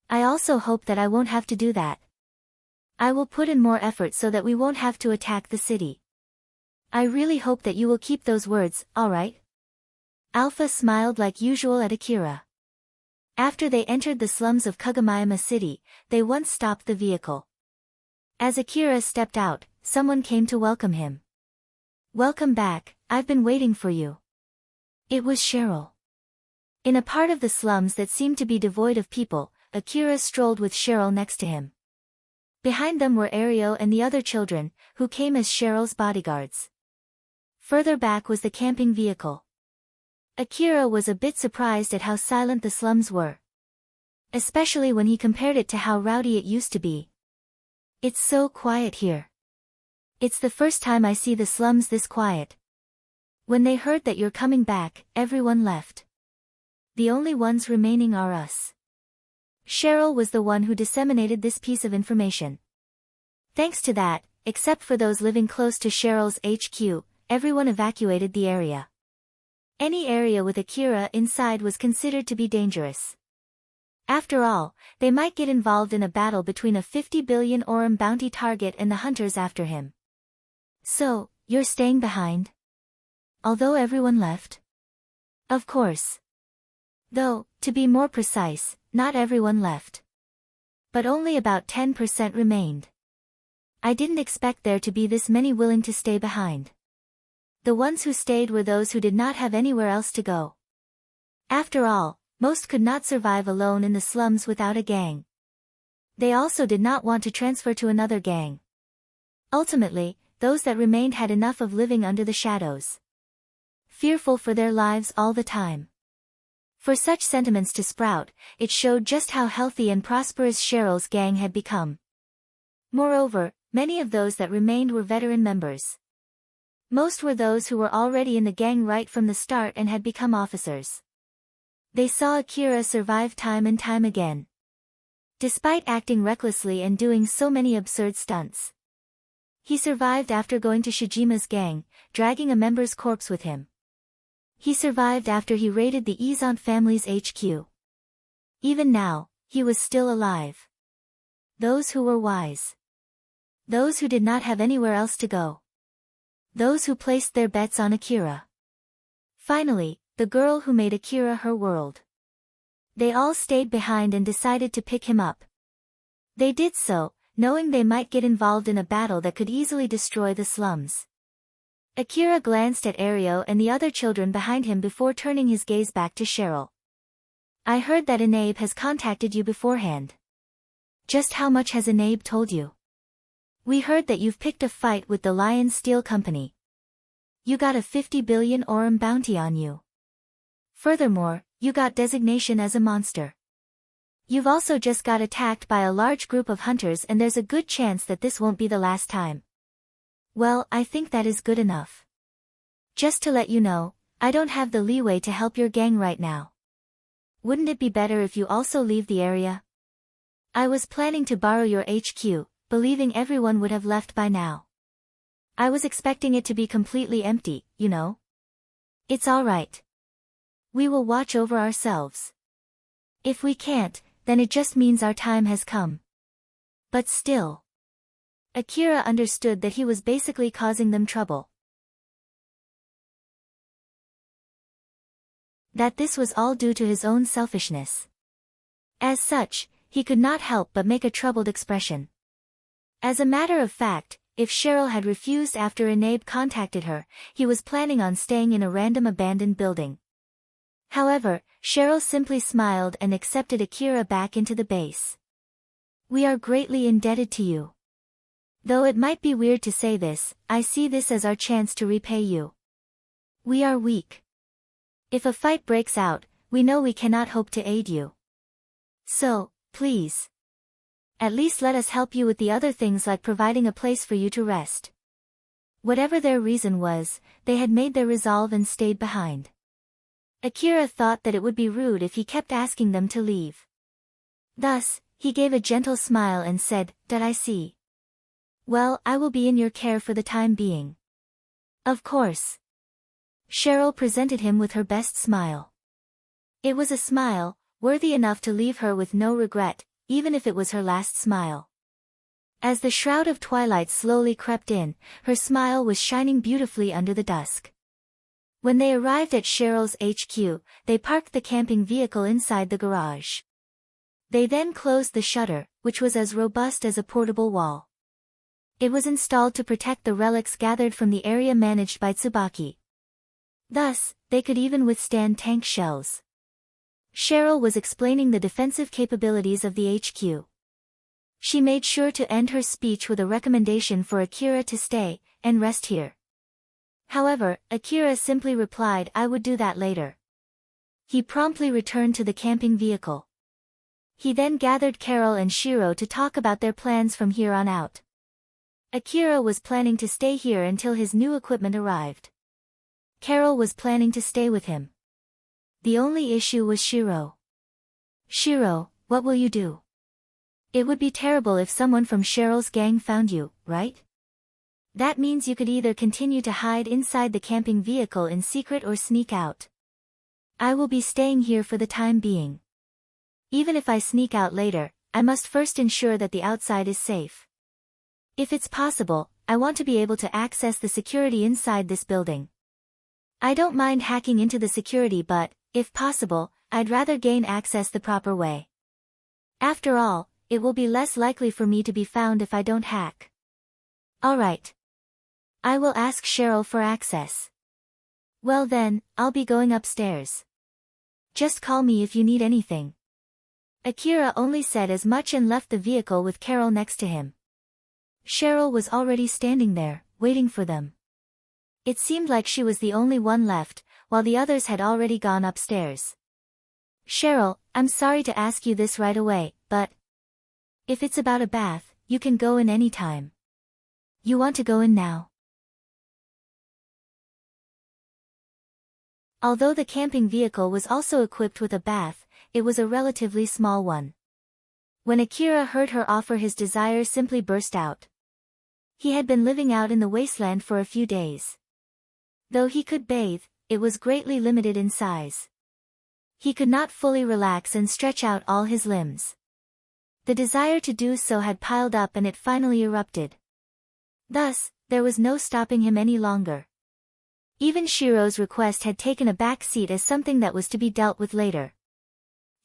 I also hope that I won't have to do that. I will put in more effort so that we won't have to attack the city. I really hope that you will keep those words, alright? Alpha smiled like usual at Akira. After they entered the slums of Kagamayama City, they once stopped the vehicle. As Akira stepped out, someone came to welcome him. Welcome back, I've been waiting for you. It was Shirou. In a part of the slums that seemed to be devoid of people, Akira strolled with Shirou next to him. Behind them were Ario and the other children, who came as Shirou's bodyguards. Further back was the camping vehicle. Akira was a bit surprised at how silent the slums were. Especially when he compared it to how rowdy it used to be. It's so quiet here. It's the first time I see the slums this quiet. When they heard that you're coming back, everyone left. The only ones remaining are us. Shirou was the one who disseminated this piece of information. Thanks to that, except for those living close to Shirou's HQ, everyone evacuated the area. Any area with Akira inside was considered to be dangerous. After all, they might get involved in a battle between a 50 billion Orum bounty target and the hunters after him. So, you're staying behind? Although everyone left? Of course. Though, to be more precise, not everyone left. But only about 10% remained. I didn't expect there to be this many willing to stay behind. The ones who stayed were those who did not have anywhere else to go. After all, most could not survive alone in the slums without a gang. They also did not want to transfer to another gang. Ultimately, those that remained had enough of living under the shadows. Fearful for their lives all the time. For such sentiments to sprout, it showed just how healthy and prosperous Shirou's gang had become. Moreover, many of those that remained were veteran members. Most were those who were already in the gang right from the start and had become officers. They saw Akira survive time and time again. Despite acting recklessly and doing so many absurd stunts. He survived after going to Shijima's gang, dragging a member's corpse with him. He survived after he raided the Izan family's HQ. Even now, he was still alive. Those who were wise. Those who did not have anywhere else to go. Those who placed their bets on Akira. Finally, the girl who made Akira her world. They all stayed behind and decided to pick him up. They did so, knowing they might get involved in a battle that could easily destroy the slums. Akira glanced at Ario and the other children behind him before turning his gaze back to Shirou. I heard that Anabe has contacted you beforehand. Just how much has Anabe told you? We heard that you've picked a fight with the Lion Steel Company. You got a 50 billion Orum bounty on you. Furthermore, you got designation as a monster. You've also just got attacked by a large group of hunters and there's a good chance that this won't be the last time. Well, I think that is good enough. Just to let you know, I don't have the leeway to help your gang right now. Wouldn't it be better if you also leave the area? I was planning to borrow your HQ, believing everyone would have left by now. I was expecting it to be completely empty, you know. It's all right. We will watch over ourselves. If we can't, then it just means our time has come. But still. Akira understood that he was basically causing them trouble. That this was all due to his own selfishness. As such, he could not help but make a troubled expression. As a matter of fact, if Shirou had refused after Anabe contacted her, he was planning on staying in a random abandoned building. However, Shirou simply smiled and accepted Akira back into the base. We are greatly indebted to you. Though it might be weird to say this, I see this as our chance to repay you. We are weak. If a fight breaks out, we know we cannot hope to aid you. So, please. At least let us help you with the other things like providing a place for you to rest. Whatever their reason was, they had made their resolve and stayed behind. Akira thought that it would be rude if he kept asking them to leave. Thus, he gave a gentle smile and said, "That I see. Well, I will be in your care for the time being." Of course. Shirou presented him with her best smile. It was a smile, worthy enough to leave her with no regret, even if it was her last smile. As the shroud of twilight slowly crept in, her smile was shining beautifully under the dusk. When they arrived at Shirou's HQ, they parked the camping vehicle inside the garage. They then closed the shutter, which was as robust as a portable wall. It was installed to protect the relics gathered from the area managed by Tsubaki. Thus, they could even withstand tank shells. Shirou was explaining the defensive capabilities of the HQ. She made sure to end her speech with a recommendation for Akira to stay and rest here. However, Akira simply replied, "I would do that later." He promptly returned to the camping vehicle. He then gathered Carol and Shirou to talk about their plans from here on out. Akira was planning to stay here until his new equipment arrived. Carol was planning to stay with him. The only issue was Shirou. "Shirou, what will you do? It would be terrible if someone from Shirou's gang found you, right? That means you could either continue to hide inside the camping vehicle in secret or sneak out. I will be staying here for the time being. Even if I sneak out later, I must first ensure that the outside is safe. If it's possible, I want to be able to access the security inside this building. I don't mind hacking into the security, but, if possible, I'd rather gain access the proper way. After all, it will be less likely for me to be found if I don't hack." "Alright. I will ask Shirou for access. Well then, I'll be going upstairs. Just call me if you need anything." Akira only said as much and left the vehicle with Carol next to him. Shirou was already standing there, waiting for them. It seemed like she was the only one left, while the others had already gone upstairs. "Shirou, I'm sorry to ask you this right away, but if it's about a bath, you can go in any time. You want to go in now?" Although the camping vehicle was also equipped with a bath, it was a relatively small one. When Akira heard her offer, his desire simply burst out. He had been living out in the wasteland for a few days. Though he could bathe, it was greatly limited in size. He could not fully relax and stretch out all his limbs. The desire to do so had piled up and it finally erupted. Thus, there was no stopping him any longer. Even Shirou's request had taken a back seat as something that was to be dealt with later.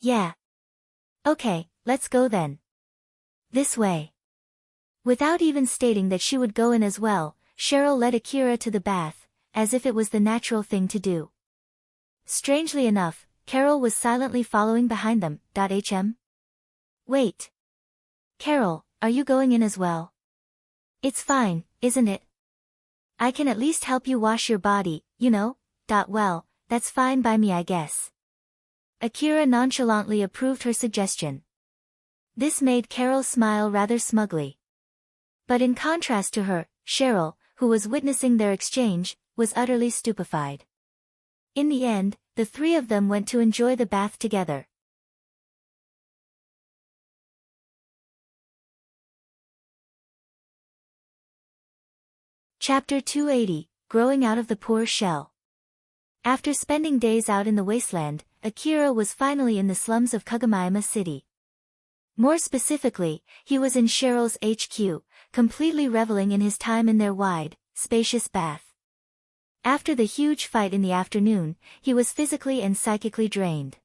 "Yeah. Okay, let's go then. This way." Without even stating that she would go in as well, Shirou led Akira to the bath, as if it was the natural thing to do. Strangely enough, Carol was silently following behind them. "Wait. Carol, are you going in as well?" "It's fine, isn't it? I can at least help you wash your body, you know." "Well, that's fine by me, I guess." Akira nonchalantly approved her suggestion. This made Carol smile rather smugly. But in contrast to her, Shirou, who was witnessing their exchange, was utterly stupefied. In the end, the three of them went to enjoy the bath together. Chapter 280, Growing Out of the Poor Shell. After spending days out in the wasteland, Akira was finally in the slums of Kagamaima City. More specifically, he was in Shirou's HQ, completely reveling in his time in their wide, spacious bath. After the huge fight in the afternoon, he was physically and psychically drained.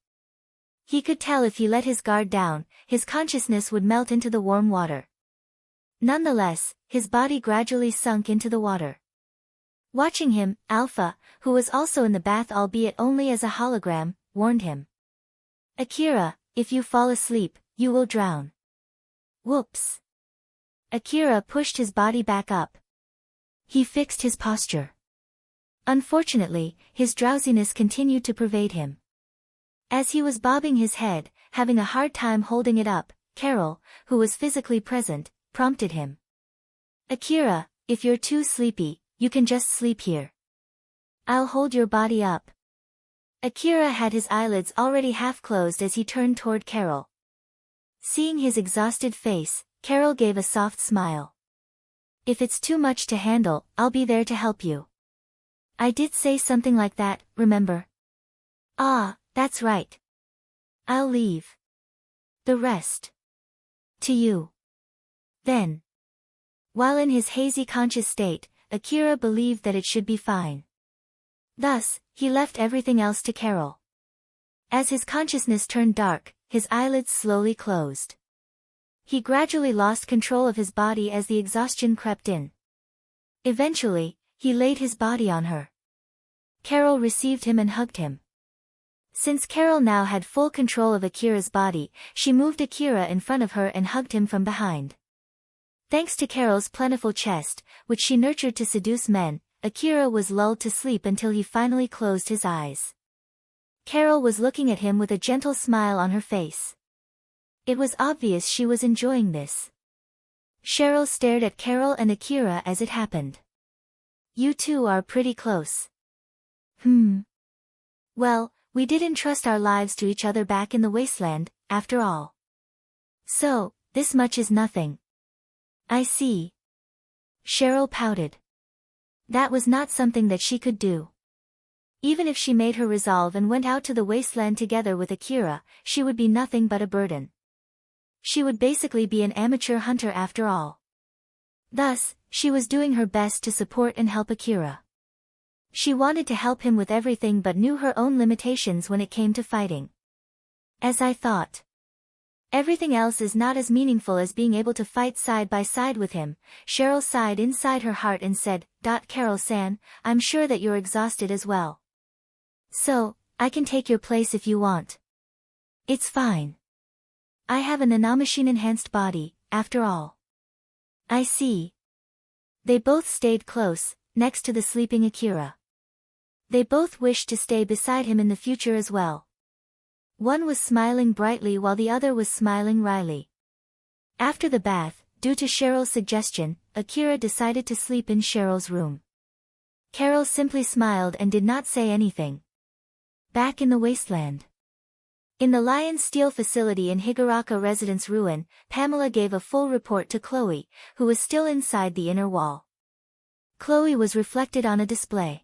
He could tell if he let his guard down, his consciousness would melt into the warm water. Nonetheless, his body gradually sunk into the water. Watching him, Alpha, who was also in the bath albeit only as a hologram, warned him. "Akira, if you fall asleep, you will drown." Whoops. Akira pushed his body back up. He fixed his posture. Unfortunately, his drowsiness continued to pervade him. As he was bobbing his head, having a hard time holding it up, Carol, who was physically present, prompted him. "Akira, if you're too sleepy, you can just sleep here. I'll hold your body up." Akira had his eyelids already half closed as he turned toward Carol. Seeing his exhausted face, Carol gave a soft smile. "If it's too much to handle, I'll be there to help you. I did say something like that, remember?" "Ah, that's right. I'll leave the rest to you." Then, while in his hazy conscious state, Akira believed that it should be fine. Thus, he left everything else to Carol. As his consciousness turned dark, his eyelids slowly closed. He gradually lost control of his body as the exhaustion crept in. Eventually, he laid his body on her. Carol received him and hugged him. Since Carol now had full control of Akira's body, she moved Akira in front of her and hugged him from behind. Thanks to Carol's plentiful chest, which she nurtured to seduce men, Akira was lulled to sleep until he finally closed his eyes. Carol was looking at him with a gentle smile on her face. It was obvious she was enjoying this. Shirou stared at Carol and Akira as it happened. You two are pretty close. Well, we did entrust our lives to each other back in the wasteland, after all. So, this much is nothing. I see. Shirou pouted. That was not something that she could do. Even if she made her resolve and went out to the wasteland together with Akira, she would be nothing but a burden. She would basically be an amateur hunter after all. Thus, she was doing her best to support and help Akira. She wanted to help him with everything but knew her own limitations when it came to fighting. As I thought. Everything else is not as meaningful as being able to fight side by side with him. Shirou sighed inside her heart and said, Carol-san, I'm sure that you're exhausted as well. So, I can take your place if you want. It's fine. I have a nanomachine-enhanced body, after all. I see. They both stayed close, next to the sleeping Akira. They both wished to stay beside him in the future as well. One was smiling brightly while the other was smiling wryly. After the bath, due to Shirou's suggestion, Akira decided to sleep in Shirou's room. Carol simply smiled and did not say anything. Back in the wasteland. In the Lion Steel facility in Higuraka Residence Ruin, Pamela gave a full report to Chloe, who was still inside the inner wall. Chloe was reflected on a display.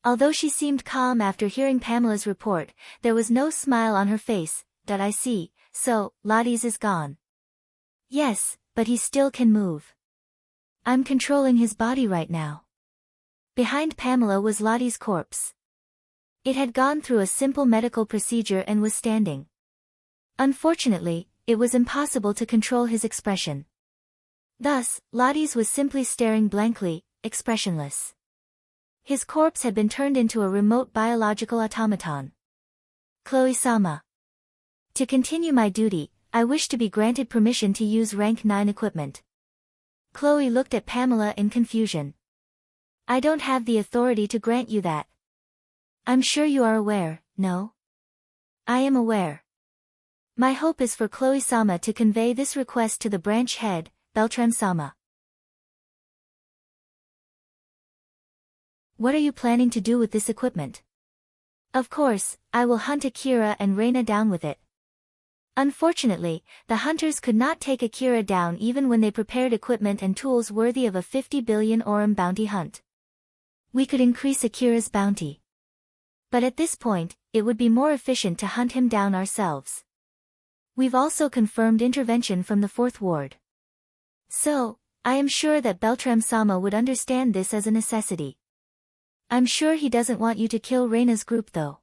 Although she seemed calm after hearing Pamela's report, there was no smile on her face. I see, so, Lottie's is gone. Yes, but he still can move. I'm controlling his body right now. Behind Pamela was Lottie's corpse. It had gone through a simple medical procedure and was standing. Unfortunately, it was impossible to control his expression. Thus, Lottie's was simply staring blankly, expressionless. His corpse had been turned into a remote biological automaton. Chloe-sama. To continue my duty, I wish to be granted permission to use rank 9 equipment. Chloe looked at Pamela in confusion. I don't have the authority to grant you that. I'm sure you are aware, no? I am aware. My hope is for Chloe-sama to convey this request to the branch head, Beltram-sama. What are you planning to do with this equipment? Of course, I will hunt Akira and Reina down with it. Unfortunately, the hunters could not take Akira down even when they prepared equipment and tools worthy of a 50 billion orum bounty hunt. We could increase Akira's bounty. But at this point, it would be more efficient to hunt him down ourselves. We've also confirmed intervention from the 4th Ward. So, I am sure that Beltram-sama would understand this as a necessity. I'm sure he doesn't want you to kill Reina's group though.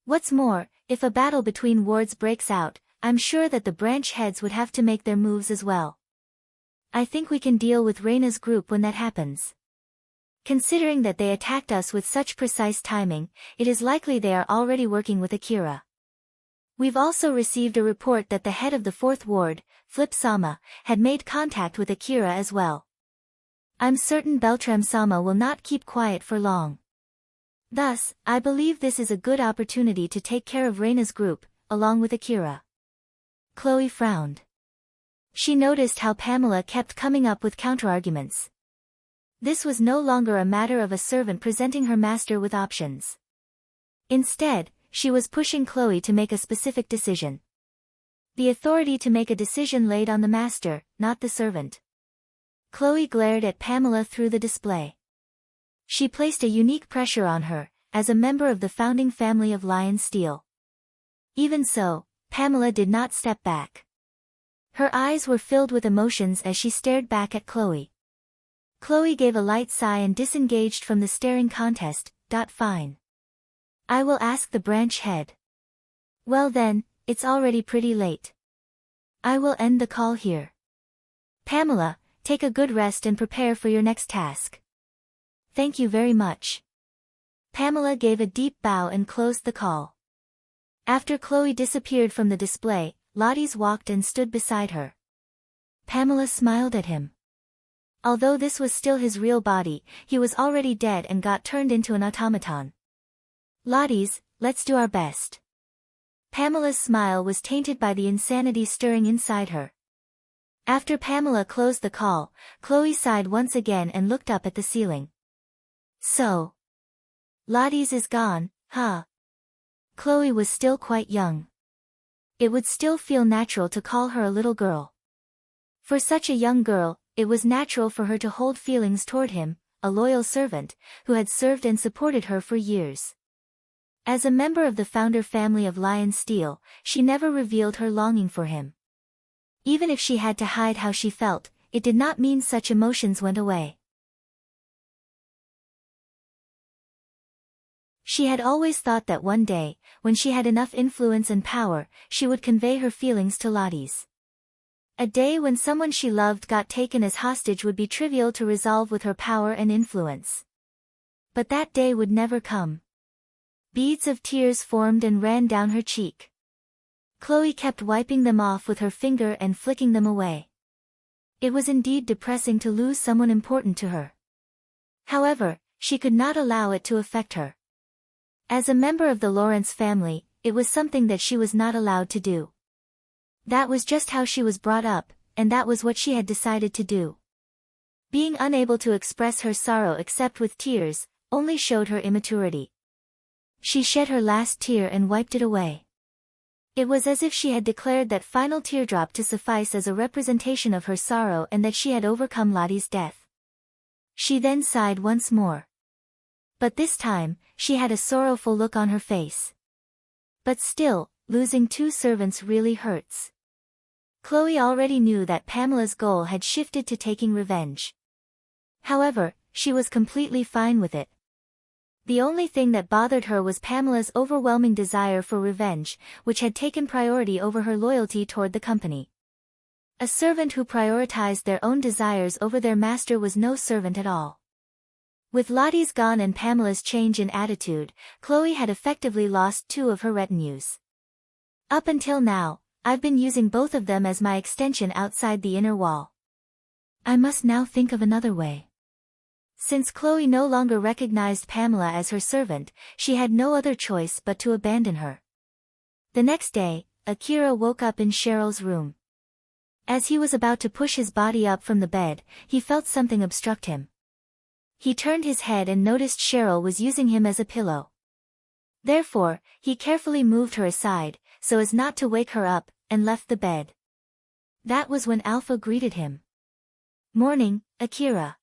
What's more, if a battle between wards breaks out, I'm sure that the branch heads would have to make their moves as well. I think we can deal with Reina's group when that happens. Considering that they attacked us with such precise timing, it is likely they are already working with Akira. We've also received a report that the head of the 4th Ward, Flip-sama, had made contact with Akira as well. I'm certain Beltram-sama will not keep quiet for long. Thus, I believe this is a good opportunity to take care of Reina's group, along with Akira. Chloe frowned. She noticed how Pamela kept coming up with counterarguments. This was no longer a matter of a servant presenting her master with options. Instead, she was pushing Chloe to make a specific decision. The authority to make a decision laid on the master, not the servant. Chloe glared at Pamela through the display. She placed a unique pressure on her, as a member of the founding family of Lion Steel. Even so, Pamela did not step back. Her eyes were filled with emotions as she stared back at Chloe. Chloe gave a light sigh and disengaged from the staring contest. Fine. I will ask the branch head. Well then, it's already pretty late. I will end the call here. Pamela, take a good rest and prepare for your next task. Thank you very much. Pamela gave a deep bow and closed the call. After Chloe disappeared from the display, Lottie's walked and stood beside her. Pamela smiled at him. Although this was still his real body, he was already dead and got turned into an automaton. Lottie's, let's do our best. Pamela's smile was tainted by the insanity stirring inside her. After Pamela closed the call, Chloe sighed once again and looked up at the ceiling. So. Lottie's is gone, huh? Chloe was still quite young. It would still feel natural to call her a little girl. For such a young girl, it was natural for her to hold feelings toward him, a loyal servant, who had served and supported her for years. As a member of the founder family of Lion Steel, she never revealed her longing for him. Even if she had to hide how she felt, it did not mean such emotions went away. She had always thought that one day, when she had enough influence and power, she would convey her feelings to Lottie's. A day when someone she loved got taken as hostage would be trivial to resolve with her power and influence. But that day would never come. Beads of tears formed and ran down her cheek. Chloe kept wiping them off with her finger and flicking them away. It was indeed depressing to lose someone important to her. However, she could not allow it to affect her. As a member of the Lawrence family, it was something that she was not allowed to do. That was just how she was brought up, and that was what she had decided to do. Being unable to express her sorrow except with tears, only showed her immaturity. She shed her last tear and wiped it away. It was as if she had declared that final teardrop to suffice as a representation of her sorrow and that she had overcome Lottie's death. She then sighed once more. But this time, she had a sorrowful look on her face. But still, losing two servants really hurts. Chloe already knew that Pamela's goal had shifted to taking revenge. However, she was completely fine with it. The only thing that bothered her was Pamela's overwhelming desire for revenge, which had taken priority over her loyalty toward the company. A servant who prioritized their own desires over their master was no servant at all. With Lottie's gone and Pamela's change in attitude, Chloe had effectively lost two of her retinues. Up until now, I've been using both of them as my extension outside the inner wall. I must now think of another way. Since Chloe no longer recognized Pamela as her servant, she had no other choice but to abandon her. The next day, Akira woke up in Cheryl's room. As he was about to push his body up from the bed, he felt something obstruct him. He turned his head and noticed Cheryl was using him as a pillow. Therefore, he carefully moved her aside, so as not to wake her up, and left the bed. That was when Alpha greeted him. "Morning, Akira.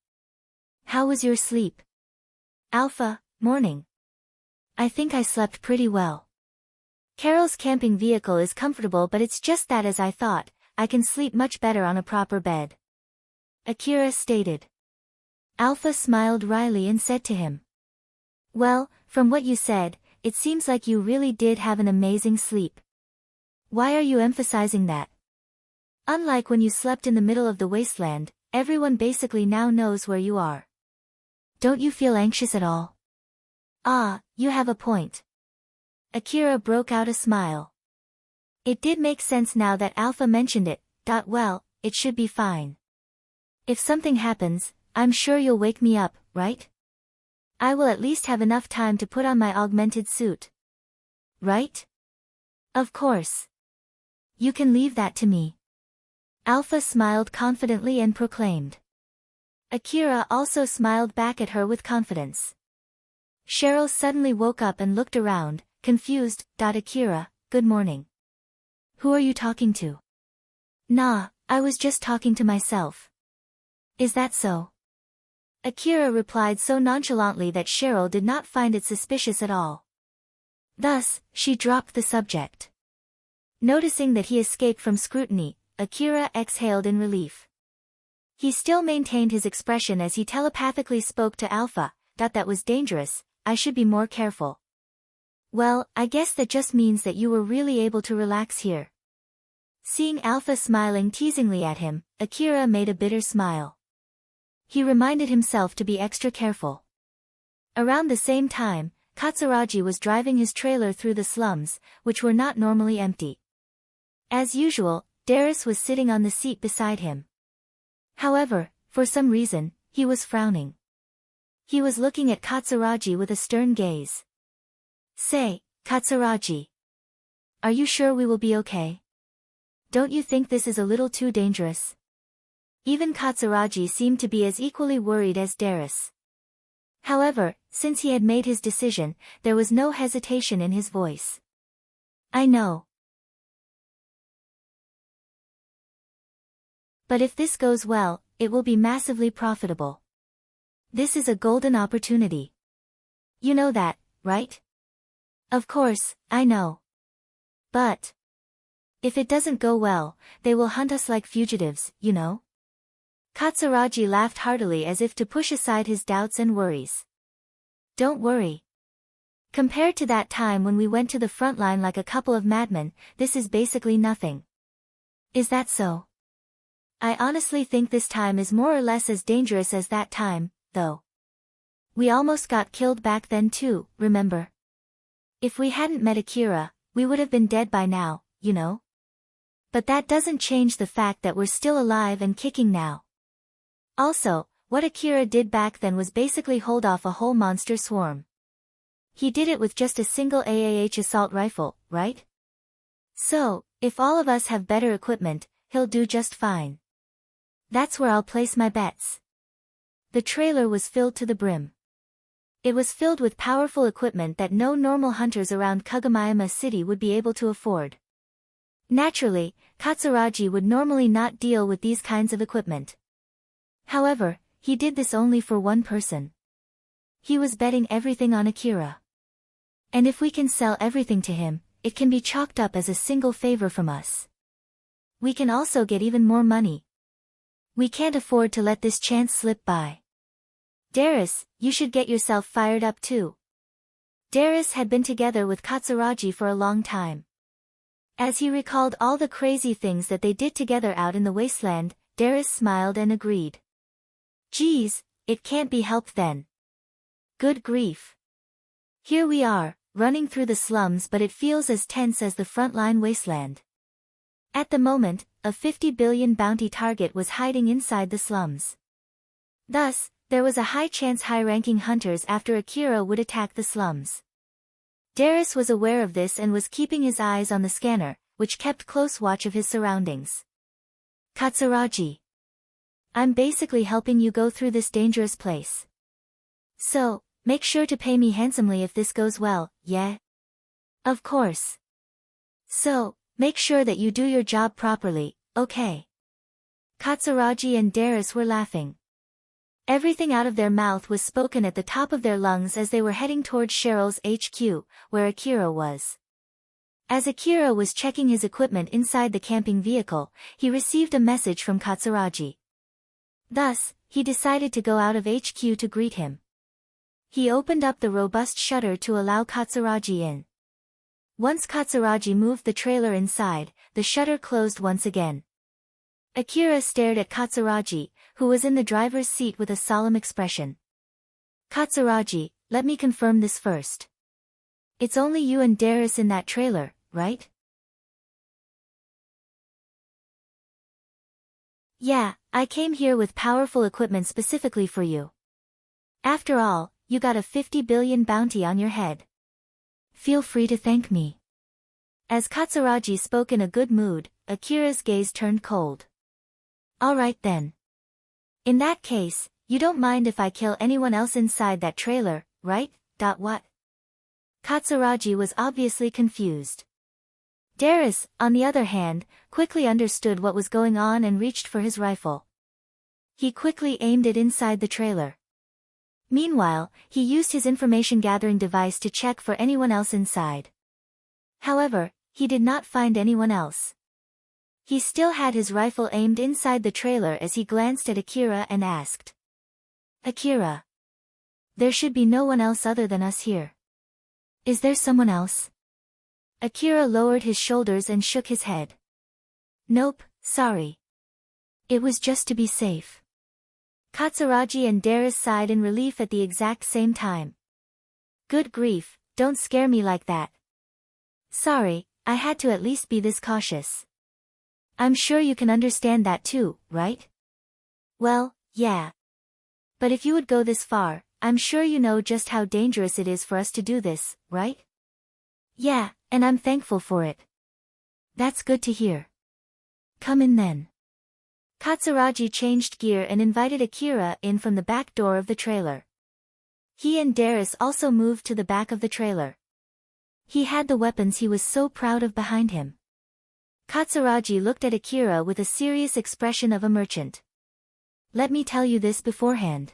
How was your sleep?" "Alpha, morning. I think I slept pretty well. Carol's camping vehicle is comfortable, but it's just that, as I thought, I can sleep much better on a proper bed," Akira stated. Alpha smiled wryly and said to him, "Well, from what you said, it seems like you really did have an amazing sleep. Why are you emphasizing that? Unlike when you slept in the middle of the wasteland, everyone basically now knows where you are. Don't you feel anxious at all?" "Ah, you have a point." Akira broke out a smile. It did make sense now that Alpha mentioned it. Well, it should be fine. If something happens, I'm sure you'll wake me up, right? I will at least have enough time to put on my augmented suit. Right? Of course. You can leave that to me. Alpha smiled confidently and proclaimed. Akira also smiled back at her with confidence. Cheryl suddenly woke up and looked around, confused. Akira, good morning. Who are you talking to? Nah, I was just talking to myself. Is that so? Akira replied so nonchalantly that Cheryl did not find it suspicious at all. Thus, she dropped the subject. Noticing that he escaped from scrutiny, Akira exhaled in relief. He still maintained his expression as he telepathically spoke to Alpha. That was dangerous, I should be more careful. Well, I guess that just means that you were really able to relax here. Seeing Alpha smiling teasingly at him, Akira made a bitter smile. He reminded himself to be extra careful. Around the same time, Katsuragi was driving his trailer through the slums, which were not normally empty. As usual, Darius was sitting on the seat beside him. However, for some reason, he was frowning. He was looking at Katsuragi with a stern gaze. Say, Katsuragi. Are you sure we will be okay? Don't you think this is a little too dangerous? Even Katsuragi seemed to be as equally worried as Darius. However, since he had made his decision, there was no hesitation in his voice. I know. But if this goes well, it will be massively profitable. This is a golden opportunity. You know that, right? Of course, I know. But if it doesn't go well, they will hunt us like fugitives, you know? Katsuragi laughed heartily as if to push aside his doubts and worries. Don't worry. Compared to that time when we went to the front line like a couple of madmen, this is basically nothing. Is that so? I honestly think this time is more or less as dangerous as that time, though. We almost got killed back then too, remember? If we hadn't met Akira, we would have been dead by now, you know? But that doesn't change the fact that we're still alive and kicking now. Also, what Akira did back then was basically hold off a whole monster swarm. He did it with just a single AAH assault rifle, right? So, if all of us have better equipment, he'll do just fine. That's where I'll place my bets. The trailer was filled to the brim. It was filled with powerful equipment that no normal hunters around Kagomayama City would be able to afford. Naturally, Katsuragi would normally not deal with these kinds of equipment. However, he did this only for one person. He was betting everything on Akira. And if we can sell everything to him, it can be chalked up as a single favor from us. We can also get even more money. We can't afford to let this chance slip by. Darius, you should get yourself fired up too. Darius had been together with Katsuragi for a long time. As he recalled all the crazy things that they did together out in the wasteland, Darius smiled and agreed. Geez, it can't be helped then. Good grief. Here we are, running through the slums, but it feels as tense as the frontline wasteland. At the moment, a 50 billion bounty target was hiding inside the slums. Thus, there was a high chance high-ranking hunters after Akira would attack the slums. Darius was aware of this and was keeping his eyes on the scanner, which kept close watch of his surroundings. Katsuragi. I'm basically helping you go through this dangerous place. So, make sure to pay me handsomely if this goes well, yeah? Of course. So, make sure that you do your job properly, okay? Katsuragi and Darius were laughing. Everything out of their mouth was spoken at the top of their lungs as they were heading towards Shirou's HQ, where Akira was. As Akira was checking his equipment inside the camping vehicle, he received a message from Katsuragi. Thus, he decided to go out of HQ to greet him. He opened up the robust shutter to allow Katsuragi in. Once Katsuragi moved the trailer inside, the shutter closed once again. Akira stared at Katsuragi, who was in the driver's seat with a solemn expression. Katsuragi, let me confirm this first. It's only you and Darius in that trailer, right? Yeah, I came here with powerful equipment specifically for you. After all, you got a 50 billion bounty on your head. Feel free to thank me. As Katsuragi spoke in a good mood, Akira's gaze turned cold. All right then. In that case, you don't mind if I kill anyone else inside that trailer, right? What? Katsuragi was obviously confused. Darius, on the other hand, quickly understood what was going on and reached for his rifle. He quickly aimed it inside the trailer. Meanwhile, he used his information-gathering device to check for anyone else inside. However, he did not find anyone else. He still had his rifle aimed inside the trailer as he glanced at Akira and asked. Akira. There should be no one else other than us here. Is there someone else? Akira lowered his shoulders and shook his head. Nope, sorry. It was just to be safe. Katsuragi and Darius sighed in relief at the exact same time. Good grief, don't scare me like that. Sorry, I had to at least be this cautious. I'm sure you can understand that too, right? Well, yeah. But if you would go this far, I'm sure you know just how dangerous it is for us to do this, right? Yeah, and I'm thankful for it. That's good to hear. Come in then. Katsuragi changed gear and invited Akira in from the back door of the trailer. He and Darius also moved to the back of the trailer. He had the weapons he was so proud of behind him. Katsuragi looked at Akira with a serious expression of a merchant. Let me tell you this beforehand.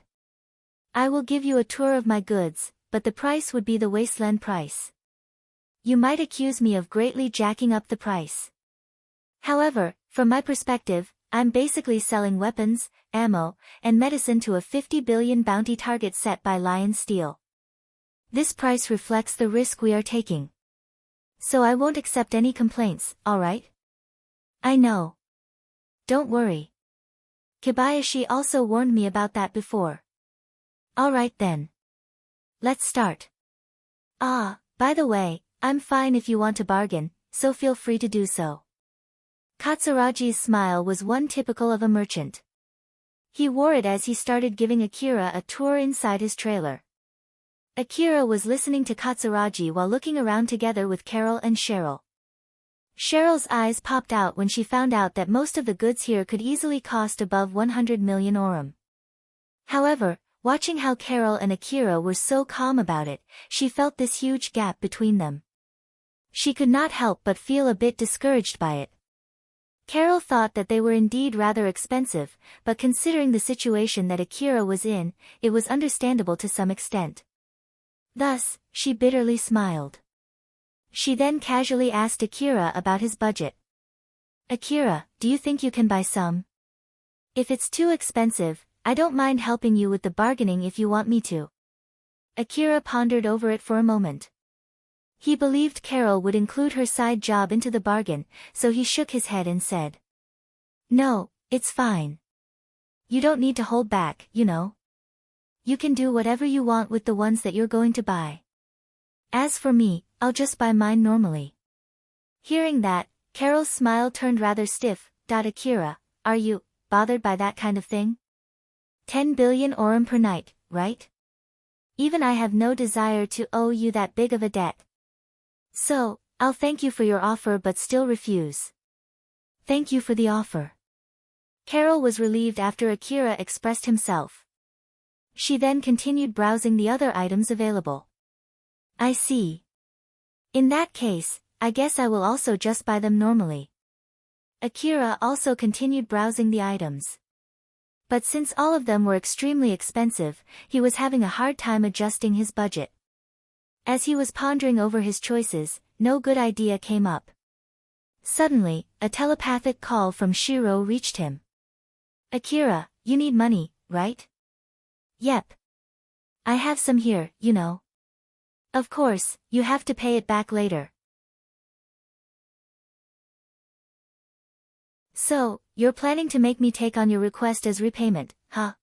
I will give you a tour of my goods, but the price would be the wasteland price. You might accuse me of greatly jacking up the price. However, from my perspective, I'm basically selling weapons, ammo, and medicine to a 50 billion bounty target set by Lion Steel. This price reflects the risk we are taking. So I won't accept any complaints, alright? I know. Don't worry. Kobayashi also warned me about that before. Alright then. Let's start. Ah, by the way, I'm fine if you want to bargain, so feel free to do so. Katsuragi's smile was one typical of a merchant. He wore it as he started giving Akira a tour inside his trailer. Akira was listening to Katsuragi while looking around together with Carol and Cheryl. Cheryl's eyes popped out when she found out that most of the goods here could easily cost above 100 million orum. However, watching how Carol and Akira were so calm about it, she felt this huge gap between them. She could not help but feel a bit discouraged by it. Carol thought that they were indeed rather expensive, but considering the situation that Akira was in, it was understandable to some extent. Thus, she bitterly smiled. She then casually asked Akira about his budget. Akira, do you think you can buy some? If it's too expensive, I don't mind helping you with the bargaining if you want me to. Akira pondered over it for a moment. He believed Carol would include her side job into the bargain, so he shook his head and said. No, it's fine. You don't need to hold back, you know. You can do whatever you want with the ones that you're going to buy. As for me, I'll just buy mine normally. Hearing that, Carol's smile turned rather stiff. Akira, are you bothered by that kind of thing? 10 billion orum per night, right? Even I have no desire to owe you that big of a debt. So, I'll thank you for your offer but still refuse. Thank you for the offer. Carol was relieved after Akira expressed himself. She then continued browsing the other items available. I see. In that case, I guess I will also just buy them normally. Akira also continued browsing the items. But since all of them were extremely expensive, he was having a hard time adjusting his budget. As he was pondering over his choices, no good idea came up. Suddenly, a telepathic call from Shirou reached him. Akira, you need money, right? Yep. I have some here, you know. Of course, you have to pay it back later. So, you're planning to make me take on your request as repayment, huh?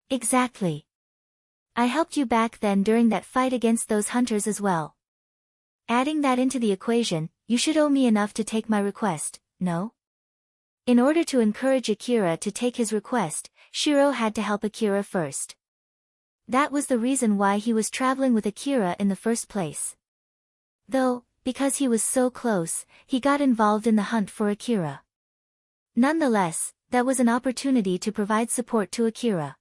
Exactly. I helped you back then during that fight against those hunters as well. Adding that into the equation, you should owe me enough to take my request, no? In order to encourage Akira to take his request, Shirou had to help Akira first. That was the reason why he was traveling with Akira in the first place. Though, because he was so close, he got involved in the hunt for Akira. Nonetheless, that was an opportunity to provide support to Akira.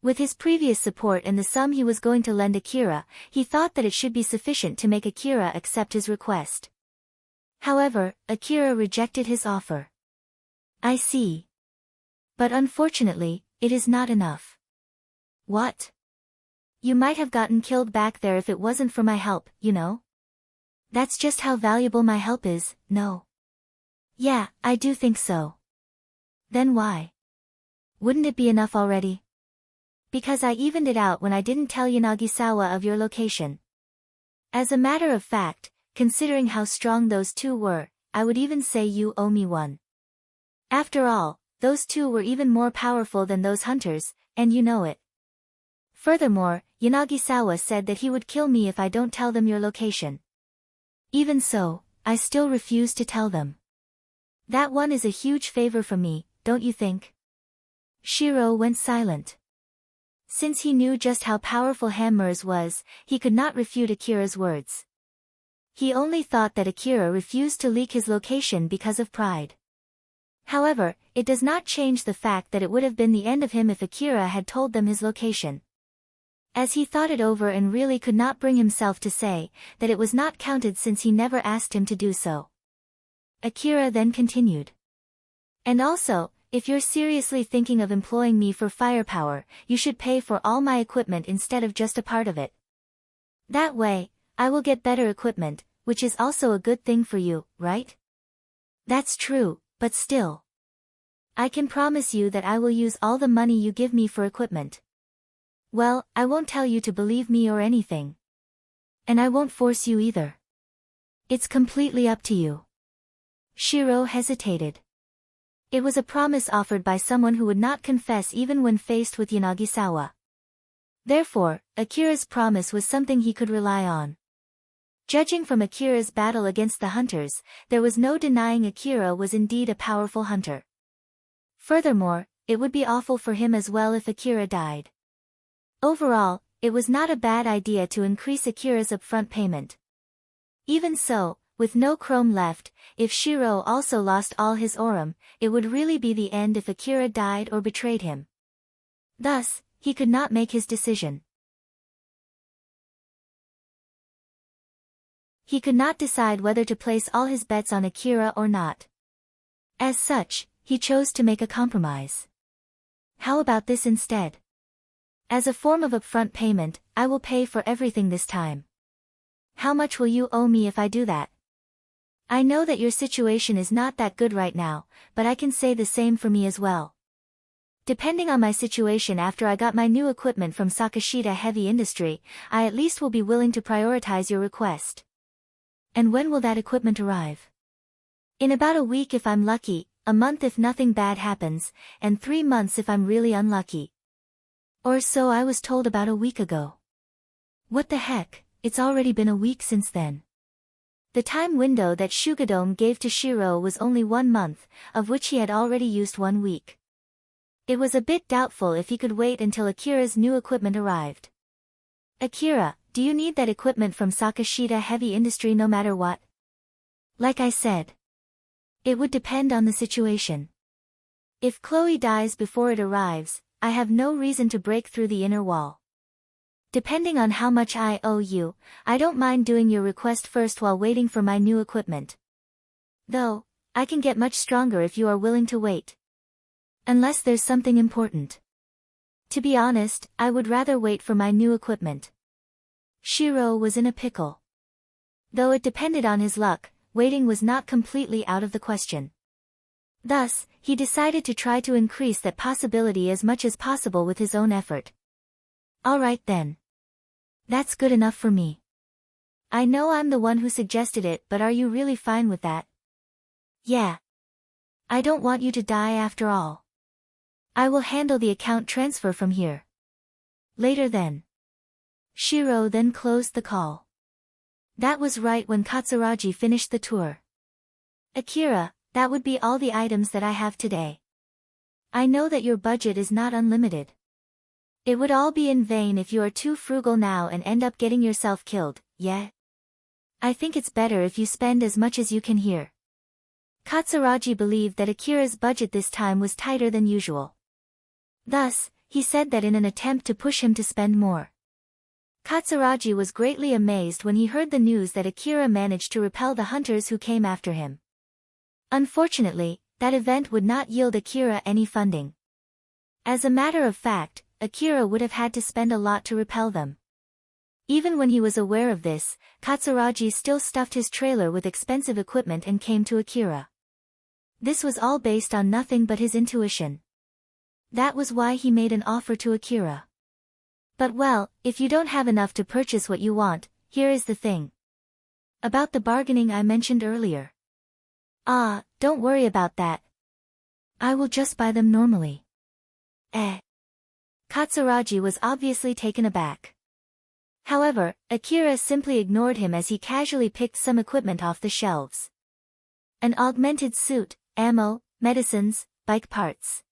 With his previous support and the sum he was going to lend Akira, he thought that it should be sufficient to make Akira accept his request. However, Akira rejected his offer. I see. But unfortunately, it is not enough. What? You might have gotten killed back there if it wasn't for my help, you know? That's just how valuable my help is, no? Yeah, I do think so. Then why? Wouldn't it be enough already? Because I evened it out when I didn't tell Yanagisawa of your location. As a matter of fact, considering how strong those two were, I would even say you owe me one. After all, those two were even more powerful than those hunters, and you know it. Furthermore, Yanagisawa said that he would kill me if I don't tell them your location. Even so, I still refuse to tell them. That one is a huge favor from me, don't you think? Shirou went silent. Since he knew just how powerful Hammers was, he could not refute Akira's words. He only thought that Akira refused to leak his location because of pride. However, it does not change the fact that it would have been the end of him if Akira had told them his location. As he thought it over and really could not bring himself to say that it was not counted since he never asked him to do so. Akira then continued. And also, if you're seriously thinking of employing me for firepower, you should pay for all my equipment instead of just a part of it. That way, I will get better equipment, which is also a good thing for you, right? That's true, but still. I can promise you that I will use all the money you give me for equipment. Well, I won't tell you to believe me or anything. And I won't force you either. It's completely up to you. Shirou hesitated. It was a promise offered by someone who would not confess even when faced with Yanagisawa. Therefore, Akira's promise was something he could rely on. Judging from Akira's battle against the hunters, there was no denying Akira was indeed a powerful hunter. Furthermore, it would be awful for him as well if Akira died. Overall, it was not a bad idea to increase Akira's upfront payment. Even so, with no chrome left, if Shirou also lost all his Orum, it would really be the end if Akira died or betrayed him. Thus, he could not make his decision. He could not decide whether to place all his bets on Akira or not. As such, he chose to make a compromise. How about this instead? As a form of upfront payment, I will pay for everything this time. How much will you owe me if I do that? I know that your situation is not that good right now, but I can say the same for me as well. Depending on my situation after I got my new equipment from Sakashita Heavy Industry, I at least will be willing to prioritize your request. And when will that equipment arrive? In about a week if I'm lucky, a month if nothing bad happens, and 3 months if I'm really unlucky. Or so I was told about a week ago. What the heck, it's already been a week since then. The time window that Shugadome gave to Shirou was only 1 month, of which he had already used 1 week. It was a bit doubtful if he could wait until Akira's new equipment arrived. Akira, do you need that equipment from Sakashita Heavy Industry no matter what? Like I said. It would depend on the situation. If Chloe dies before it arrives, I have no reason to break through the inner wall. Depending on how much I owe you, I don't mind doing your request first while waiting for my new equipment. Though, I can get much stronger if you are willing to wait. Unless there's something important. To be honest, I would rather wait for my new equipment. Shirou was in a pickle. Though it depended on his luck, waiting was not completely out of the question. Thus, he decided to try to increase that possibility as much as possible with his own effort. Alright then. That's good enough for me. I know I'm the one who suggested it, but are you really fine with that? Yeah. I don't want you to die after all. I will handle the account transfer from here. Later then. Shirou then closed the call. That was right when Katsuragi finished the tour. Akira, that would be all the items that I have today. I know that your budget is not unlimited. It would all be in vain if you are too frugal now and end up getting yourself killed, yeah? I think it's better if you spend as much as you can here. Katsuragi believed that Akira's budget this time was tighter than usual. Thus, he said that in an attempt to push him to spend more. Katsuragi was greatly amazed when he heard the news that Akira managed to repel the hunters who came after him. Unfortunately, that event would not yield Akira any funding. As a matter of fact, Akira would have had to spend a lot to repel them. Even when he was aware of this, Katsuragi still stuffed his trailer with expensive equipment and came to Akira. This was all based on nothing but his intuition. That was why he made an offer to Akira. But well, if you don't have enough to purchase what you want, here is the thing. About the bargaining I mentioned earlier. Don't worry about that. I will just buy them normally. Katsuragi was obviously taken aback. However, Akira simply ignored him as he casually picked some equipment off the shelves. An augmented suit, ammo, medicines, bike parts.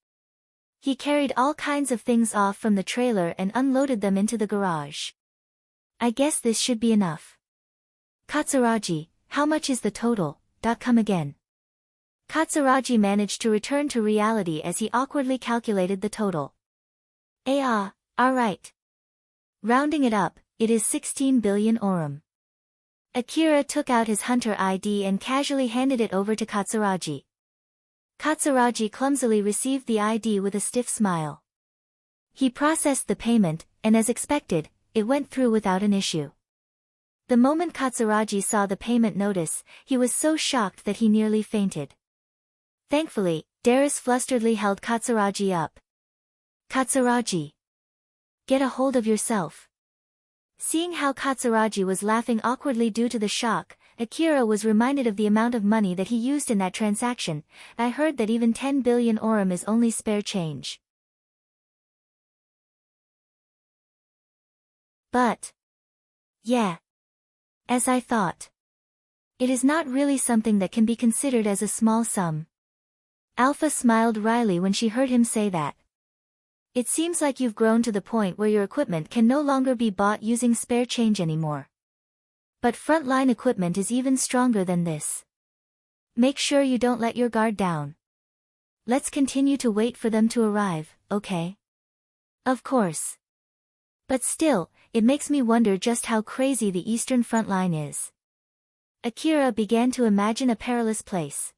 He carried all kinds of things off from the trailer and unloaded them into the garage. I guess this should be enough. Katsuragi, how much is the total? Come again. Katsuragi managed to return to reality as he awkwardly calculated the total. Alright. Rounding it up, it is 16 billion orum. Akira took out his hunter ID and casually handed it over to Katsuragi. Katsuragi clumsily received the ID with a stiff smile. He processed the payment, and as expected, it went through without an issue. The moment Katsuragi saw the payment notice, he was so shocked that he nearly fainted. Thankfully, Darius flusteredly held Katsuragi up. Katsuragi! Get a hold of yourself. Seeing how Katsuragi was laughing awkwardly due to the shock, Akira was reminded of the amount of money that he used in that transaction. I heard that even 10 billion orum is only spare change. But... yeah. As I thought. It is not really something that can be considered as a small sum. Alpha smiled wryly when she heard him say that. It seems like you've grown to the point where your equipment can no longer be bought using spare change anymore. But frontline equipment is even stronger than this. Make sure you don't let your guard down. Let's continue to wait for them to arrive, okay? Of course. But still, it makes me wonder just how crazy the Eastern Front Line is. Akira began to imagine a perilous place.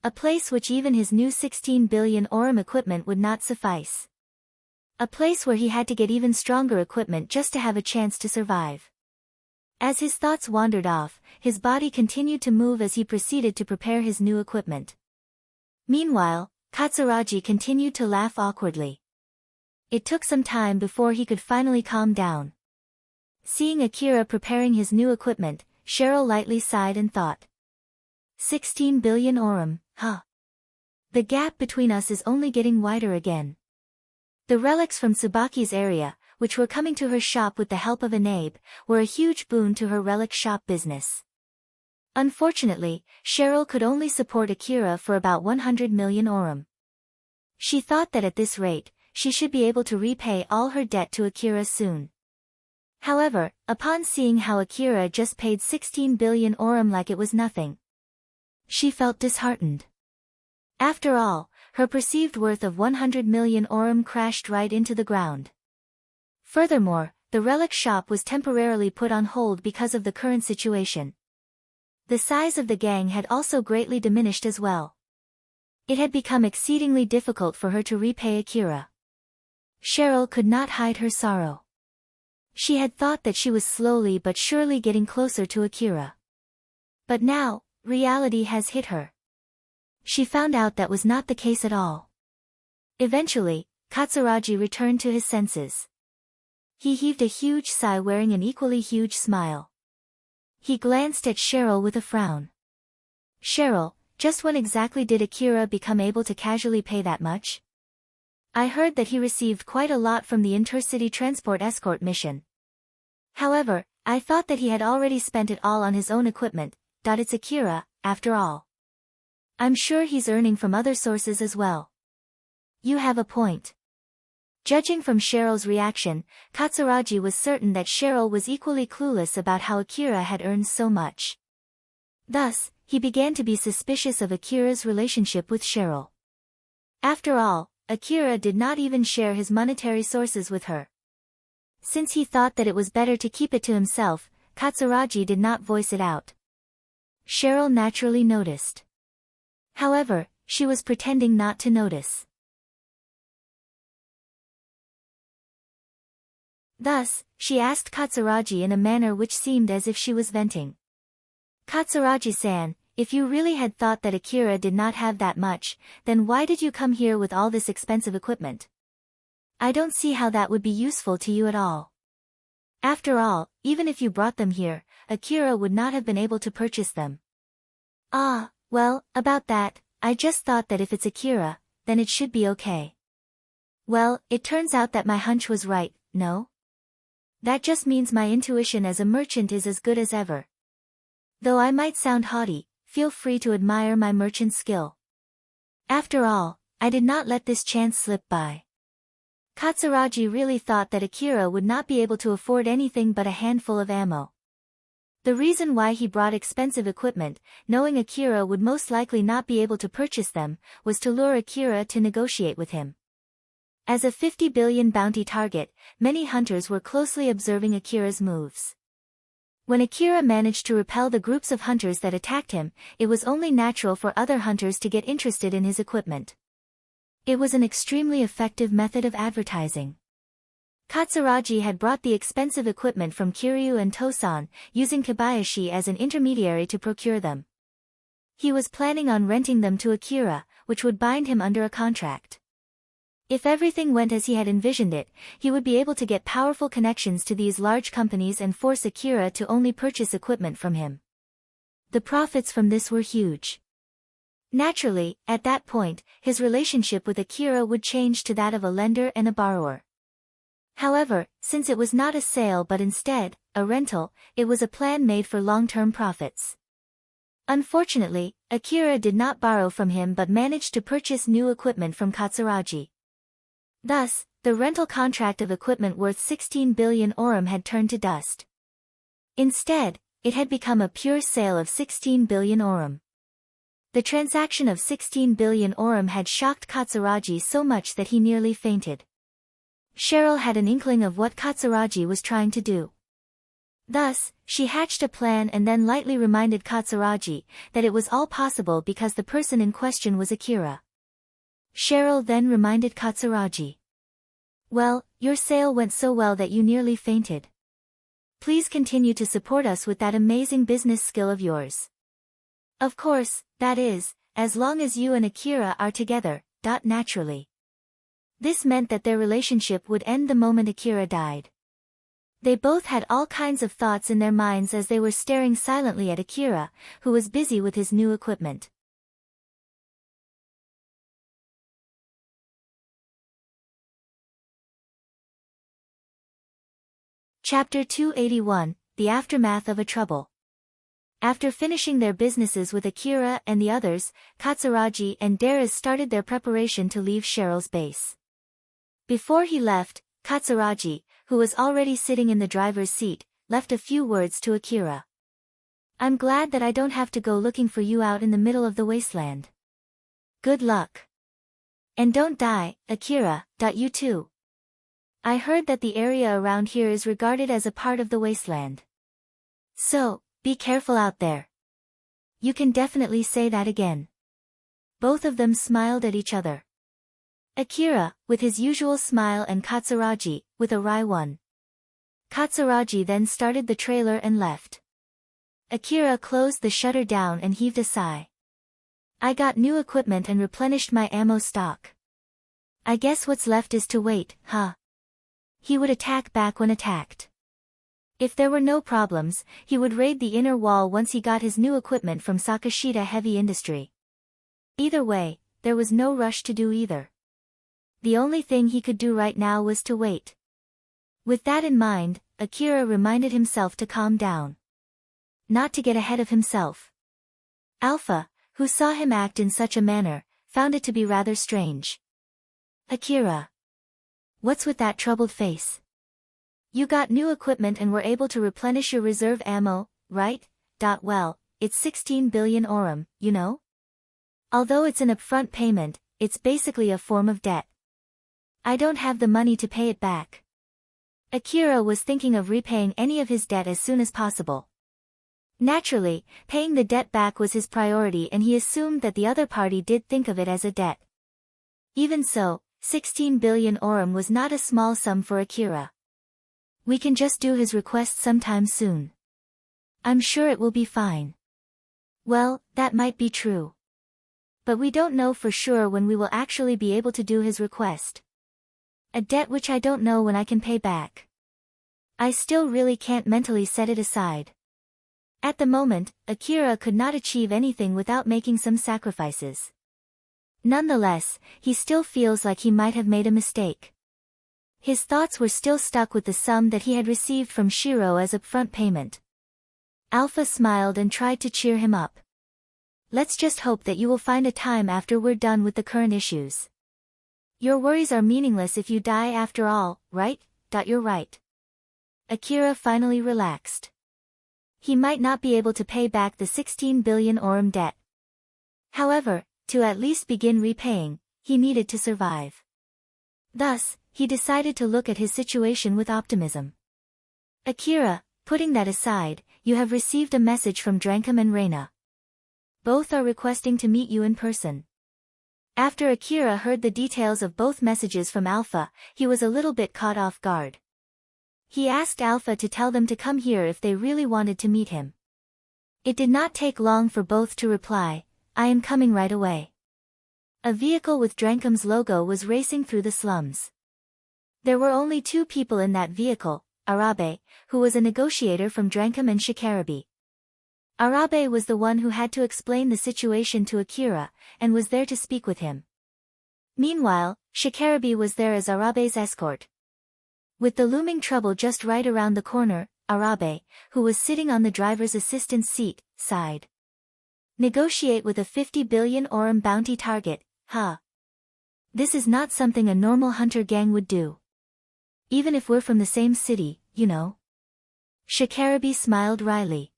A place which even his new 16 billion orum equipment would not suffice. A place where he had to get even stronger equipment just to have a chance to survive. As his thoughts wandered off, his body continued to move as he proceeded to prepare his new equipment. Meanwhile, Katsuragi continued to laugh awkwardly. It took some time before he could finally calm down. Seeing Akira preparing his new equipment, Shirou lightly sighed and thought. 16 billion orum, huh? The gap between us is only getting wider again. The relics from Tsubaki's area, which were coming to her shop with the help of Anabe, were a huge boon to her relic shop business. Unfortunately, Shirou could only support Akira for about 100 million orum. She thought that at this rate, she should be able to repay all her debt to Akira soon. However, upon seeing how Akira just paid 16 billion orum like it was nothing, she felt disheartened. After all, her perceived worth of 100 million orum crashed right into the ground. Furthermore, the relic shop was temporarily put on hold because of the current situation. The size of the gang had also greatly diminished as well. It had become exceedingly difficult for her to repay Akira. Shirou could not hide her sorrow. She had thought that she was slowly but surely getting closer to Akira. But now, reality has hit her. She found out that was not the case at all. Eventually, Katsuragi returned to his senses. He heaved a huge sigh wearing an equally huge smile. He glanced at Shirou with a frown. Shirou, just when exactly did Akira become able to casually pay that much? I heard that he received quite a lot from the intercity transport escort mission. However, I thought that he had already spent it all on his own equipment. It's Akira, after all. I'm sure he's earning from other sources as well. You have a point. Judging from Shirou's reaction, Katsuragi was certain that Shirou was equally clueless about how Akira had earned so much. Thus, he began to be suspicious of Akira's relationship with Shirou. After all, Akira did not even share his monetary sources with her. Since he thought that it was better to keep it to himself, Katsuragi did not voice it out. Shirou naturally noticed. However, she was pretending not to notice. Thus, she asked Katsuragi in a manner which seemed as if she was venting. Katsuragi-san, if you really had thought that Akira did not have that much, then why did you come here with all this expensive equipment? I don't see how that would be useful to you at all. After all, even if you brought them here, Akira would not have been able to purchase them. Ah, well, about that, I just thought that if it's Akira, then it should be okay. Well, it turns out that my hunch was right, no? That just means my intuition as a merchant is as good as ever. Though I might sound haughty, feel free to admire my merchant skill. After all, I did not let this chance slip by. Katsuragi really thought that Akira would not be able to afford anything but a handful of ammo. The reason why he brought expensive equipment, knowing Akira would most likely not be able to purchase them, was to lure Akira to negotiate with him. As a 50 billion bounty target, many hunters were closely observing Akira's moves. When Akira managed to repel the groups of hunters that attacked him, it was only natural for other hunters to get interested in his equipment. It was an extremely effective method of advertising. Katsuragi had brought the expensive equipment from Kiryu and Tosan, using Kobayashi as an intermediary to procure them. He was planning on renting them to Akira, which would bind him under a contract. If everything went as he had envisioned it, he would be able to get powerful connections to these large companies and force Akira to only purchase equipment from him. The profits from this were huge. Naturally, at that point, his relationship with Akira would change to that of a lender and a borrower. However, since it was not a sale but instead, a rental, it was a plan made for long-term profits. Unfortunately, Akira did not borrow from him but managed to purchase new equipment from Katsuragi. Thus, the rental contract of equipment worth 16 billion orum had turned to dust. Instead, it had become a pure sale of 16 billion orum. The transaction of 16 billion orum had shocked Katsuragi so much that he nearly fainted. Shirou had an inkling of what Katsuragi was trying to do. Thus, she hatched a plan and then lightly reminded Katsuragi that it was all possible because the person in question was Akira. Shirou then reminded Katsuragi. Well, your sale went so well that you nearly fainted. Please continue to support us with that amazing business skill of yours. Of course, that is, as long as you and Akira are together, naturally. This meant that their relationship would end the moment Akira died. They both had all kinds of thoughts in their minds as they were staring silently at Akira, who was busy with his new equipment. Chapter 281, The Aftermath of a Trouble. After finishing their businesses with Akira and the others, Katsuragi and Darius started their preparation to leave Shirou's base. Before he left, Katsuragi, who was already sitting in the driver's seat, left a few words to Akira. I'm glad that I don't have to go looking for you out in the middle of the wasteland. Good luck. And don't die, Akira, you too. I heard that the area around here is regarded as a part of the wasteland. So, be careful out there. You can definitely say that again. Both of them smiled at each other. Akira, with his usual smile, and Katsuragi, with a wry one. Katsuragi then started the trailer and left. Akira closed the shutter down and heaved a sigh. I got new equipment and replenished my ammo stock. I guess what's left is to wait, huh? He would attack back when attacked. If there were no problems, he would raid the inner wall once he got his new equipment from Sakashita Heavy Industry. Either way, there was no rush to do either. The only thing he could do right now was to wait. With that in mind, Akira reminded himself to calm down. Not to get ahead of himself. Alpha, who saw him act in such a manner, found it to be rather strange. Akira. What's with that troubled face? You got new equipment and were able to replenish your reserve ammo, right? Well, it's 16 billion orum, you know? Although it's an upfront payment, it's basically a form of debt. I don't have the money to pay it back. Akira was thinking of repaying any of his debt as soon as possible. Naturally, paying the debt back was his priority and he assumed that the other party did think of it as a debt. Even so, 16 billion orum was not a small sum for Akira. We can just do his request sometime soon. I'm sure it will be fine. Well, that might be true. But we don't know for sure when we will actually be able to do his request. A debt which I don't know when I can pay back. I still really can't mentally set it aside. At the moment, Akira could not achieve anything without making some sacrifices. Nonetheless, he still feels like he might have made a mistake. His thoughts were still stuck with the sum that he had received from Shirou as upfront payment. Alpha smiled and tried to cheer him up. Let's just hope that you will find a time after we're done with the current issues. Your worries are meaningless if you die after all, right? You're right. Akira finally relaxed. He might not be able to pay back the 16 billion orum debt. However, to at least begin repaying, he needed to survive. Thus, he decided to look at his situation with optimism. Akira, putting that aside, you have received a message from Drankum and Reina. Both are requesting to meet you in person. After Akira heard the details of both messages from Alpha, he was a little bit caught off guard. He asked Alpha to tell them to come here if they really wanted to meet him. It did not take long for both to reply, I am coming right away. A vehicle with Drankum's logo was racing through the slums. There were only 2 people in that vehicle, Arabe, who was a negotiator from Drankum, and Shikarabe. Arabe was the one who had to explain the situation to Akira, and was there to speak with him. Meanwhile, Shikarabe was there as Arabe's escort. With the looming trouble just right around the corner, Arabe, who was sitting on the driver's assistant's seat, sighed. Negotiate with a 50 billion orum bounty target, huh? This is not something a normal hunter gang would do. Even if we're from the same city, you know. Shikarabe smiled wryly.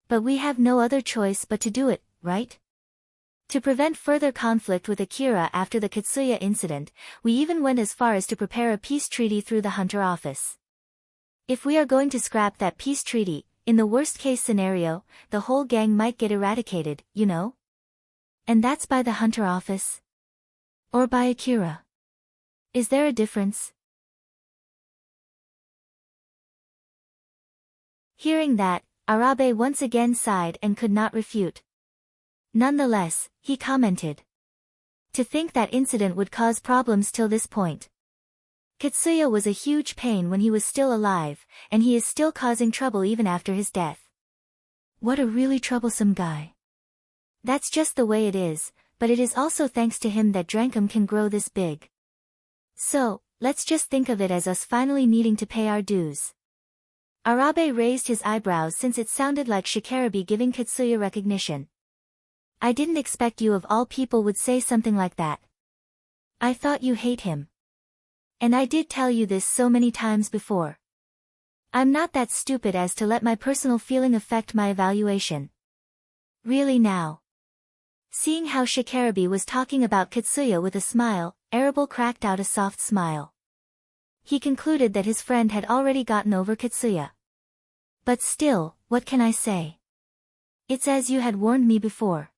But we have no other choice but to do it, right? To prevent further conflict with Akira after the Katsuya incident, we even went as far as to prepare a peace treaty through the Hunter office. If we are going to scrap that peace treaty, in the worst-case scenario, the whole gang might get eradicated, you know? And that's by the Hunter office? Or by Akira? Is there a difference? Hearing that, Arabe once again sighed and could not refute. Nonetheless, he commented. To think that incident would cause problems till this point. Katsuya was a huge pain when he was still alive, and he is still causing trouble even after his death. What a really troublesome guy. That's just the way it is, but it is also thanks to him that Drankum can grow this big. So, let's just think of it as us finally needing to pay our dues. Arabe raised his eyebrows since it sounded like Shikarabe giving Katsuya recognition. I didn't expect you of all people would say something like that. I thought you hate him. And I did tell you this so many times before. I'm not that stupid as to let my personal feeling affect my evaluation. Really now. Seeing how Shikarabe was talking about Katsuya with a smile, Arable cracked out a soft smile. He concluded that his friend had already gotten over Katsuya. But still, what can I say? It's as you had warned me before.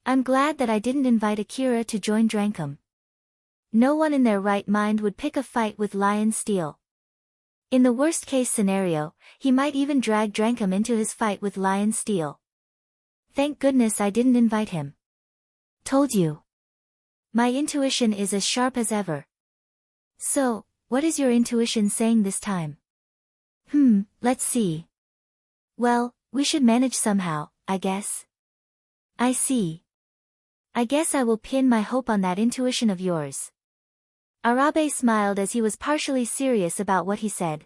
I'm glad that I didn't invite Akira to join Drankum. No one in their right mind would pick a fight with Lion Steel. In the worst-case scenario, he might even drag Drankum into his fight with Lion Steel. Thank goodness I didn't invite him. Told you. My intuition is as sharp as ever. So, what is your intuition saying this time? Let's see. Well, we should manage somehow, I guess. I see. I guess I will pin my hope on that intuition of yours. Arabe smiled as he was partially serious about what he said.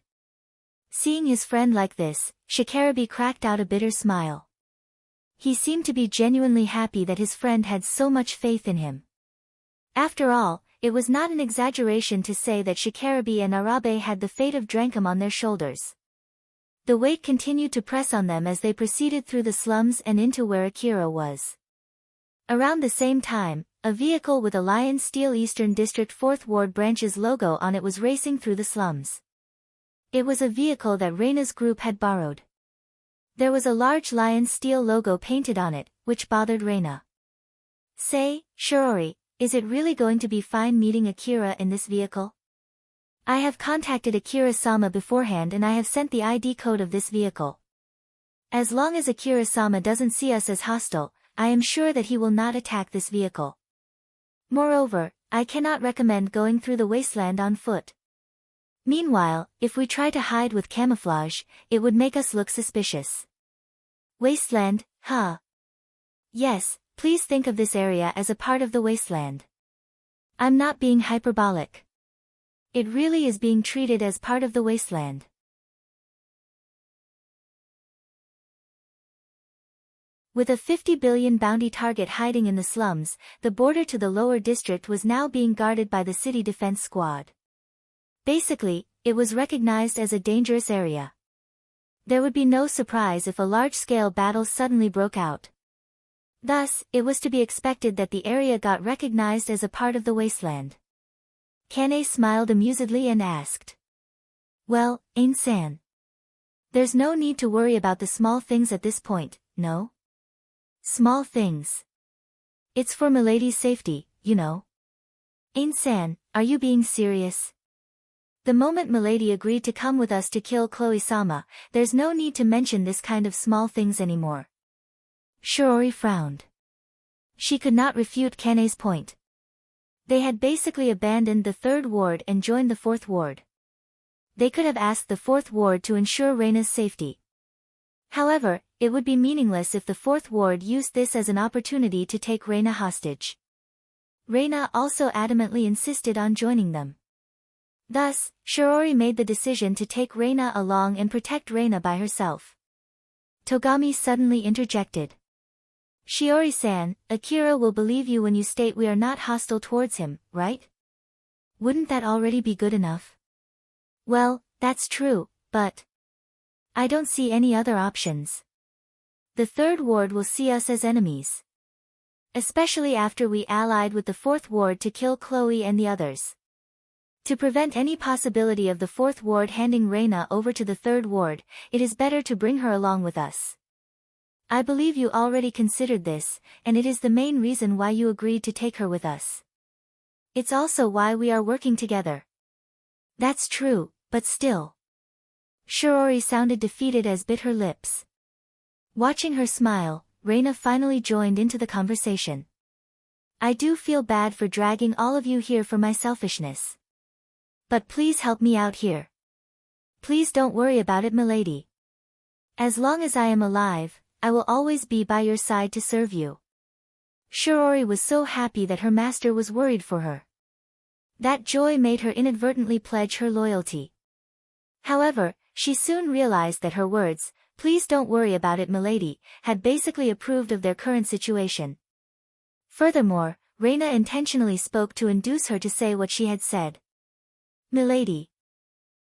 Seeing his friend like this, Shikarabe cracked out a bitter smile. He seemed to be genuinely happy that his friend had so much faith in him. After all, it was not an exaggeration to say that Shikarabe and Arabe had the fate of Drankum on their shoulders. The weight continued to press on them as they proceeded through the slums and into where Akira was. Around the same time, a vehicle with a Lion Steel Eastern District 4th Ward Branch's logo on it was racing through the slums. It was a vehicle that Reina's group had borrowed. There was a large Lion Steel logo painted on it, which bothered Reina. Say, Shiroi, is it really going to be fine meeting Akira in this vehicle? I have contacted Akira-sama beforehand and I have sent the ID code of this vehicle. As long as Akira-sama doesn't see us as hostile, I am sure that he will not attack this vehicle. Moreover, I cannot recommend going through the wasteland on foot. Meanwhile, if we try to hide with camouflage, it would make us look suspicious. Wasteland, huh? Yes, please think of this area as a part of the wasteland. I'm not being hyperbolic. It really is being treated as part of the wasteland. With a 50 billion bounty target hiding in the slums, the border to the lower district was now being guarded by the city defense squad. Basically, it was recognized as a dangerous area. There would be no surprise if a large-scale battle suddenly broke out. Thus, it was to be expected that the area got recognized as a part of the wasteland. Kane smiled amusedly and asked. Well, Ain-san. There's no need to worry about the small things at this point, no? Small things. It's for Milady's safety, you know. Ain-san, are you being serious? The moment Milady agreed to come with us to kill Chloe-sama, there's no need to mention this kind of small things anymore. Shirou frowned. She could not refute Kane's point. They had basically abandoned the 3rd ward and joined the 4th ward. They could have asked the 4th ward to ensure Reina's safety. However, it would be meaningless if the 4th ward used this as an opportunity to take Reina hostage. Reina also adamantly insisted on joining them. Thus, Shirou made the decision to take Reina along and protect Reina by herself. Togami suddenly interjected. Shiori-san, Akira will believe you when you state we are not hostile towards him, right? Wouldn't that already be good enough? Well, that's true, but I don't see any other options. The 3rd ward will see us as enemies. Especially after we allied with the 4th ward to kill Chloe and the others. To prevent any possibility of the 4th ward handing Reina over to the 3rd ward, it is better to bring her along with us. I believe you already considered this, and it is the main reason why you agreed to take her with us. It's also why we are working together. That's true, but still. Shirou sounded defeated as bit her lips. Watching her smile, Reina finally joined into the conversation. I do feel bad for dragging all of you here for my selfishness. But please help me out here. Please don't worry about it, milady. As long as I am alive, I will always be by your side to serve you. Shirou was so happy that her master was worried for her. That joy made her inadvertently pledge her loyalty. However, she soon realized that her words, please don't worry about it, milady, had basically approved of their current situation. Furthermore, Reina intentionally spoke to induce her to say what she had said. Milady.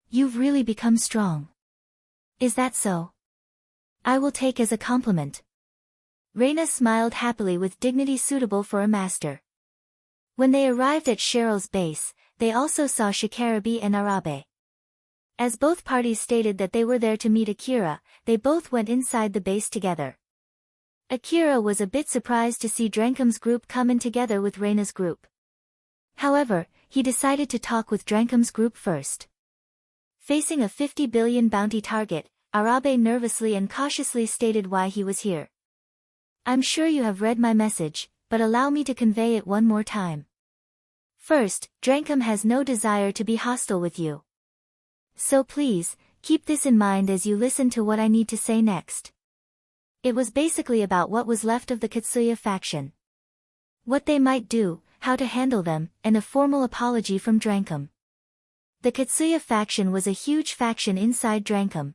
You've really become strong. Is that so? I will take as a compliment. Reina smiled happily with dignity suitable for a master. When they arrived at Shirou's base, they also saw Shikarabe and Arabe. As both parties stated that they were there to meet Akira, they both went inside the base together. Akira was a bit surprised to see Drankum's group come in together with Reina's group. However, he decided to talk with Drankum's group first. Facing a 50 billion bounty target, Arabe nervously and cautiously stated why he was here. I'm sure you have read my message, but allow me to convey it one more time. First, Drankum has no desire to be hostile with you. So please, keep this in mind as you listen to what I need to say next. It was basically about what was left of the Katsuya faction. What they might do, how to handle them, and a formal apology from Drankum. The Katsuya faction was a huge faction inside Drankum.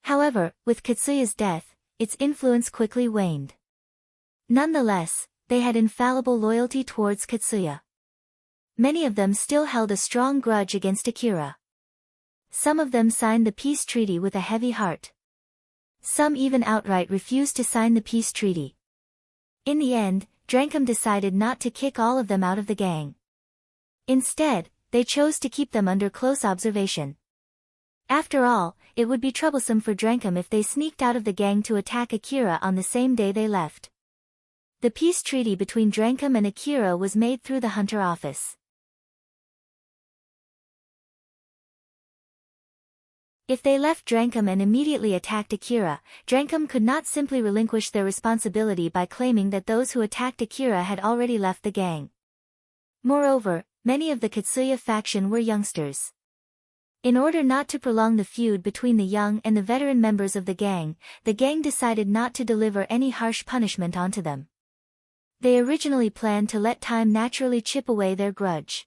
However, with Katsuya's death, its influence quickly waned. Nonetheless, they had infallible loyalty towards Katsuya. Many of them still held a strong grudge against Akira. Some of them signed the peace treaty with a heavy heart. Some even outright refused to sign the peace treaty. In the end, Drankum decided not to kick all of them out of the gang. Instead, they chose to keep them under close observation. After all, it would be troublesome for Drankum if they sneaked out of the gang to attack Akira on the same day they left. The peace treaty between Drankum and Akira was made through the Hunter office. If they left Drankum and immediately attacked Akira, Drankum could not simply relinquish their responsibility by claiming that those who attacked Akira had already left the gang. Moreover, many of the Katsuya faction were youngsters. In order not to prolong the feud between the young and the veteran members of the gang decided not to deliver any harsh punishment onto them. They originally planned to let time naturally chip away their grudge.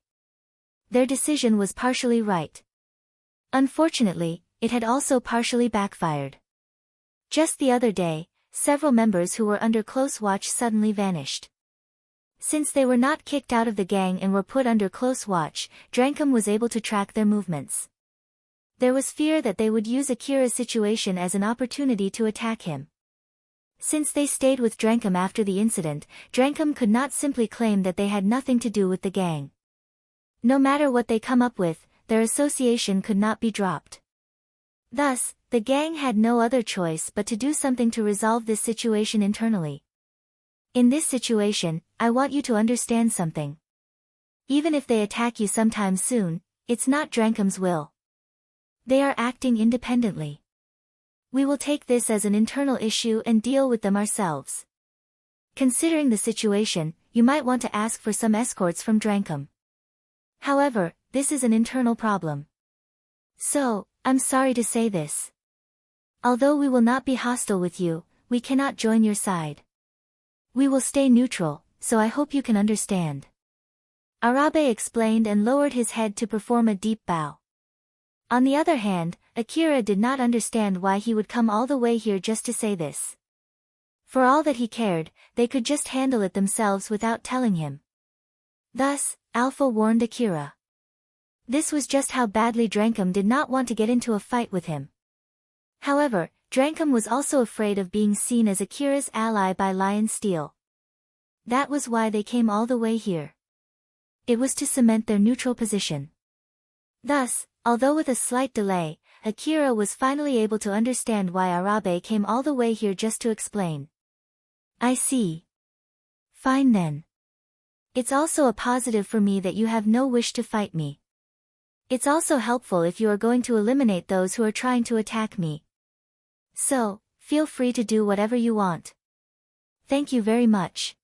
Their decision was partially right. Unfortunately, it had also partially backfired. Just the other day, several members who were under close watch suddenly vanished. Since they were not kicked out of the gang and were put under close watch, Drankum was able to track their movements. There was fear that they would use Akira's situation as an opportunity to attack him. Since they stayed with Drankum after the incident, Drankum could not simply claim that they had nothing to do with the gang. No matter what they come up with, their association could not be dropped. Thus, the gang had no other choice but to do something to resolve this situation internally. In this situation, I want you to understand something. Even if they attack you sometime soon, it's not Drankum's will. They are acting independently. We will take this as an internal issue and deal with them ourselves. Considering the situation, you might want to ask for some escorts from Drankum. However, this is an internal problem. So, I'm sorry to say this. Although we will not be hostile with you, we cannot join your side. We will stay neutral, so I hope you can understand. Arabe explained and lowered his head to perform a deep bow. On the other hand, Akira did not understand why he would come all the way here just to say this. For all that he cared, they could just handle it themselves without telling him. Thus, Alpha warned Akira. This was just how badly Drankum did not want to get into a fight with him. However, Drankum was also afraid of being seen as Akira's ally by Lion Steel. That was why they came all the way here. It was to cement their neutral position. Thus, although with a slight delay, Akira was finally able to understand why Arabe came all the way here just to explain. I see. Fine then. It's also a positive for me that you have no wish to fight me. It's also helpful if you are going to eliminate those who are trying to attack me. So, feel free to do whatever you want. Thank you very much.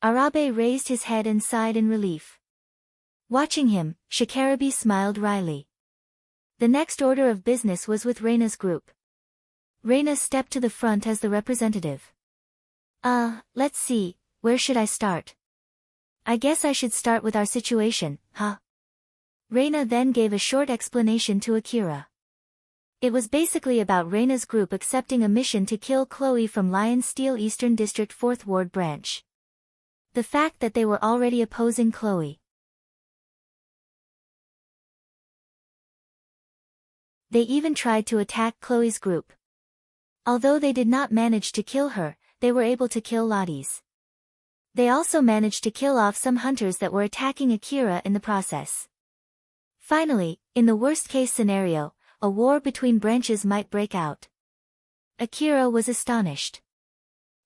Arabe raised his head and sighed in relief. Watching him, Shikarabi smiled wryly. The next order of business was with Reina's group. Reina stepped to the front as the representative. Let's see, where should I start? I guess I should start with our situation, huh? Reina then gave a short explanation to Akira. It was basically about Reina's group accepting a mission to kill Chloe from Lion Steel Eastern District 4th Ward Branch. The fact that they were already opposing Chloe. They even tried to attack Chloe's group. Although they did not manage to kill her, they were able to kill Lottie's. They also managed to kill off some hunters that were attacking Akira in the process. Finally, in the worst-case scenario, a war between branches might break out. Akira was astonished.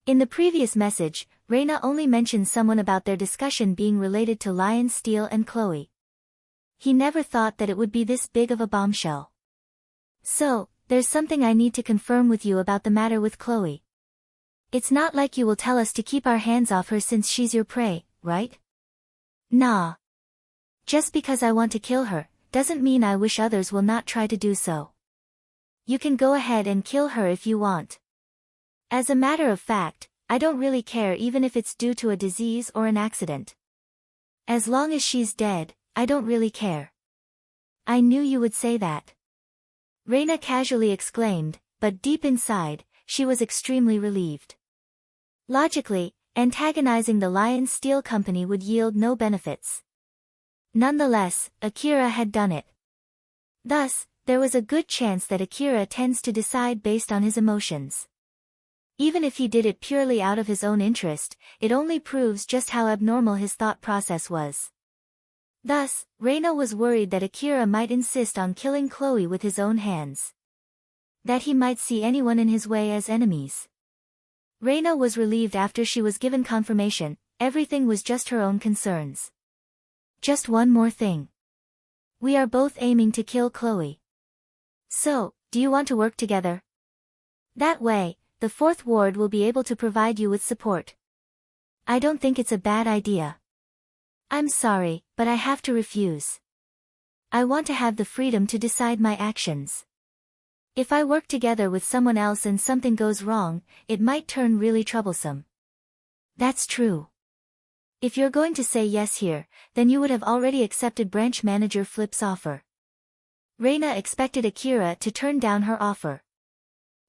In the previous message, Reina only mentioned someone about their discussion being related to Lion Steel and Chloe. He never thought that it would be this big of a bombshell. So, there's something I need to confirm with you about the matter with Chloe. It's not like you will tell us to keep our hands off her since she's your prey, right? Nah. Just because I want to kill her, doesn't mean I wish others will not try to do so. You can go ahead and kill her if you want. As a matter of fact, I don't really care even if it's due to a disease or an accident. As long as she's dead, I don't really care. I knew you would say that. Reina casually exclaimed, but deep inside, she was extremely relieved. Logically, antagonizing the Lion Steel Company would yield no benefits. Nonetheless, Akira had done it. Thus, there was a good chance that Akira tends to decide based on his emotions. Even if he did it purely out of his own interest, it only proves just how abnormal his thought process was. Thus, Reina was worried that Akira might insist on killing Chloe with his own hands. That he might see anyone in his way as enemies. Reina was relieved after she was given confirmation, everything was just her own concerns. Just one more thing. We are both aiming to kill Chloe. So, do you want to work together? That way, the 4th Ward will be able to provide you with support. I don't think it's a bad idea. I'm sorry, but I have to refuse. I want to have the freedom to decide my actions. If I work together with someone else and something goes wrong, it might turn really troublesome. That's true. If you're going to say yes here, then you would have already accepted branch manager Flip's offer. Reina expected Akira to turn down her offer.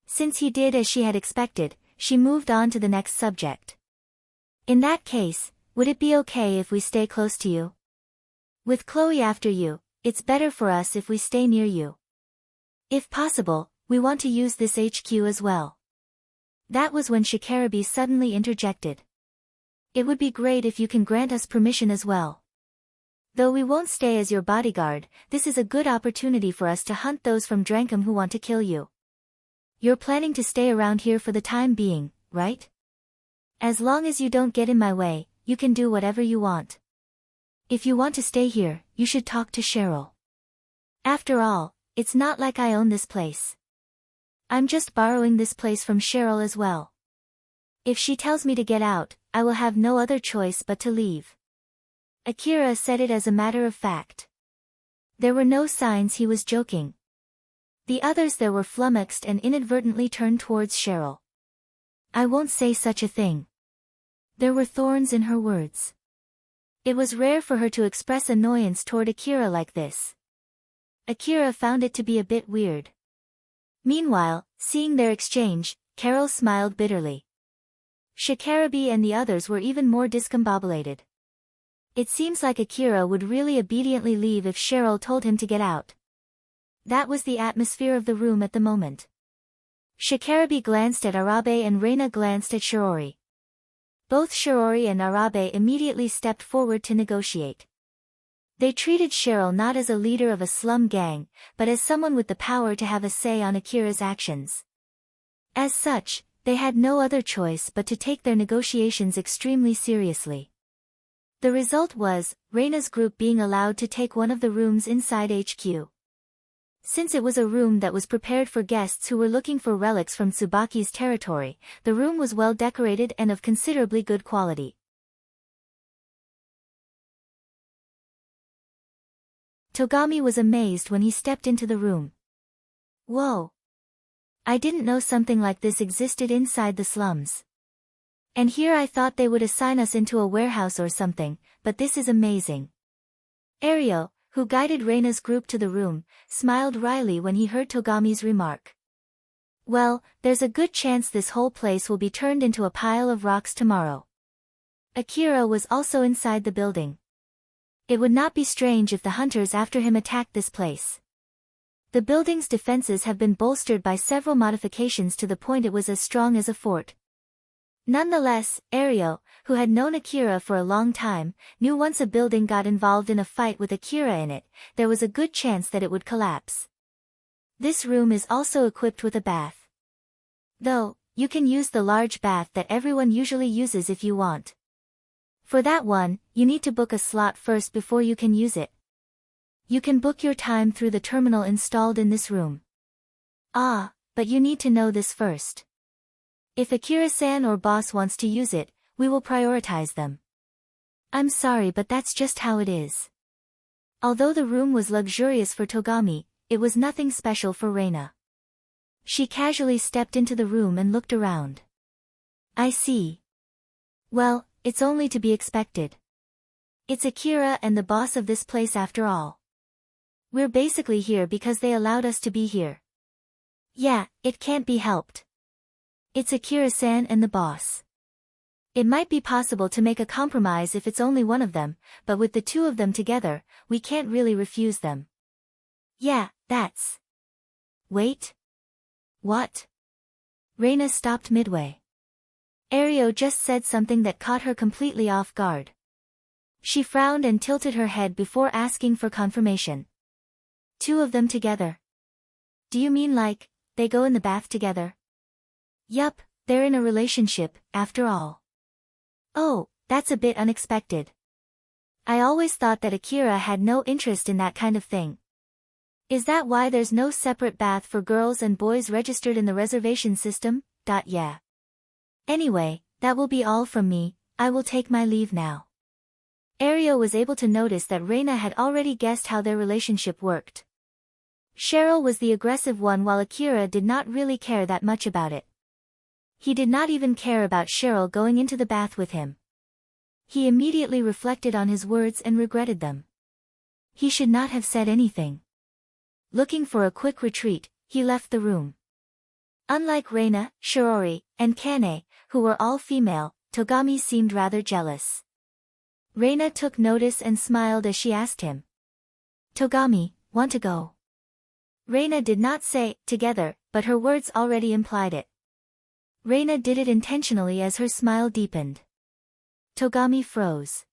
Since he did as she had expected, she moved on to the next subject. In that case, would it be okay if we stay close to you? With Chloe after you, it's better for us if we stay near you. If possible, we want to use this HQ as well. That was when Shikarabi suddenly interjected. It would be great if you can grant us permission as well. Though we won't stay as your bodyguard, this is a good opportunity for us to hunt those from Drankum who want to kill you. You're planning to stay around here for the time being, right? As long as you don't get in my way, you can do whatever you want. If you want to stay here, you should talk to Shirou. After all, it's not like I own this place. I'm just borrowing this place from Shirou as well. If she tells me to get out, I will have no other choice but to leave. Akira said it as a matter of fact. There were no signs he was joking. The others there were flummoxed and inadvertently turned towards Shirou. I won't say such a thing. There were thorns in her words. It was rare for her to express annoyance toward Akira like this. Akira found it to be a bit weird. Meanwhile, seeing their exchange, Carol smiled bitterly. Shikarabi and the others were even more discombobulated. It seems like Akira would really obediently leave if Shirou told him to get out. That was the atmosphere of the room at the moment. Shikarabi glanced at Arabe and Reina glanced at Shirori. Both Shirori and Arabe immediately stepped forward to negotiate. They treated Shirou not as a leader of a slum gang, but as someone with the power to have a say on Akira's actions. As such, they had no other choice but to take their negotiations extremely seriously. The result was, Reina's group being allowed to take one of the rooms inside HQ. Since it was a room that was prepared for guests who were looking for relics from Tsubaki's territory, the room was well decorated and of considerably good quality. Togami was amazed when he stepped into the room. Whoa! I didn't know something like this existed inside the slums. And here I thought they would assign us into a warehouse or something, but this is amazing. Ario, who guided Reina's group to the room, smiled wryly when he heard Togami's remark. Well, there's a good chance this whole place will be turned into a pile of rocks tomorrow. Akira was also inside the building. It would not be strange if the hunters after him attacked this place. The building's defenses have been bolstered by several modifications to the point it was as strong as a fort. Nonetheless, Ario, who had known Akira for a long time, knew once a building got involved in a fight with Akira in it, there was a good chance that it would collapse. This room is also equipped with a bath. Though, you can use the large bath that everyone usually uses if you want. For that one, you need to book a slot first before you can use it. You can book your time through the terminal installed in this room. Ah, but you need to know this first. If Akira-san or boss wants to use it, we will prioritize them. I'm sorry, but that's just how it is. Although the room was luxurious for Togami, it was nothing special for Reina. She casually stepped into the room and looked around. I see. Well, it's only to be expected. It's Akira and the boss of this place after all. We're basically here because they allowed us to be here. Yeah, it can't be helped. It's Akira-san and the boss. It might be possible to make a compromise if it's only one of them, but with the two of them together, we can't really refuse them. Yeah, that's... Wait. What? Reina stopped midway. Ario just said something that caught her completely off guard. She frowned and tilted her head before asking for confirmation. Two of them together. Do you mean like, they go in the bath together? Yup, they're in a relationship, after all. Oh, that's a bit unexpected. I always thought that Akira had no interest in that kind of thing. Is that why there's no separate bath for girls and boys registered in the reservation system? Yeah. Anyway, that will be all from me, I will take my leave now. Ario was able to notice that Reina had already guessed how their relationship worked. Cheryl was the aggressive one while Akira did not really care that much about it. He did not even care about Shirou going into the bath with him. He immediately reflected on his words and regretted them. He should not have said anything. Looking for a quick retreat, he left the room. Unlike Reina, Shiroi, and Kane, who were all female, Togami seemed rather jealous. Reina took notice and smiled as she asked him. "Togami, want to go?" Reina did not say, "together," but her words already implied it. Reina did it intentionally as her smile deepened. Togami froze.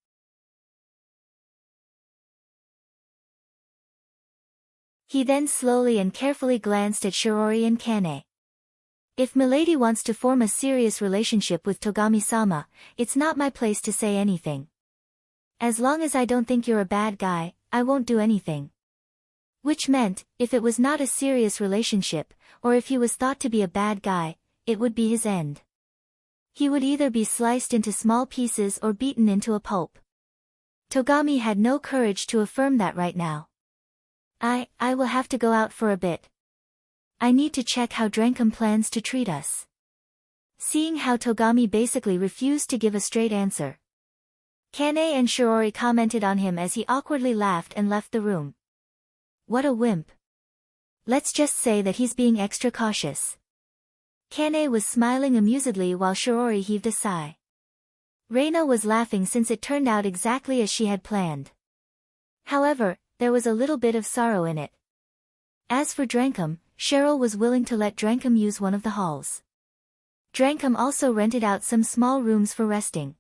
He then slowly and carefully glanced at Shiroi and Kane. If Milady wants to form a serious relationship with Togami-sama, it's not my place to say anything. As long as I don't think you're a bad guy, I won't do anything. Which meant, if it was not a serious relationship, or if he was thought to be a bad guy, it would be his end. He would either be sliced into small pieces or beaten into a pulp. Togami had no courage to affirm that right now. I will have to go out for a bit. I need to check how Drenkum plans to treat us." Seeing how Togami basically refused to give a straight answer, Kane and Shiroi commented on him as he awkwardly laughed and left the room. What a wimp. Let's just say that he's being extra cautious. Kane was smiling amusedly while Shiroi heaved a sigh. Reina was laughing since it turned out exactly as she had planned. However, there was a little bit of sorrow in it. As for Drenkum, Shirou was willing to let Drenkum use one of the halls. Drenkum also rented out some small rooms for resting.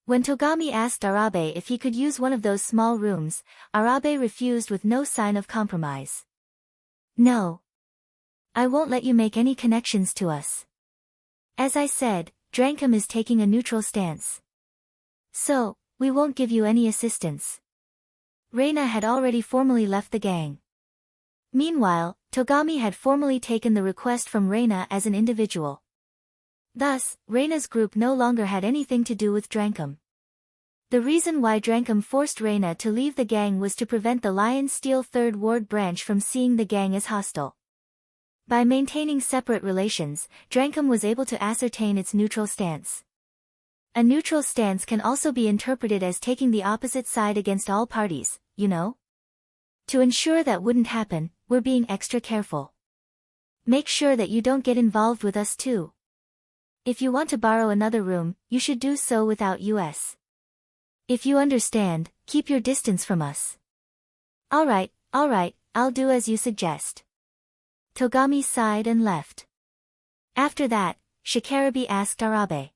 When Togami asked Arabe if he could use one of those small rooms, Arabe refused with no sign of compromise. "No. I won't let you make any connections to us. As I said, Drenkum is taking a neutral stance. So, we won't give you any assistance." Reina had already formally left the gang. Meanwhile, Togami had formally taken the request from Reina as an individual. Thus, Reina's group no longer had anything to do with Drenkum. The reason why Drenkum forced Reina to leave the gang was to prevent the Lion Steel 3rd Ward branch from seeing the gang as hostile. By maintaining separate relations, Drenkum was able to ascertain its neutral stance. A neutral stance can also be interpreted as taking the opposite side against all parties, you know? To ensure that wouldn't happen, we're being extra careful. Make sure that you don't get involved with us too. If you want to borrow another room, you should do so without us. If you understand, keep your distance from us. Alright, I'll do as you suggest. Togami sighed and left. After that, Shikarabi asked Arabe.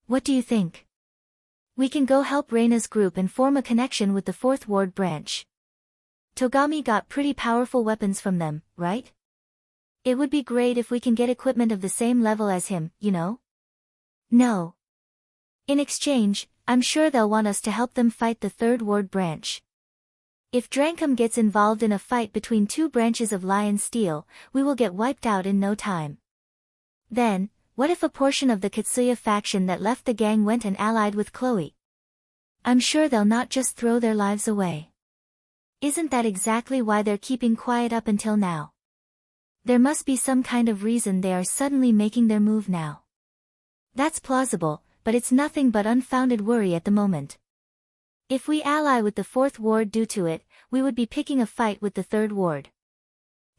What do you think? We can go help Reina's group and form a connection with the 4th Ward branch. Togami got pretty powerful weapons from them, right? It would be great if we can get equipment of the same level as him, you know? No. In exchange, I'm sure they'll want us to help them fight the 3rd Ward branch. If Drenkum gets involved in a fight between two branches of Lion Steel, we will get wiped out in no time. Then, what if a portion of the Katsuya faction that left the gang went and allied with Chloe? I'm sure they'll not just throw their lives away. Isn't that exactly why they're keeping quiet up until now? There must be some kind of reason they are suddenly making their move now. That's plausible, but it's nothing but unfounded worry at the moment. If we ally with the 4th Ward due to it, we would be picking a fight with the 3rd Ward.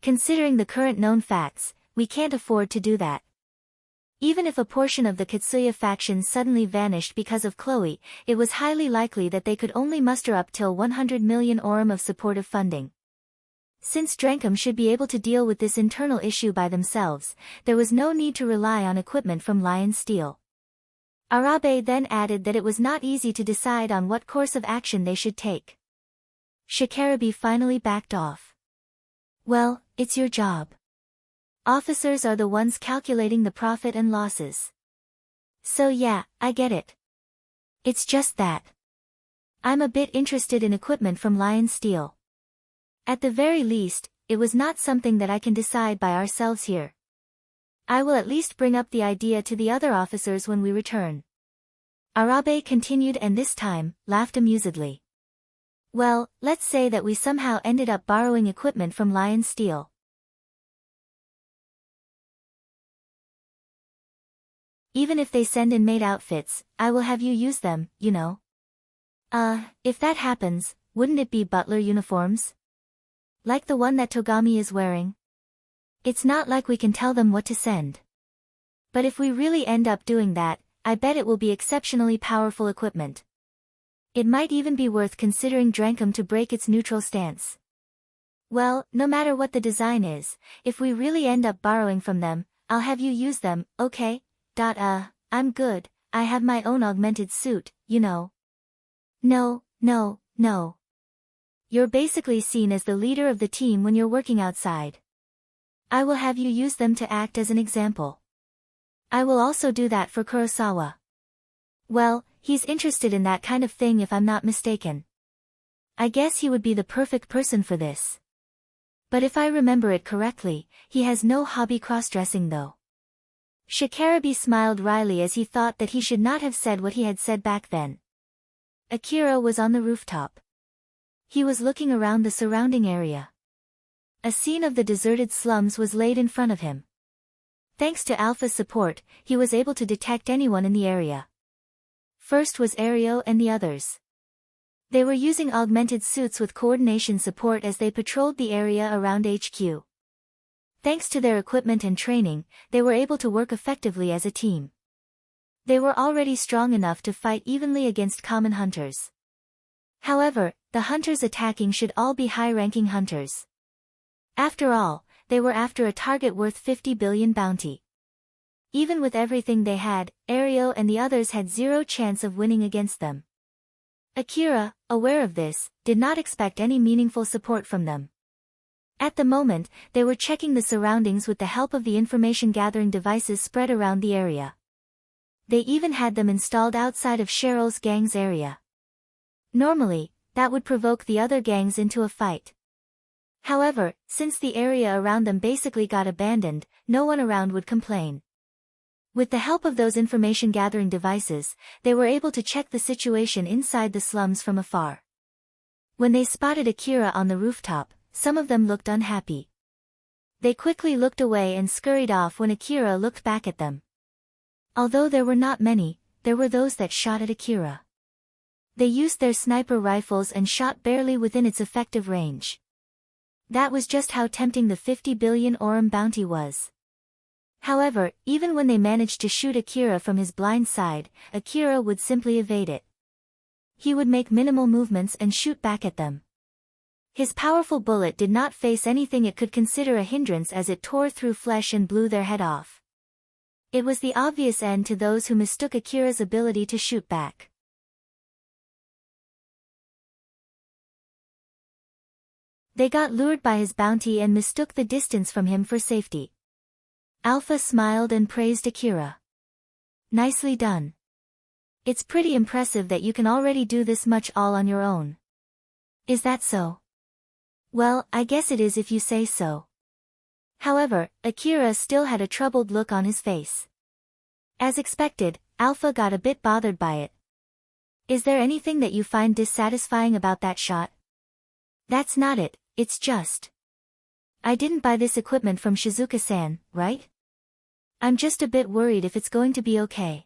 Considering the current known facts, we can't afford to do that. Even if a portion of the Katsuya faction suddenly vanished because of Chloe, it was highly likely that they could only muster up till 100 million orum of supportive funding. Since Drenkum should be able to deal with this internal issue by themselves, there was no need to rely on equipment from Lion Steel. Arabe then added that it was not easy to decide on what course of action they should take. Shikarabi finally backed off. Well, it's your job. Officers are the ones calculating the profit and losses. So yeah, I get it. It's just that I'm a bit interested in equipment from Lion Steel. At the very least, it was not something that I can decide by ourselves here. I will at least bring up the idea to the other officers when we return. Arabe continued and this time, laughed amusedly. Well, let's say that we somehow ended up borrowing equipment from Lion Steel. Even if they send in maid outfits, I will have you use them, you know. If that happens, wouldn't it be butler uniforms? Like the one that Togami is wearing? It's not like we can tell them what to send. But if we really end up doing that, I bet it will be exceptionally powerful equipment. It might even be worth considering Drankum to break its neutral stance. Well, no matter what the design is, if we really end up borrowing from them, I'll have you use them, okay? I'm good, I have my own augmented suit, you know. No. You're basically seen as the leader of the team when you're working outside. I will have you use them to act as an example. I will also do that for Kurosawa. Well, he's interested in that kind of thing if I'm not mistaken. I guess he would be the perfect person for this. But if I remember it correctly, he has no hobby cross-dressing though. Shikarabe smiled wryly as he thought that he should not have said what he had said back then. Akira was on the rooftop. He was looking around the surrounding area. A scene of the deserted slums was laid in front of him. Thanks to Alpha's support, he was able to detect anyone in the area. First was Ario and the others. They were using augmented suits with coordination support as they patrolled the area around HQ. Thanks to their equipment and training, they were able to work effectively as a team. They were already strong enough to fight evenly against common hunters. However, the hunters attacking should all be high-ranking hunters. After all, they were after a target worth 50 billion bounty. Even with everything they had, Ario and the others had zero chance of winning against them. Akira, aware of this, did not expect any meaningful support from them. At the moment, they were checking the surroundings with the help of the information-gathering devices spread around the area. They even had them installed outside of Shirou's gang's area. Normally, that would provoke the other gangs into a fight. However, since the area around them basically got abandoned, no one around would complain. With the help of those information-gathering devices, they were able to check the situation inside the slums from afar. When they spotted Akira on the rooftop, some of them looked unhappy. They quickly looked away and scurried off when Akira looked back at them. Although there were not many, there were those that shot at Akira. They used their sniper rifles and shot barely within its effective range. That was just how tempting the 50 billion Orum bounty was. However, even when they managed to shoot Akira from his blind side, Akira would simply evade it. He would make minimal movements and shoot back at them. His powerful bullet did not face anything it could consider a hindrance as it tore through flesh and blew their head off. It was the obvious end to those who mistook Akira's ability to shoot back. They got lured by his bounty and mistook the distance from him for safety. Alpha smiled and praised Akira. Nicely done. It's pretty impressive that you can already do this much all on your own. Is that so? Well, I guess it is if you say so. However, Akira still had a troubled look on his face. As expected, Alpha got a bit bothered by it. Is there anything that you find dissatisfying about that shot? That's not it, it's just. I didn't buy this equipment from Shizuka-san, right? I'm just a bit worried if it's going to be okay.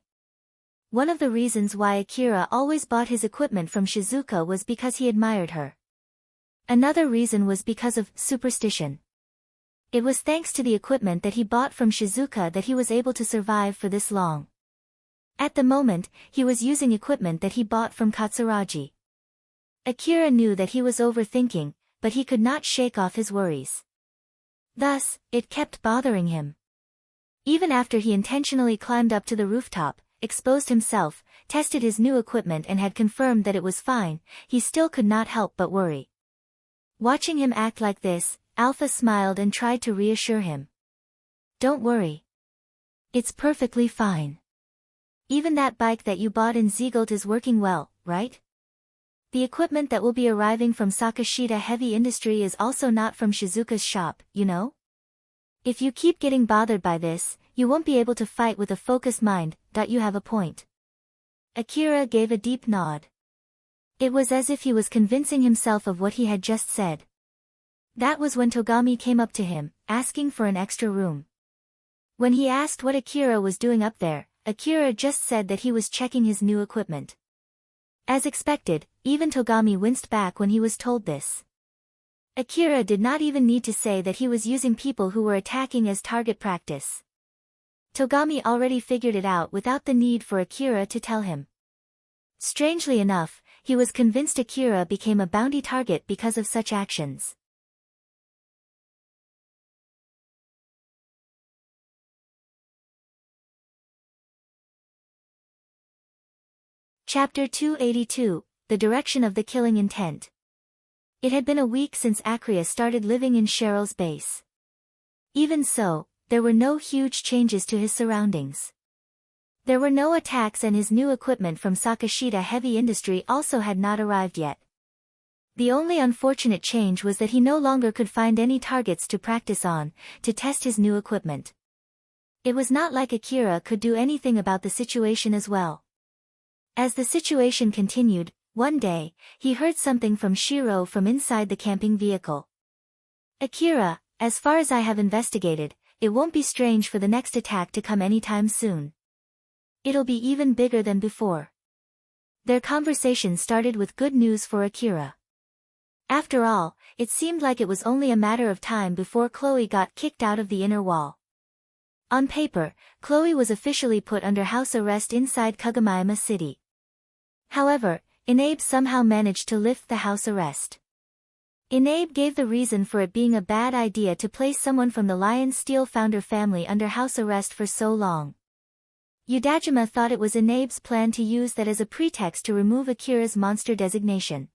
One of the reasons why Akira always bought his equipment from Shizuka was because he admired her. Another reason was because of superstition. It was thanks to the equipment that he bought from Shizuka that he was able to survive for this long. At the moment, he was using equipment that he bought from Katsuragi. Akira knew that he was overthinking, but he could not shake off his worries. Thus, it kept bothering him. Even after he intentionally climbed up to the rooftop, exposed himself, tested his new equipment and had confirmed that it was fine, he still could not help but worry. Watching him act like this, Alpha smiled and tried to reassure him. Don't worry. It's perfectly fine. Even that bike that you bought in Ziegelt is working well, right? The equipment that will be arriving from Sakashita Heavy Industry is also not from Shizuka's shop, you know? If you keep getting bothered by this, you won't be able to fight with a focused mind. You have a point. Akira gave a deep nod. It was as if he was convincing himself of what he had just said. That was when Togami came up to him, asking for an extra room. When he asked what Akira was doing up there, Akira just said that he was checking his new equipment. As expected, even Togami winced back when he was told this. Akira did not even need to say that he was using people who were attacking as target practice. Togami already figured it out without the need for Akira to tell him. Strangely enough, he was convinced Akira became a bounty target because of such actions. Chapter 282, The Direction of the Killing Intent. It had been a week since Akira started living in Shirou's base. Even so, there were no huge changes to his surroundings. There were no attacks and his new equipment from Sakashita Heavy Industry also had not arrived yet. The only unfortunate change was that he no longer could find any targets to practice on, to test his new equipment. It was not like Akira could do anything about the situation as well. As the situation continued, one day, he heard something from Shirou from inside the camping vehicle. Akira, as far as I have investigated, it won't be strange for the next attack to come anytime soon. It'll be even bigger than before. Their conversation started with good news for Akira. After all, it seemed like it was only a matter of time before Chloe got kicked out of the inner wall. On paper, Chloe was officially put under house arrest inside Kagamaima City. However, Inabe somehow managed to lift the house arrest. Inabe gave the reason for it being a bad idea to place someone from the Lion Steel founder family under house arrest for so long. Yudajima thought it was Inabe's plan to use that as a pretext to remove Akira's monster designation.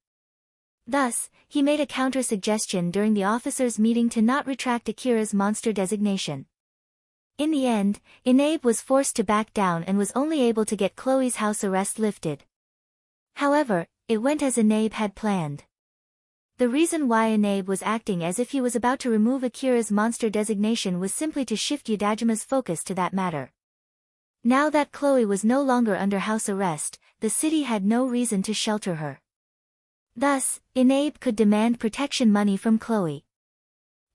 Thus, he made a counter-suggestion during the officers' meeting to not retract Akira's monster designation. In the end, Inabe was forced to back down and was only able to get Chloe's house arrest lifted. However, it went as Inabe had planned. The reason why Inabe was acting as if he was about to remove Akira's monster designation was simply to shift Yudajima's focus to that matter. Now that Chloe was no longer under house arrest, the city had no reason to shelter her. Thus, Inabe could demand protection money from Chloe.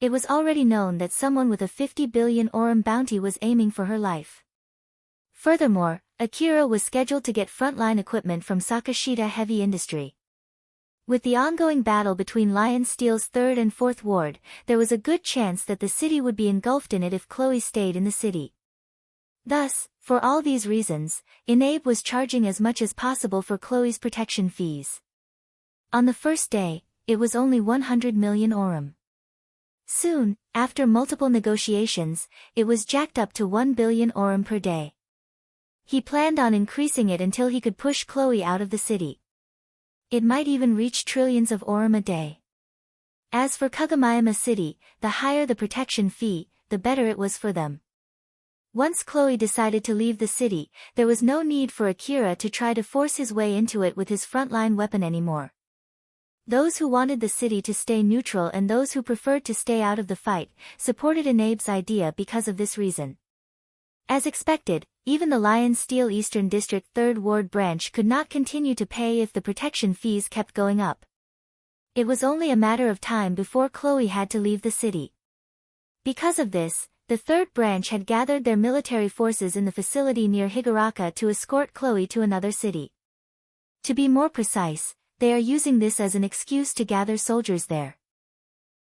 It was already known that someone with a 50 billion orum bounty was aiming for her life. Furthermore, Akira was scheduled to get frontline equipment from Sakashita Heavy Industry. With the ongoing battle between Lion Steel's 3rd and 4th Ward, there was a good chance that the city would be engulfed in it if Chloe stayed in the city. Thus, for all these reasons, Inabe was charging as much as possible for Chloe's protection fees. On the first day, it was only 100 million orum. Soon, after multiple negotiations, it was jacked up to 1 billion orum per day. He planned on increasing it until he could push Chloe out of the city. It might even reach trillions of orum a day. As for Kagamaima City, the higher the protection fee, the better it was for them. Once Chloe decided to leave the city, there was no need for Akira to try to force his way into it with his frontline weapon anymore. Those who wanted the city to stay neutral and those who preferred to stay out of the fight, supported Inabe's idea because of this reason. As expected, even the Lion Steel Eastern District 3rd Ward branch could not continue to pay if the protection fees kept going up. It was only a matter of time before Chloe had to leave the city. Because of this, the 3rd branch had gathered their military forces in the facility near Higuraka to escort Chloe to another city. To be more precise, they are using this as an excuse to gather soldiers there.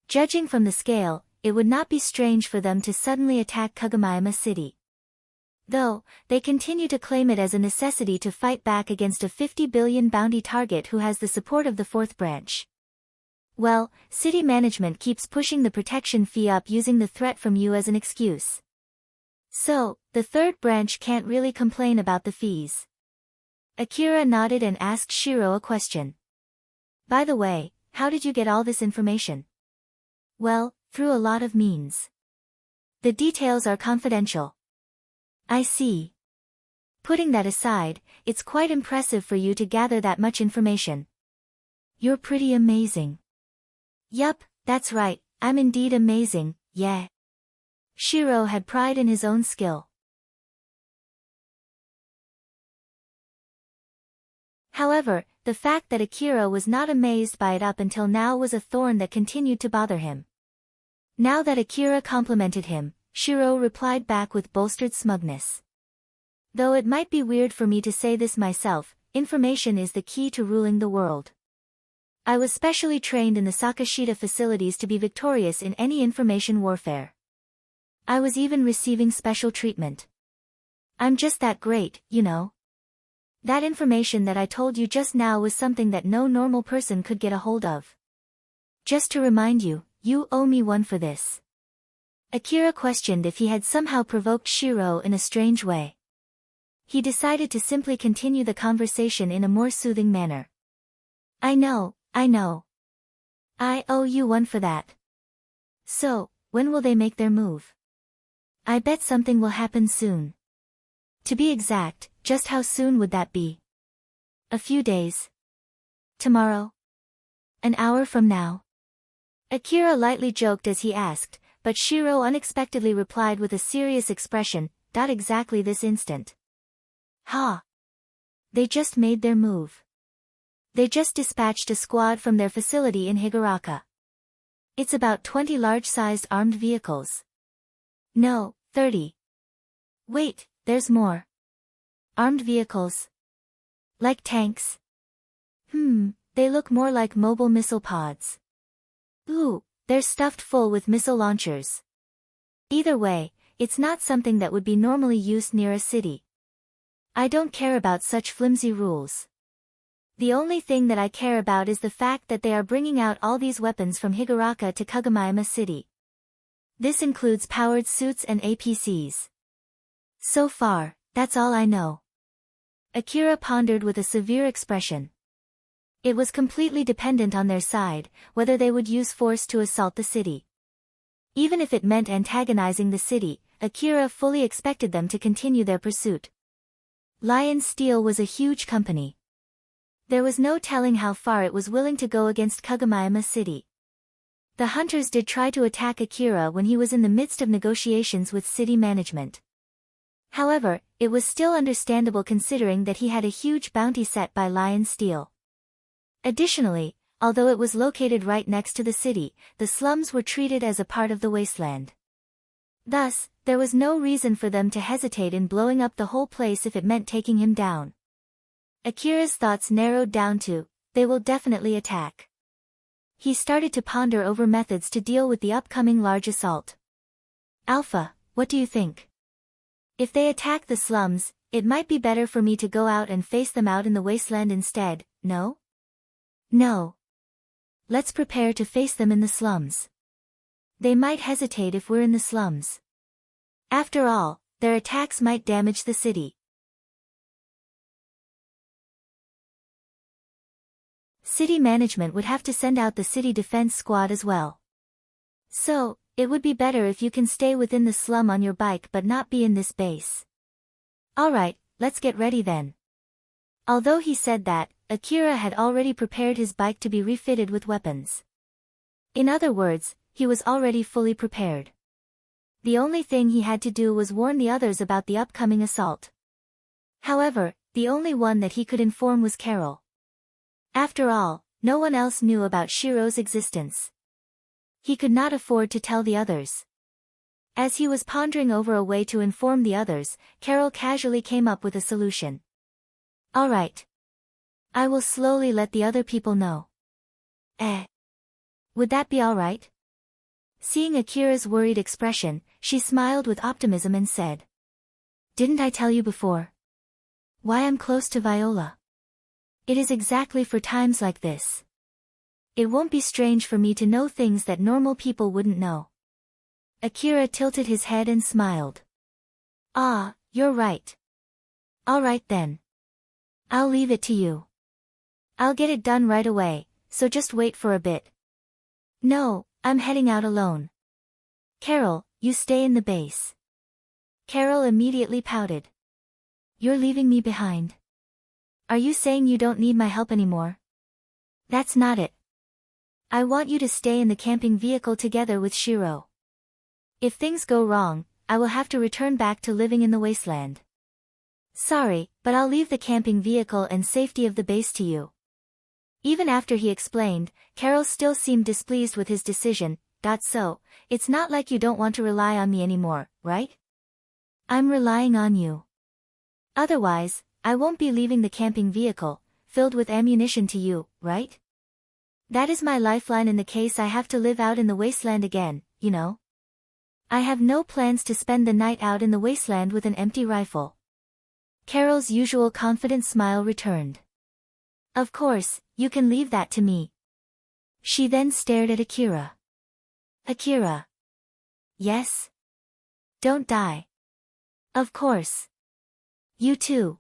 Judging from the scale, it would not be strange for them to suddenly attack Kagamaima City. Though, they continue to claim it as a necessity to fight back against a 50 billion bounty target who has the support of the 4th branch. Well, city management keeps pushing the protection fee up using the threat from you as an excuse. So, the 3rd branch can't really complain about the fees. Akira nodded and asked Shirou a question. By the way, how did you get all this information? Well, through a lot of means. The details are confidential. I see. Putting that aside, it's quite impressive for you to gather that much information. You're pretty amazing. Yup, that's right, I'm indeed amazing, yeah. Shirou had pride in his own skill. However, the fact that Akira was not amazed by it up until now was a thorn that continued to bother him. Now that Akira complimented him, Shirou replied back with bolstered smugness. Though it might be weird for me to say this myself, information is the key to ruling the world. I was specially trained in the Sakashita facilities to be victorious in any information warfare. I was even receiving special treatment. I'm just that great, you know. That information that I told you just now was something that no normal person could get a hold of. Just to remind you, you owe me one for this. Akira questioned if he had somehow provoked Shirou in a strange way. He decided to simply continue the conversation in a more soothing manner. I know. I owe you one for that. So, when will they make their move? I bet something will happen soon. To be exact, just how soon would that be? A few days? Tomorrow? An hour from now? Akira lightly joked as he asked, but Shirou unexpectedly replied with a serious expression, "Not exactly this instant." Ha! They just made their move. They just dispatched a squad from their facility in Higuraka. It's about 20 large-sized armed vehicles. No, 30. Wait, there's more. Armed vehicles? Like tanks? They look more like mobile missile pods. Ooh, they're stuffed full with missile launchers. Either way, it's not something that would be normally used near a city. I don't care about such flimsy rules. The only thing that I care about is the fact that they are bringing out all these weapons from Higuraka to Kagomayama City. This includes powered suits and APCs. So far, that's all I know. Akira pondered with a severe expression. It was completely dependent on their side, whether they would use force to assault the city. Even if it meant antagonizing the city, Akira fully expected them to continue their pursuit. Lion Steel was a huge company. There was no telling how far it was willing to go against Kagomayama City. The hunters did try to attack Akira when he was in the midst of negotiations with city management. However, it was still understandable considering that he had a huge bounty set by Lion Steel. Additionally, although it was located right next to the city, the slums were treated as a part of the wasteland. Thus, there was no reason for them to hesitate in blowing up the whole place if it meant taking him down. Akira's thoughts narrowed down to, they will definitely attack. He started to ponder over methods to deal with the upcoming large assault. Alpha, what do you think? If they attack the slums, it might be better for me to go out and face them out in the wasteland instead, no? No. Let's prepare to face them in the slums. They might hesitate if we're in the slums. After all, their attacks might damage the city. City management would have to send out the city defense squad as well. So, it would be better if you can stay within the slum on your bike but not be in this base. Alright, let's get ready then. Although he said that, Akira had already prepared his bike to be refitted with weapons. In other words, he was already fully prepared. The only thing he had to do was warn the others about the upcoming assault. However, the only one that he could inform was Carol. After all, no one else knew about Shirou's existence. He could not afford to tell the others. As he was pondering over a way to inform the others, Carol casually came up with a solution. Alright. I will slowly let the other people know. Would that be alright? Seeing Akira's worried expression, she smiled with optimism and said. Didn't I tell you before? Why I'm close to Viola. It is exactly for times like this. It won't be strange for me to know things that normal people wouldn't know. Akira tilted his head and smiled. Ah, you're right. Alright then. I'll leave it to you. I'll get it done right away, so just wait for a bit. No, I'm heading out alone. Carol, you stay in the base. Carol immediately pouted. You're leaving me behind. Are you saying you don't need my help anymore? That's not it. I want you to stay in the camping vehicle together with Shirou. If things go wrong, I will have to return back to living in the wasteland. Sorry, but I'll leave the camping vehicle and safety of the base to you. Even after he explained, Carol still seemed displeased with his decision. So, it's not like you don't want to rely on me anymore, right? I'm relying on you. Otherwise, I won't be leaving the camping vehicle, filled with ammunition to you, right? That is my lifeline in the case I have to live out in the wasteland again, you know? I have no plans to spend the night out in the wasteland with an empty rifle. Carol's usual confident smile returned. Of course, you can leave that to me. She then stared at Akira. Akira. Yes? Don't die. Of course. You too.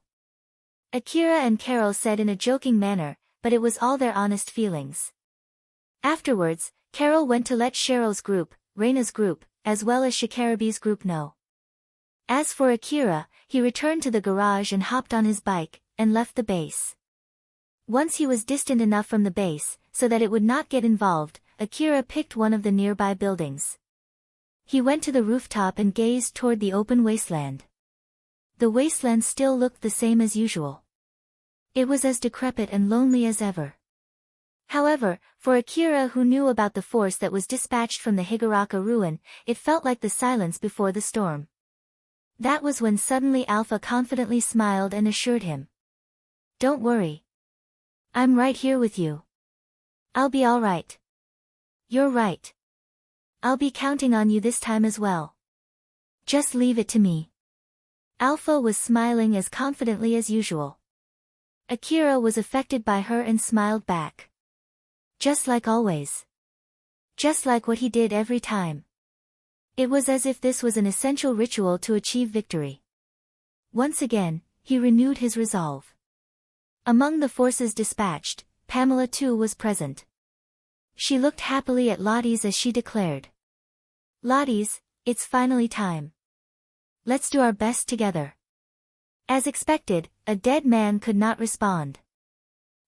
Akira and Carol said in a joking manner, but it was all their honest feelings. Afterwards, Carol went to let Shirou's group, Reina's group, as well as Shikarabe's group know. As for Akira, he returned to the garage and hopped on his bike, and left the base. Once he was distant enough from the base, so that it would not get involved, Akira picked one of the nearby buildings. He went to the rooftop and gazed toward the open wasteland. The wasteland still looked the same as usual. It was as decrepit and lonely as ever. However, for Akira, who knew about the force that was dispatched from the Higuraka ruin, it felt like the silence before the storm. That was when suddenly Alpha confidently smiled and assured him. Don't worry. I'm right here with you. I'll be all right. You're right. I'll be counting on you this time as well. Just leave it to me. Alpha was smiling as confidently as usual. Akira was affected by her and smiled back. Just like always. Just like what he did every time. It was as if this was an essential ritual to achieve victory. Once again, he renewed his resolve. Among the forces dispatched, Pamela too was present. She looked happily at Lottie's as she declared. Lottie's, it's finally time. Let's do our best together. As expected, a dead man could not respond.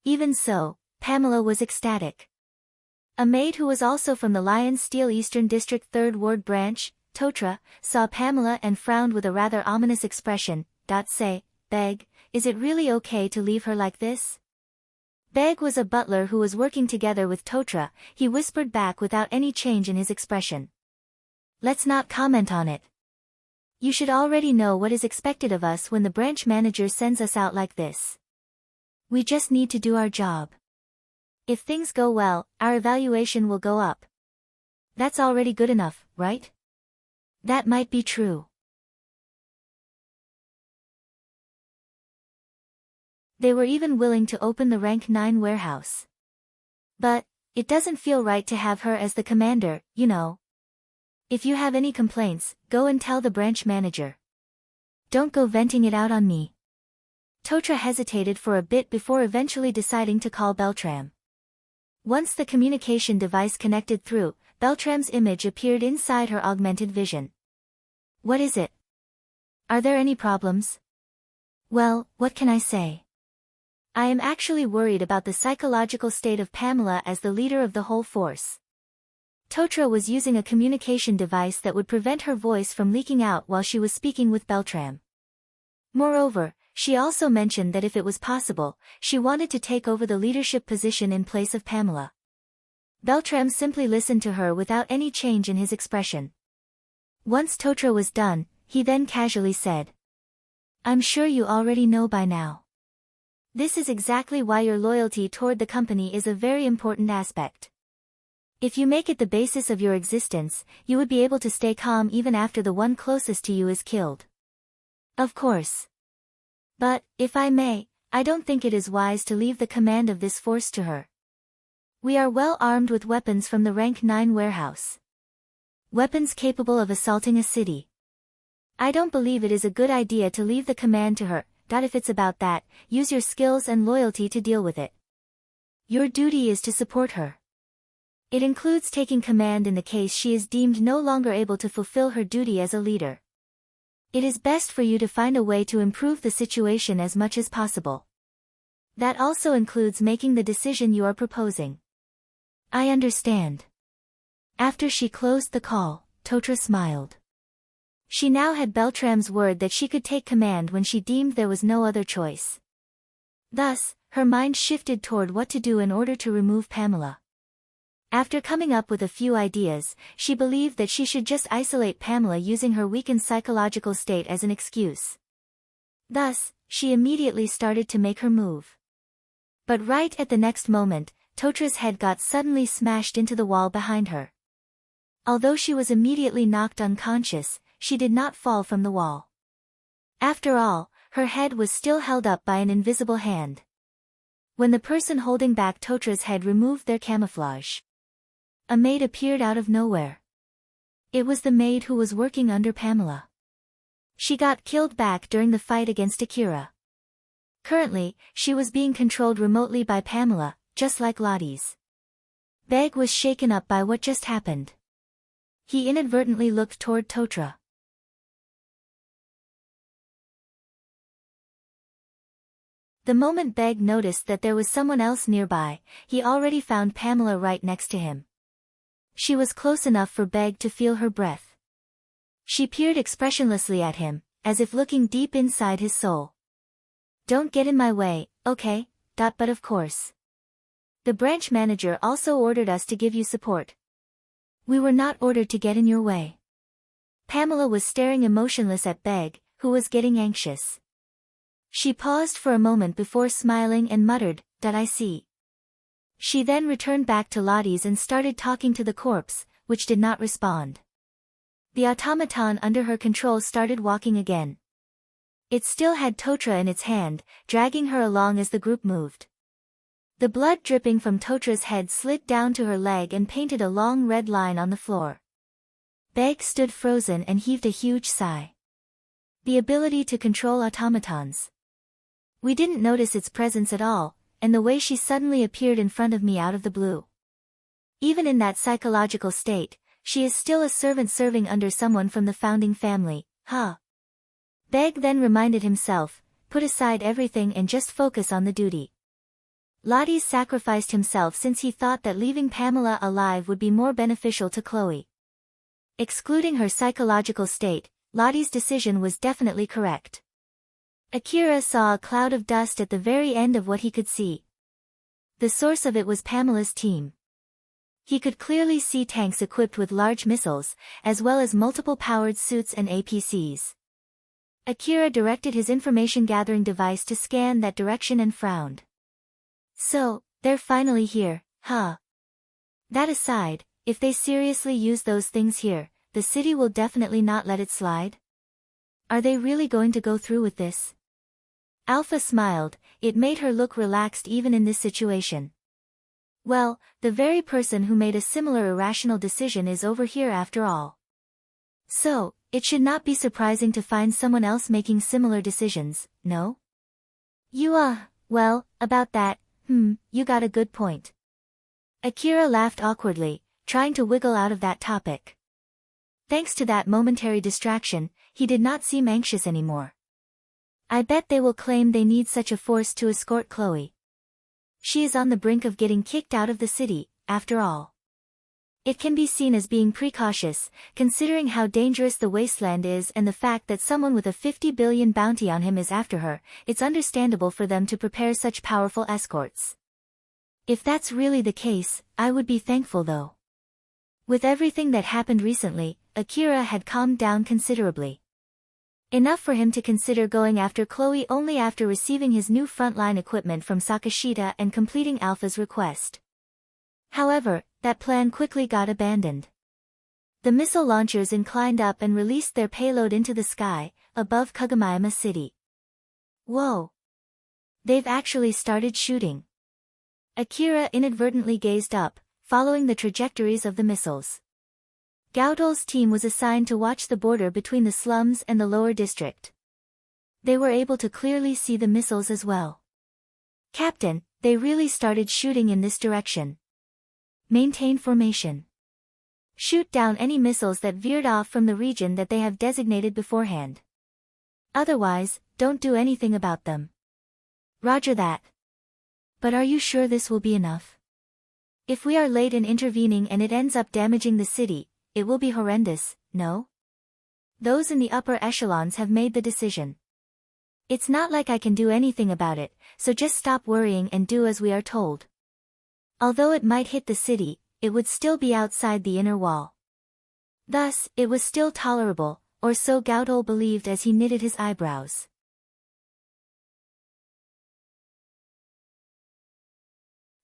Even so, Pamela was ecstatic. A maid who was also from the Lion Steel Eastern District 3rd Ward Branch, Totra, saw Pamela and frowned with a rather ominous expression. Say, Beg, is it really okay to leave her like this? Beg was a butler who was working together with Totra. He whispered back without any change in his expression. Let's not comment on it. You should already know what is expected of us when the branch manager sends us out like this. We just need to do our job. If things go well, our evaluation will go up. That's already good enough, right? That might be true. They were even willing to open the Rank 9 warehouse. But, it doesn't feel right to have her as the commander, you know. If you have any complaints, go and tell the branch manager. Don't go venting it out on me. Totra hesitated for a bit before eventually deciding to call Beltram. Once the communication device connected through, Beltram's image appeared inside her augmented vision. What is it? Are there any problems? Well, what can I say? I am actually worried about the psychological state of Pamela as the leader of the whole force. Totra was using a communication device that would prevent her voice from leaking out while she was speaking with Beltram. Moreover, she also mentioned that if it was possible, she wanted to take over the leadership position in place of Pamela. Beltram simply listened to her without any change in his expression. Once Totra was done, he then casually said. I'm sure you already know by now. This is exactly why your loyalty toward the company is a very important aspect. If you make it the basis of your existence, you would be able to stay calm even after the one closest to you is killed. Of course. But, if I may, I don't think it is wise to leave the command of this force to her. We are well armed with weapons from the Rank 9 warehouse. Weapons capable of assaulting a city. I don't believe it is a good idea to leave the command to her. If it's about that, use your skills and loyalty to deal with it. Your duty is to support her. It includes taking command in the case she is deemed no longer able to fulfill her duty as a leader. It is best for you to find a way to improve the situation as much as possible. That also includes making the decision you are proposing. I understand. After she closed the call, Totra smiled. She now had Beltram's word that she could take command when she deemed there was no other choice. Thus, her mind shifted toward what to do in order to remove Pamela. After coming up with a few ideas, she believed that she should just isolate Pamela using her weakened psychological state as an excuse. Thus, she immediately started to make her move. But right at the next moment, Totra's head got suddenly smashed into the wall behind her. Although she was immediately knocked unconscious, she did not fall from the wall. After all, her head was still held up by an invisible hand. When the person holding back Totra's head removed their camouflage, a maid appeared out of nowhere. It was the maid who was working under Pamela. She got killed back during the fight against Akira. Currently, she was being controlled remotely by Pamela, just like Lottie's. Beg was shaken up by what just happened. He inadvertently looked toward Totra. The moment Beg noticed that there was someone else nearby, he already found Pamela right next to him. She was close enough for Beg to feel her breath. She peered expressionlessly at him, as if looking deep inside his soul. "Don't get in my way, okay, but of course. The branch manager also ordered us to give you support. We were not ordered to get in your way." Pamela was staring emotionless at Beg, who was getting anxious. She paused for a moment before smiling and muttered, "I see." She then returned back to Lottie's and started talking to the corpse, which did not respond. The automaton under her control started walking again. It still had Totra in its hand, dragging her along as the group moved. The blood dripping from Totra's head slid down to her leg and painted a long red line on the floor. Beg stood frozen and heaved a huge sigh. The ability to control automatons. We didn't notice its presence at all, and the way she suddenly appeared in front of me out of the blue. Even in that psychological state, she is still a servant serving under someone from the founding family, huh? Beg then reminded himself, put aside everything and just focus on the duty. Lottie sacrificed himself since he thought that leaving Pamela alive would be more beneficial to Chloe. Excluding her psychological state, Lottie's decision was definitely correct. Akira saw a cloud of dust at the very end of what he could see. The source of it was Pamela's team. He could clearly see tanks equipped with large missiles, as well as multiple powered suits and APCs. Akira directed his information-gathering device to scan that direction and frowned. "So, they're finally here, huh? That aside, if they seriously use those things here, the city will definitely not let it slide? Are they really going to go through with this?" Alpha smiled, it made her look relaxed even in this situation. "Well, the very person who made a similar irrational decision is over here after all. So, it should not be surprising to find someone else making similar decisions, no? Well, about that, you got a good point." Akira laughed awkwardly, trying to wiggle out of that topic. Thanks to that momentary distraction, he did not seem anxious anymore. "I bet they will claim they need such a force to escort Chloe. She is on the brink of getting kicked out of the city, after all. It can be seen as being precautious, considering how dangerous the wasteland is and the fact that someone with a 50 billion bounty on him is after her. It's understandable for them to prepare such powerful escorts. If that's really the case, I would be thankful though." With everything that happened recently, Akira had calmed down considerably. Enough for him to consider going after Chloe only after receiving his new frontline equipment from Sakashita and completing Alpha's request. However, that plan quickly got abandoned. The missile launchers inclined up and released their payload into the sky, above Kagomayama City. Whoa! They've actually started shooting. Akira inadvertently gazed up, following the trajectories of the missiles. Gaudol's team was assigned to watch the border between the slums and the lower district. They were able to clearly see the missiles as well. "Captain, they really started shooting in this direction. Maintain formation. Shoot down any missiles that veered off from the region that they have designated beforehand. Otherwise, don't do anything about them." "Roger that. But are you sure this will be enough? If we are late in intervening and it ends up damaging the city, it will be horrendous, no? Those in the upper echelons have made the decision. It's not like I can do anything about it, so just stop worrying and do as we are told. Although it might hit the city, it would still be outside the inner wall." Thus, it was still tolerable, or so Gaudol believed as he knitted his eyebrows.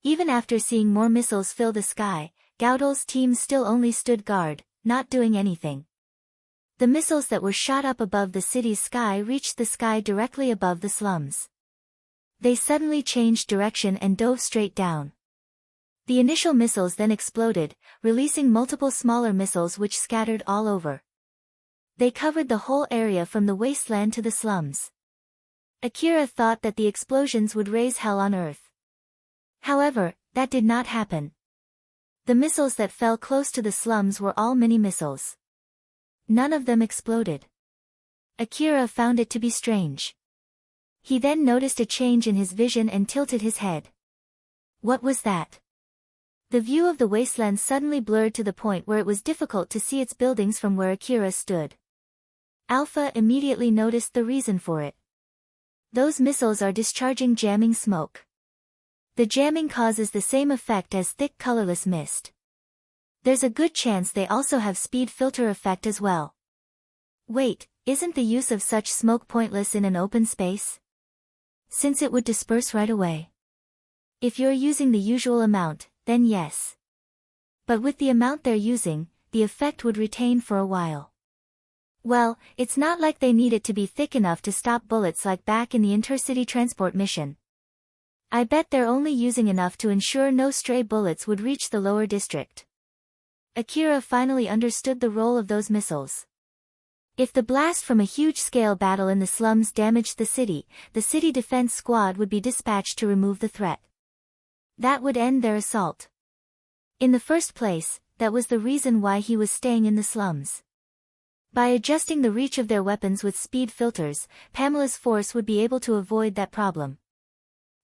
Even after seeing more missiles fill the sky, Gaudol's team still only stood guard, not doing anything. The missiles that were shot up above the city's sky reached the sky directly above the slums. They suddenly changed direction and dove straight down. The initial missiles then exploded, releasing multiple smaller missiles which scattered all over. They covered the whole area from the wasteland to the slums. Akira thought that the explosions would raise hell on Earth. However, that did not happen. The missiles that fell close to the slums were all mini-missiles. None of them exploded. Akira found it to be strange. He then noticed a change in his vision and tilted his head. What was that? The view of the wasteland suddenly blurred to the point where it was difficult to see its buildings from where Akira stood. Alpha immediately noticed the reason for it. Those missiles are discharging jamming smoke. The jamming causes the same effect as thick colorless mist. There's a good chance they also have speed filter effect as well. Wait, isn't the use of such smoke pointless in an open space? Since it would disperse right away. If you're using the usual amount, then yes. But with the amount they're using, the effect would retain for a while. Well, it's not like they need it to be thick enough to stop bullets like back in the intercity transport mission. I bet they're only using enough to ensure no stray bullets would reach the lower district. Akira finally understood the role of those missiles. If the blast from a huge-scale battle in the slums damaged the city defense squad would be dispatched to remove the threat. That would end their assault. In the first place, that was the reason why he was staying in the slums. By adjusting the reach of their weapons with speed filters, Pamela's force would be able to avoid that problem.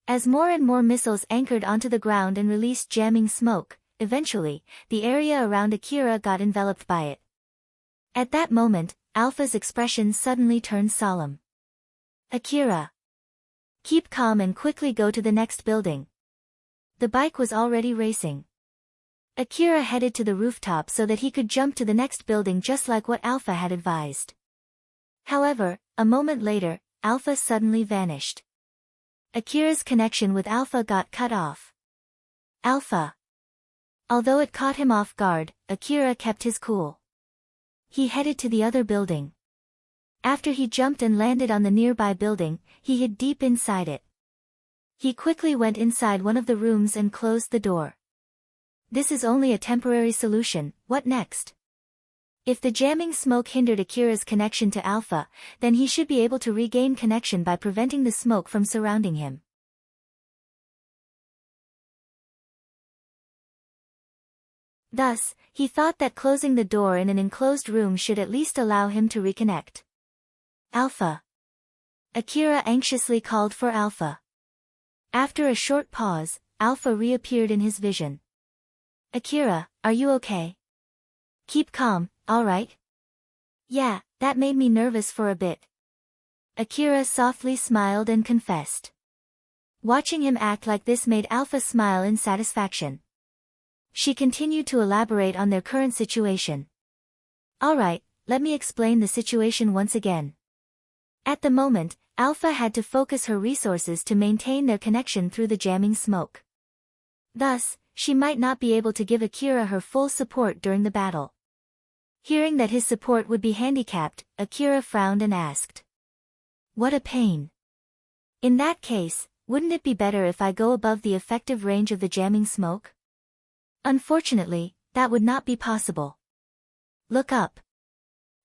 As more and more missiles anchored onto the ground and released jamming smoke, eventually, the area around Akira got enveloped by it. At that moment, Alpha's expression suddenly turned solemn. Akira. Keep calm and quickly go to the next building. The bike was already racing. Akira headed to the rooftop so that he could jump to the next building just like what Alpha had advised. However, a moment later, Alpha suddenly vanished. Akira's connection with Alpha got cut off. Alpha. Although it caught him off guard, Akira kept his cool. He headed to the other building. After he jumped and landed on the nearby building, he hid deep inside it. He quickly went inside one of the rooms and closed the door. This is only a temporary solution, what next? If the jamming smoke hindered Akira's connection to Alpha, then he should be able to regain connection by preventing the smoke from surrounding him. Thus, he thought that closing the door in an enclosed room should at least allow him to reconnect. Alpha. Akira anxiously called for Alpha. After a short pause, Alpha reappeared in his vision. Akira, are you okay? Keep calm, alright? Yeah, that made me nervous for a bit. Akira softly smiled and confessed. Watching him act like this made Alpha smile in satisfaction. She continued to elaborate on their current situation. Alright, let me explain the situation once again. At the moment, Alpha had to focus her resources to maintain their connection through the jamming smoke. Thus, she might not be able to give Akira her full support during the battle. Hearing that his support would be handicapped, Akira frowned and asked. What a pain. In that case, wouldn't it be better if I go above the effective range of the jamming smoke? Unfortunately, that would not be possible. Look up.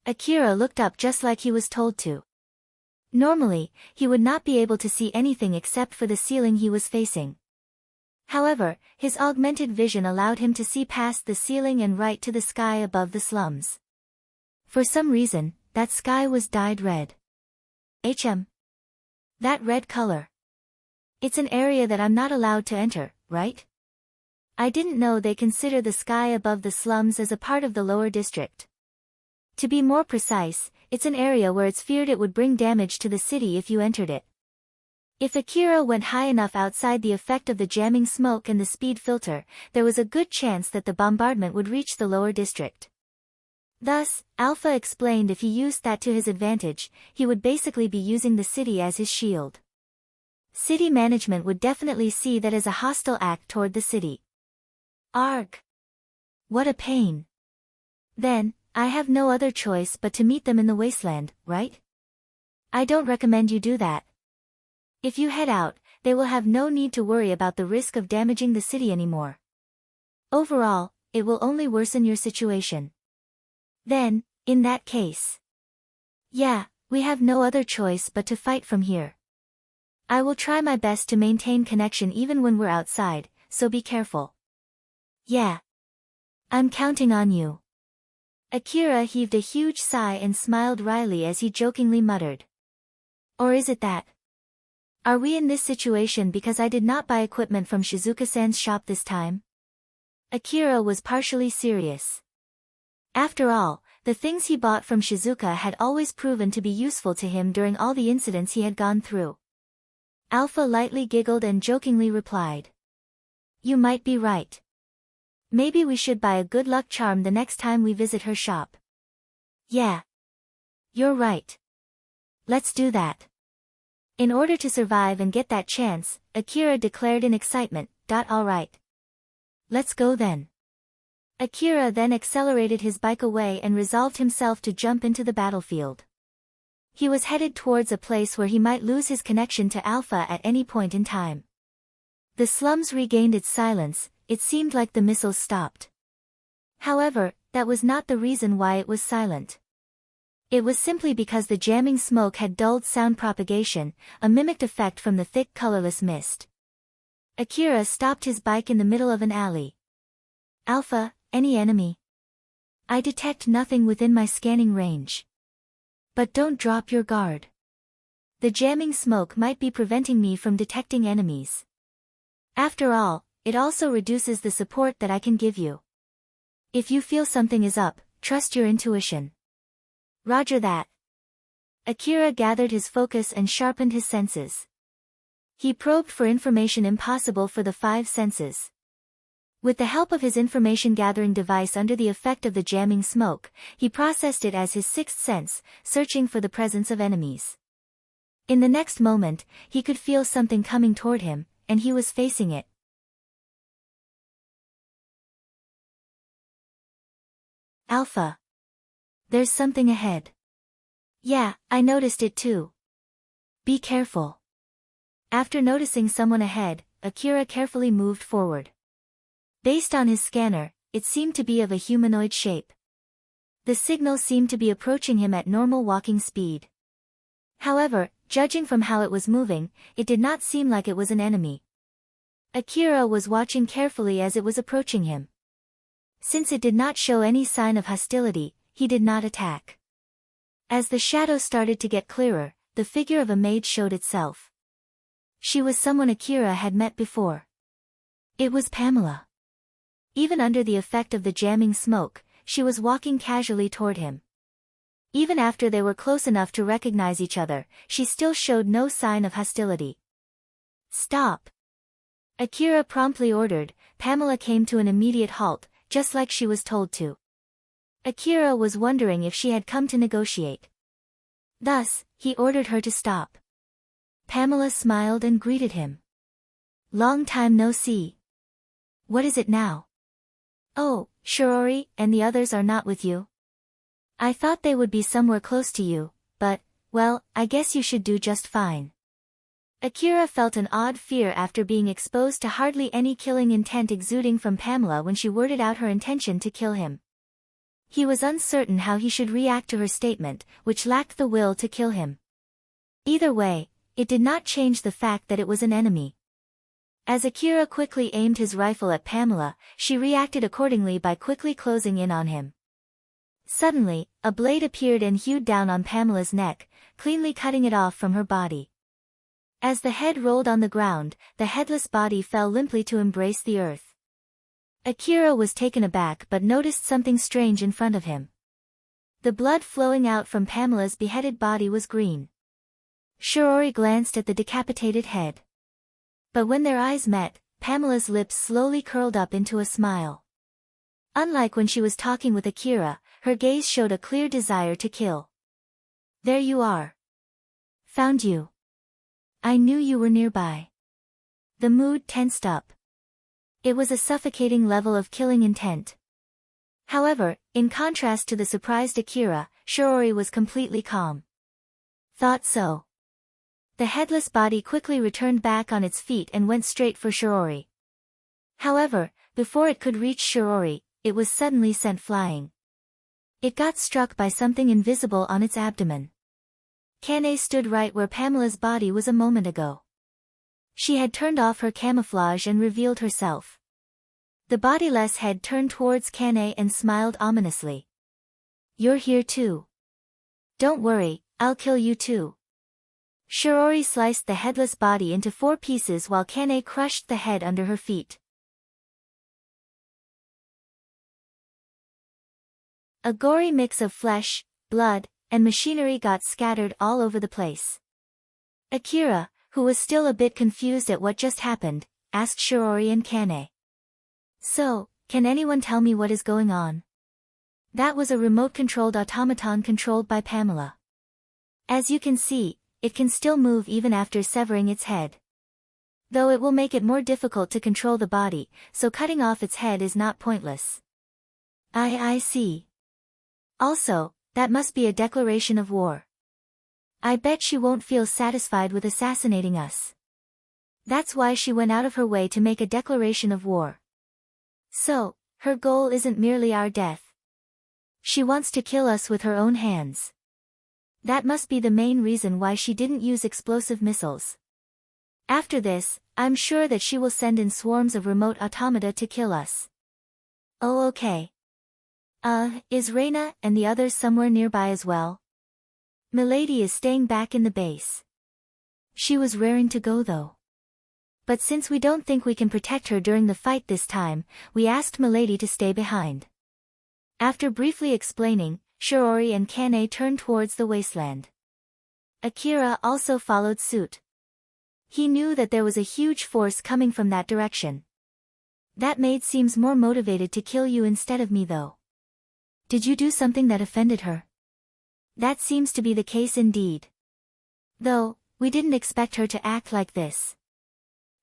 Akira looked up just like he was told to. Normally, he would not be able to see anything except for the ceiling he was facing. However, his augmented vision allowed him to see past the ceiling and right to the sky above the slums. For some reason, that sky was dyed red. That red color. It's an area that I'm not allowed to enter, right? I didn't know they consider the sky above the slums as a part of the lower district. To be more precise, it's an area where it's feared it would bring damage to the city if you entered it. If Akira went high enough outside the effect of the jamming smoke and the speed filter, there was a good chance that the bombardment would reach the lower district. Thus, Alpha explained if he used that to his advantage, he would basically be using the city as his shield. City management would definitely see that as a hostile act toward the city. Arg! What a pain. Then, I have no other choice but to meet them in the wasteland, right? I don't recommend you do that. If you head out, they will have no need to worry about the risk of damaging the city anymore. Overall, it will only worsen your situation. Then, in that case. Yeah, we have no other choice but to fight from here. I will try my best to maintain connection even when we're outside, so be careful. Yeah. I'm counting on you. Akira heaved a huge sigh and smiled wryly as he jokingly muttered. Or is it that? Are we in this situation because I did not buy equipment from Shizuka-san's shop this time? Akira was partially serious. After all, the things he bought from Shizuka had always proven to be useful to him during all the incidents he had gone through. Alpha lightly giggled and jokingly replied. You might be right. Maybe we should buy a good luck charm the next time we visit her shop. Yeah. You're right. Let's do that. In order to survive and get that chance, Akira declared in excitement, all right. Let's go then. Akira then accelerated his bike away and resolved himself to jump into the battlefield. He was headed towards a place where he might lose his connection to Alpha at any point in time. The slums regained its silence, it seemed like the missiles stopped. However, that was not the reason why it was silent. It was simply because the jamming smoke had dulled sound propagation, a mimicked effect from the thick colorless mist. Akira stopped his bike in the middle of an alley. Alpha, any enemy? I detect nothing within my scanning range. But don't drop your guard. The jamming smoke might be preventing me from detecting enemies. After all, it also reduces the support that I can give you. If you feel something is up, trust your intuition. Roger that. Akira gathered his focus and sharpened his senses. He probed for information impossible for the five senses. With the help of his information-gathering device under the effect of the jamming smoke, he processed it as his sixth sense, searching for the presence of enemies. In the next moment, he could feel something coming toward him, and he was facing it. Alpha. There's something ahead. Yeah, I noticed it too. Be careful. After noticing someone ahead, Akira carefully moved forward. Based on his scanner, it seemed to be of a humanoid shape. The signal seemed to be approaching him at normal walking speed. However, judging from how it was moving, it did not seem like it was an enemy. Akira was watching carefully as it was approaching him. Since it did not show any sign of hostility, he did not attack. As the shadow started to get clearer, the figure of a maid showed itself. She was someone Akira had met before. It was Pamela. Even under the effect of the jamming smoke, she was walking casually toward him. Even after they were close enough to recognize each other, she still showed no sign of hostility. Stop! Akira promptly ordered. Pamela came to an immediate halt, just like she was told to. Akira was wondering if she had come to negotiate. Thus, he ordered her to stop. Pamela smiled and greeted him. Long time no see. What is it now? Oh, Shirou and the others are not with you? I thought they would be somewhere close to you, but, well, I guess you should do just fine. Akira felt an odd fear after being exposed to hardly any killing intent exuding from Pamela when she worded out her intention to kill him. He was uncertain how he should react to her statement, which lacked the will to kill him. Either way, it did not change the fact that it was an enemy. As Akira quickly aimed his rifle at Pamela, she reacted accordingly by quickly closing in on him. Suddenly, a blade appeared and hewed down on Pamela's neck, cleanly cutting it off from her body. As the head rolled on the ground, the headless body fell limply to embrace the earth. Akira was taken aback but noticed something strange in front of him. The blood flowing out from Pamela's beheaded body was green. Shirou glanced at the decapitated head. But when their eyes met, Pamela's lips slowly curled up into a smile. Unlike when she was talking with Akira, her gaze showed a clear desire to kill. There you are. Found you. I knew you were nearby. The mood tensed up. It was a suffocating level of killing intent. However, in contrast to the surprised Akira, Shirou was completely calm. Thought so. The headless body quickly returned back on its feet and went straight for Shirou. However, before it could reach Shirou, it was suddenly sent flying. It got struck by something invisible on its abdomen. Kane stood right where Pamela's body was a moment ago. She had turned off her camouflage and revealed herself. The bodiless head turned towards Kane and smiled ominously. You're here too. Don't worry, I'll kill you too. Shirou sliced the headless body into 4 pieces while Kane crushed the head under her feet. A gory mix of flesh, blood, and machinery got scattered all over the place. Akira, who was still a bit confused at what just happened, asked Shirou and Kane. So, can anyone tell me what is going on? That was a remote-controlled automaton controlled by Pamela. As you can see, it can still move even after severing its head. Though it will make it more difficult to control the body, so cutting off its head is not pointless. I see. Also, that must be a declaration of war. I bet she won't feel satisfied with assassinating us. That's why she went out of her way to make a declaration of war. So, her goal isn't merely our death. She wants to kill us with her own hands. That must be the main reason why she didn't use explosive missiles. After this, I'm sure that she will send in swarms of remote automata to kill us. Oh okay. Is Reina and the others somewhere nearby as well? Milady is staying back in the base. She was raring to go though. But since we don't think we can protect her during the fight this time, we asked Milady to stay behind. After briefly explaining, Shirou and Kane turned towards the wasteland. Akira also followed suit. He knew that there was a huge force coming from that direction. That maid seems more motivated to kill you instead of me though. Did you do something that offended her? That seems to be the case indeed. Though, we didn't expect her to act like this.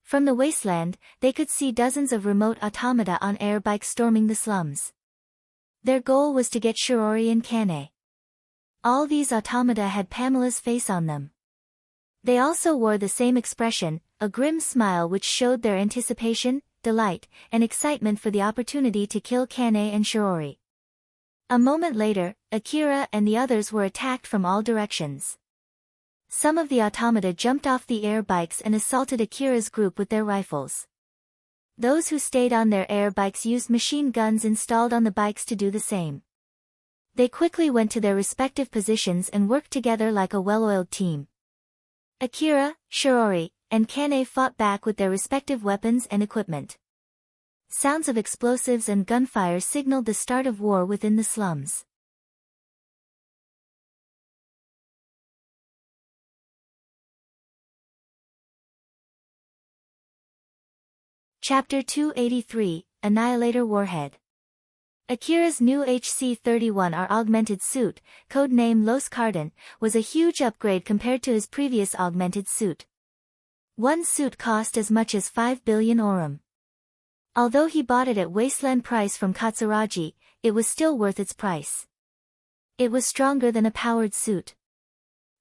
From the wasteland, they could see dozens of remote automata on air bikes storming the slums. Their goal was to get Shirou and Kane. All these automata had Pamela's face on them. They also wore the same expression, a grim smile which showed their anticipation, delight, and excitement for the opportunity to kill Kane and Shirou. A moment later, Akira and the others were attacked from all directions. Some of the automata jumped off the air bikes and assaulted Akira's group with their rifles. Those who stayed on their air bikes used machine guns installed on the bikes to do the same. They quickly went to their respective positions and worked together like a well-oiled team. Akira, Shirou, and Kane fought back with their respective weapons and equipment. Sounds of explosives and gunfire signaled the start of war within the slums. Chapter 283, Annihilator Warhead. Akira's new HC-31R augmented suit, codename Los Cardin, was a huge upgrade compared to his previous augmented suit. One suit cost as much as 5 billion orum. Although he bought it at wasteland price from Katsuragi, it was still worth its price. It was stronger than a powered suit.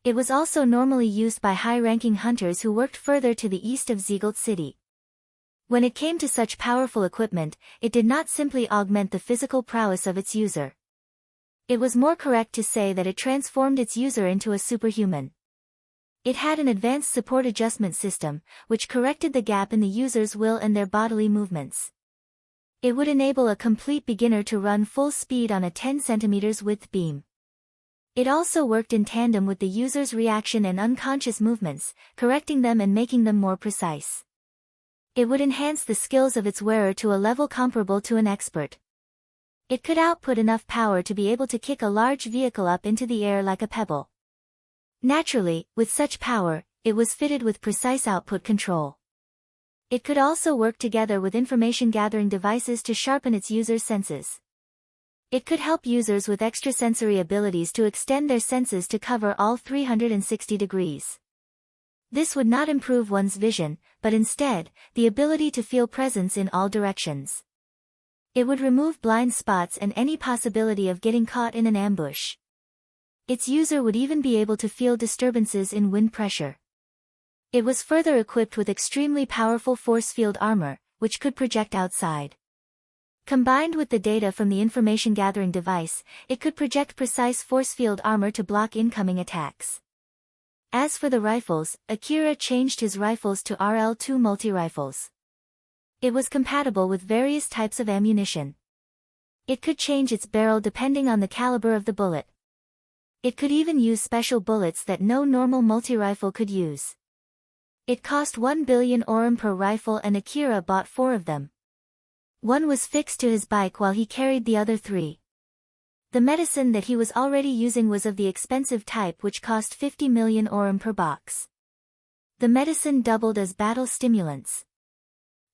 It was also normally used by high-ranking hunters who worked further to the east of Ziegelt City. When it came to such powerful equipment, it did not simply augment the physical prowess of its user. It was more correct to say that it transformed its user into a superhuman. It had an advanced support adjustment system, which corrected the gap in the user's will and their bodily movements. It would enable a complete beginner to run full speed on a 10 cm width beam. It also worked in tandem with the user's reaction and unconscious movements, correcting them and making them more precise. It would enhance the skills of its wearer to a level comparable to an expert. It could output enough power to be able to kick a large vehicle up into the air like a pebble. Naturally, with such power, it was fitted with precise output control. It could also work together with information-gathering devices to sharpen its users' senses. It could help users with extrasensory abilities to extend their senses to cover all 360 degrees. This would not improve one's vision, but instead, the ability to feel presence in all directions. It would remove blind spots and any possibility of getting caught in an ambush. Its user would even be able to feel disturbances in wind pressure. It was further equipped with extremely powerful force field armor, which could project outside. Combined with the data from the information-gathering device, it could project precise force field armor to block incoming attacks. As for the rifles, Akira changed his rifles to RL-2 multi-rifles. It was compatible with various types of ammunition. It could change its barrel depending on the caliber of the bullet. It could even use special bullets that no normal multi-rifle could use. It cost 1 billion orum per rifle and Akira bought 4 of them. One was fixed to his bike while he carried the other 3. The medicine that he was already using was of the expensive type which cost 50 million orum per box. The medicine doubled as battle stimulants.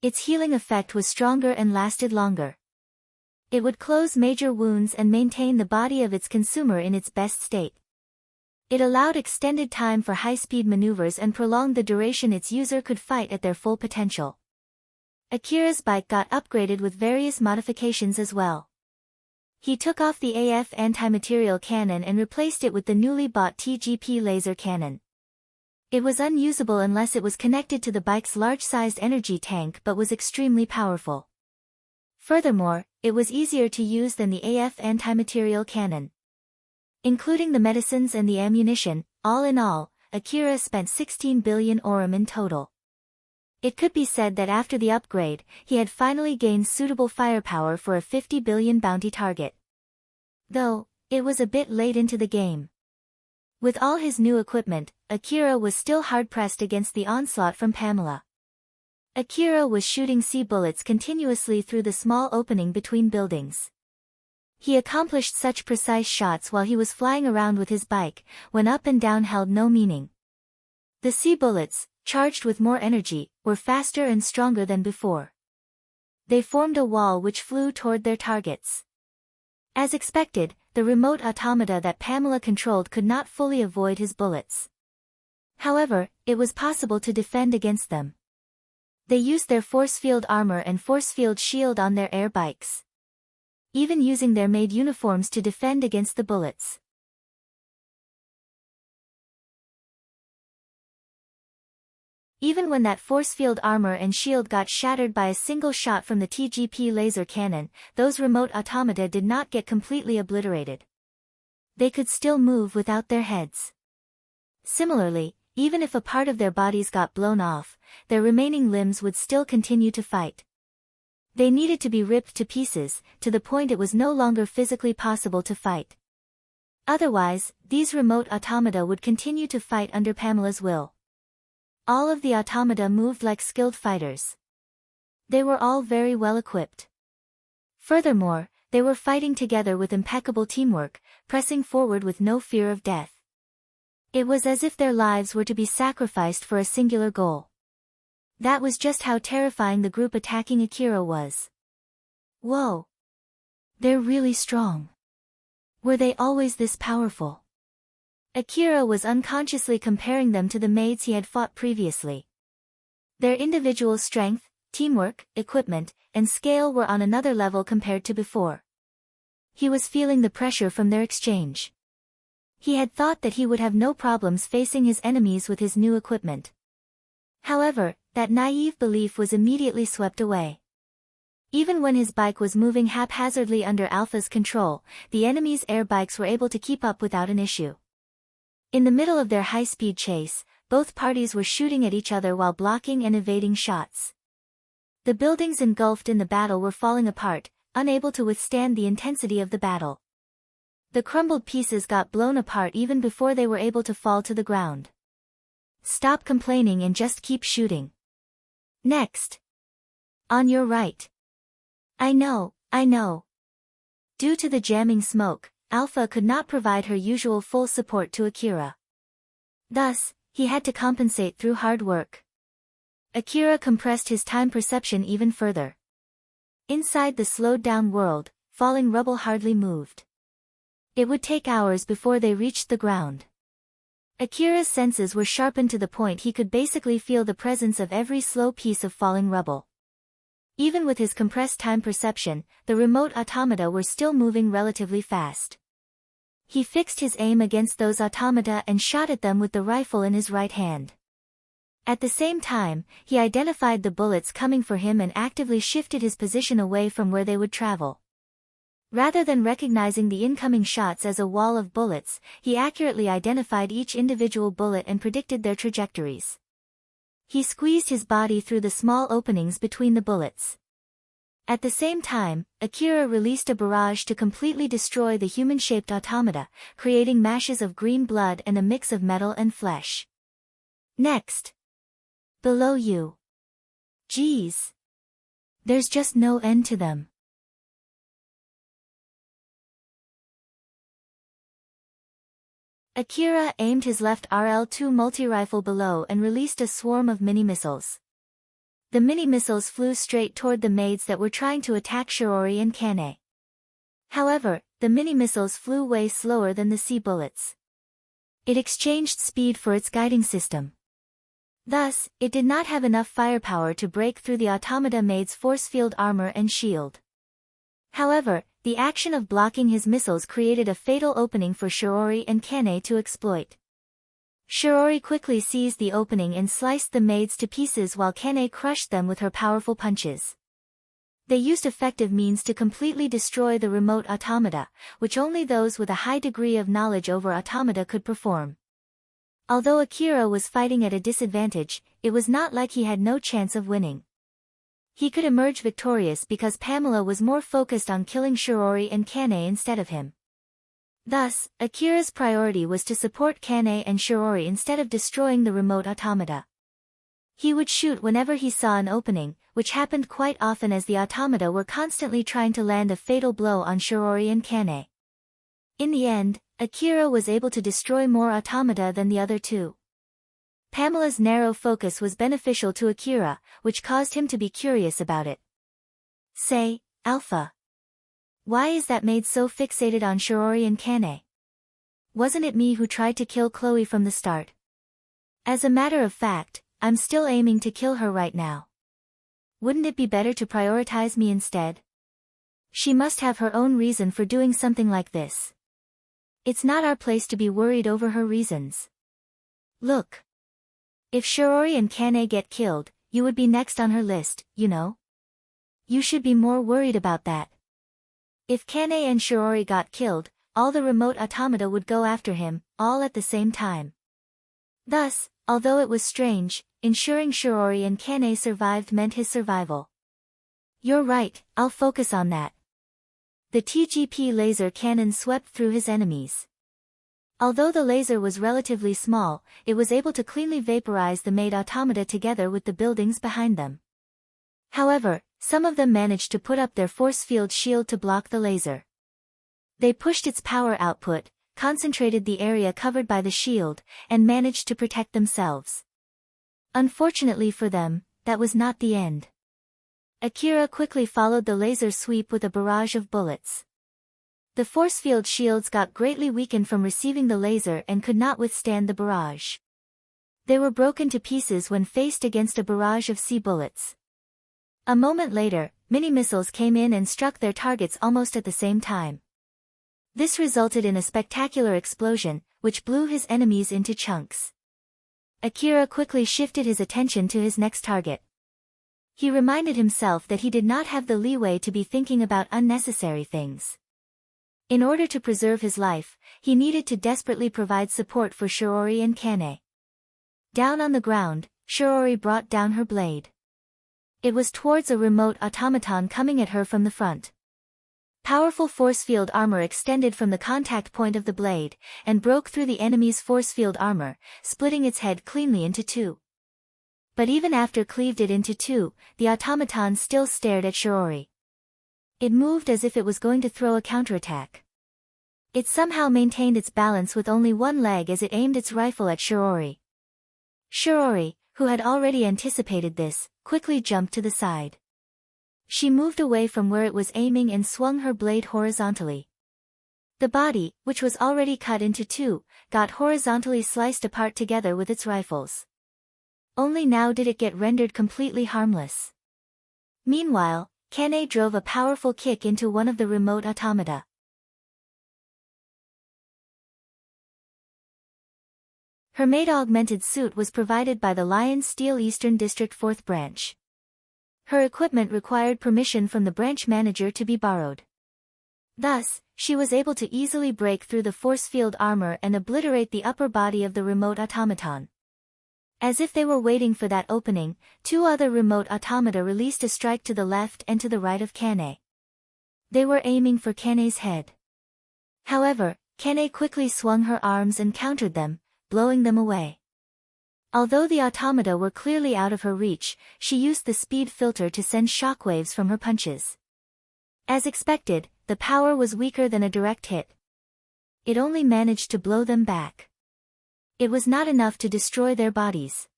Its healing effect was stronger and lasted longer. It would close major wounds and maintain the body of its consumer in its best state. It allowed extended time for high-speed maneuvers and prolonged the duration its user could fight at their full potential. Akira's bike got upgraded with various modifications as well. He took off the AF anti-material cannon and replaced it with the newly bought TGP laser cannon. It was unusable unless it was connected to the bike's large-sized energy tank but was extremely powerful. Furthermore, it was easier to use than the AF anti-material cannon. Including the medicines and the ammunition, all in all, Akira spent 16 billion orum in total. It could be said that after the upgrade, he had finally gained suitable firepower for a 50 billion bounty target. Though, it was a bit late into the game. With all his new equipment, Akira was still hard-pressed against the onslaught from Pamela. Akira was shooting sea bullets continuously through the small opening between buildings. He accomplished such precise shots while he was flying around with his bike, when up and down held no meaning. The sea bullets, charged with more energy, were faster and stronger than before. They formed a wall which flew toward their targets. As expected, the remote automata that Pamela controlled could not fully avoid his bullets. However, it was possible to defend against them. They used their force field armor and force field shield on their air bikes. Even using their maid uniforms to defend against the bullets. Even when that force field armor and shield got shattered by a single shot from the TGP laser cannon, those remote automata did not get completely obliterated. They could still move without their heads. Similarly, even if a part of their bodies got blown off, their remaining limbs would still continue to fight. They needed to be ripped to pieces, to the point it was no longer physically possible to fight. Otherwise, these remote automata would continue to fight under Pamela's will. All of the automata moved like skilled fighters. They were all very well equipped. Furthermore, they were fighting together with impeccable teamwork, pressing forward with no fear of death. It was as if their lives were to be sacrificed for a singular goal. That was just how terrifying the group attacking Akira was. Whoa! They're really strong. Were they always this powerful? Akira was unconsciously comparing them to the maids he had fought previously. Their individual strength, teamwork, equipment, and scale were on another level compared to before. He was feeling the pressure from their exchange. He had thought that he would have no problems facing his enemies with his new equipment. However, that naive belief was immediately swept away. Even when his bike was moving haphazardly under Alpha's control, the enemy's air bikes were able to keep up without an issue. In the middle of their high-speed chase, both parties were shooting at each other while blocking and evading shots. The buildings engulfed in the battle were falling apart, unable to withstand the intensity of the battle. The crumbled pieces got blown apart even before they were able to fall to the ground. Stop complaining and just keep shooting. Next. On your right. I know. Due to the jamming smoke, Alpha could not provide her usual full support to Akira. Thus, he had to compensate through hard work. Akira compressed his time perception even further. Inside the slowed-down world, falling rubble hardly moved. It would take hours before they reached the ground. Akira's senses were sharpened to the point he could basically feel the presence of every slow piece of falling rubble. Even with his compressed time perception, the remote automata were still moving relatively fast. He fixed his aim against those automata and shot at them with the rifle in his right hand. At the same time, he identified the bullets coming for him and actively shifted his position away from where they would travel. Rather than recognizing the incoming shots as a wall of bullets, he accurately identified each individual bullet and predicted their trajectories. He squeezed his body through the small openings between the bullets. At the same time, Akira released a barrage to completely destroy the human-shaped automata, creating mashes of green blood and a mix of metal and flesh. Next. Below you. Geez. There's just no end to them. Akira aimed his left RL-2 multi-rifle below and released a swarm of mini-missiles. The mini-missiles flew straight toward the maids that were trying to attack Shirou and Kane. However, the mini-missiles flew way slower than the sea bullets. It exchanged speed for its guiding system. Thus, it did not have enough firepower to break through the automata maid's force field armor and shield. However, the action of blocking his missiles created a fatal opening for Shirou and Kane to exploit. Shirou quickly seized the opening and sliced the maids to pieces while Kane crushed them with her powerful punches. They used effective means to completely destroy the remote automata, which only those with a high degree of knowledge over automata could perform. Although Akira was fighting at a disadvantage, it was not like he had no chance of winning. He could emerge victorious because Pamela was more focused on killing Shirou and Kane instead of him. Thus, Akira's priority was to support Kane and Shirou instead of destroying the remote automata. He would shoot whenever he saw an opening, which happened quite often as the automata were constantly trying to land a fatal blow on Shirou and Kane. In the end, Akira was able to destroy more automata than the other two. Pamela's narrow focus was beneficial to Akira, which caused him to be curious about it. Say, Alpha. Why is that maid so fixated on Shirou and Kane? Wasn't it me who tried to kill Chloe from the start? As a matter of fact, I'm still aiming to kill her right now. Wouldn't it be better to prioritize me instead? She must have her own reason for doing something like this. It's not our place to be worried over her reasons. Look. If Shirou and Kane get killed, you would be next on her list, you know? You should be more worried about that. If Kane and Shirou got killed, all the remote automata would go after him, all at the same time. Thus, although it was strange, ensuring Shirou and Kane survived meant his survival. You're right, I'll focus on that. The TGP laser cannon swept through his enemies. Although the laser was relatively small, it was able to cleanly vaporize the maid automata together with the buildings behind them. However, some of them managed to put up their force field shield to block the laser. They pushed its power output, concentrated the area covered by the shield, and managed to protect themselves. Unfortunately for them, that was not the end. Akira quickly followed the laser sweep with a barrage of bullets. The force field shields got greatly weakened from receiving the laser and could not withstand the barrage. They were broken to pieces when faced against a barrage of sea bullets. A moment later, mini-missiles came in and struck their targets almost at the same time. This resulted in a spectacular explosion, which blew his enemies into chunks. Akira quickly shifted his attention to his next target. He reminded himself that he did not have the leeway to be thinking about unnecessary things. In order to preserve his life, he needed to desperately provide support for Shirou and Kane. Down on the ground, Shirou brought down her blade. It was towards a remote automaton coming at her from the front. Powerful force field armor extended from the contact point of the blade, and broke through the enemy's force field armor, splitting its head cleanly into two. But even after cleaved it into two, the automaton still stared at Shirou. It moved as if it was going to throw a counterattack. It somehow maintained its balance with only one leg as it aimed its rifle at Shirou. Shirou, who had already anticipated this, quickly jumped to the side. She moved away from where it was aiming and swung her blade horizontally. The body, which was already cut into two, got horizontally sliced apart together with its rifles. Only now did it get rendered completely harmless. Meanwhile, Kane drove a powerful kick into one of the remote automata. Her maid-augmented suit was provided by the Lion Steel Eastern District 4th Branch. Her equipment required permission from the branch manager to be borrowed. Thus, she was able to easily break through the force field armor and obliterate the upper body of the remote automaton. As if they were waiting for that opening, two other remote automata released a strike to the left and to the right of Kane. They were aiming for Kane's head. However, Kane quickly swung her arms and countered them, blowing them away. Although the automata were clearly out of her reach, she used the speed filter to send shockwaves from her punches. As expected, the power was weaker than a direct hit. It only managed to blow them back. It was not enough to destroy their bodies.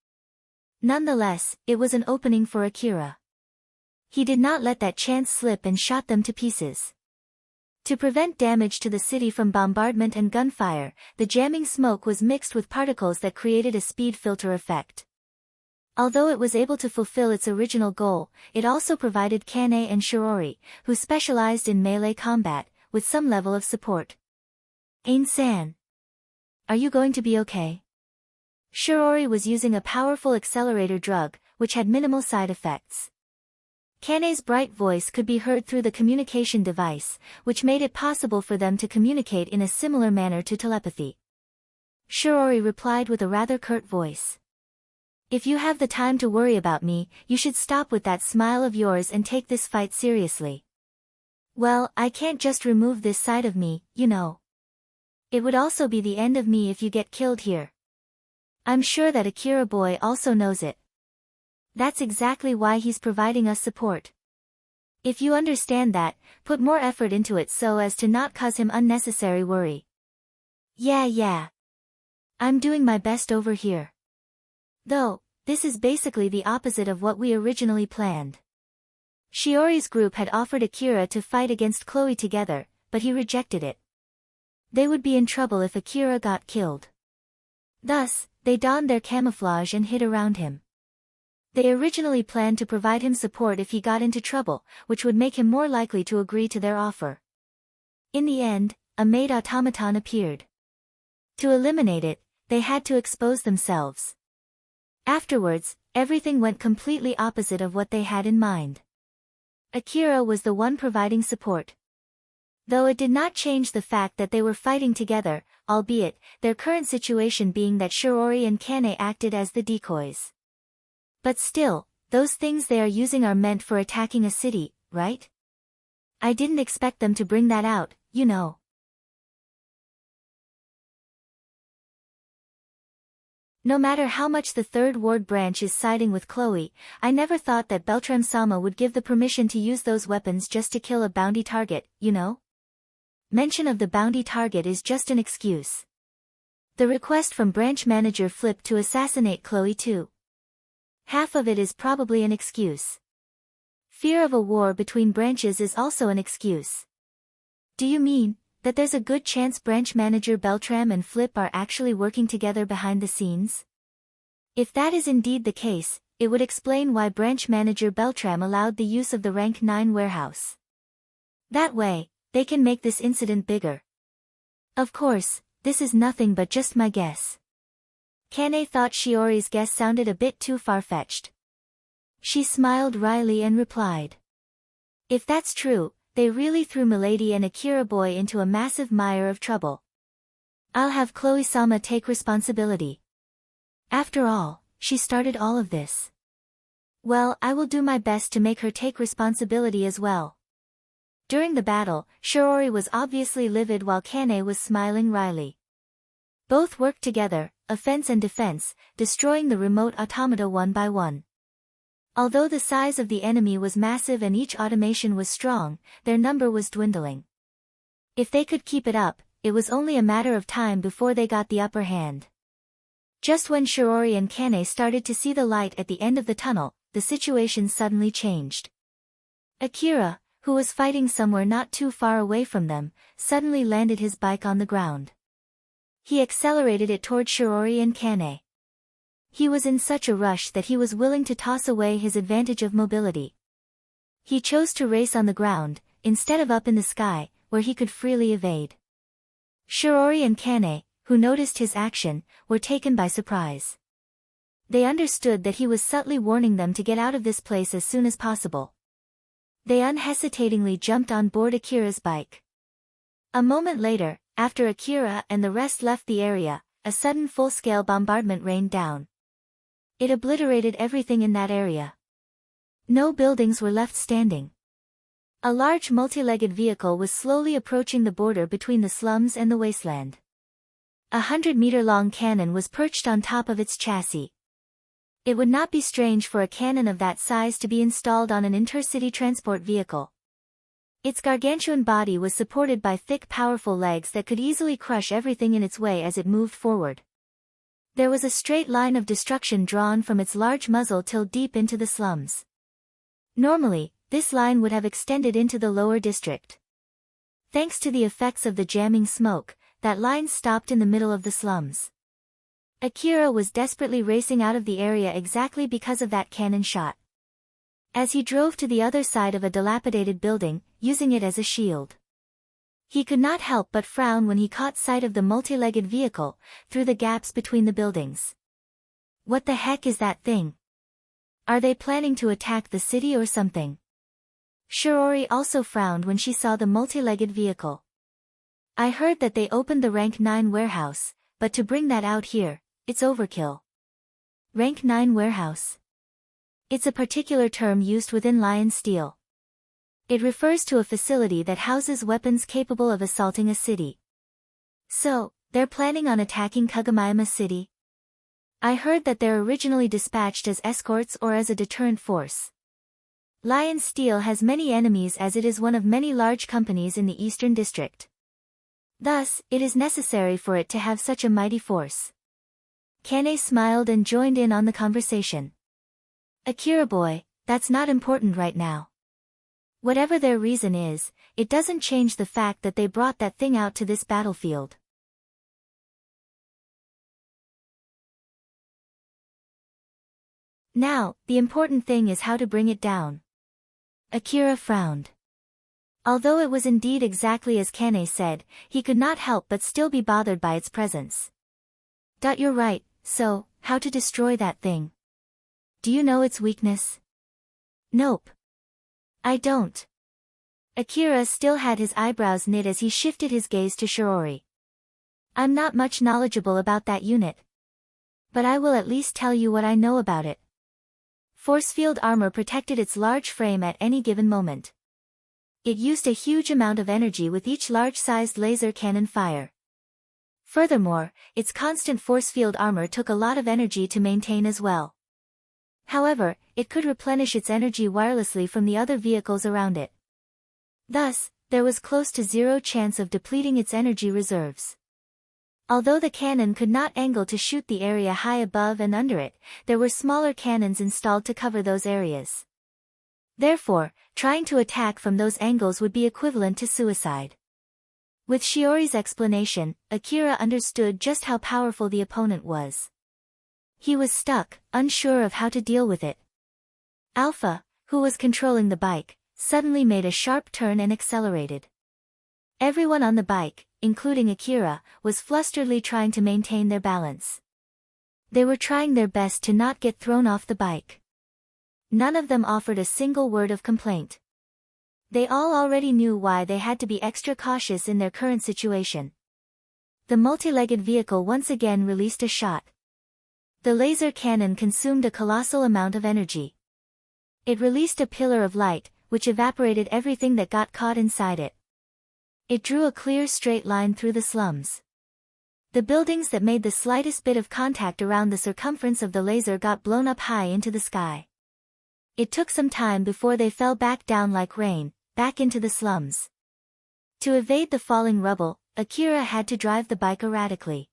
Nonetheless, it was an opening for Akira. He did not let that chance slip and shot them to pieces. To prevent damage to the city from bombardment and gunfire, the jamming smoke was mixed with particles that created a speed filter effect. Although it was able to fulfill its original goal, it also provided Kane and Shirou, who specialized in melee combat, with some level of support. Ain-san. Are you going to be okay? Shirou was using a powerful accelerator drug, which had minimal side effects. Kane's bright voice could be heard through the communication device, which made it possible for them to communicate in a similar manner to telepathy. Shirou replied with a rather curt voice. If you have the time to worry about me, you should stop with that smile of yours and take this fight seriously. Well, I can't just remove this side of me, you know. It would also be the end of me if you get killed here. I'm sure that Akira boy also knows it. That's exactly why he's providing us support. If you understand that, put more effort into it so as to not cause him unnecessary worry. Yeah. I'm doing my best over here. Though, this is basically the opposite of what we originally planned. Shiori's group had offered Akira to fight against Chloe together, but he rejected it. They would be in trouble if Akira got killed. Thus, they donned their camouflage and hid around him. They originally planned to provide him support if he got into trouble, which would make him more likely to agree to their offer. In the end, a maid automaton appeared. To eliminate it, they had to expose themselves. Afterwards, everything went completely opposite of what they had in mind. Akira was the one providing support. Though it did not change the fact that they were fighting together, albeit, their current situation being that Shirou and Kane acted as the decoys. But still, those things they are using are meant for attacking a city, right? I didn't expect them to bring that out, you know. No matter how much the Third Ward branch is siding with Chloe, I never thought that Beltram-sama would give the permission to use those weapons just to kill a bounty target, you know? Mention of the bounty target is just an excuse. The request from branch manager Flip to assassinate Chloe too. Half of it is probably an excuse. Fear of a war between branches is also an excuse. Do you mean that there's a good chance branch manager Beltram and Flip are actually working together behind the scenes? If that is indeed the case, it would explain why branch manager Beltram allowed the use of the rank 9 warehouse. That way, they can make this incident bigger. Of course, this is nothing but just my guess. Kane thought Shiori's guess sounded a bit too far-fetched. She smiled wryly and replied. If that's true, they really threw Milady and Akira boy into a massive mire of trouble. I'll have Chloe-sama take responsibility. After all, she started all of this. Well, I will do my best to make her take responsibility as well. During the battle, Shirou was obviously livid while Kane was smiling wryly. Both worked together, offense and defense, destroying the remote automata one by one. Although the size of the enemy was massive and each automation was strong, their number was dwindling. If they could keep it up, it was only a matter of time before they got the upper hand. Just when Shirou and Kane started to see the light at the end of the tunnel, the situation suddenly changed. Akira, who was fighting somewhere not too far away from them, suddenly landed his bike on the ground. He accelerated it toward Shirou and Kane. He was in such a rush that he was willing to toss away his advantage of mobility. He chose to race on the ground, instead of up in the sky, where he could freely evade. Shirou and Kane, who noticed his action, were taken by surprise. They understood that he was subtly warning them to get out of this place as soon as possible. They unhesitatingly jumped on board Akira's bike. A moment later, after Akira and the rest left the area, a sudden full-scale bombardment rained down. It obliterated everything in that area. No buildings were left standing. A large multi-legged vehicle was slowly approaching the border between the slums and the wasteland. A 100-meter-long cannon was perched on top of its chassis. It would not be strange for a cannon of that size to be installed on an intercity transport vehicle. Its gargantuan body was supported by thick, powerful legs that could easily crush everything in its way as it moved forward. There was a straight line of destruction drawn from its large muzzle till deep into the slums. Normally, this line would have extended into the lower district. Thanks to the effects of the jamming smoke, that line stopped in the middle of the slums. Akira was desperately racing out of the area exactly because of that cannon shot. As he drove to the other side of a dilapidated building, using it as a shield. He could not help but frown when he caught sight of the multi-legged vehicle, through the gaps between the buildings. What the heck is that thing? Are they planning to attack the city or something? Shirou also frowned when she saw the multi-legged vehicle. I heard that they opened the Rank 9 warehouse, but to bring that out here, it's overkill. Rank 9 warehouse. It's a particular term used within Lion Steel. It refers to a facility that houses weapons capable of assaulting a city. So, they're planning on attacking Kagomayama City? I heard that they're originally dispatched as escorts or as a deterrent force. Lion Steel has many enemies as it is one of many large companies in the Eastern District. Thus, it is necessary for it to have such a mighty force. Kane smiled and joined in on the conversation. Akira boy, that's not important right now. Whatever their reason is, it doesn't change the fact that they brought that thing out to this battlefield. Now, the important thing is how to bring it down. Akira frowned. Although it was indeed exactly as Kane said, he could not help but still be bothered by its presence. You're right, so, how to destroy that thing? Do you know its weakness? Nope. I don't. Akira still had his eyebrows knit as he shifted his gaze to Shirou. I'm not much knowledgeable about that unit. But I will at least tell you what I know about it. Force field armor protected its large frame at any given moment. It used a huge amount of energy with each large-sized laser cannon fire. Furthermore, its constant force field armor took a lot of energy to maintain as well. However, it could replenish its energy wirelessly from the other vehicles around it. Thus, there was close to zero chance of depleting its energy reserves. Although the cannon could not angle to shoot the area high above and under it, there were smaller cannons installed to cover those areas. Therefore, trying to attack from those angles would be equivalent to suicide. With Shiori's explanation, Akira understood just how powerful the opponent was. He was stuck, unsure of how to deal with it. Alpha, who was controlling the bike, suddenly made a sharp turn and accelerated. Everyone on the bike, including Akira, was flusteredly trying to maintain their balance. They were trying their best to not get thrown off the bike. None of them offered a single word of complaint. They all already knew why they had to be extra cautious in their current situation. The multi-legged vehicle once again released a shot. The laser cannon consumed a colossal amount of energy. It released a pillar of light, which evaporated everything that got caught inside it. It drew a clear straight line through the slums. The buildings that made the slightest bit of contact around the circumference of the laser got blown up high into the sky. It took some time before they fell back down like rain, back into the slums. To evade the falling rubble, Akira had to drive the bike erratically.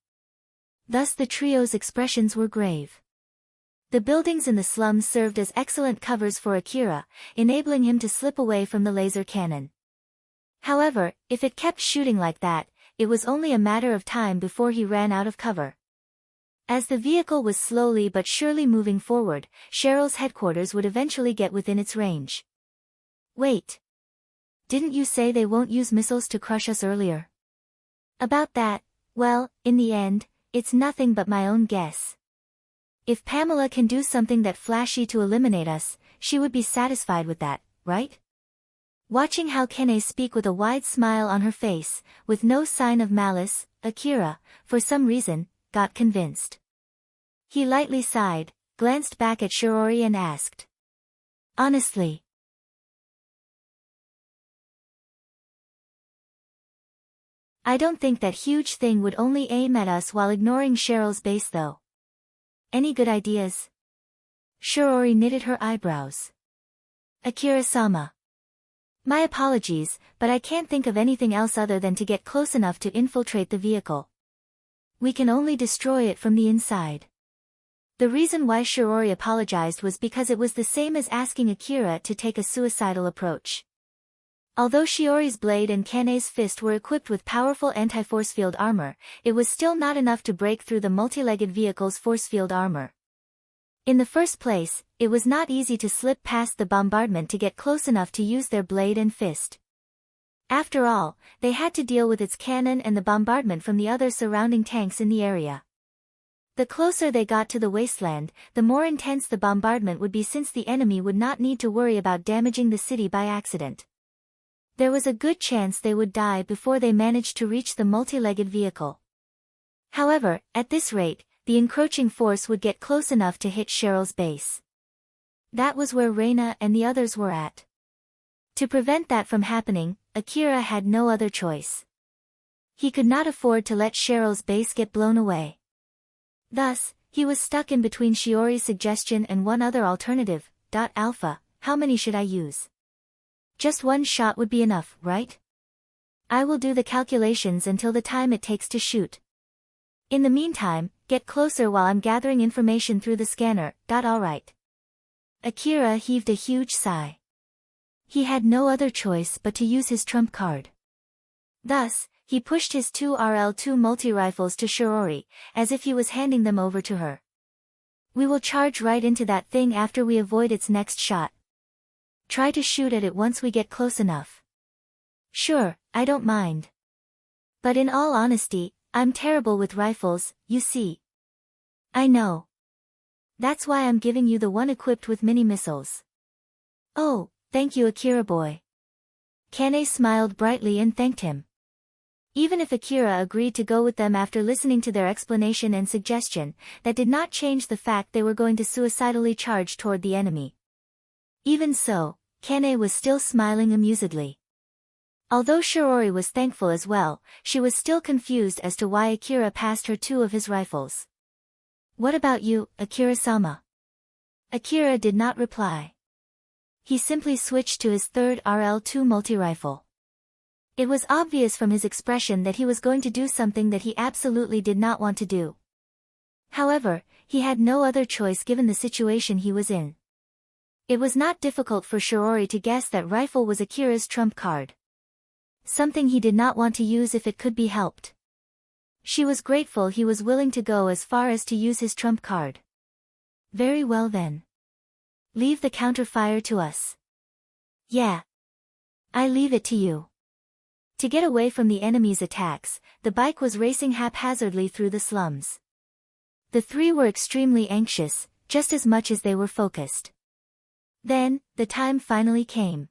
Thus the trio's expressions were grave. The buildings in the slums served as excellent covers for Akira, enabling him to slip away from the laser cannon. However, if it kept shooting like that, it was only a matter of time before he ran out of cover. As the vehicle was slowly but surely moving forward, Shirou's headquarters would eventually get within its range. Wait. Didn't you say they won't use missiles to crush us earlier? About that, well, in the end, it's nothing but my own guess. If Pamela can do something that flashy to eliminate us, she would be satisfied with that, right? Watching how Kene speak with a wide smile on her face, with no sign of malice, Akira, for some reason, got convinced. He lightly sighed, glanced back at Shirou and asked. Honestly. I don't think that huge thing would only aim at us while ignoring Shirou's base though. Any good ideas? Shirou knitted her eyebrows. Akira-sama. My apologies, but I can't think of anything else other than to get close enough to infiltrate the vehicle. We can only destroy it from the inside. The reason why Shirou apologized was because it was the same as asking Akira to take a suicidal approach. Although Shiori's blade and Kane's fist were equipped with powerful anti-force field armor, it was still not enough to break through the multi-legged vehicle's force field armor. In the first place, it was not easy to slip past the bombardment to get close enough to use their blade and fist. After all, they had to deal with its cannon and the bombardment from the other surrounding tanks in the area. The closer they got to the wasteland, the more intense the bombardment would be since the enemy would not need to worry about damaging the city by accident. There was a good chance they would die before they managed to reach the multi-legged vehicle. However, at this rate, the encroaching force would get close enough to hit Shirou's base. That was where Reina and the others were at. To prevent that from happening, Akira had no other choice. He could not afford to let Shirou's base get blown away. Thus, he was stuck in between Shiori's suggestion and one other alternative. Alpha, how many should I use? Just one shot would be enough, right? I will do the calculations until the time it takes to shoot. In the meantime, get closer while I'm gathering information through the scanner. Alright. Akira heaved a huge sigh. He had no other choice but to use his trump card. Thus, he pushed his two RL-2 multi-rifles to Shirou, as if he was handing them over to her. We will charge right into that thing after we avoid its next shot. Try to shoot at it once we get close enough. Sure, I don't mind. But in all honesty, I'm terrible with rifles, you see. I know. That's why I'm giving you the one equipped with mini-missiles. Oh, thank you Akira-boy. Kane smiled brightly and thanked him. Even if Akira agreed to go with them after listening to their explanation and suggestion, that did not change the fact they were going to suicidally charge toward the enemy. Even so, Kane was still smiling amusedly. Although Shirou was thankful as well, she was still confused as to why Akira passed her two of his rifles. What about you, Akira-sama? Akira did not reply. He simply switched to his third RL-2 multi-rifle. It was obvious from his expression that he was going to do something that he absolutely did not want to do. However, he had no other choice given the situation he was in. It was not difficult for Shirou to guess that rifle was Akira's trump card. Something he did not want to use if it could be helped. She was grateful he was willing to go as far as to use his trump card. Very well then. Leave the counterfire to us. Yeah. I leave it to you. To get away from the enemy's attacks, the bike was racing haphazardly through the slums. The three were extremely anxious, just as much as they were focused. Then, the time finally came.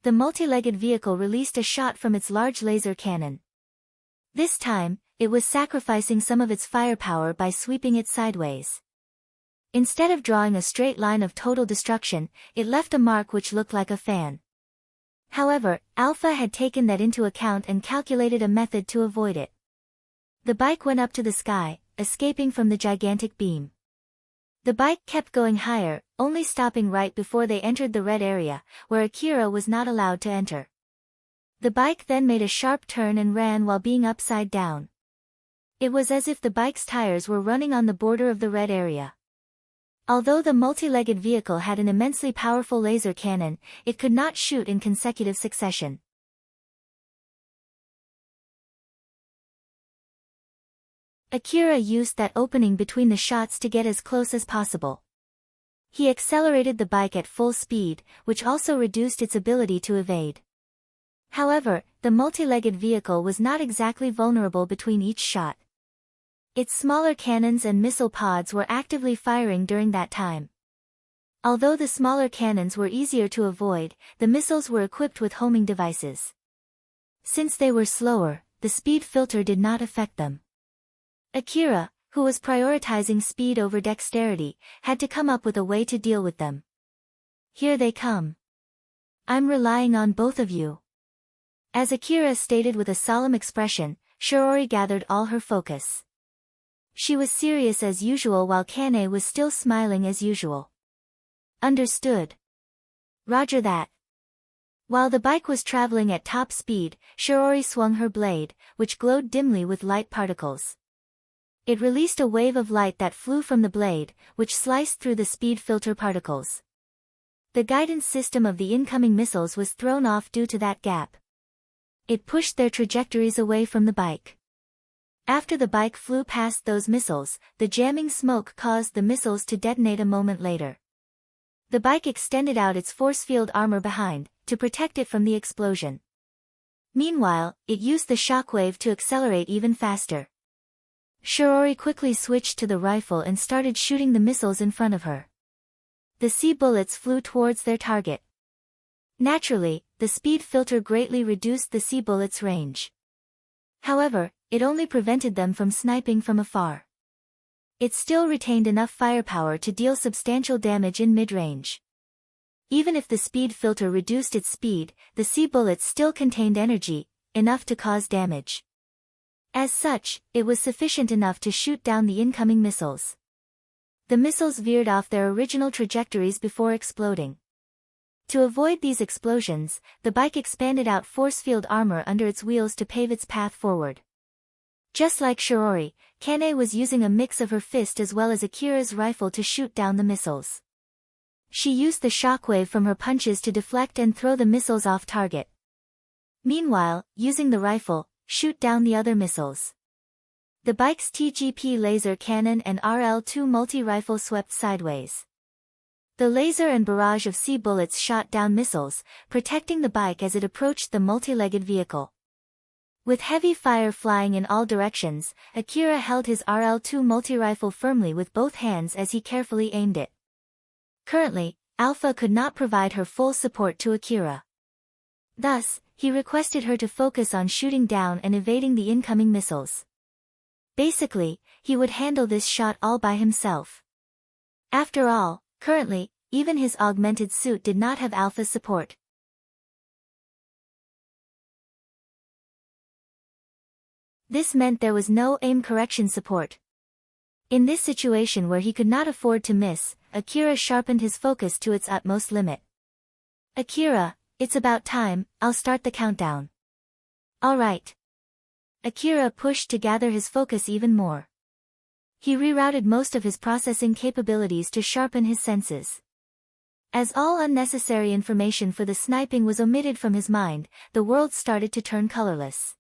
The multi-legged vehicle released a shot from its large laser cannon. This time, it was sacrificing some of its firepower by sweeping it sideways. Instead of drawing a straight line of total destruction, it left a mark which looked like a fan. However, Alpha had taken that into account and calculated a method to avoid it. The bike went up to the sky, escaping from the gigantic beam. The bike kept going higher, only stopping right before they entered the red area, where Akira was not allowed to enter. The bike then made a sharp turn and ran while being upside down. It was as if the bike's tires were running on the border of the red area. Although the multi-legged vehicle had an immensely powerful laser cannon, it could not shoot in consecutive succession. Akira used that opening between the shots to get as close as possible. He accelerated the bike at full speed, which also reduced its ability to evade. However, the multi-legged vehicle was not exactly vulnerable between each shot. Its smaller cannons and missile pods were actively firing during that time. Although the smaller cannons were easier to avoid, the missiles were equipped with homing devices. Since they were slower, the speed filter did not affect them. Akira, who was prioritizing speed over dexterity, had to come up with a way to deal with them. Here they come. I'm relying on both of you. As Akira stated with a solemn expression, Shirou gathered all her focus. She was serious as usual while Kane was still smiling as usual. Understood. Roger that. While the bike was traveling at top speed, Shirou swung her blade, which glowed dimly with light particles. It released a wave of light that flew from the blade, which sliced through the speed filter particles. The guidance system of the incoming missiles was thrown off due to that gap. It pushed their trajectories away from the bike. After the bike flew past those missiles, the jamming smoke caused the missiles to detonate a moment later. The bike extended out its force field armor behind, to protect it from the explosion. Meanwhile, it used the shockwave to accelerate even faster. Shirou quickly switched to the rifle and started shooting the missiles in front of her. The sea bullets flew towards their target. Naturally, the speed filter greatly reduced the sea bullets' range. However, it only prevented them from sniping from afar. It still retained enough firepower to deal substantial damage in mid-range. Even if the speed filter reduced its speed, the sea bullets still contained energy, enough to cause damage. As such, it was sufficient enough to shoot down the incoming missiles. The missiles veered off their original trajectories before exploding. To avoid these explosions, the bike expanded out force field armor under its wheels to pave its path forward. Just like Shirou, Kane was using a mix of her fist as well as Akira's rifle to shoot down the missiles. She used the shockwave from her punches to deflect and throw the missiles off target. Meanwhile, using the rifle, shoot down the other missiles. The bike's TGP laser cannon and RL-2 multi-rifle swept sideways. The laser and barrage of sea bullets shot down missiles, protecting the bike as it approached the multi-legged vehicle. With heavy fire flying in all directions, Akira held his RL-2 multi-rifle firmly with both hands as he carefully aimed it. Currently, Alpha could not provide her full support to Akira. Thus, he requested her to focus on shooting down and evading the incoming missiles. Basically, he would handle this shot all by himself. After all, currently, even his augmented suit did not have Alpha's support. This meant there was no aim correction support. In this situation where he could not afford to miss, Akira sharpened his focus to its utmost limit. Akira, it's about time, I'll start the countdown. All right. Akira pushed to gather his focus even more. He rerouted most of his processing capabilities to sharpen his senses. As all unnecessary information for the sniping was omitted from his mind, the world started to turn colorless.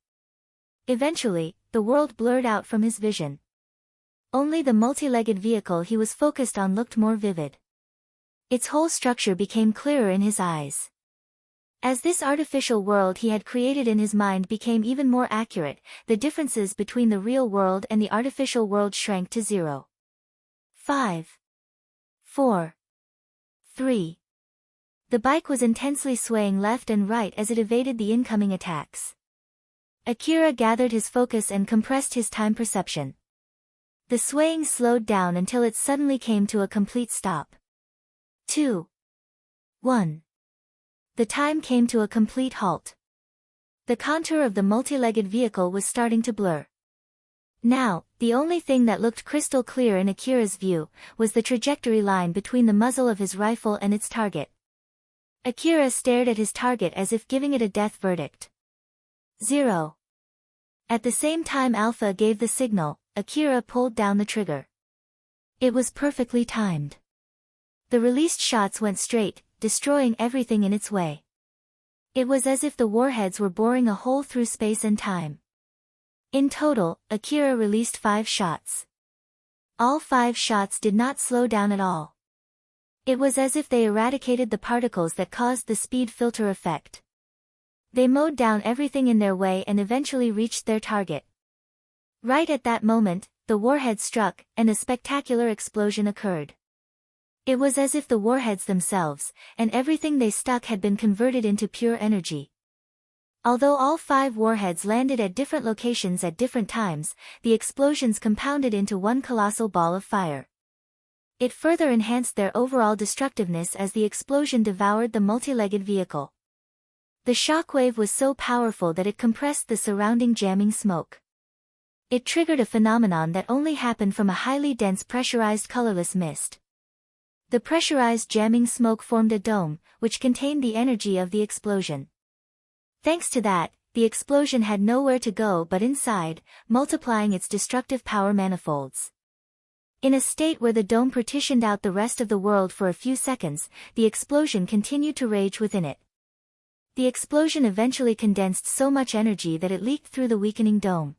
Eventually, the world blurred out from his vision. Only the multi-legged vehicle he was focused on looked more vivid. Its whole structure became clearer in his eyes. As this artificial world he had created in his mind became even more accurate, the differences between the real world and the artificial world shrank to 0. 5. 4. 3. The bike was intensely swaying left and right as it evaded the incoming attacks. Akira gathered his focus and compressed his time perception. The swaying slowed down until it suddenly came to a complete stop. 2. 1. The time came to a complete halt. The contour of the multi-legged vehicle was starting to blur. Now, the only thing that looked crystal clear in Akira's view was the trajectory line between the muzzle of his rifle and its target. Akira stared at his target as if giving it a death verdict. 0. At the same time Alpha gave the signal, Akira pulled down the trigger. It was perfectly timed. The released shots went straight, destroying everything in its way. It was as if the warheads were boring a hole through space and time. In total, Akira released 5 shots. All 5 shots did not slow down at all. It was as if they eradicated the particles that caused the speed filter effect. They mowed down everything in their way and eventually reached their target. Right at that moment, the warhead struck, and a spectacular explosion occurred. It was as if the warheads themselves, and everything they stuck had been converted into pure energy. Although all 5 warheads landed at different locations at different times, the explosions compounded into one colossal ball of fire. It further enhanced their overall destructiveness as the explosion devoured the multi-legged vehicle. The shockwave was so powerful that it compressed the surrounding jamming smoke. It triggered a phenomenon that only happened from a highly dense pressurized colorless mist. The pressurized jamming smoke formed a dome, which contained the energy of the explosion. Thanks to that, the explosion had nowhere to go but inside, multiplying its destructive power manifolds. In a state where the dome partitioned out the rest of the world for a few seconds, the explosion continued to rage within it. The explosion eventually condensed so much energy that it leaked through the weakening dome.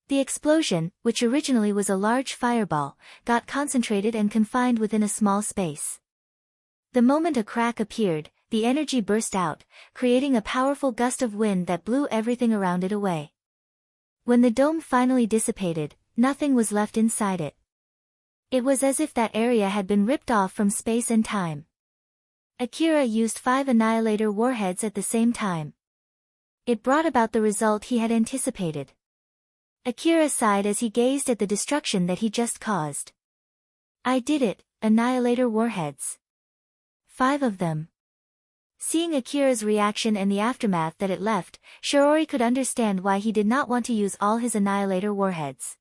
The explosion, which originally was a large fireball, got concentrated and confined within a small space. The moment a crack appeared, the energy burst out, creating a powerful gust of wind that blew everything around it away. When the dome finally dissipated, nothing was left inside it. It was as if that area had been ripped off from space and time. Akira used 5 Annihilator warheads at the same time. It brought about the result he had anticipated. Akira sighed as he gazed at the destruction that he just caused. I did it, Annihilator warheads. 5 of them. Seeing Akira's reaction and the aftermath that it left, Shirou could understand why he did not want to use all his Annihilator warheads.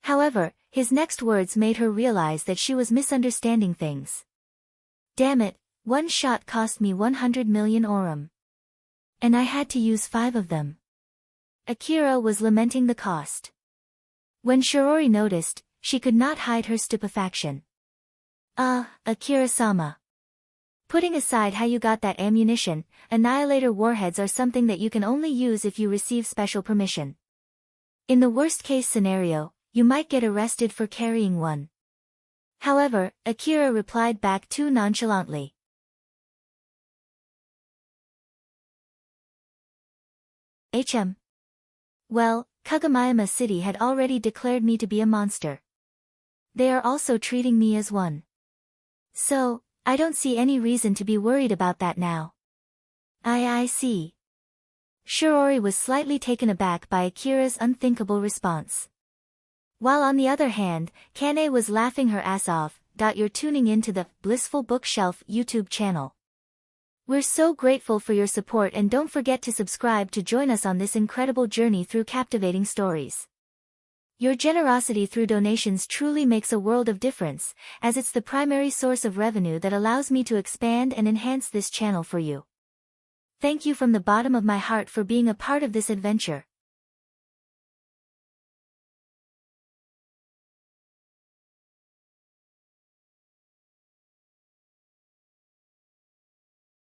However, his next words made her realize that she was misunderstanding things. Damn it, one shot cost me 100 million orum. And I had to use 5 of them. Akira was lamenting the cost. When Shirou noticed, she could not hide her stupefaction. Akira-sama. Putting aside how you got that ammunition, Annihilator warheads are something that you can only use if you receive special permission. In the worst-case scenario, you might get arrested for carrying one. However, Akira replied back too nonchalantly. Well, Kagomayama City had already declared me to be a monster. They are also treating me as one. So, I don't see any reason to be worried about that now. I see. Shirou was slightly taken aback by Akira's unthinkable response. While on the other hand, Kane was laughing her ass off. You're tuning into the Blissful Bookshelf YouTube channel. We're so grateful for your support, and don't forget to subscribe to join us on this incredible journey through captivating stories. Your generosity through donations truly makes a world of difference, as it's the primary source of revenue that allows me to expand and enhance this channel for you. Thank you from the bottom of my heart for being a part of this adventure.